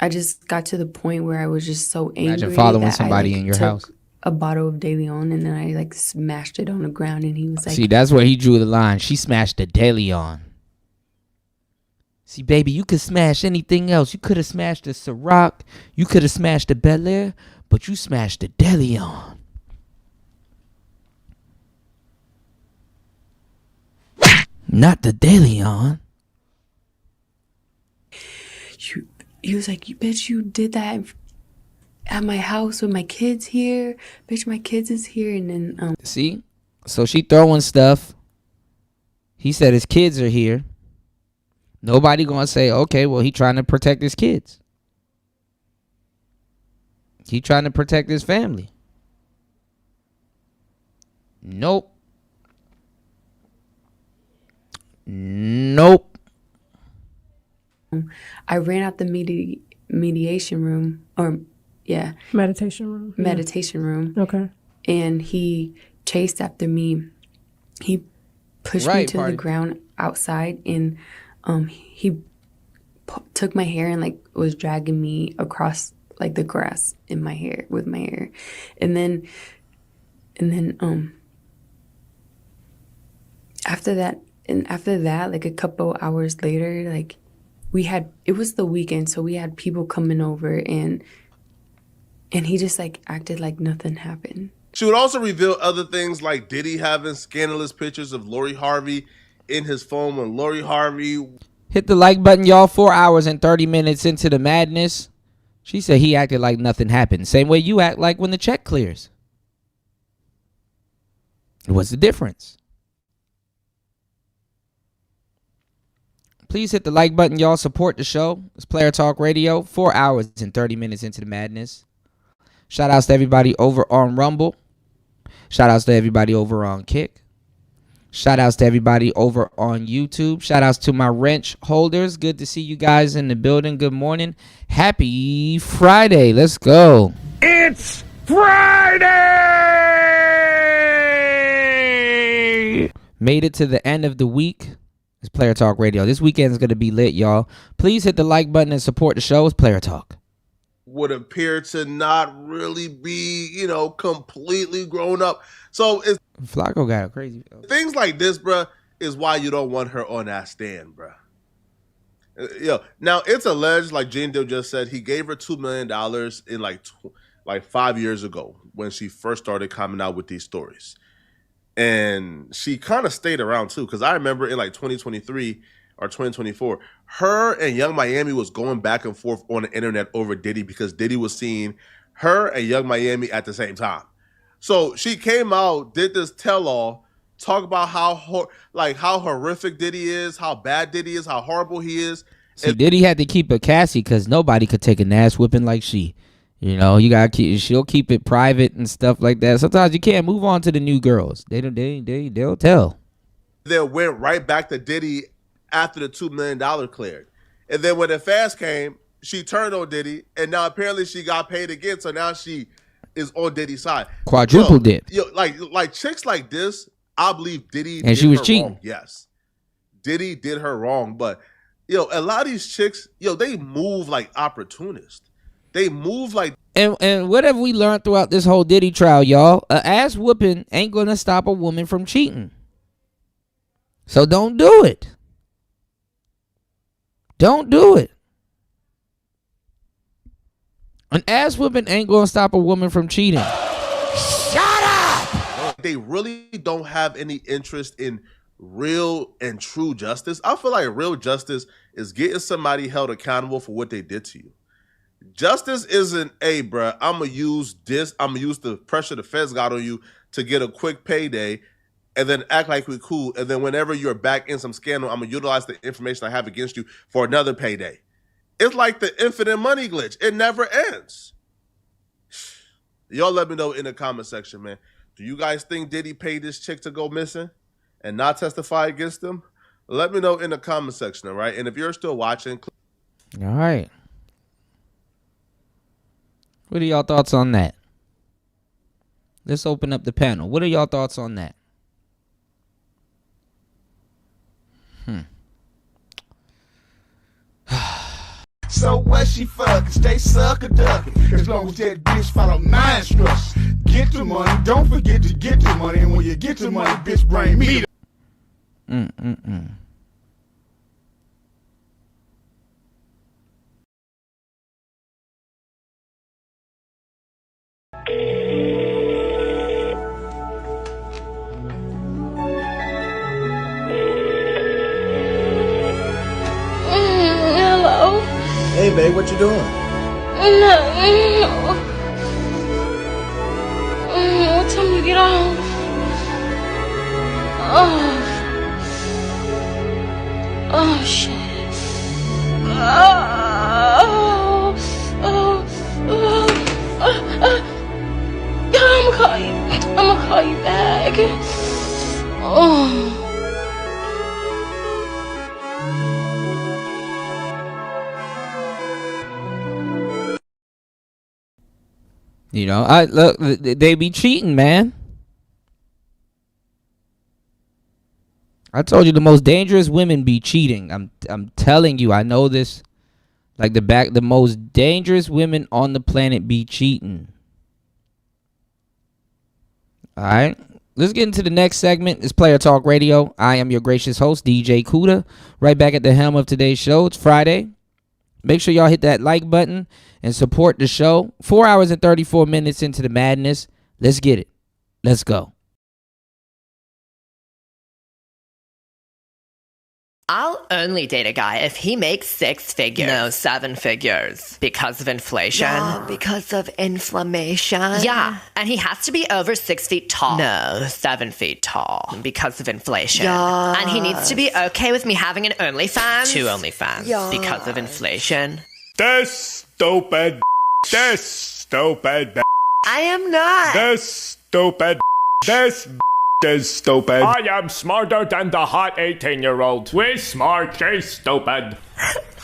I just got to the point where I was just so angry. Imagine following somebody in your house. A bottle of De Leon, and then I like smashed it on the ground, and he was like, see, that's where he drew the line. She smashed the De Leon. See, baby, you could smash anything else. You could have smashed the Ciroc. You could have smashed the Bel Air, but you smashed the De Leon. Not the De Leon. He was like, bitch, you did that at my house with my kids here. Bitch, my kids is here. And then see? So she throwing stuff. He said his kids are here. Nobody gonna say, okay, well, he trying to protect his kids. He trying to protect his family. Nope. I ran out the meditation room, or meditation room. Meditation room. Okay. And he chased after me. He pushed me to the ground outside, and he took my hair and like was dragging me across like the grass in my hair with my hair, and then after that, like a couple hours later, like it was the weekend, so we had people coming over, and he just like acted like nothing happened. She would also reveal other things like Diddy having scandalous pictures of Lori Harvey in his phone when Lori Harvey... Hit the like button, y'all. 4 hours and 30 minutes into the madness. She said he acted like nothing happened. Same way you act like when the check clears. What's the difference? Please hit the like button, y'all. Support the show. It's Player Talk Radio. 4 hours and 30 minutes into the madness. Shout outs to everybody over on Rumble. Shout outs to everybody over on Kick. Shout outs to everybody over on YouTube. Shout outs to my wrench holders. Good to see you guys in the building. Good morning. Happy Friday. Let's go. It's Friday! Made it to the end of the week. It's Player Talk Radio. This weekend is going to be lit, y'all. Please hit the like button and support the show. It's Player Talk. Would appear to not really be, completely grown up. So it's Flacco got a crazy. Things like this, bruh, is why you don't want her on that stand, bruh. Now it's alleged, like Jane Doe just said, he gave her $2 million in like 5 years ago when she first started coming out with these stories. And she kind of stayed around too, because I remember in like 2023 or 2024, her and Young Miami was going back and forth on the internet over Diddy because Diddy was seeing her and Young Miami at the same time. So she came out, did this tell-all, talk about how horrific Diddy is, how bad Diddy is, how horrible he is, See, Diddy had to keep a Cassie because nobody could take an ass whipping like she. You know, you gotta keep. She'll keep it private and stuff like that. Sometimes you can't move on to the new girls. They'll tell. They went right back to Diddy after the $2 million cleared, and then when the fast came, she turned on Diddy, and now apparently she got paid again. So now she is on Diddy's side. Quadruple dip. Like chicks like this, I believe Diddy And did she was her cheating. wrong. Yes, Diddy did her wrong, but a lot of these chicks, they move like opportunists. They move like. And what have we learned throughout this whole Diddy trial, y'all? An ass whooping ain't gonna stop a woman from cheating. So don't do it. Don't do it. An ass whooping ain't gonna stop a woman from cheating. Shut up! They really don't have any interest in real and true justice. I feel like real justice is getting somebody held accountable for what they did to you. Justice isn't, hey, bruh, I'm going to use the pressure the feds got on you to get a quick payday and then act like we're cool. And then whenever you're back in some scandal, I'm going to utilize the information I have against you for another payday. It's like the infinite money glitch. It never ends. Y'all let me know in the comment section, man. Do you guys think Diddy paid this chick to go missing and not testify against him? Let me know in the comment section, all right? And if you're still watching. All right. What are y'all thoughts on that? Let's open up the panel. What are y'all thoughts on that? So what she fucking, stay sucker ducking. As long as that bitch follow my instructions. Get the money, don't forget to get the money. And when you get the money, bitch, bring me the Hello. Hey, babe, what you doing? What time you get off? Oh shit. I'm gonna call you back. Oh. You know, look, they be cheating, man. I told you the most dangerous women be cheating. I'm telling you, I know this. Like the most dangerous women on the planet be cheating. All right, let's get into the next segment. It's Player Talk Radio. I am your gracious host, DJ Kuda. Right back at the helm of today's show. It's Friday. Make sure y'all hit that like button and support the show. 4 hours and 34 minutes into the madness. Let's get it. Let's go. I'll only date a guy if he makes 6 figures. No, 7 figures. Because of inflation. Yeah, because of inflammation. Yeah, and he has to be over 6 feet tall. No, 7 feet tall. Because of inflation. Yes. And he needs to be okay with me having an OnlyFans. 2 OnlyFans. Yes. Because of inflation. This stupid. This stupid. I am not. This stupid. This is stupid. I am smarter than the hot 18-year-old. We smart, she's stupid.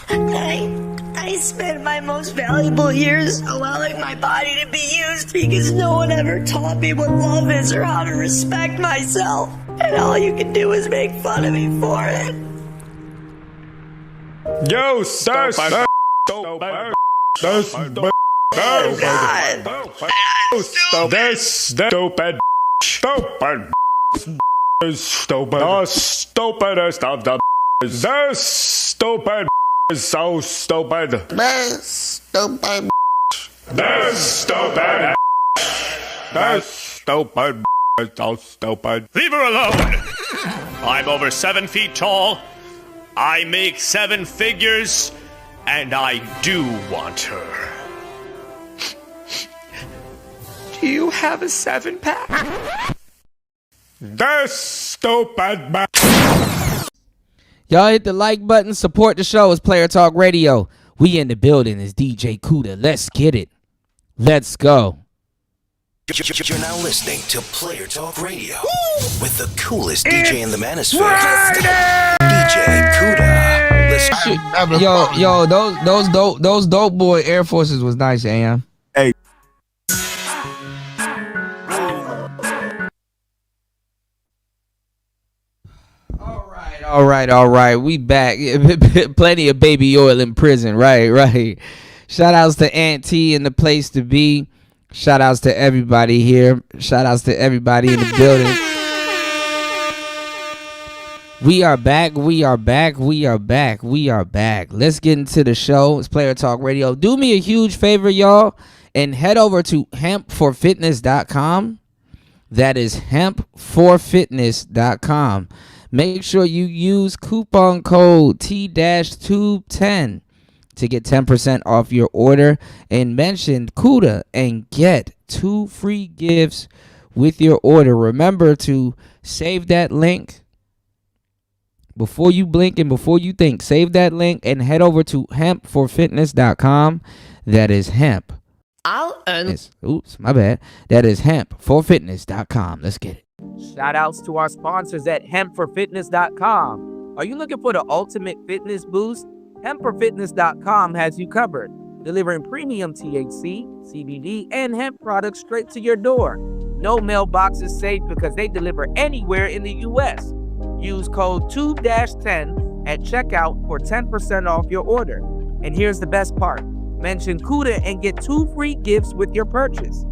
I spent my most valuable years allowing my body to be used because no one ever taught me what love is or how to respect myself. And all you can do is make fun of me for it. You stupid. Stupid. Oh, God. This stupid. Stupid. Is stupid. The stupidest of the. This stupid is so stupid. This stupid. This stupid. This stupid is so stupid. Leave her alone. I'm over 7 feet tall. I make 7 figures, and I do want her. Do you have a 7-pack? This stupid man. Y'all hit the like button. Support the show. It's Player Talk Radio. We in the building. It's DJ Cuda. Let's get it. Let's go. You're now listening to Player Talk Radio with the coolest DJ in the manosphere, DJ Cuda. Yo, those dope boy Air Forces was nice, AM. Hey. All right. We back. Plenty of baby oil in prison. Right. Shout outs to Aunt T in the place to be. Shout outs to everybody here. Shout outs to everybody in the building. We are back. Let's get into the show. It's Player Talk Radio. Do me a huge favor, y'all, and head over to hempforfitness.com. That is hempforfitness.com. Make sure you use coupon code T-Tube10 to get 10% off your order, and mention Cuda and get 2 free gifts with your order. Remember to save that link before you blink and before you think. Save that link and head over to hempforfitness.com. That is hemp. Oops, my bad. That is hempforfitness.com. Let's get it. Shout outs to our sponsors at hempforfitness.com. Are you looking for the ultimate fitness boost? Hempforfitness.com has you covered, delivering premium THC, CBD, and hemp products straight to your door. No mailbox is safe because they deliver anywhere in the U.S. Use code TUBE-10 at checkout for 10% off your order. And here's the best part. Mention Cuda and get 2 free gifts with your purchase.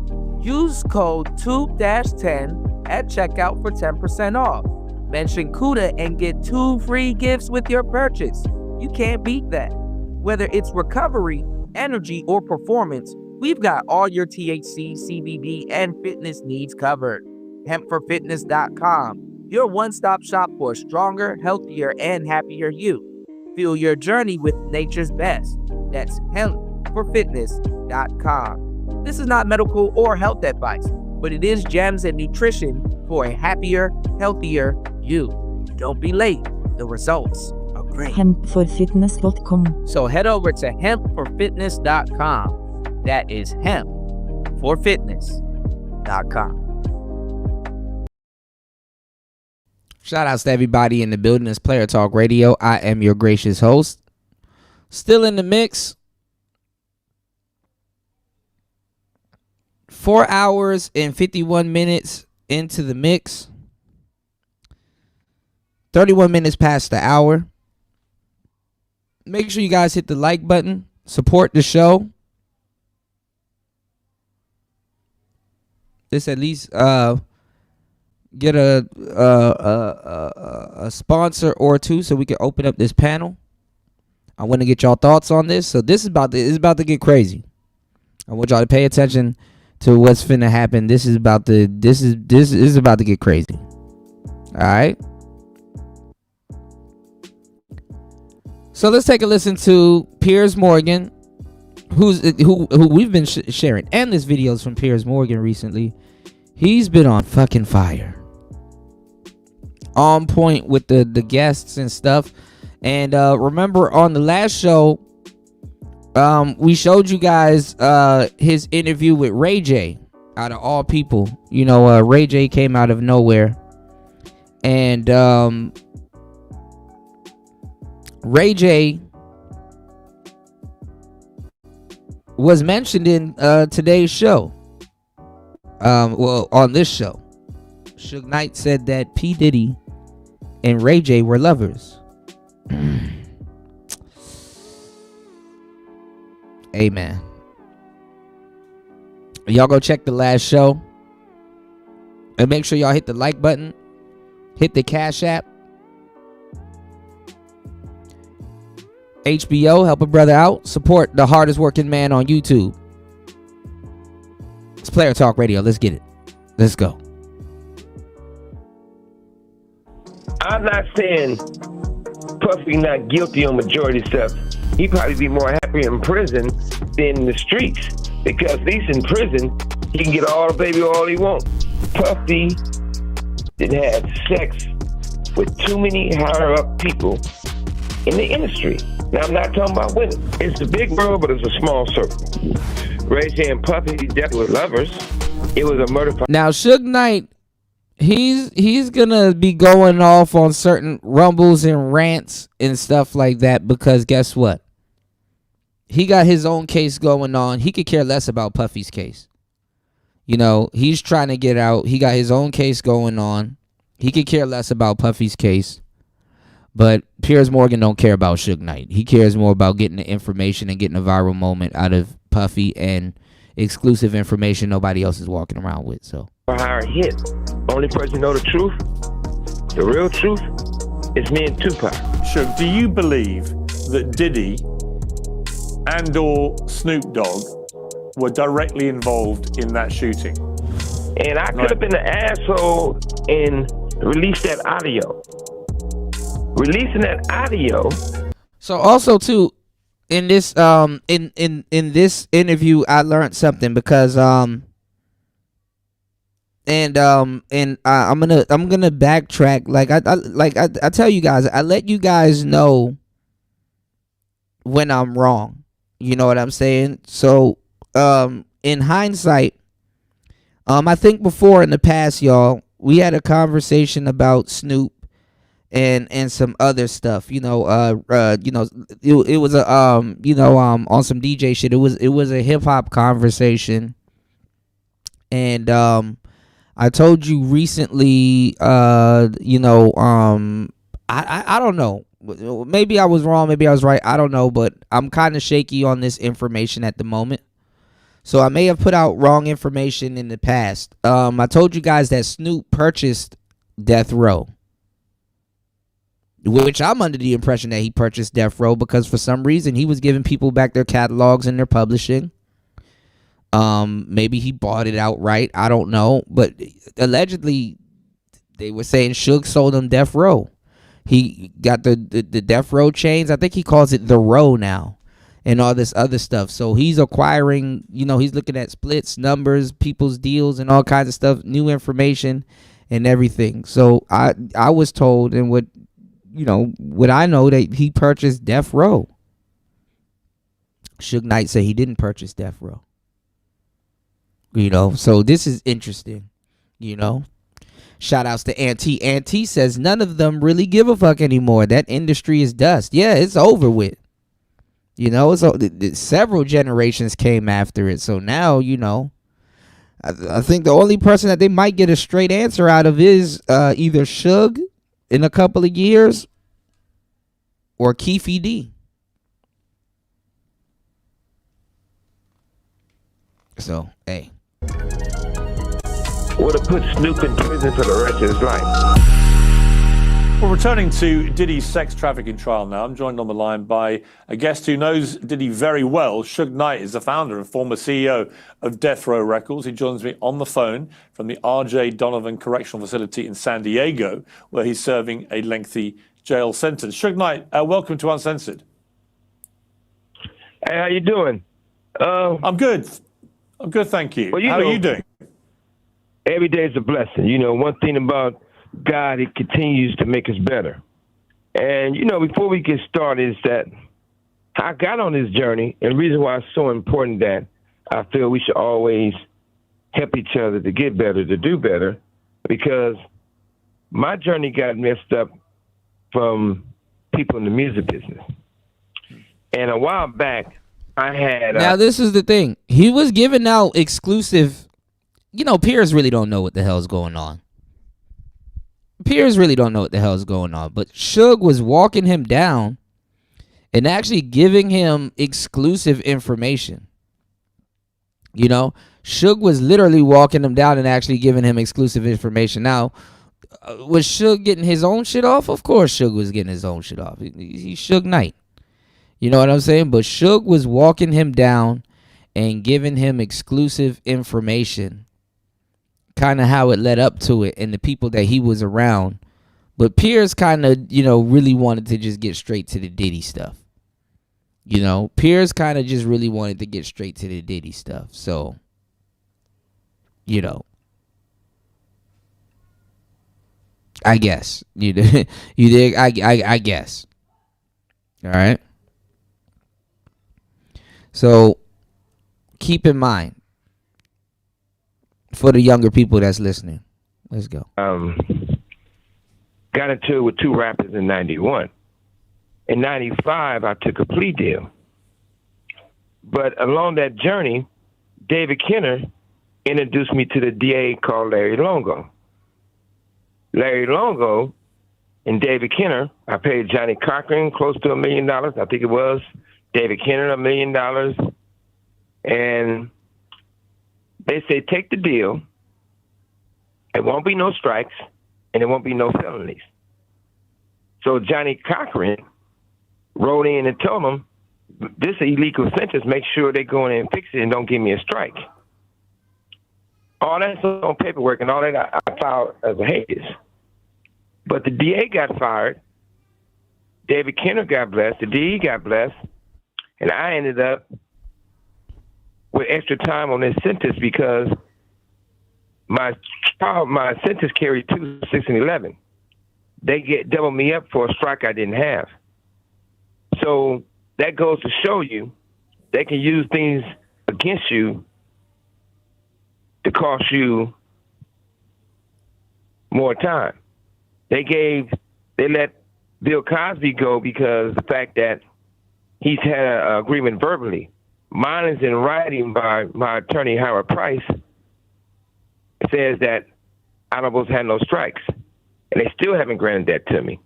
Use code TUBE-10 at checkout for 10% off. Mention Cuda and get 2 free gifts with your purchase. You can't beat that. Whether it's recovery, energy, or performance, we've got all your THC, CBD, and fitness needs covered. Hempforfitness.com, your one-stop shop for a stronger, healthier, and happier you. Fuel your journey with nature's best. That's hempforfitness.com. This is not medical or health advice, but it is gems and nutrition for a happier, healthier you. Don't be late. The results are great. Hempforfitness.com. So head over to hempforfitness.com. That is hempforfitness.com. Shout outs to everybody in the building. It's Player Talk Radio. I am your gracious host. Still in the mix. 4 hours and 51 minutes into the mix. 31 minutes past the hour. Make sure you guys hit the like button. Support the show. Let's at least get a sponsor or two so we can open up this panel. I want to get y'all thoughts on this. So this is about to get crazy. I want y'all to pay attention to what's finna happen. This is about to get crazy. All right. So let's take a listen to Piers Morgan, who we've been sharing endless videos from Piers Morgan recently. He's been on fucking fire, on point with the guests and stuff. And remember on the last show, we showed you guys his interview with Ray J, out of all people. You know, Ray J came out of nowhere, and Ray J was mentioned in today's show. Well, on this show, Suge Knight said that P. Diddy and Ray J were lovers. Amen. Y'all go check the last show. And make sure y'all hit the like button. Hit the Cash App. HBO, help a brother out. Support the hardest working man on YouTube. It's Player Talk Radio. Let's get it. Let's go. I'm not saying Puffy not guilty on majority stuff. He'd probably be more happy in prison than in the streets, because at least in prison he can get all the baby oil he wants. Puffy didn't have sex with too many higher up people in the industry. Now, I'm not talking about women. It's a big world, but it's a small circle. Ray J and Puffy definitely were lovers. It was a murder. Now, Suge Knight, he's gonna be going off on certain rumbles and rants and stuff like that because guess what? He got his own case going on. He could care less about Puffy's case. You know, he's trying to get out. He got his own case going on. He could care less about Puffy's case. But Piers Morgan don't care about Suge Knight. He cares more about getting the information and getting a viral moment out of Puffy and exclusive information nobody else is walking around with. So A higher hit. Only person know the truth, the real truth, is me and Tupac. Suge, do you believe that Diddy and or Snoop Dogg were directly involved in that shooting? And I could have been an asshole and released that audio. Releasing that audio. So also too, in this in this interview, I learned something because I'm gonna backtrack. I tell you guys, I let you guys know when I'm wrong. You know what I'm saying? So in hindsight, I think before in the past, y'all, we had a conversation about Snoop and some other stuff. It was a on some DJ shit. It was a hip hop conversation, and I told you recently, I don't know. Maybe I was wrong, maybe I was right. I don't know, but I'm kind of shaky on this information at the moment. So I may have put out wrong information in the past. I told you guys that Snoop purchased Death Row, which I'm under the impression that he purchased Death Row because for some reason he was giving people back their catalogs and their publishing. Maybe he bought it outright. I don't know. But allegedly, they were saying Suge sold him Death Row. He got the Death Row chains. I think he calls it the Row now and all this other stuff. So he's acquiring, he's looking at splits, numbers, people's deals and all kinds of stuff, new information and everything. So I was told and what I know that he purchased Death Row. Suge Knight said he didn't purchase Death Row. So this is interesting, Shout outs to Auntie. Auntie says none of them really give a fuck anymore. That industry is dust. Yeah, it's over with. Several generations came after it. So now, I think the only person that they might get a straight answer out of is either Suge in a couple of years or Keefy D. So, hey. Would have put Snoop in prison for the rest of his life. Well, returning to Diddy's sex trafficking trial now, I'm joined on the line by a guest who knows Diddy very well. Suge Knight is the founder and former CEO of Death Row Records. He joins me on the phone from the R.J. Donovan Correctional Facility in San Diego, where he's serving a lengthy jail sentence. Suge Knight, welcome to Uncensored. Hey, how you doing? I'm good. I'm good, thank you. How are you doing? Every day is a blessing. One thing about God, He continues to make us better. And, before we get started is that I got on this journey, and the reason why it's so important that I feel we should always help each other to get better, to do better, because my journey got messed up from people in the music business. And a while back, I had... Now, this is the thing. He was giving out exclusive... Piers really don't know what the hell's going on. Piers really don't know what the hell's going on. But Suge was walking him down and actually giving him exclusive information. Suge was literally walking him down and actually giving him exclusive information. Now, was Suge getting his own shit off? Of course Suge was getting his own shit off. He's Suge Knight. You know what I'm saying? But Suge was walking him down and giving him exclusive information. Kind of how it led up to it and the people that he was around. But Piers kind of, really wanted to just get straight to the Diddy stuff. Piers kind of just really wanted to get straight to the Diddy stuff. So, I guess you did. You did. I guess. All right. So keep in mind for the younger people that's listening. Let's go. Got into it with two rappers in 91. In 95, I took a plea deal. But along that journey, David Kenner introduced me to the DA called Larry Longo. Larry Longo and David Kenner, I paid Johnny Cochran close to $1 million. I think it was. David Kenner, $1 million. And they say, take the deal. It won't be no strikes, and it won't be no felonies. So Johnny Cochran wrote in and told them, this illegal sentence, make sure they go in and fix it and don't give me a strike. All that's on paperwork and all that I filed as a habeas. But the DA got fired. David Kenner got blessed. The DE got blessed. And I ended up with extra time on this sentence because my sentence carried 2, 6, and 11. They doubled me up for a strike I didn't have. So that goes to show you they can use things against you to cost you more time. They let Bill Cosby go because the fact that he's had an agreement verbally. Mine is in writing by my attorney, Howard Price. It says that Honorables had no strikes, and they still haven't granted that to me.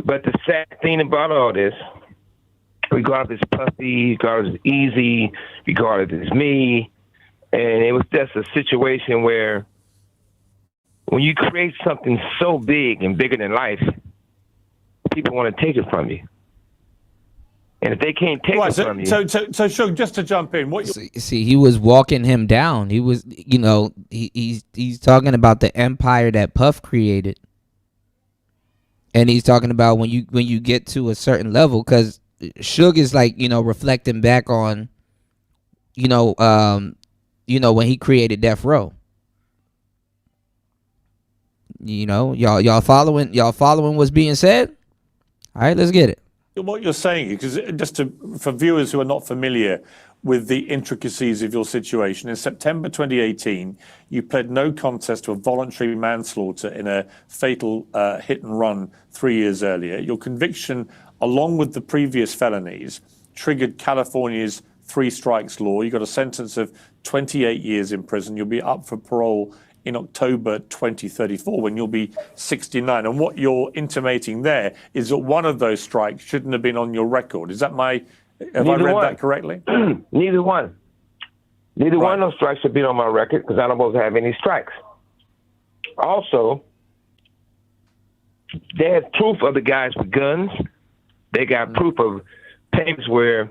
But the sad thing about all this, regardless it's Puffy, regardless it's Easy, regardless it's me, and it was just a situation where when you create something so big and bigger than life, people want to take it from you. And if they can't take it from you... So, Suge, just to jump in, See, he was walking him down. He was, he's talking about the empire that Puff created. And he's talking about when you get to a certain level, because Suge is like, reflecting back on, when he created Death Row. Y'all following what's being said? All right, let's get it. What you're saying, because for viewers who are not familiar with the intricacies of your situation, in September 2018, you pled no contest to a voluntary manslaughter in a fatal hit and run 3 years earlier. Your conviction, along with the previous felonies, triggered California's 3 strikes law. You got a sentence of 28 years in prison. You'll be up for parole in October 2034 when you'll be 69. And what you're intimating there is that one of those strikes shouldn't have been on your record. Have I read that correctly? Neither one. Neither one of those strikes should be on my record because I don't supposed to have any strikes. Also, they had proof of the guys with guns. They got proof of payments where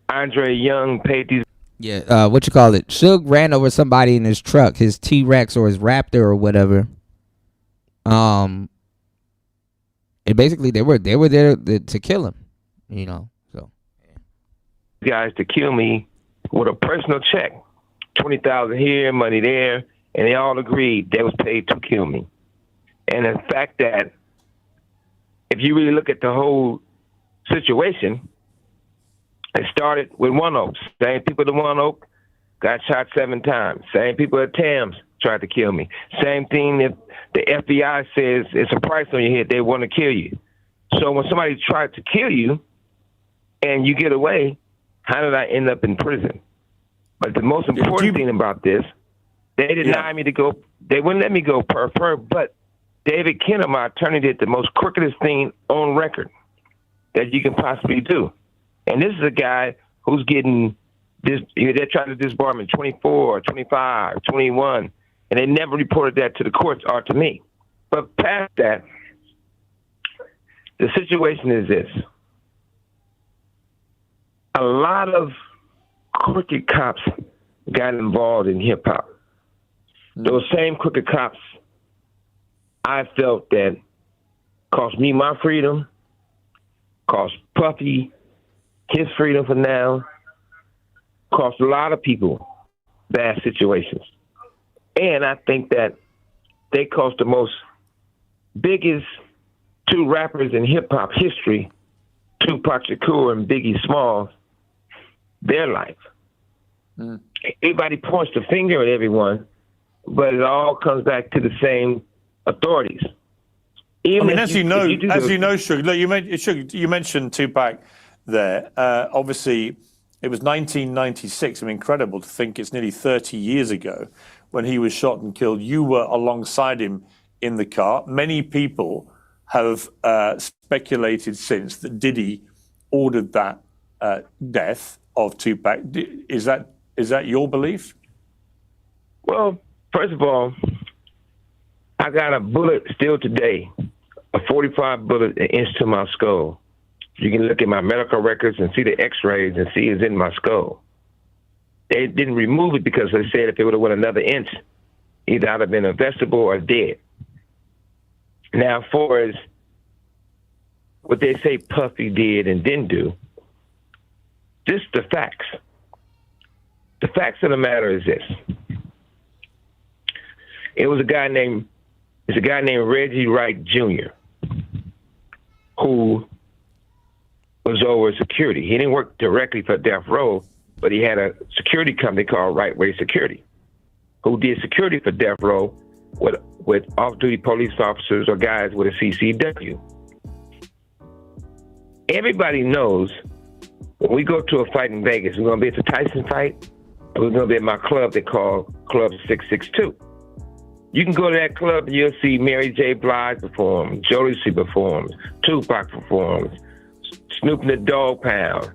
Andre Young paid these. Yeah, Suge ran over somebody in his truck, his T-Rex or his Raptor or whatever. And basically they were there to kill him, so. Guys to kill me with a personal check, $20,000 here, money there, and they all agreed they was paid to kill me. And the fact that if you really look at the whole situation, it started with One Oak. Same people at One Oak got shot 7 times. Same people at Tams tried to kill me. Same thing if the FBI says it's a price on your head, they want to kill you. So when somebody tried to kill you and you get away, how did I end up in prison? But the most important thing about this, they denied me to go. They wouldn't let me go per, but David Kenner, my attorney, did the most crookedest thing on record that you can possibly do. And this is a guy who's getting this. They're trying to disbar him in 24, 25, 21, and they never reported that to the courts or to me. But past that, the situation is this. A lot of crooked cops got involved in hip-hop. Those same crooked cops, I felt that cost me my freedom, cost Puffy his freedom for now, cost a lot of people bad situations. And I think that they cost the most biggest two rappers in hip hop history, Tupac Shakur and Biggie Smalls, their life. Everybody points the finger at everyone, but it all comes back to the same authorities. As you know, Sugar, look, you mentioned Tupac there. Obviously, it was 1996. Incredible to think it's nearly 30 years ago when he was shot and killed. You were alongside him in the car. Many people have speculated since that Diddy ordered that death of Tupac. Is that your belief? Well, first of all, I got a bullet still today, a 45 bullet an inch to my skull. You can look at my medical records and see the x-rays and see it's in my skull. They didn't remove it because they said if it would have went another inch, either I'd have been a vegetable or dead. Now, as far as what they say Puffy did and didn't do, just the facts. The facts of the matter is this. It's a guy named Reggie Wright Jr. who was over security. He didn't work directly for Death Row, but he had a security company called Right Way Security, who did security for Death Row with off-duty police officers or guys with a CCW. Everybody knows when we go to a fight in Vegas, we're going to be at the Tyson fight, or we're going to be at my club they call Club 662. You can go to that club and you'll see Mary J. Blige perform, Jodeci performs, Tupac performs, Snoop and the Dogg Pound,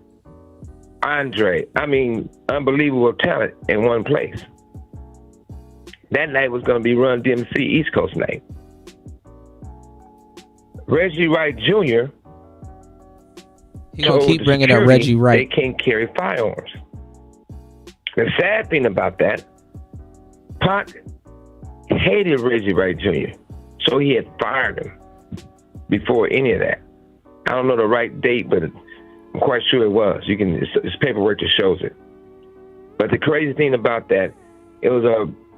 Andre. Unbelievable talent in one place. That night was going to be Run DMC East Coast night. Reggie Wright Jr. He gonna keep bringing up Reggie Wright. They can't carry firearms. The sad thing about that, Pac hated Reggie Wright Jr., so he had fired him before any of that. I don't know the right date, but I'm quite sure it was. It's paperwork that shows it. But the crazy thing about that, it was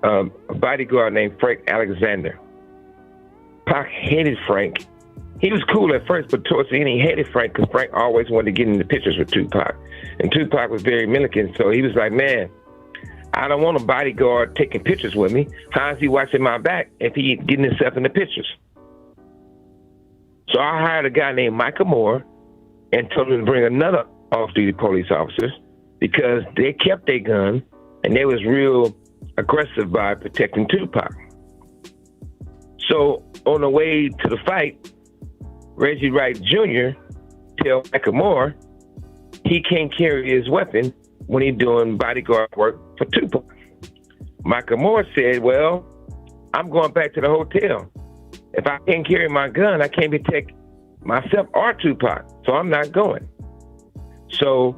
a bodyguard named Frank Alexander. Pac hated Frank. He was cool at first, but towards the end, he hated Frank because Frank always wanted to get in the pictures with Tupac. And Tupac was very militant, so he was like, man, I don't want a bodyguard taking pictures with me. How is he watching my back if he getting himself in the pictures? So I hired a guy named Michael Moore and told him to bring another off-duty police officer because they kept their gun and they was real aggressive by protecting Tupac. So on the way to the fight, Reggie Wright Jr. tell Michael Moore he can't carry his weapon when he's doing bodyguard work for Tupac. Michael Moore said, well, I'm going back to the hotel. If I can't carry my gun, I can't protect myself or Tupac, so I'm not going. So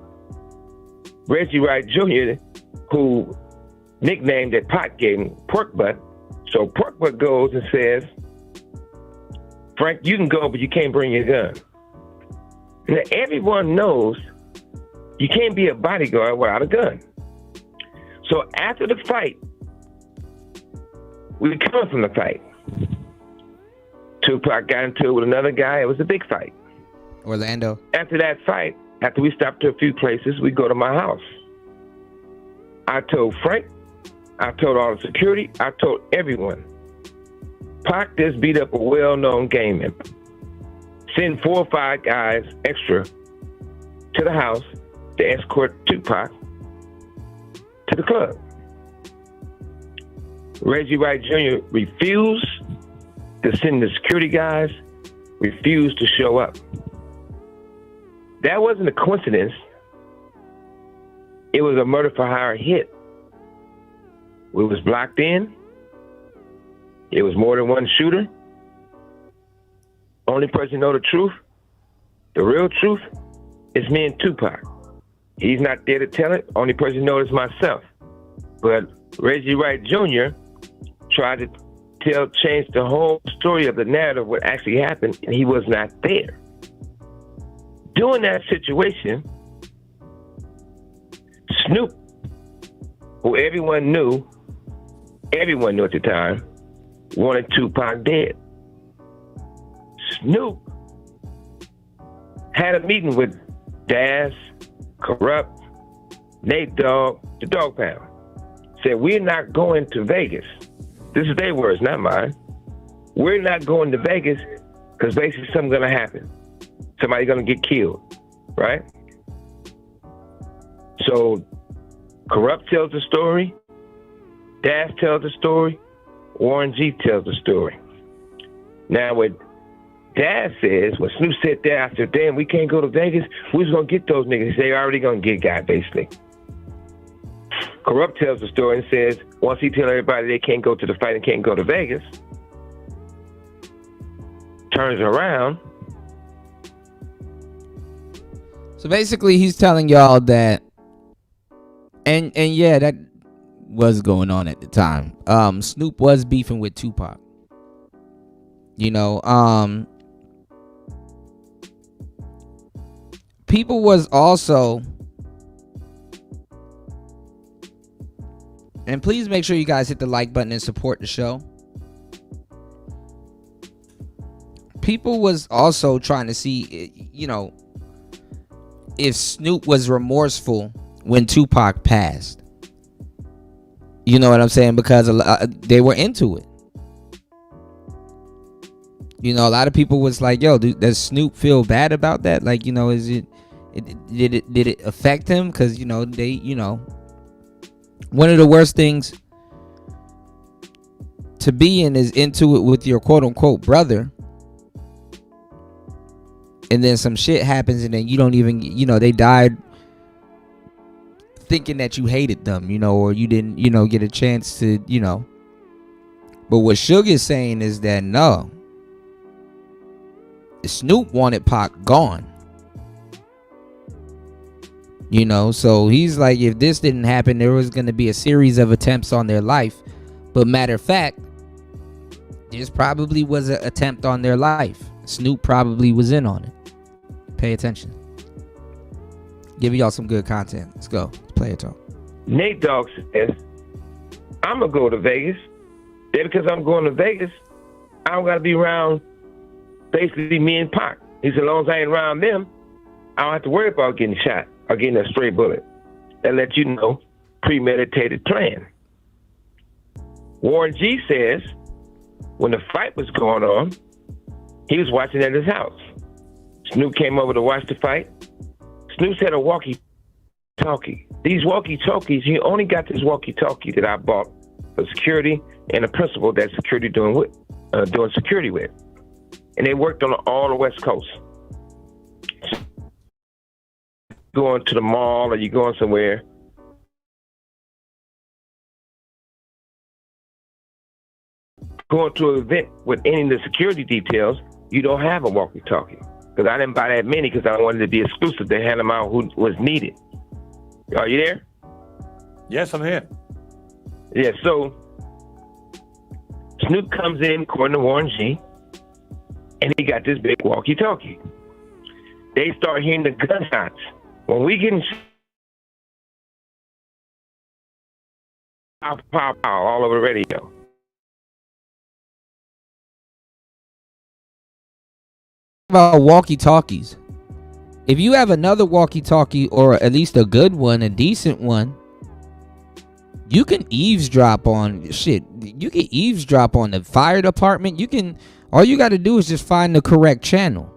Reggie Wright Jr., who nicknamed that Pac gave him Pork Butt, so Pork Butt goes and says, Frank, you can go, but you can't bring your gun. Now, everyone knows you can't be a bodyguard without a gun. So after the fight, we come from the fight. Tupac got into it with another guy. It was a big fight. Orlando. After that fight, after we stopped to a few places, we go to my house. I told Frank, I told all the security, I told everyone. Pac just beat up a well-known game member. Send 4 or 5 guys extra to the house to escort Tupac to the club. Reggie Wright Jr. refused to send the security guys, refused to show up. That wasn't a coincidence. It was a murder for hire hit. We was blocked in. It was more than one shooter. Only person know the truth, the real truth, is me and Tupac. He's not there to tell it. Only person knows is myself. But Reggie Wright Jr. tried to change the whole story of the narrative, what actually happened, and he was not there. During that situation, Snoop, who everyone knew at the time, wanted Tupac dead. Snoop had a meeting with Daz, Corrupt, Nate Dogg, the Dog Pound. Said, we're not going to Vegas. This is their words, not mine. We're not going to Vegas because basically something's going to happen. Somebody's going to get killed, right? So Corrupt tells the story. Daz tells the story. Warren G tells the story. Now, what Daz says, when Snoop said that, I said, damn, we can't go to Vegas. We was going to get those niggas. They already going to get got, basically. Corrupt tells the story and says, once he tell everybody they can't go to the fight and can't go to Vegas, turns around. So basically, he's telling y'all that, and yeah, that was going on at the time. Snoop was beefing with Tupac. You know, people was also, and please make sure you guys hit the like button and support the show. People was also trying to see, you know, if Snoop was remorseful when Tupac passed. You know what I'm saying? Because they were into it. You know, a lot of people was like, yo, does Snoop feel bad about that? Like, you know, did it affect him? Because, you know, one of the worst things to be in is into it with your quote unquote brother. And then some shit happens and then you don't even, you know, they died thinking that you hated them, you know, or you didn't, you know, get a chance to, you know. But what Suge is saying is that no, Snoop wanted Pac gone. You know, so he's like, if this didn't happen, there was going to be a series of attempts on their life. But matter of fact, this probably was an attempt on their life. Snoop probably was in on it. Pay attention. Give y'all some good content. Let's go. Let's play it talk. Nate Dogg says, I'm going to go to Vegas. Yeah, because I'm going to Vegas, I don't got to be around basically me and Pac. He said, as long as I ain't around them, I don't have to worry about getting shot or getting a stray bullet. That let you know, premeditated plan. Warren G says, when the fight was going on, he was watching at his house. Snoop came over to watch the fight. Snoop had a walkie-talkie. These walkie-talkies, he only got this walkie-talkie that I bought for security and a principal that security doing security with. And they worked on all the West Coast. Going to the mall or you going somewhere, going to an event with any of the security details, you don't have a walkie-talkie. Because I didn't buy that many because I wanted to be exclusive to hand them out who was needed. Are you there? Yes, I'm here. Yeah, so Snoop comes in, according to Warren G, and he got this big walkie-talkie. They start hearing the gunshots. When we get in pow, pow, pow, all over the radio. About walkie-talkies. If you have another walkie-talkie or at least a good one, a decent one, you can eavesdrop on shit. You can eavesdrop on the fire department. All you got to do is just find the correct channel.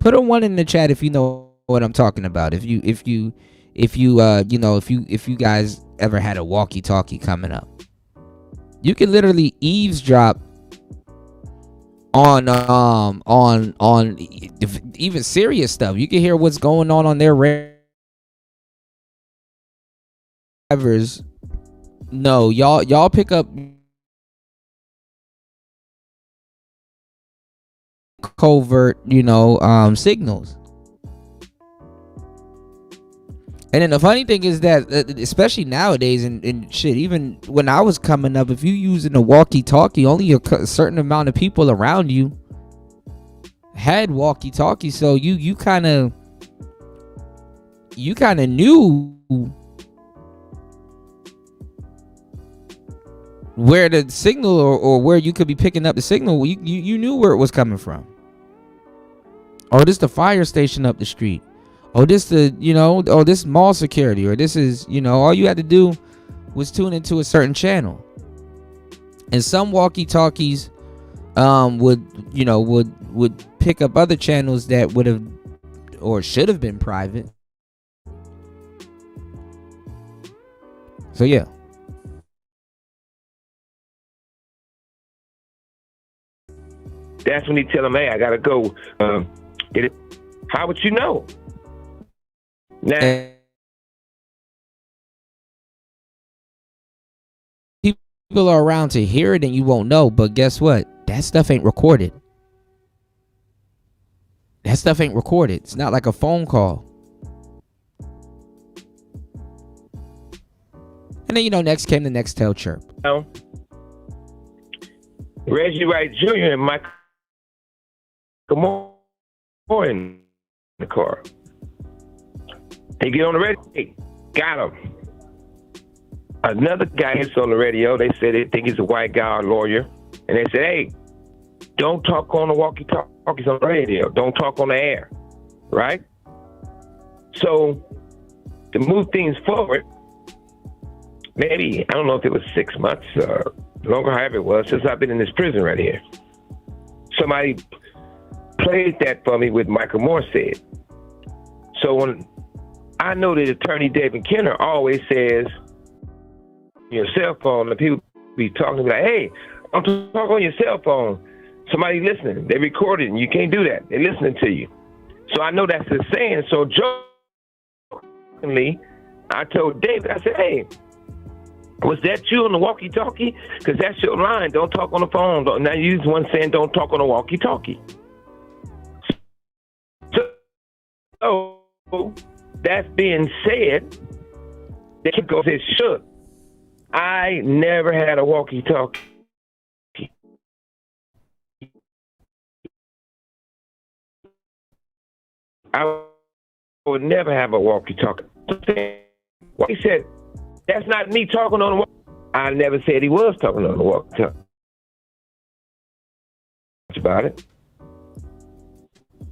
Put a 1 in the chat if you know what I'm talking about. If you guys ever had a walkie-talkie coming up, you can literally eavesdrop on even serious stuff. You can hear what's going on their rivers. No, y'all pick up covert, signals. And then the funny thing is that, especially nowadays and shit, even when I was coming up, if you using a walkie-talkie, only a certain amount of people around you had walkie-talkies. So you kind of knew where the signal or where you could be picking up the signal. You knew where it was coming from. Oh, this the fire station up the street. Oh, this the, this mall security, or this is, all you had to do was tune into a certain channel. And some walkie-talkies would pick up other channels that would have or should have been private. So yeah. That's when he tell him, hey, I gotta go. How would you know? Now, people are around to hear it and you won't know, but guess what? That stuff ain't recorded. That stuff ain't recorded. It's not like a phone call. And then, next came the Nextel chirp. Reggie Wright Jr. and Michael Moore in the car. They get on the radio. Hey, got him. Another guy hits on the radio. They said they think he's a white guy, a lawyer. And they said, hey, don't talk on the walkie-talkies on the radio. Don't talk on the air. Right? So, to move things forward, maybe, I don't know if it was 6 months or longer, however it was, since I've been in this prison right here. Somebody played that for me with Michael Moore said. So when I know that attorney David Kenner always says, your cell phone, and people be talking to me like, hey, don't talk on your cell phone. Somebody listening. They recorded and you can't do that. They're listening to you. So I know that's the saying. So jokingly, I told David, I said, hey, was that you on the walkie-talkie? Because that's your line. Don't talk on the phone. Now you use one saying don't talk on the walkie-talkie. So that being said, the kid goes, says, shook. I never had a walkie-talkie. I would never have a walkie-talkie. He said, that's not me talking on the walkie. I never said he was talking on the walkie-talkie. About it.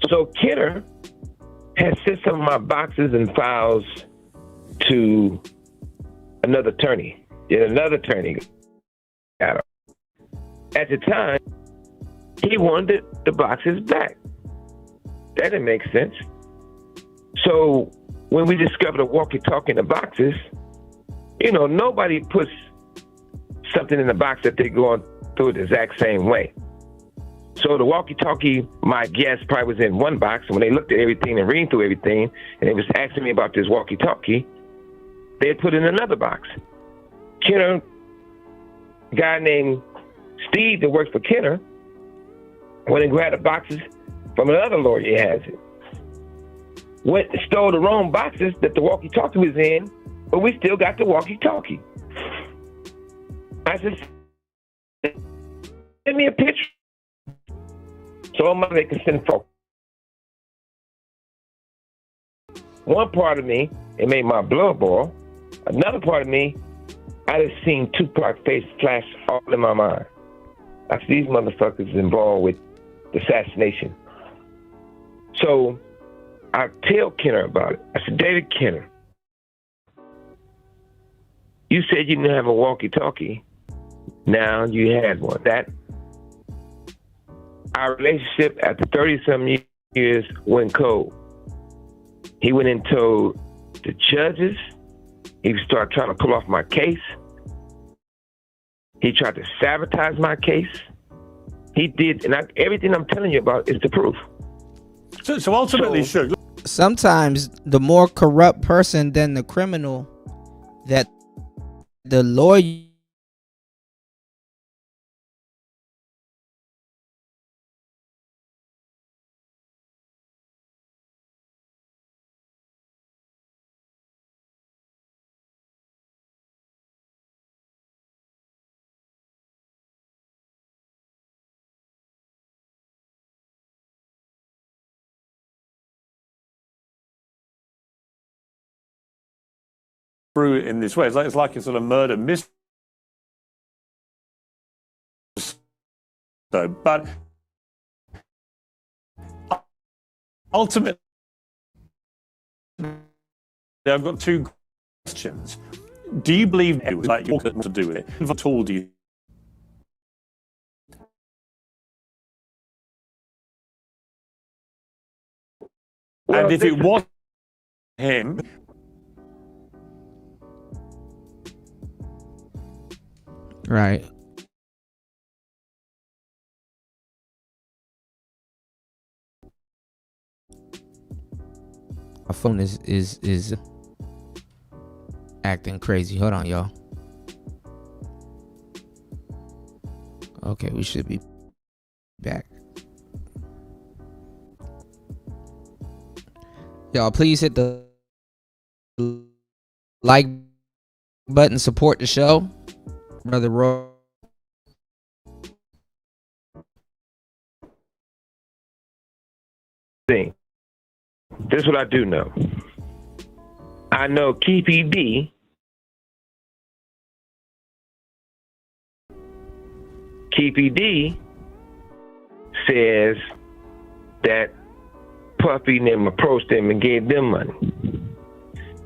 So Kenner has sent some of my boxes and files to another attorney. And another attorney got him. At the time, he wanted the boxes back. That didn't make sense. So when we discovered a walkie-talkie in the boxes, nobody puts something in the box that they're going through the exact same way. So the walkie-talkie, my guess, probably was in one box. And when they looked at everything and reading through everything, and they was asking me about this walkie-talkie, they had put it in another box. Kenner, a guy named Steve that works for Kenner, went and grabbed the boxes from another lawyer he has it. Went and stole the wrong boxes that the walkie-talkie was in, but we still got the walkie-talkie. I said, send me a picture. So I'm going to make a send for. One part of me, it made my blood boil. Another part of me, I just seen Tupac face flash all in my mind. I said, these motherfuckers involved with the assassination. So I tell Kenner about it. I said, David Kenner, you said you didn't have a walkie-talkie. Now you had one. That our relationship after 30-some years went cold. He went and told the judges. He started trying to pull off my case. He tried to sabotage my case. He did, and everything I'm telling you about is the proof. So ultimately, sometimes the more corrupt person than the criminal that the lawyer through in this way. It's like a sort of murder mystery. But ultimately, I've got two questions. Do you believe it was like you're to do with it? And what all do you? Well, and if it was him, right? My phone is acting crazy. Hold on, y'all. Okay, we should be back. Y'all, please hit the like button, support the show. Brother Roy. Thing. This is what I do know. I know Keefy D. Keefy D says that Puffy and them approached him and gave them money.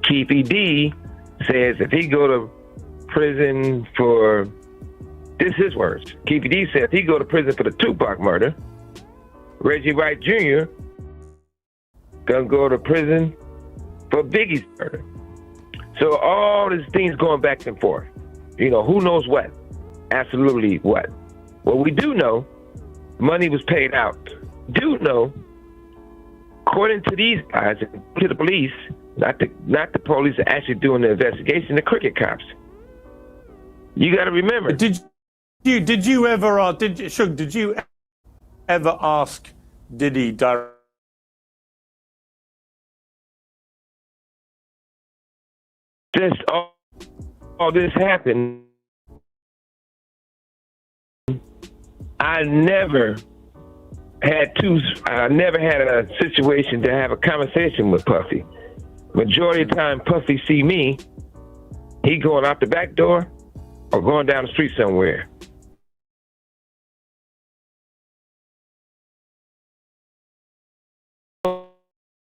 Keefy D says if he go to prison for, this is his words. Keefy D said if he go to prison for the Tupac murder, Reggie Wright Jr. gonna go to prison for Biggie's murder. So all these things going back and forth. You know, who knows what? Absolutely what? Well, we do know money was paid out. Do know, according to these guys, to the police, not the police are actually doing the investigation, the cricket cops. You got to remember. Did you ever ask Diddy direct? Since all this happened, I never had a situation to have a conversation with Puffy. Majority of the time, Puffy see me, he going out the back door or going down the street somewhere.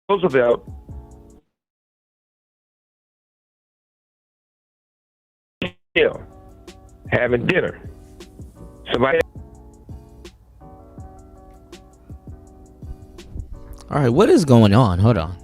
Roosevelt still having dinner. Somebody. All right, what is going on? Hold on.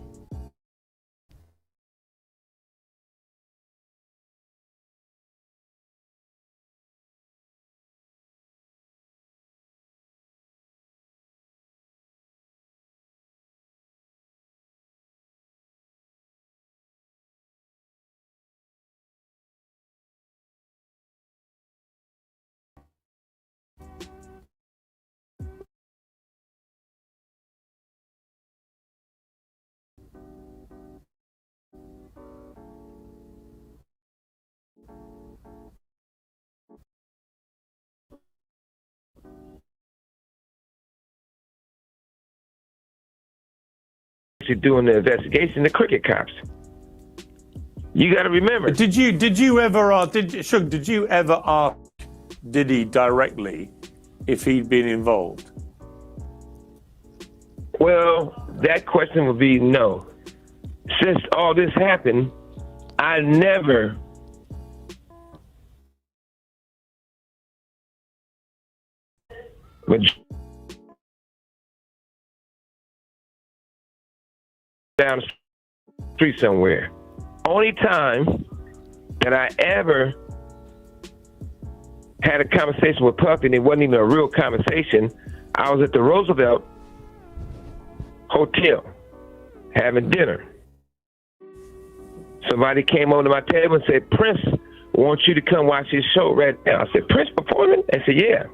Doing the investigation, the cricket cops. You got to remember. Did you ever ask Diddy directly if he'd been involved? Well, that question would be no. Since all this happened, I never down the street somewhere. Only time that I ever had a conversation with Puffy, and it wasn't even a real conversation, I was at the Roosevelt Hotel having dinner. Somebody came over to my table and said, Prince wants you to come watch his show right now. I said, Prince performing? I said, yeah.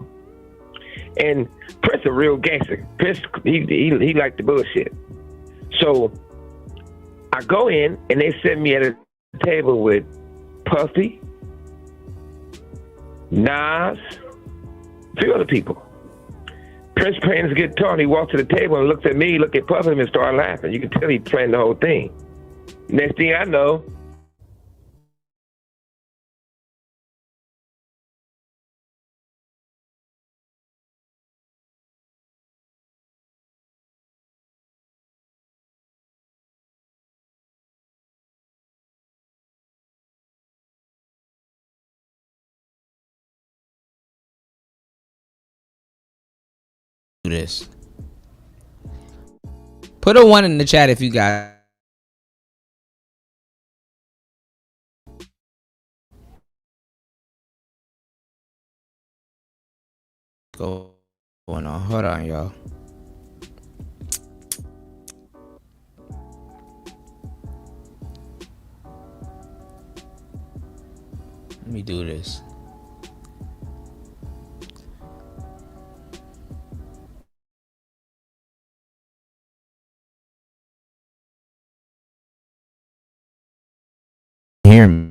And Prince a real gangster. Prince, he liked the bullshit. So I go in, and they sit me at a table with Puffy, Nas, a few other people. Prince playing his guitar, and he walked to the table and looked at me, looked at Puffy, and started laughing. You can tell he planned the whole thing. Next thing I know, this. Put a 1 in the chat if you got. Going on. Hold on, y'all. Let me do this. Hear me.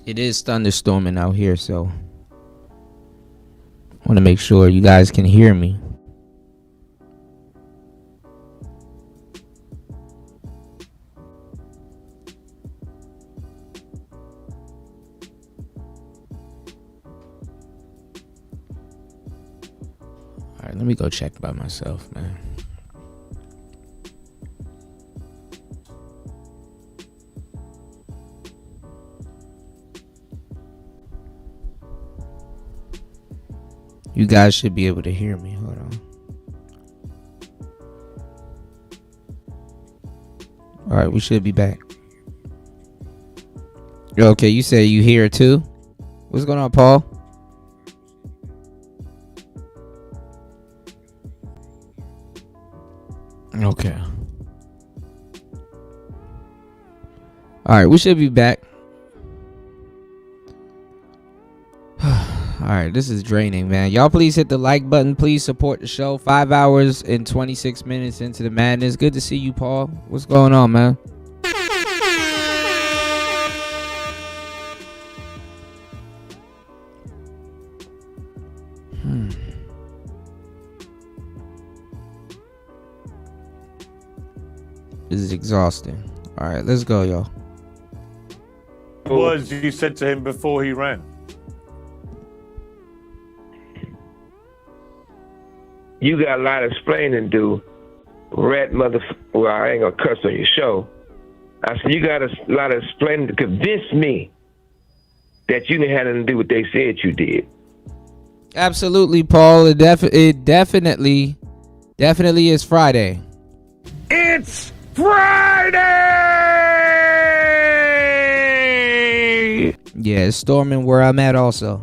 It is thunderstorming out here, so I want to make sure you guys can hear me. All right, let me go check by myself, man. You guys should be able to hear me. Hold on. All right, we should be back. Okay, you say you hear it too? What's going on, Paul? Okay. All right, we should be back. All right, this is draining, man. Y'all please hit the like button. Please support the show. 5 hours and 26 minutes into the madness. Good to see you, Paul. What's going on, man? This is exhausting. All right, let's go, y'all. Words you said to him before he ran. You got a lot of explaining to do. Rat mother. Well, I ain't gonna cuss on your show. I said you got a lot of explaining to convince me that you didn't have nothing to do what they said you did. Absolutely, Paul. It definitely is Friday. It's Friday! Yeah, it's storming where I'm at also.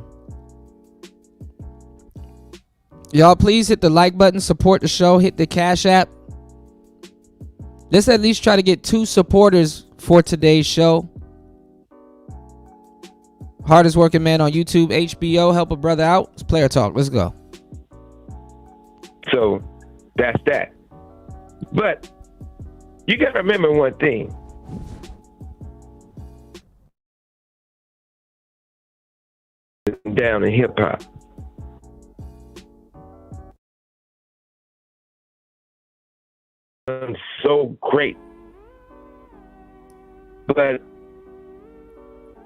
Y'all please hit the like button, support the show, hit the Cash App. Let's at least try to get 2 supporters for today's show. Hardest working man on YouTube, HBO, help a brother out. It's Player Talk. Let's go. So that's that. But you got to remember one thing. Down in hip hop. So great. But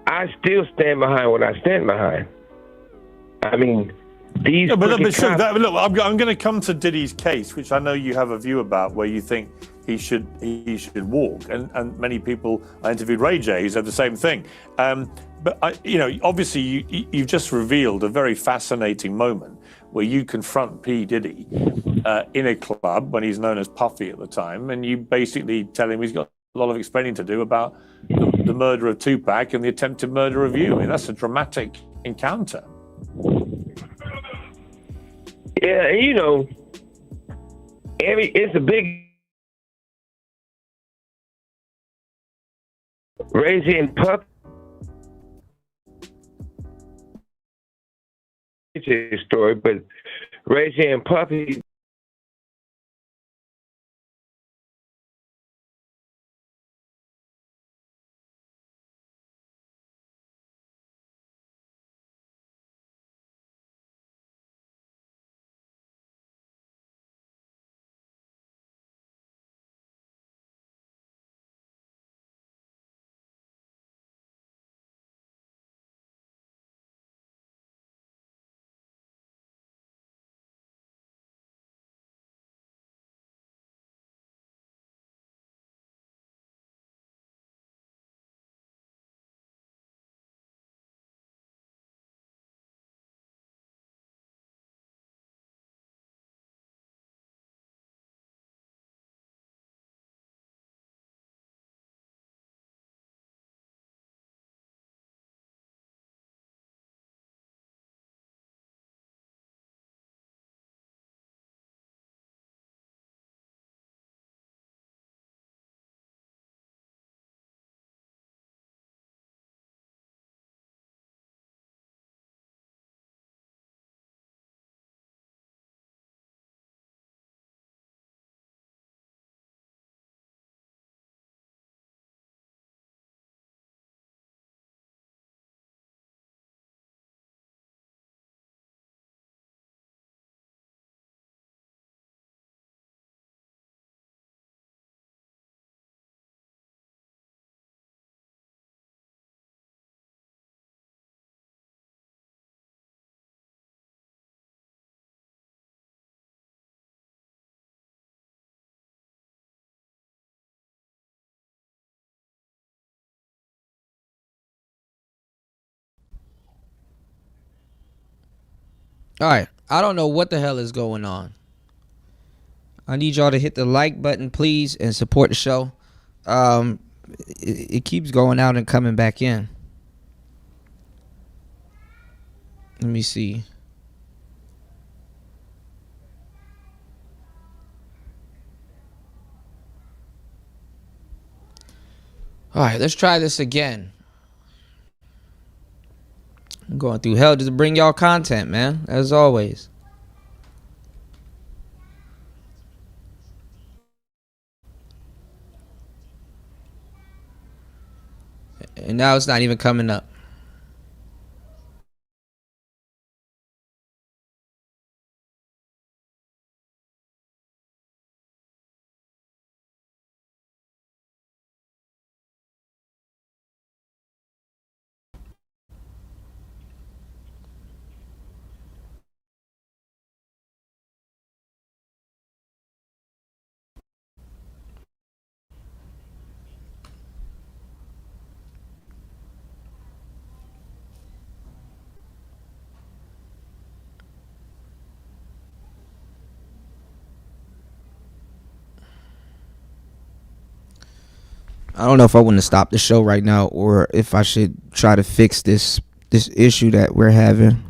I still stand behind what I stand behind. I mean, these. Look, I'm going to come to Diddy's case, which I know you have a view about, where you think he should walk, and many people I interviewed Ray J who said the same thing. But obviously you've just revealed a very fascinating moment where you confront P. Diddy in a club when he's known as Puffy at the time, and you basically tell him he's got a lot of explaining to do about the murder of Tupac and the attempted murder of you. I mean, that's a dramatic encounter. Yeah, it's a big Ray J and Puffy story, but Ray J and Puffy All right. I don't know what the hell is going on. I need y'all to hit the like button, please, and support the show. It keeps going out and coming back in. Let me see. All right, let's try this again. I'm going through hell just to bring y'all content, man, as always. And now it's not even coming up. I don't know if I want to stop the show right now or if I should try to fix this issue that we're having.